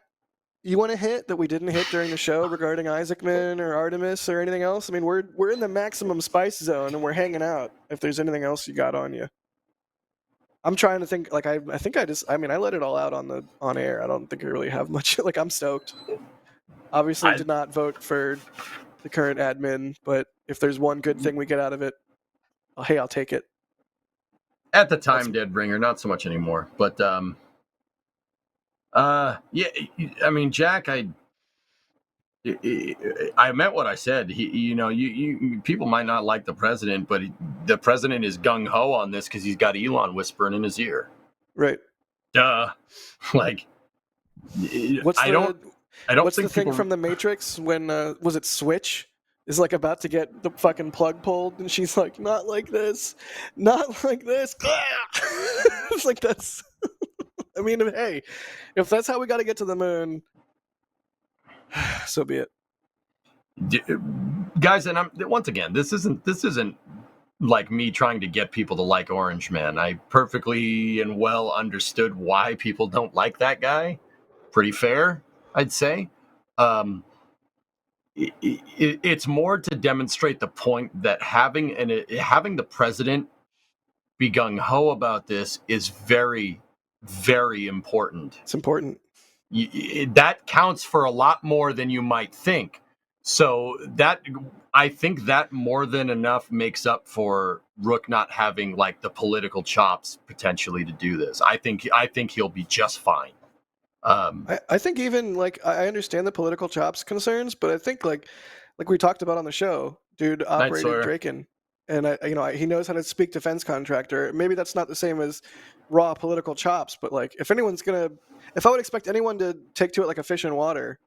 you want to hit that we didn't hit during the show regarding Isaacman or Artemis or anything else? I mean, we're in the maximum spice zone and we're hanging out. If there's anything else you got on you, I'm trying to think. Like I think I mean, I let it all out on air. I don't think I really have much. Like I'm stoked. Obviously, did not vote for the current admin, but if there's one good thing we get out of it, hey, I'll take it. At the time, Deadbringer, not so much anymore. But yeah, I mean, Jack, I meant what I said. You people might not like the president, but the president is gung ho on this because he's got Elon whispering in his ear. Right. Duh. Like, I don't what's think the thing people... from the Matrix when was it Switch is like about to get the fucking plug pulled and she's like, not like this, not like this. It's like that's. I mean, hey, if that's how we got to get to the moon, so be it. Guys, and once again, this isn't like me trying to get people to like Orange Man. I perfectly and well understood why people don't like that guy. Pretty fair, I'd say. It's more to demonstrate the point that having the president be gung ho about this is very, very important. It's important. That counts for a lot more than you might think. So I think that more than enough makes up for Rook not having like the political chops potentially to do this. I think he'll be just fine. I think even like I understand the political chops concerns, but I think like we talked about on the show, dude operated Draken, and he knows how to speak defense contractor. Maybe that's not the same as raw political chops, but like if I would expect anyone to take to it like a fish in water,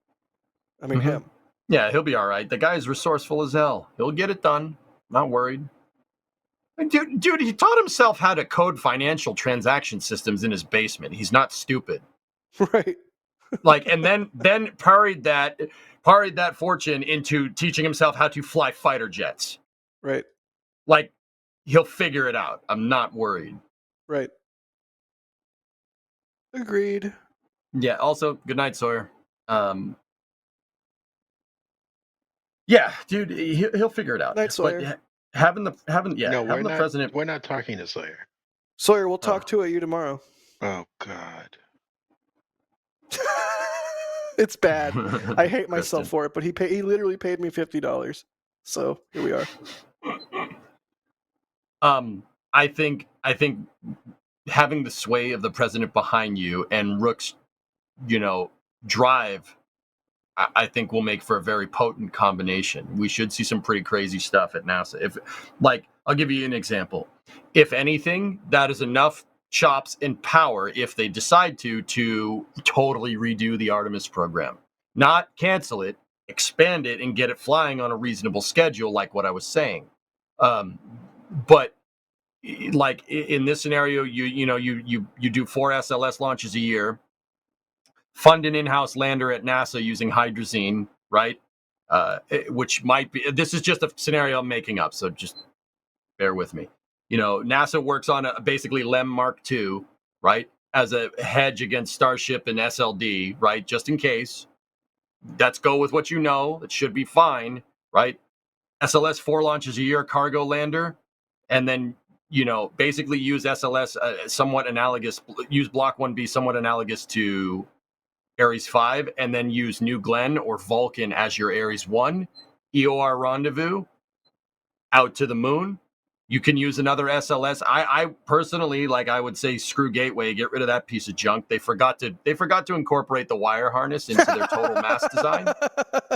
I mean him. Yeah, he'll be all right. The guy's resourceful as hell. He'll get it done. Not worried. Dude, he taught himself how to code financial transaction systems in his basement. He's not stupid. Right. Like, and then parried that fortune into teaching himself how to fly fighter jets. Right. Like, he'll figure it out. I'm not worried. Right. Agreed. Yeah. Also, good night, Sawyer. Yeah, dude, he'll figure it out. Night, Sawyer. But having the president. We're not talking to Sawyer. Sawyer, we'll talk to you tomorrow. Oh God. It's bad. I hate myself for it, but he literally paid me $50. So here we are. I think having the sway of the president behind you and Rook's, drive, I think will make for a very potent combination. We should see some pretty crazy stuff at NASA. I'll give you an example. If anything, that is enough chops and power if they decide to totally redo the Artemis program. Not cancel it, expand it, and get it flying on a reasonable schedule, like what I was saying. But like in this scenario, you do 4 SLS launches a year, fund an in-house lander at NASA using hydrazine, right? Which might be, this is just a scenario I'm making up, so just bear with me. NASA works on basically LEM Mark II, right? As a hedge against Starship and SLD, right? Just in case. Let's go with what you know. It should be fine, right? SLS 4 launches a year cargo lander, and then, basically use SLS somewhat analogous, use Block 1B somewhat analogous to Ares 5, and then use New Glenn or Vulcan as your Ares 1, EOR rendezvous, out to the moon. You can use another SLS. I personally, I would say, screw Gateway, get rid of that piece of junk. They forgot to incorporate the wire harness into their total mass design.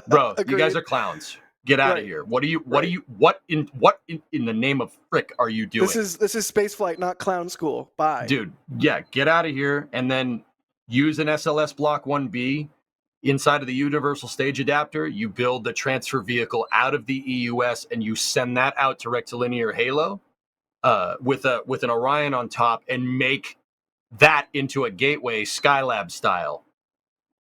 Bro, Agreed. You guys are clowns. Get out of here. What in the name of frick are you doing? This is spaceflight, not clown school. Bye. Dude, yeah, get out of here and then use an SLS Block 1B. Inside of the universal stage adapter, you build the transfer vehicle out of the EUS and you send that out to rectilinear halo with an Orion on top and make that into a Gateway Skylab style.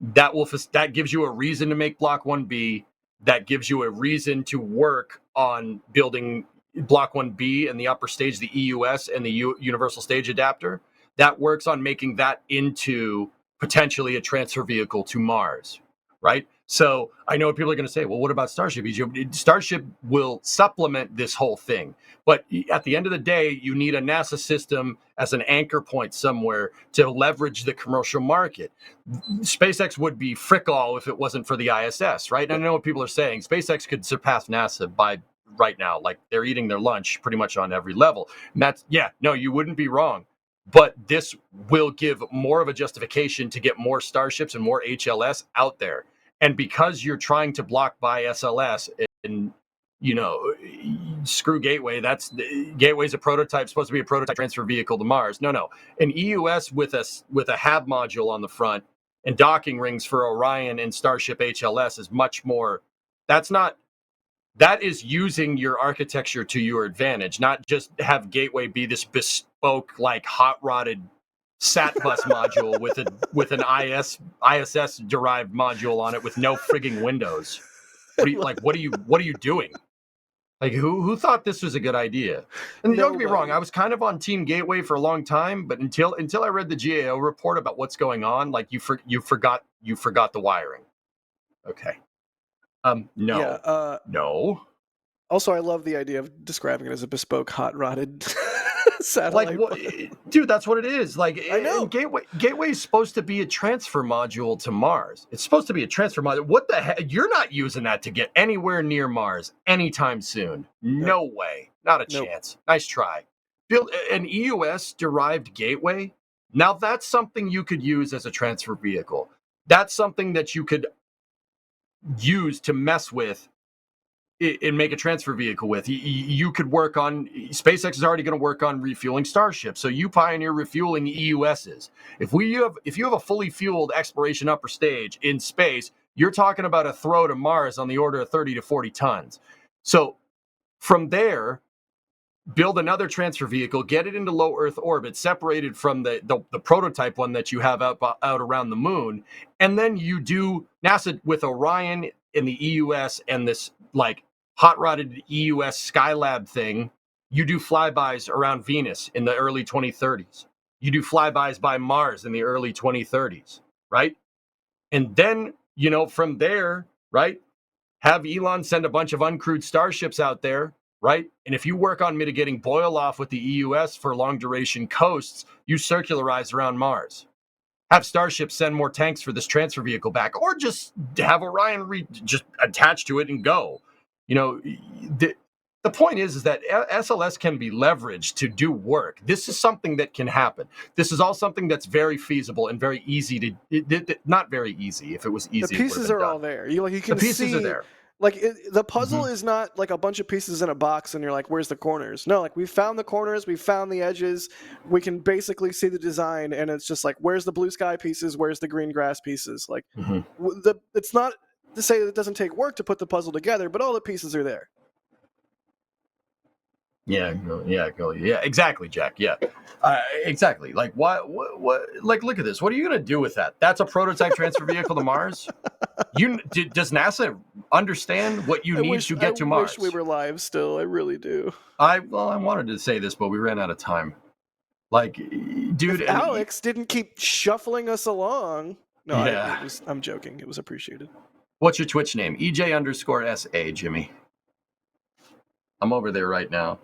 That gives you a reason to make Block 1B. That gives you a reason to work on building Block 1B and the upper stage, the EUS and the universal stage adapter. That works on making that into potentially a transfer vehicle to Mars. right? So I know what people are going to say. Well, what about Starship? Starship will supplement this whole thing. But at the end of the day, you need a NASA system as an anchor point somewhere to leverage the commercial market. SpaceX would be frick all if it wasn't for the ISS, right? And I know what people are saying. SpaceX could surpass NASA by right now. Like, they're eating their lunch pretty much on every level. And that's, yeah, no, you wouldn't be wrong. But this will give more of a justification to get more Starships and more HLS out there. And because you're trying to block by SLS and, you know, screw Gateway, Gateway's a prototype, supposed to be a prototype transfer vehicle to Mars. No. An EUS with a HAB module on the front and docking rings for Orion and Starship HLS is much more. That is using your architecture to your advantage, not just have Gateway be this bespoke, like hot rodded sat bus module with an ISS derived module on it with no frigging windows. What are you doing? Like, who thought this was a good idea? And don't get me wrong, I was kind of on Team Gateway for a long time, but until I read the GAO report about what's going on, like you forgot the wiring. Okay. No. Yeah, no. Also, I love the idea of describing it as a bespoke hot rodded satellite. Dude, that's what it is. Like, I know. Gateway is supposed to be a transfer module to Mars. It's supposed to be a transfer module. What the heck? You're not using that to get anywhere near Mars anytime soon. No way. Not a chance. Nice try. Build an EUS derived Gateway. Now that's something you could use as a transfer vehicle. That's something that you could use to mess with and make a transfer vehicle with. You could work on, SpaceX is already going to work on refueling Starship, so you pioneer refueling EUSs. If you have a fully fueled exploration upper stage in space, you're talking about a throw to Mars on the order of 30 to 40 tons. So from there, build another transfer vehicle, get it into low Earth orbit, separated from the prototype one that you have out around the moon, and then you do NASA with Orion in the EUS and this like hot rodded EUS Skylab thing. You do flybys around Venus in the early 2030s. You do flybys by Mars in the early 2030s, right? And then, from there, right, have Elon send a bunch of uncrewed starships out there, right? And if you work on mitigating boil off with the EUS for long duration coasts, you circularize around Mars. Have Starship send more tanks for this transfer vehicle back, or just have Orion just attach to it and go. The point is that SLS can be leveraged to do work. This is something that can happen. This is all something that's very feasible and very easy to. Not very easy. If it was easy, the pieces are all there. You can the pieces see, are there. Like the puzzle is not like a bunch of pieces in a box and you're like, where's the corners? No, like we found the corners, we found the edges, we can basically see the design, and it's just like, where's the blue sky pieces, where's the green grass pieces? Like it's not to say that it doesn't take work to put the puzzle together, but all the pieces are there. Yeah, exactly, Jack. Yeah, exactly. Like, what? Like, look at this. What are you gonna do with that? That's a prototype transfer vehicle to Mars. Does NASA understand what you need to get to Mars? I wish we were live still. I really do. I wanted to say this, but we ran out of time. Like, dude, if Alex didn't keep shuffling us along. No, yeah. I'm joking. It was appreciated. What's your Twitch name? EJ_SA, Jimmy. I'm over there right now.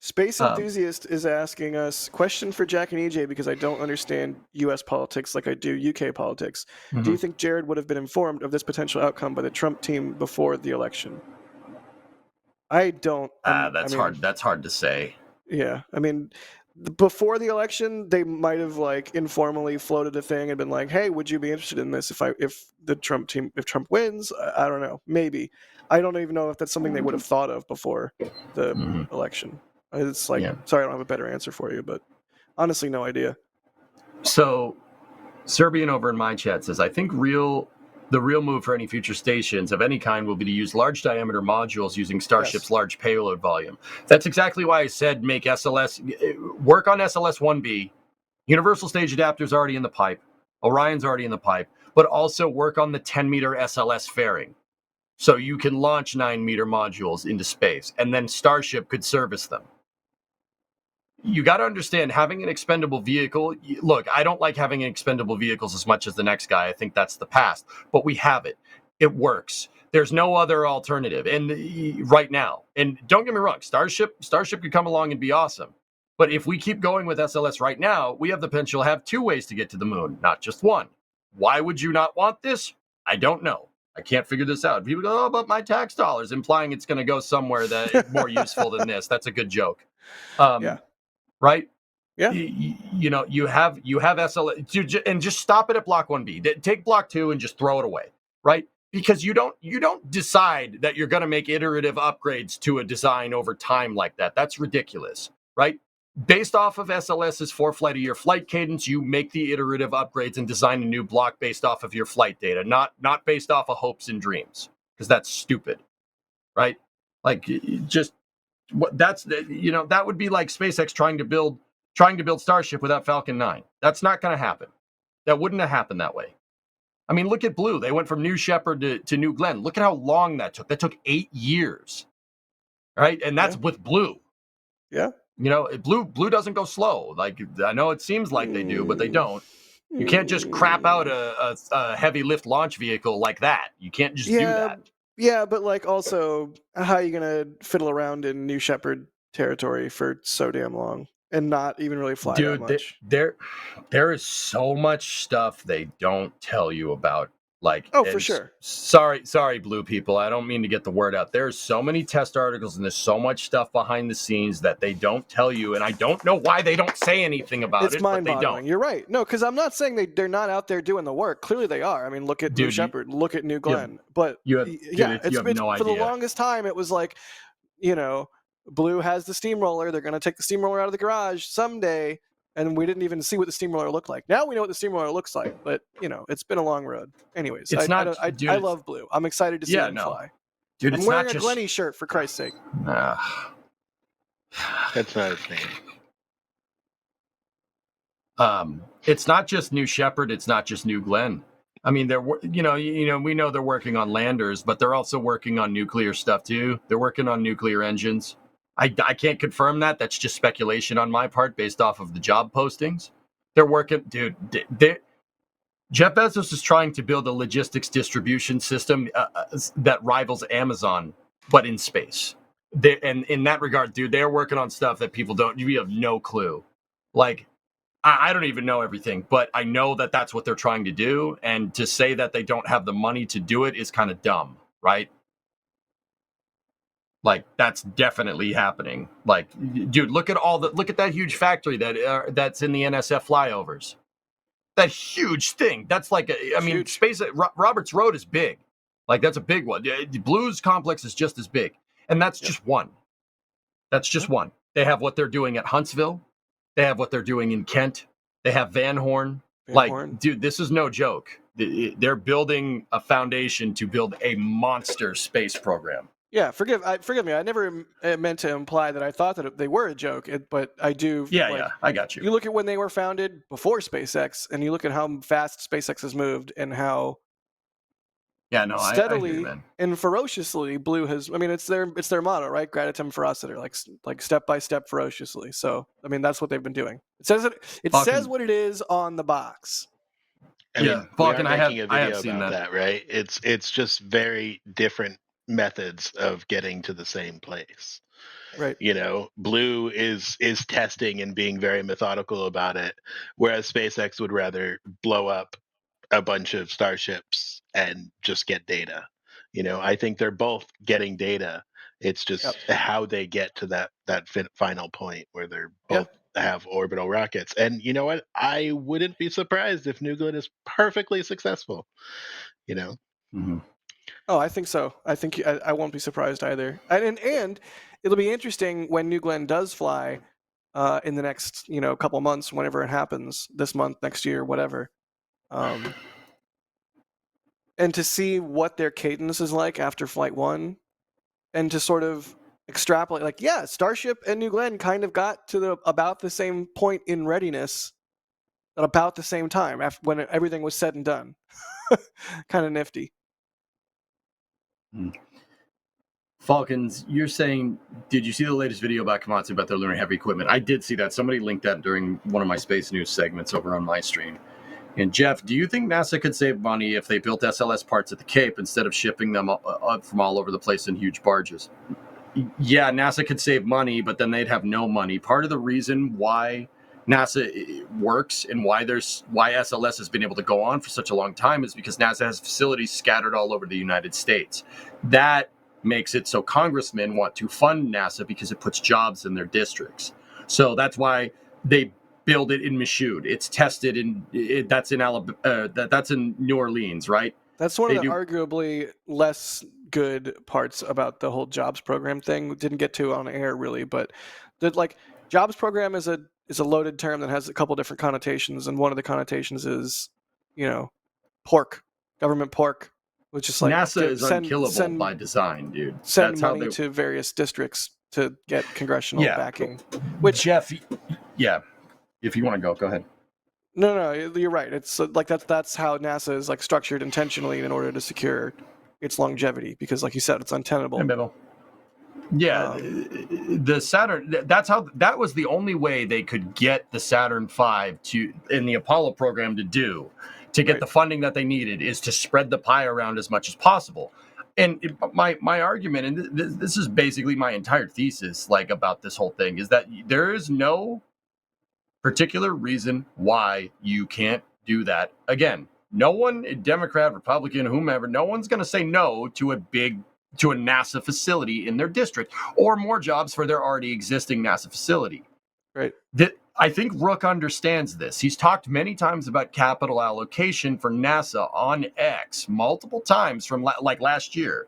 Space Enthusiast is asking us, question for Jack and EJ, because I don't understand U.S. politics like I do UK politics. Mm-hmm. Do you think Jared would have been informed of this potential outcome by the Trump team before the election? I don't. Hard. That's hard to say. Yeah. I mean, before the election, they might have like informally floated a thing and been like, hey, would you be interested in this if Trump wins? I don't know. Maybe. I don't even know if that's something they would have thought of before the election. It's like, sorry, I don't have a better answer for you, but honestly, no idea. So, Serbian over in my chat says, I think the real move for any future stations of any kind will be to use large diameter modules using Starship's large payload volume. That's exactly why I said make work on SLS 1B. Universal stage adapter's already in the pipe. Orion's already in the pipe, but also work on the 10-meter SLS fairing. So you can launch 9-meter modules into space, and then Starship could service them. you got to understand having an expendable vehicle. Look, I don't like having expendable vehicles as much as the next guy. I think that's the past, but we have it. It works. There's no other alternative. And right now, and don't get me wrong, Starship could come along and be awesome. But if we keep going with SLS right now, we have the potential to have 2 ways to get to the moon, not just one. Why would you not want this? I don't know. I can't figure this out. People go, oh, but my tax dollars, implying it's going to go somewhere that more useful than this. That's a good joke. Yeah. Right? Yeah. You know, you have SLS, and just stop it at block 1B. Take block 2 and just throw it away, right? Because you don't decide that you're going to make iterative upgrades to a design over time like that. That's ridiculous, right? Based off of SLS's 4-flight-a-year flight cadence, you make the iterative upgrades and design a new block based off of your flight data, not based off of hopes and dreams, because that's stupid, right? Like, just that's, you know, that would be like SpaceX trying to build Starship without Falcon 9. That's not going to happen. That wouldn't have happened that way. I mean, look at Blue. They went from New Shepard to New Glenn. Look at how long that took. That took 8 years, right? And that's with Blue. Yeah. You know, Blue doesn't go slow. Like, I know it seems like they do, but they don't. You can't just crap out a heavy lift launch vehicle like that. You can't just do that. Yeah, but like also, how are you gonna fiddle around in New Shepard territory for so damn long and not even really fly that much? There is so much stuff they don't tell you about. Like, oh, for sure. Sorry, Blue people. I don't mean to get the word out. There's so many test articles and there's so much stuff behind the scenes that they don't tell you, and I don't know why they don't say anything about it. It's mind-boggling. But they don't. You're right. No, because I'm not saying they're not out there doing the work. Clearly they are. I mean, look at New Shepard, look at New Glenn. It's no for the idea. longest time it was like, you know, Blue has the steamroller. They're going to take the steamroller out of the garage someday. And we didn't even see what the steamroller looked like. Now we know what the steamroller looks like, but you know, it's been a long road. Anyways, I love Blue. I'm excited to see him fly. Dude, I'm wearing a Glenny shirt for Christ's sake. That's not his name. It's not just New Shepard. It's not just New Glenn. I mean, we know they're working on landers, but they're also working on nuclear stuff too. They're working on nuclear engines. I can't confirm that. That's just speculation on my part based off of the job postings. They're working, dude. Jeff Bezos is trying to build a logistics distribution system that rivals Amazon, but in space. And in that regard, dude, they're working on stuff that you have no clue. Like, I don't even know everything, but I know that that's what they're trying to do. And to say that they don't have the money to do it is kind of dumb, right? Like, that's definitely happening. Like, dude, look at that huge factory that's in the NSF flyovers. That huge thing. That's like Roberts Road is big. Like, that's a big one. Blue's complex is just as big, and that's just one. That's just one. They have what they're doing at Huntsville. They have what they're doing in Kent. They have Van Horn. Dude, this is no joke. They're building a foundation to build a monster space program. Yeah, forgive me. I never meant to imply that I thought that they were a joke, but I do. Yeah, I got you. You look at when they were founded before SpaceX, and you look at how fast SpaceX has moved, and how steadily I hear you, man. and ferociously Blue has. I mean, it's their motto, right? Gratitum ferociter, like step by step ferociously. So, I mean, that's what they've been doing. It says says what it is on the box. I mean, Vulcan, I have seen that. Right? It's just very different methods of getting to the same place. Right. You know, Blue is testing and being very methodical about it, whereas SpaceX would rather blow up a bunch of starships and just get data. You know, I think they're both getting data. It's just how they get to that final point where they're both have orbital rockets. And you know what? I wouldn't be surprised if New Glenn is perfectly successful. You know. Mm-hmm. Oh, I think so. I think I won't be surprised either. And it'll be interesting when New Glenn does fly in the next couple months, whenever it happens, this month, next year, whatever. And to see what their cadence is like after Flight 1, and to sort of extrapolate, like, yeah, Starship and New Glenn kind of got to about the same point in readiness at about the same time when everything was said and done. Kind of nifty. Falcons, you're saying, did you see the latest video about Komatsu about their lunar heavy equipment? I did see that. Somebody linked that during one of my space news segments over on my stream. And Jeff, do you think NASA could save money if they built SLS parts at the Cape instead of shipping them up from all over the place in huge barges? Yeah, NASA could save money, but then they'd have no money. Part of the reason why NASA works and why SLS has been able to go on for such a long time is because NASA has facilities scattered all over the United States. That makes it so congressmen want to fund NASA because it puts jobs in their districts. So that's why they build it in Michoud. It's tested that's in Alabama. That's in New Orleans, right? That's one of the arguably less good parts about the whole jobs program thing. Didn't get to on air really, but the jobs program is a loaded term that has a couple different connotations, and one of the connotations is, pork, government pork, which is like NASA is unkillable by design, dude. Send money to various districts to get congressional backing. Which Jeff, if you want to go ahead. No, you're right. It's that's how NASA is structured intentionally in order to secure its longevity, because, like you said, it's untenable. Yeah, the Saturn. That was the only way they could get the Saturn V in the Apollo program to get the funding that they needed, is to spread the pie around as much as possible. And my argument, and this is basically my entire thesis, about this whole thing, is that there is no particular reason why you can't do that. Again, no one, Democrat, Republican, whomever, no one's going to say no to a NASA facility in their district, or more jobs for their already existing NASA facility. Right. I think Rook understands this. He's talked many times about capital allocation for NASA on X multiple times from last year.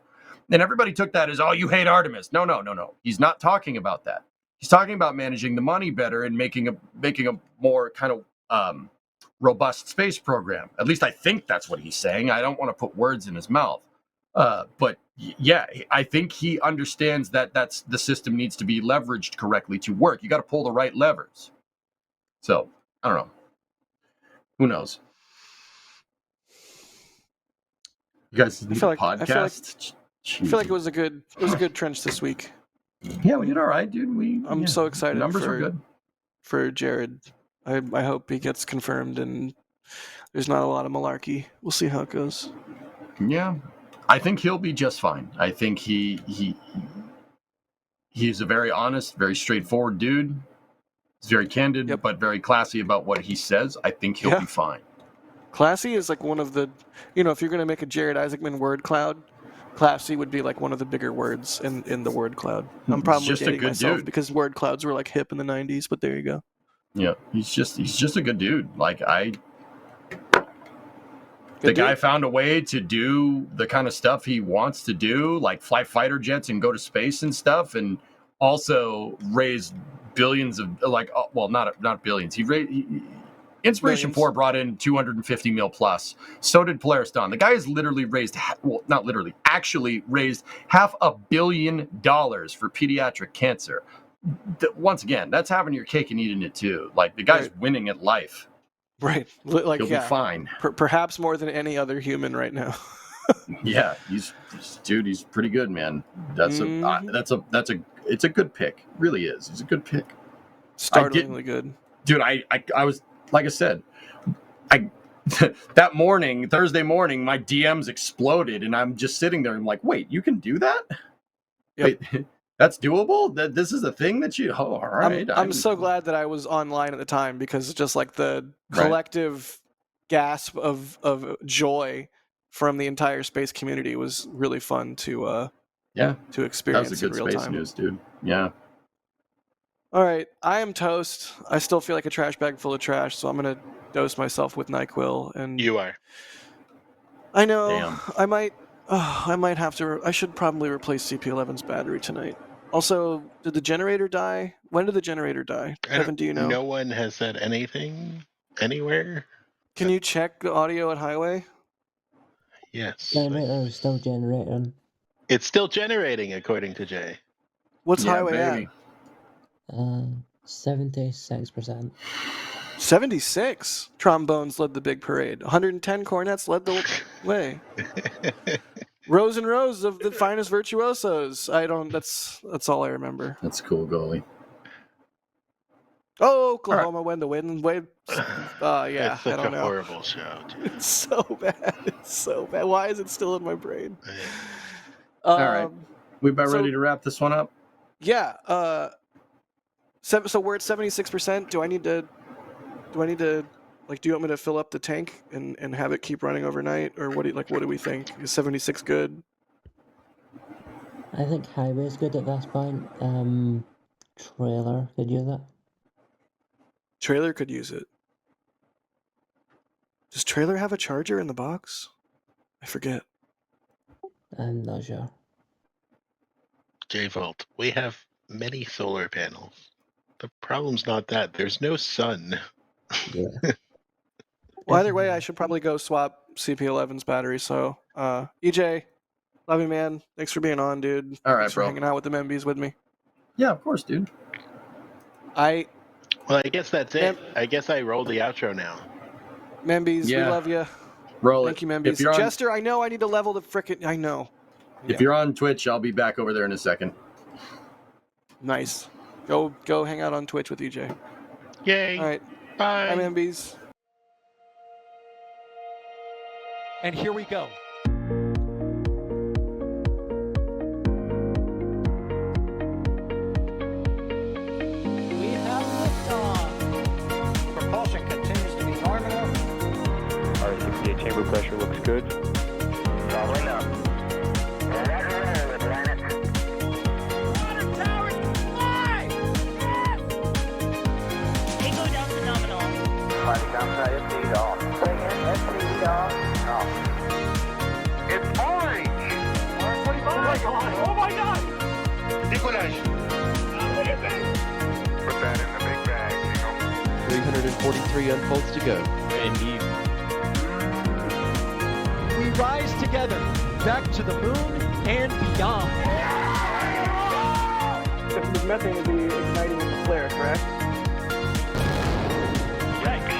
And everybody took that as, oh, you hate Artemis. No. He's not talking about that. He's talking about managing the money better and making a more kind of robust space program. At least I think that's what he's saying. I don't want to put words in his mouth. But yeah, I think he understands that the system needs to be leveraged correctly to work. You got to pull the right levers. So I don't know. Who knows? You guys need a podcast? I feel like it was a good trench this week. Yeah, we did all right, dude. I'm so excited. Numbers are good for Jared. I hope he gets confirmed and there's not a lot of malarkey. We'll see how it goes. Yeah, I think he'll be just fine. I think he's a very honest, very straightforward dude. He's very candid, but very classy about what he says. I think he'll be fine. Classy is one of the, if you're going to make a Jared Isaacman word cloud, classy would be one of the bigger words in the word cloud. I'm probably just dating myself dude. Because word clouds were hip in the 90s, but there you go. Yeah, he's just a good dude. The guy found a way to do the kind of stuff he wants to do, fly fighter jets and go to space and stuff, and also raise billions of not billions. Inspiration Millions. 4 brought in 250 mil plus. So did Polaris Dawn. The guy has literally actually raised $500 million for pediatric cancer. Once again, that's having your cake and eating it too. The guy's winning at life. Right. He'll be fine. Perhaps more than any other human right now. Yeah, he's pretty good, man. It's a good pick. It really is. He's a good pick. Startlingly good. Dude, I was, like I said, that morning, Thursday morning, my DMs exploded, and I'm just sitting there. I'm like, wait, you can do that? Yep. Wait, that's doable? This is a thing that you... Oh, all right. I'm so glad that I was online at the time, because just the collective gasp of joy from the entire space community was really fun to experience. That was a good in real space time. news, dude. Yeah. All right, I am toast. I still feel like a trash bag full of trash, so I'm gonna dose myself with NyQuil. And you are. I know. Damn. I might have to. I should probably replace CP11's battery tonight. Also, did the generator die? When did the generator die? Kevin, do you know? No one has said anything anywhere. Can you check the audio at Highway? Yes. Generator is still generating. It's still generating, according to Jay. What's Highway at? 76%. 76. Trombones led the big parade. 110 cornets led the way. Rows and rows of the finest virtuosos. That's all I remember. That's cool, goalie. Oh, Oklahoma win the win. Yeah, It's such I don't a know. horrible show, dude. It's so bad. It's so bad. Why is it still in my brain? All right. We about ready to wrap this one up? Yeah. So we're at 76%. Do I need to like? Do you want me to fill up the tank and have it keep running overnight, or what do we think? Is 76 good? I think highway's good at this point. Trailer could use it. Trailer could use it. Does trailer have a charger in the box? I forget. I'm not sure. J-Volt, we have many solar panels. The problem's not that. There's no sun. Yeah. Well, either way, I should probably go swap CP11's battery. So, EJ, love you, man. Thanks for being on, dude. All right, Thanks for bro. hanging out with the Membies with me. Yeah, of course, dude. Well, I guess that's it. I guess I roll the outro now. Membies, we love you. Roll Thank it. you, Membies. If you're on, Jester, I know I need to level the frickin'. I know. If you're on Twitch, I'll be back over there in a second. Nice. Go hang out on Twitch with EJ. Yay. All right. Bye. Bye, Membies. And here we go. We have liftoff. Propulsion continues to be nominal. R68 chamber pressure looks good. Following up. Roger, planet. Water towers, fly! Yes! Tango down to nominal. Fighting downside SPD off. Bring in SPD off. It's orange! R45! Oh my god! Oh my god! Décollage. Look at this! Put that in the big bag, 343 unfolds to go. Indeed. We rise together back to the moon and beyond. This methane will be igniting in the flare, correct? Yikes.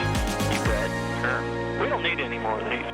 You bet. Sure. We don't need any more of these.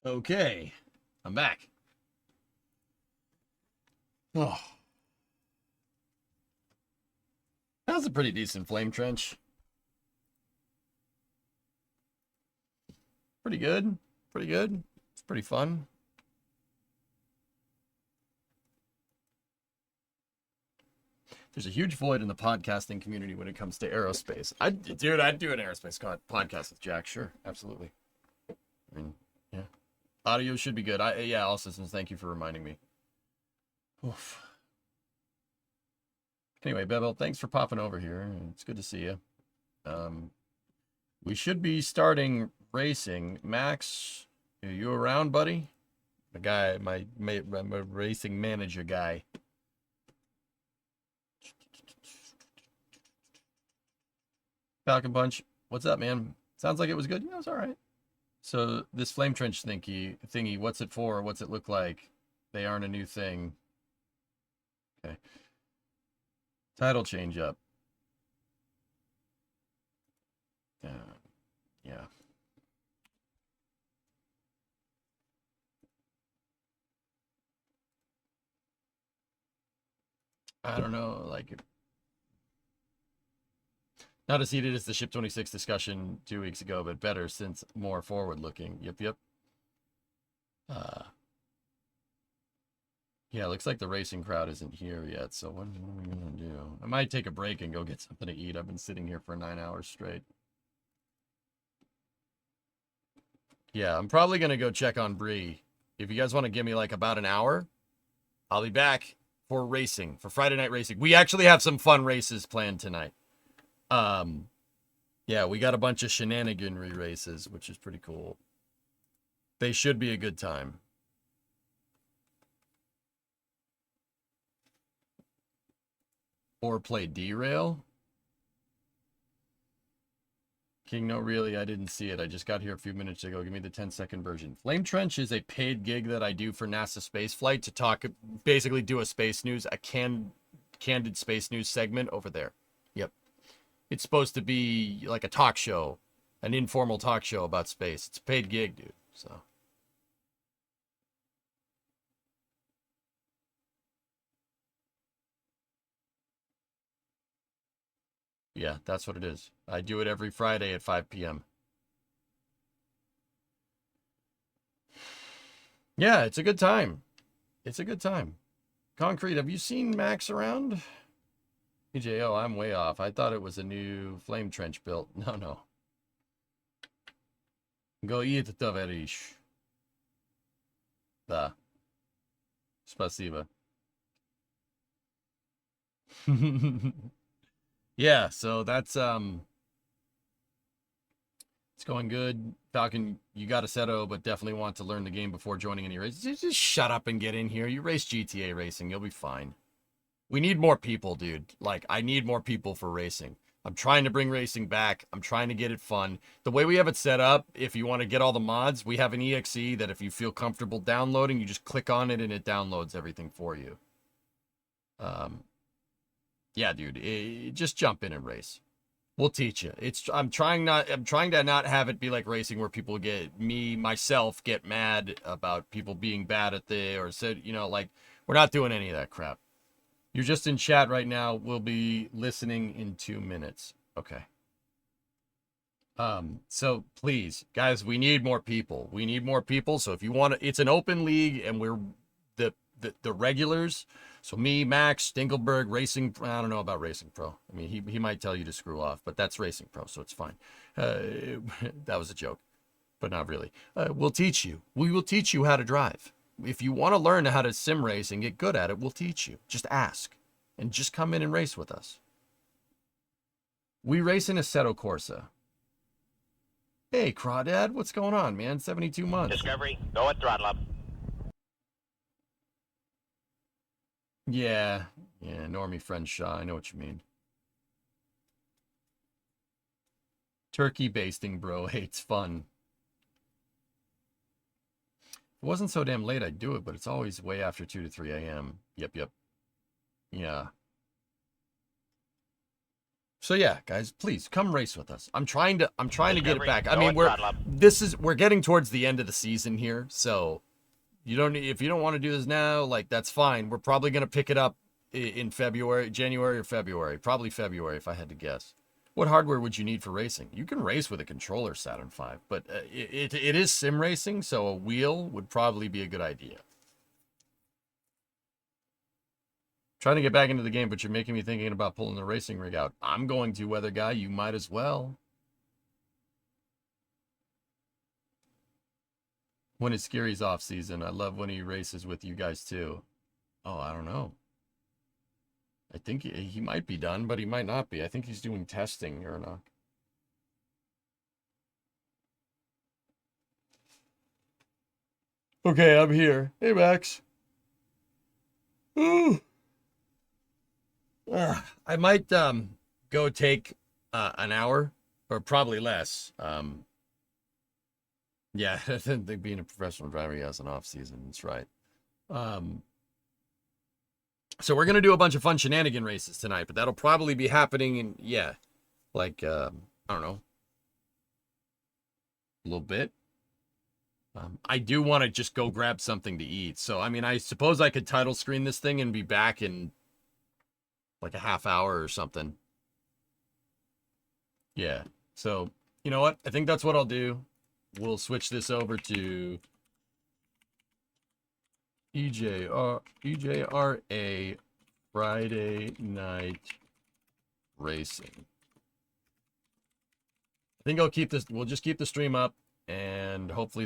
Okay, I'm back. Oh. That was a pretty decent flame trench. Pretty good. Pretty good. It's pretty fun. There's a huge void in the podcasting community when it comes to aerospace. I'd do an aerospace podcast with Jack. Sure, absolutely. I mean, yeah. Audio should be good. Yeah, all systems. Thank you for reminding me. Oof. Anyway, Bevel, thanks for popping over here. It's good to see you. We should be starting racing. Max, are you around, buddy? The guy, my racing manager guy. Falcon Punch, what's up, man? Sounds like it was good. Yeah, it was all right. So this flame trench thingy, what's it for? What's it look like? They aren't a new thing. Okay. Title change up. Yeah. I don't know, like, not as heated as the Ship 26 discussion 2 weeks ago, but better since more forward-looking. Yep. Yeah, looks like the racing crowd isn't here yet, so what are we going to do? I might take a break and go get something to eat. I've been sitting here for 9 hours straight. Yeah, I'm probably going to go check on Bree. If you guys want to give me, like, about an hour, I'll be back for racing, for Friday night racing. We actually have some fun races planned tonight. Yeah, we got a bunch of shenaniganry races, which is pretty cool. They should be a good time. Or play derail. King, no, really, I didn't see it. I just got here a few minutes ago. Give me the 10-second version. Flame Trench is a paid gig that I do for NASA Spaceflight to talk, basically do a space news, a candid space news segment over there. Yep. It's supposed to be like a talk show, an informal talk show about space. It's a paid gig, dude. So. Yeah, that's what it is. I do it every Friday at 5 p.m. Yeah, it's a good time. It's a good time. Concrete, have you seen Max around? EJO, I'm way off. I thought it was a new flame trench built. No. Go eat the taverish. Da. Spasiba. Yeah, so that's it's going good. Falcon, you got a Seto, but definitely want to learn the game before joining any races. Just shut up and get in here. You race GTA racing, you'll be fine. We need more people, dude. Like, I need more people for racing. I'm trying to bring racing back. I'm trying to get it fun. The way we have it set up, if you want to get all the mods, we have an EXE that if you feel comfortable downloading, you just click on it and it downloads everything for you. Yeah, dude, just jump in and race. We'll teach you. I'm trying to not have it be like racing where people myself get mad about people being bad at or said, like, we're not doing any of that crap. You're just in chat right now. We'll be listening in 2 minutes. Okay. So please, guys, we need more people. We need more people. So if you want to, it's an open league and we're the regulars. So me, Max, Dinkelberg, Racing. I don't know about Racing Pro. I mean, he might tell you to screw off, but that's Racing Pro, so it's fine. That was a joke, but not really. We'll teach you. We will teach you how to drive. If you want to learn how to sim race and get good at it, we'll teach you. Just ask and just come in and race with us. We race in Assetto Corsa. Hey, Crawdad, what's going on, man? 72 months. Discovery, go at throttle up. Yeah, Normie friend Shaw, I know what you mean. Turkey basting, bro, hates fun. If it wasn't so damn late, I'd do it, but it's always way after 2 to 3 a.m. Yep. Yeah. So yeah, guys, please come race with us. I'm trying to get it back. I mean, we're getting towards the end of the season here, so if you don't want to do this now, like that's fine. We're probably gonna pick it up in January or February, probably February if I had to guess. What hardware would you need for racing? You can race with a controller, Saturn V, but it is sim racing, so a wheel would probably be a good idea. Trying to get back into the game, but you're making me thinking about pulling the racing rig out. I'm going to, weather guy. You might as well. When is Scary's off season? I love when he races with you guys too. Oh, I don't know. I think he might be done, but he might not be. I think he's doing testing or not. Okay, I'm here. Hey, Max. Ooh. I might go take an hour, or probably less. Yeah, I think being a professional driver, he has an off season. That's right. So we're gonna do a bunch of fun shenanigan races tonight, but that'll probably be happening in like I don't know, a little bit. I do want to just go grab something to eat. So I mean, I suppose I could title screen this thing and be back in like a half hour or something. Yeah. So, you know what? I think that's what I'll do. We'll switch this over to EJRA Friday Night Racing. I think I'll keep this. We'll just keep the stream up and hopefully